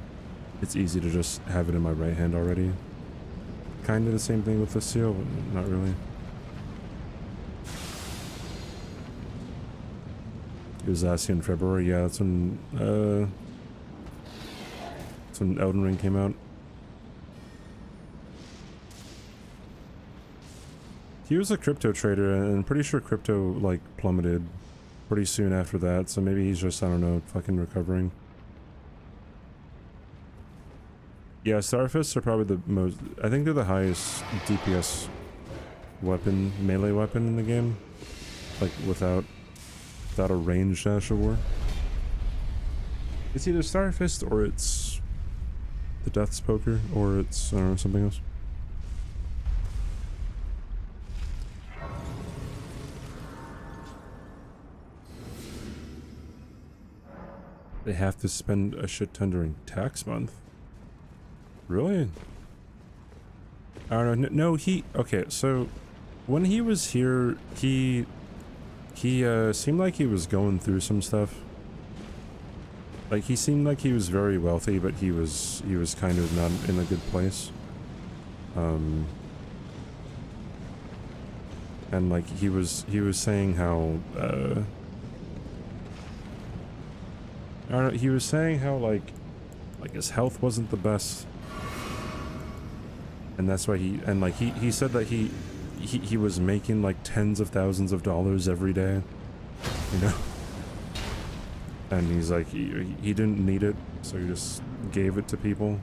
it's easy to just have it in my right hand already. Kind of the same thing with the seal, but not really. It was last year in February. Yeah, that's when Elden Ring came out. He was a crypto trader, and I'm pretty sure crypto like plummeted pretty soon after that. So maybe he's just, I don't know, fucking recovering. Yeah, Starfists are probably the most. I think they're the highest DPS weapon, melee weapon in the game, like without a ranged Ash of War. It's either Starfist or it's the Death's Poker, or it's, I don't know, something else. They have to spend a shit ton during tax month. Really? I don't know. No, okay, so when he was here, he seemed like he was going through some stuff. Like, he seemed like he was very wealthy, but he was kind of not in a good place. And like, he was saying how, I don't know, he was saying how like his health wasn't the best. And that's why he said that he he was making like tens of thousands of dollars every day, you know? And he's like, he didn't need it, so he just gave it to people.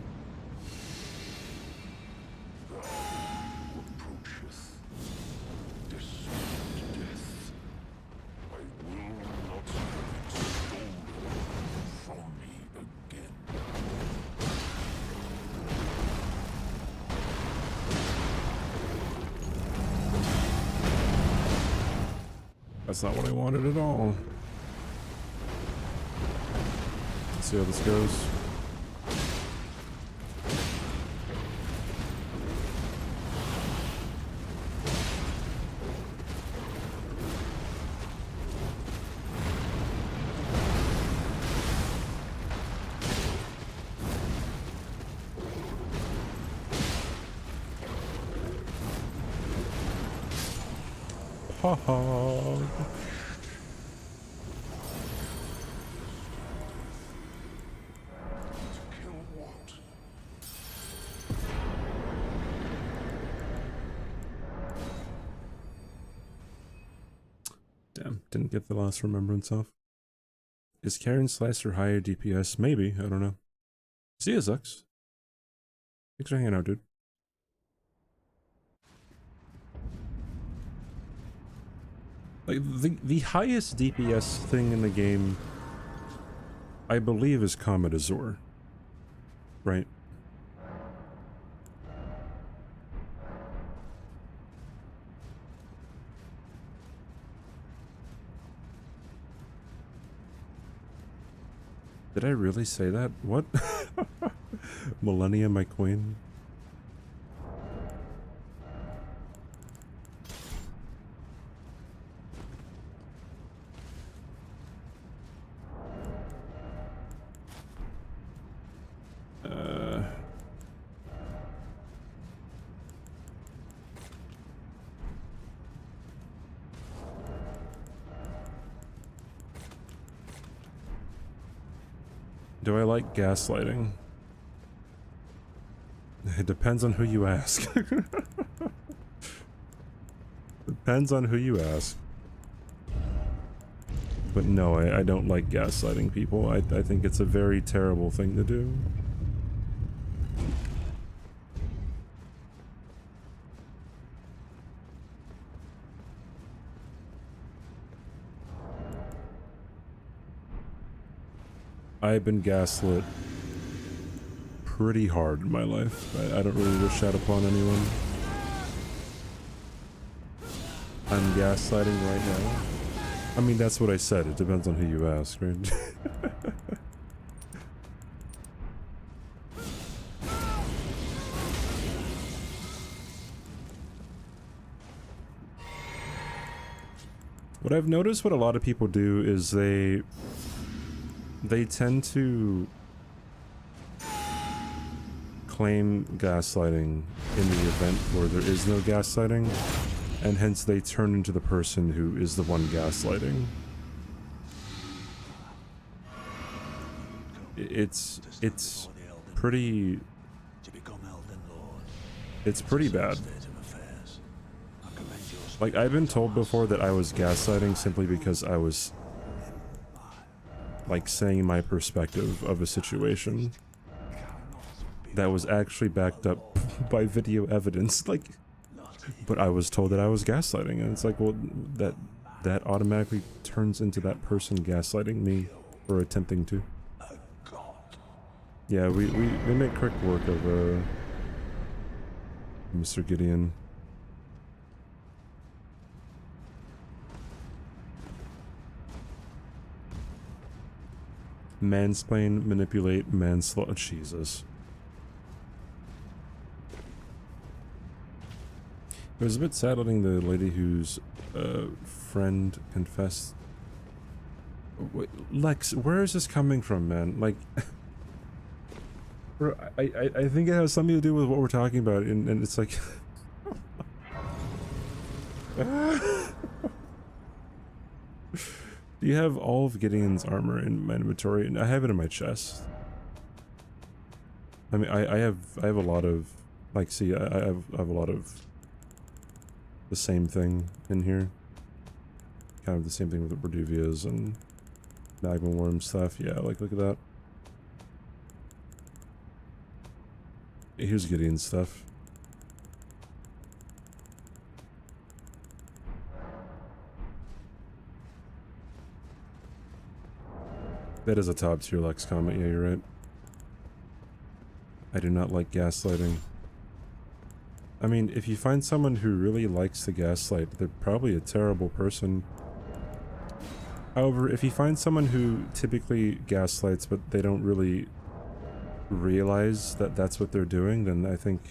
That's not what I wanted at all. Let's see how this goes. Ha ha. Damn, didn't get the last remembrance off. Is Karen Slicer higher DPS? Maybe, I don't know. See ya, Zux. Thanks for hanging out, dude. Like, the highest DPS thing in the game, I believe, is Comet Azure. Right? Did I really say that? What? Millennia, my queen? Do I like gaslighting? It depends on who you ask. Depends on who you ask. But no, I don't like gaslighting people. I think it's a very terrible thing to do. I've been gaslit pretty hard in my life. I don't really wish that upon anyone. I'm gaslighting right now. I mean, that's what I said. It depends on who you ask, right? What I've noticed what a lot of people do is they tend to claim gaslighting in the event where there is no gaslighting, and hence they turn into the person who is the one gaslighting. It's pretty bad. Like, I've been told before that I was gaslighting simply because I was like saying my perspective of a situation that was actually backed up by video evidence, like, but I was told that I was gaslighting, and it's like, well, that automatically turns into that person gaslighting me or attempting to. Yeah, we make quick work of Mr. Gideon. Mansplain, manipulate, manslaughter. Jesus. It was a bit sad letting the lady whose friend confessed. Wait, Lex, where is this coming from, man? Like, bro, I think it has something to do with what we're talking about, and it's like. Do you have all of Gideon's armor in my inventory? And I have it in my chest. I mean, I have a lot of, like, see, I have a lot of the same thing in here. Kind of the same thing with the Reduvias and magma worm stuff. Yeah, like look at that. Here's Gideon's stuff. That is a top tier Lex comment. Yeah, you're right. I do not like gaslighting. I mean, if you find someone who really likes to gaslight, they're probably a terrible person. However, if you find someone who typically gaslights, but they don't really realize that that's what they're doing, then I think...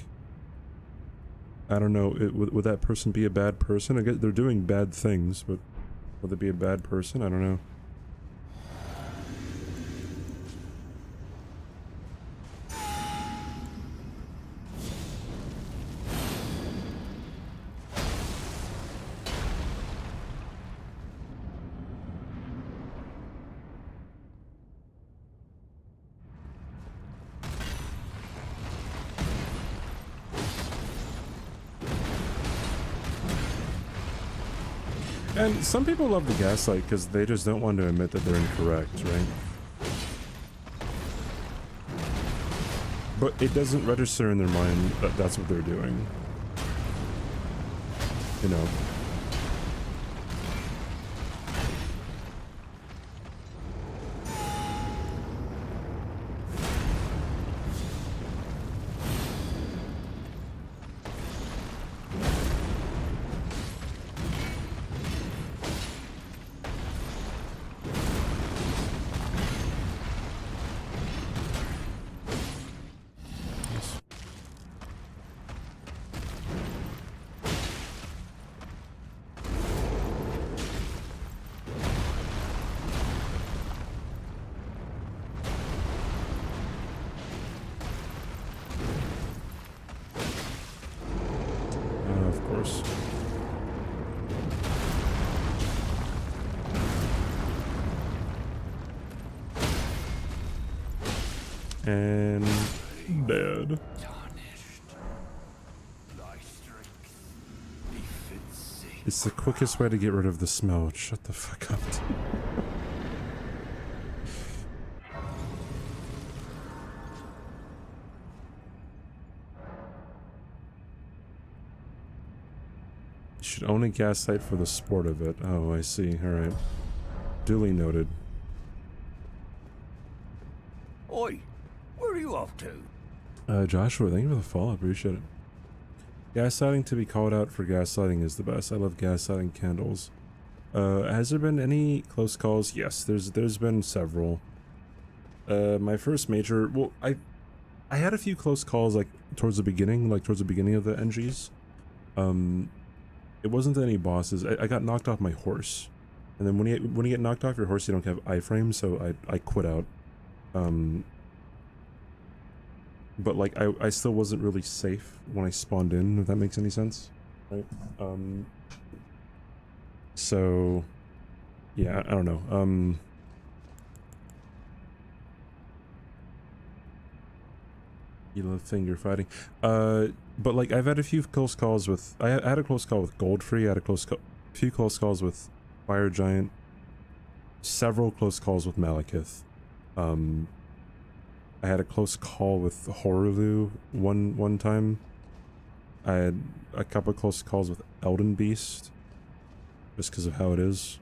I don't know, would that person be a bad person? I guess they're doing bad things, but would they be a bad person? I don't know. And some people love the gaslight because they just don't want to admit that they're incorrect, right? But it doesn't register in their mind that that's what they're doing. You know? And dead. It's the quickest way to get rid of the smell. Shut the fuck up. You should only gaslight for the sport of it. Oh, I see. Alright. Duly noted. Oi, where are you off to? Joshua, thank you for the follow. I appreciate it. Gaslighting to be called out for gaslighting is the best. I love gaslighting candles. Has there been any close calls? Yes, there's been several. My first major, well, I had a few close calls like towards the beginning of the NGs. It wasn't any bosses. I got knocked off my horse, and then when you get knocked off your horse, you don't have iframes, so I quit out. But like I still wasn't really safe when I spawned in, if that makes any sense, right? So yeah, I don't know. You love finger fighting, but like I've had a few close calls with. I had a close call with Goldfree. I had a few close calls with Fire Giant. Several close calls with Malekith. I had a close call with Horulu one time. I had a couple close calls with Elden Beast, just because of how it is.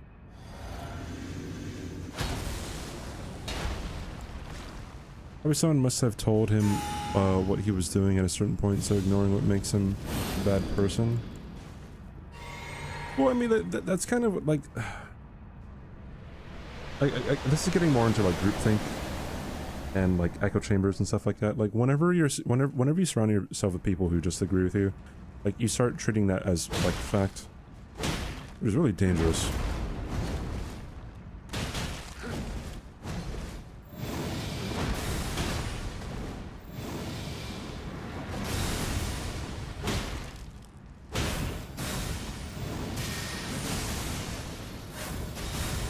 Probably someone must have told him what he was doing at a certain point, so ignoring what makes him a bad person. Well, I mean, that's kind of like... this is getting more into like groupthink and like echo chambers and stuff like that. Like whenever you surround yourself with people who just agree with you, like you start treating that as like fact, which is really dangerous.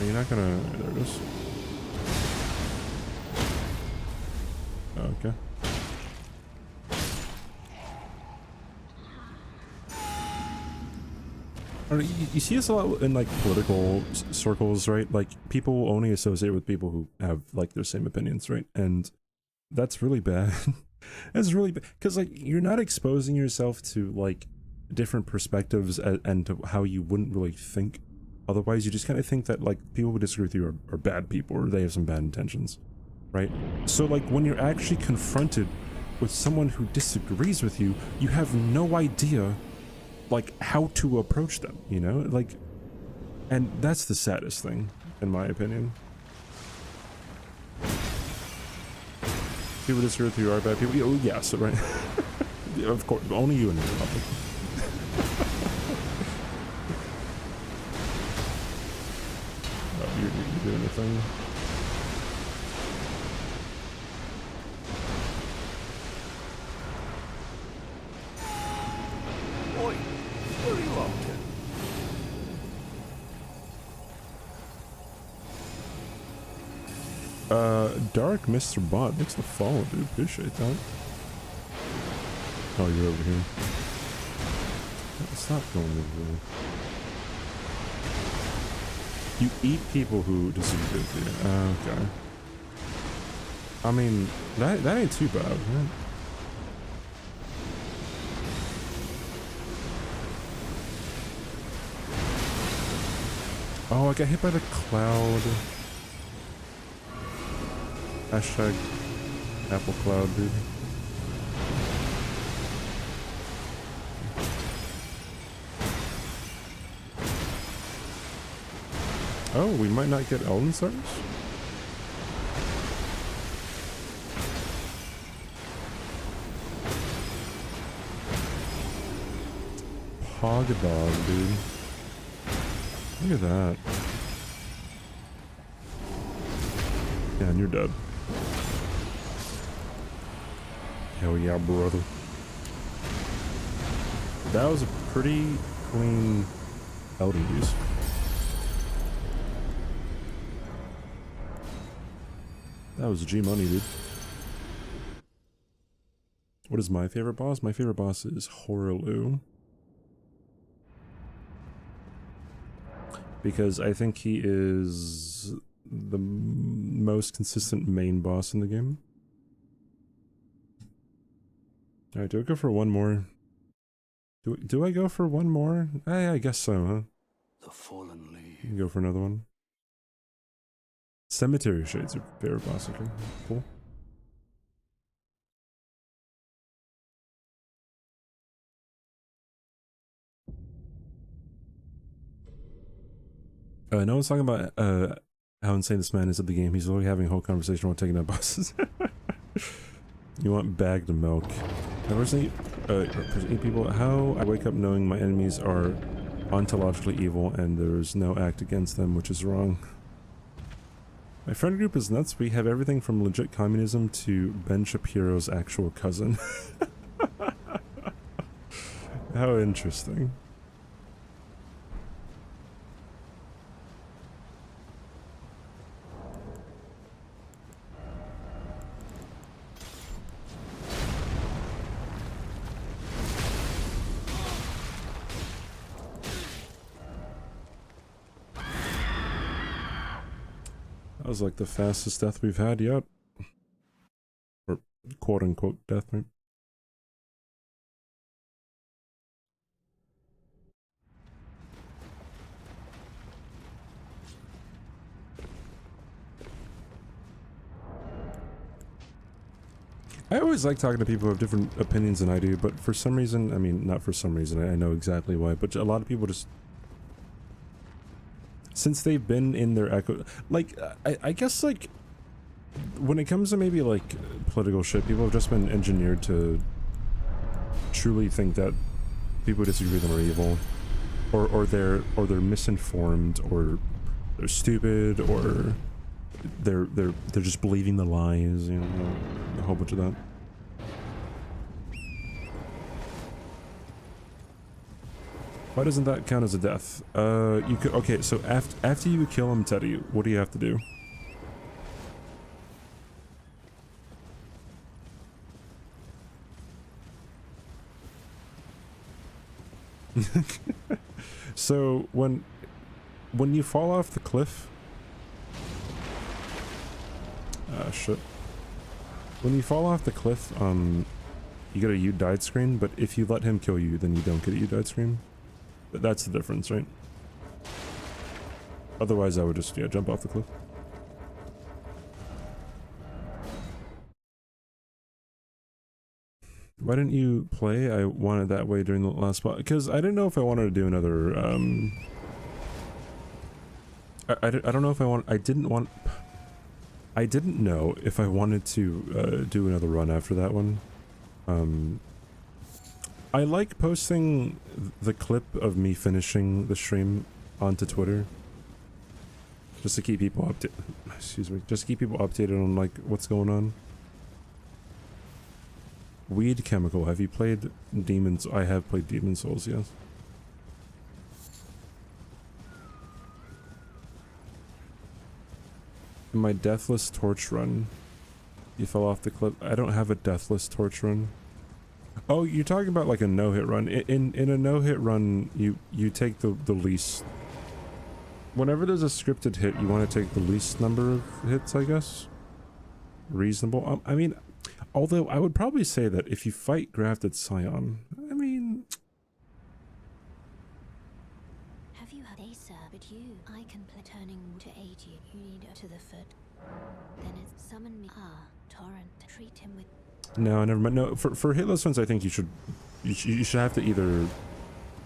You're not gonna... There it is. Okay. I don't know, you see this a lot in like political circles, right? Like people only associate with people who have like their same opinions, right? And that's really bad. That's really bad because like you're not exposing yourself to like different perspectives and to how you wouldn't really think. Otherwise, you just kind of think that like people who disagree with you are bad people or they have some bad intentions, right? So like when you're actually confronted with someone who disagrees with you, you have no idea like how to approach them, you know? Like, and that's the saddest thing, in my opinion. People disagree with you are bad people. Oh, yes, right? Yeah, of course, only you and me. Oh, you're doing the thing. Oi, where are you up to? Dark Mr. Bot, thanks for the follow, dude. Appreciate that. Oh, you're over here. Stop going over there. You eat people who disagree with you. Okay. I mean, that ain't too bad, right? Oh, I got hit by the cloud. Hashtag Apple Cloud, dude. Oh, we might not get Elden stars? Pogadog, dude. Look at that. Yeah, and you're dead. Hell yeah, brother. That was a pretty clean Elden use. That was G money, dude. What is my favorite boss? My favorite boss is Horaloo. Because I think he is the most consistent main boss in the game. Alright, do I go for one more? Do I go for one more? I guess so, huh? The fallen leaves. You can go for another one. Cemetery Shades are favorite boss, okay. Cool. No one's talking about how insane this man is at the game. He's literally having a whole conversation while taking out bosses. You want bagged milk. I personally eat people. How I wake up knowing my enemies are ontologically evil and there's no act against them, which is wrong. My friend group is nuts. We have everything from legit communism to Ben Shapiro's actual cousin. How interesting. That was like the fastest death we've had yet. Or quote-unquote death, right? I always like talking to people who have different opinions than I do, but for some reason, I mean, not for some reason, I know exactly why, but a lot of people just... Since they've been in their echo... Like, I guess, like, when it comes to maybe, like, political shit, people have just been engineered to truly think that people who disagree with them are evil. Or they're misinformed, or they're stupid, or they're just believing the lies, you know, a whole bunch of that. Why doesn't that count as a death? You could, okay, so after you kill him, Teddy, what do you have to do? So when you fall off the cliff, shit. When you fall off the cliff, you get a "you died" screen, but if you let him kill you, then you don't get a "you died" screen. That's the difference, right? Otherwise, I would just, yeah, jump off the cliff. Why didn't you play? I wanted that way during the last spot because I didn't know if I wanted to do another. I don't know if I want. I didn't know if I wanted to do another run after that one. I like posting the clip of me finishing the stream onto Twitter, just to keep people just to keep people updated on like what's going on. Weed Chemical, have you played Demons? I have played Demon Souls, yes. My Deathless Torch run. You fell off the cliff. I don't have a Deathless Torch run. Oh, you're talking about like a no-hit run. In a no-hit run, you take the least. Whenever there's a scripted hit, you want to take the least number of hits, I guess. Reasonable. I mean, although I would probably say that if you fight Grafted Scion, I mean... Have you had a sir, but you, I can play turning to aid you. You need her to the foot. Then it's summon me. Ah, Torrent. Treat him with... No, never mind. No, for hitless ones, I think you should have to either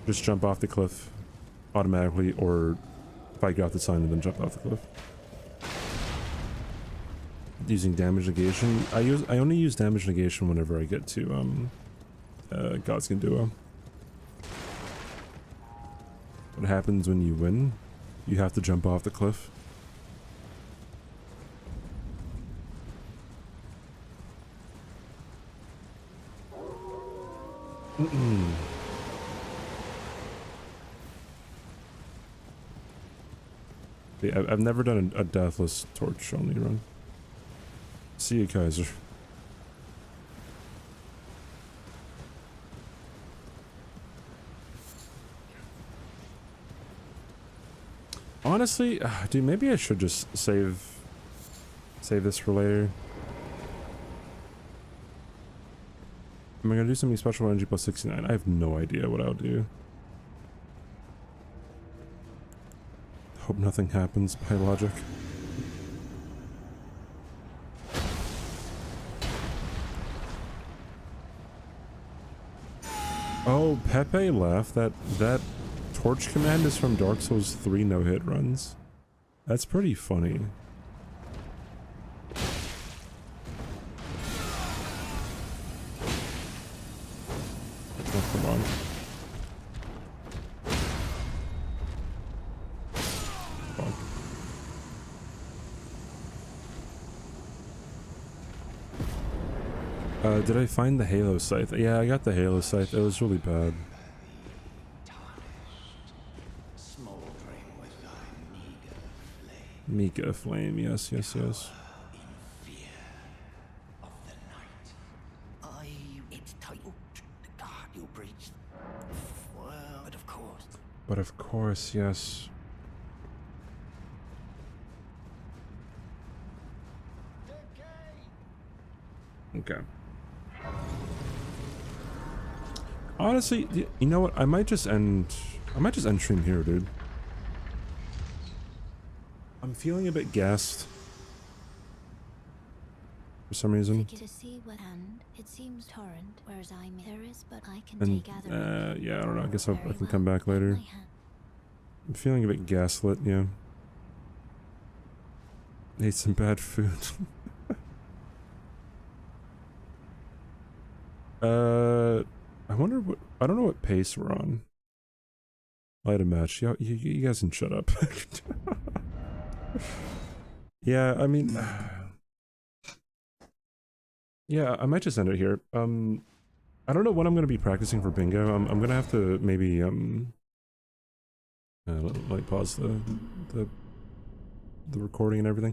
just jump off the cliff automatically or fight Grafted Scion and then jump off the cliff. Using damage negation. I only use damage negation whenever I get to Godskin Duo. What happens when you win? You have to jump off the cliff. Yeah, I've never done a Deathless Torch only run. See you, Kaiser. Honestly, dude, maybe I should just save this for later. Am I gonna do something special on NG+69? I have no idea what I'll do. Hope nothing happens by logic. Oh, Pepe left. That torch command is from Dark Souls 3 no-hit runs. That's pretty funny. Oh, come on. Fuck. Did I find the Halo Scythe? Yeah, I got the Halo Scythe. It was really bad. Meager flame, yes, yes, yes. It's titled The Guardian Breach. Well, but of course. But of course, yes. Okay. Honestly, you know what? I might just end stream here, dude. I'm feeling a bit gassed for some reason. To see what hand it seems Torrent, whereas I'm there is, but I can And take other. yeah, I don't know. I guess I Very can well. come back later. My hand. I'm feeling a bit gaslit. Yeah. Ate some bad food. I wonder what. I don't know what pace we're on. Light a match. You guys can shut up. Yeah, I mean, yeah, I might just end it here. I don't know when I'm gonna be practicing for bingo. I'm gonna have to maybe like pause the recording and everything.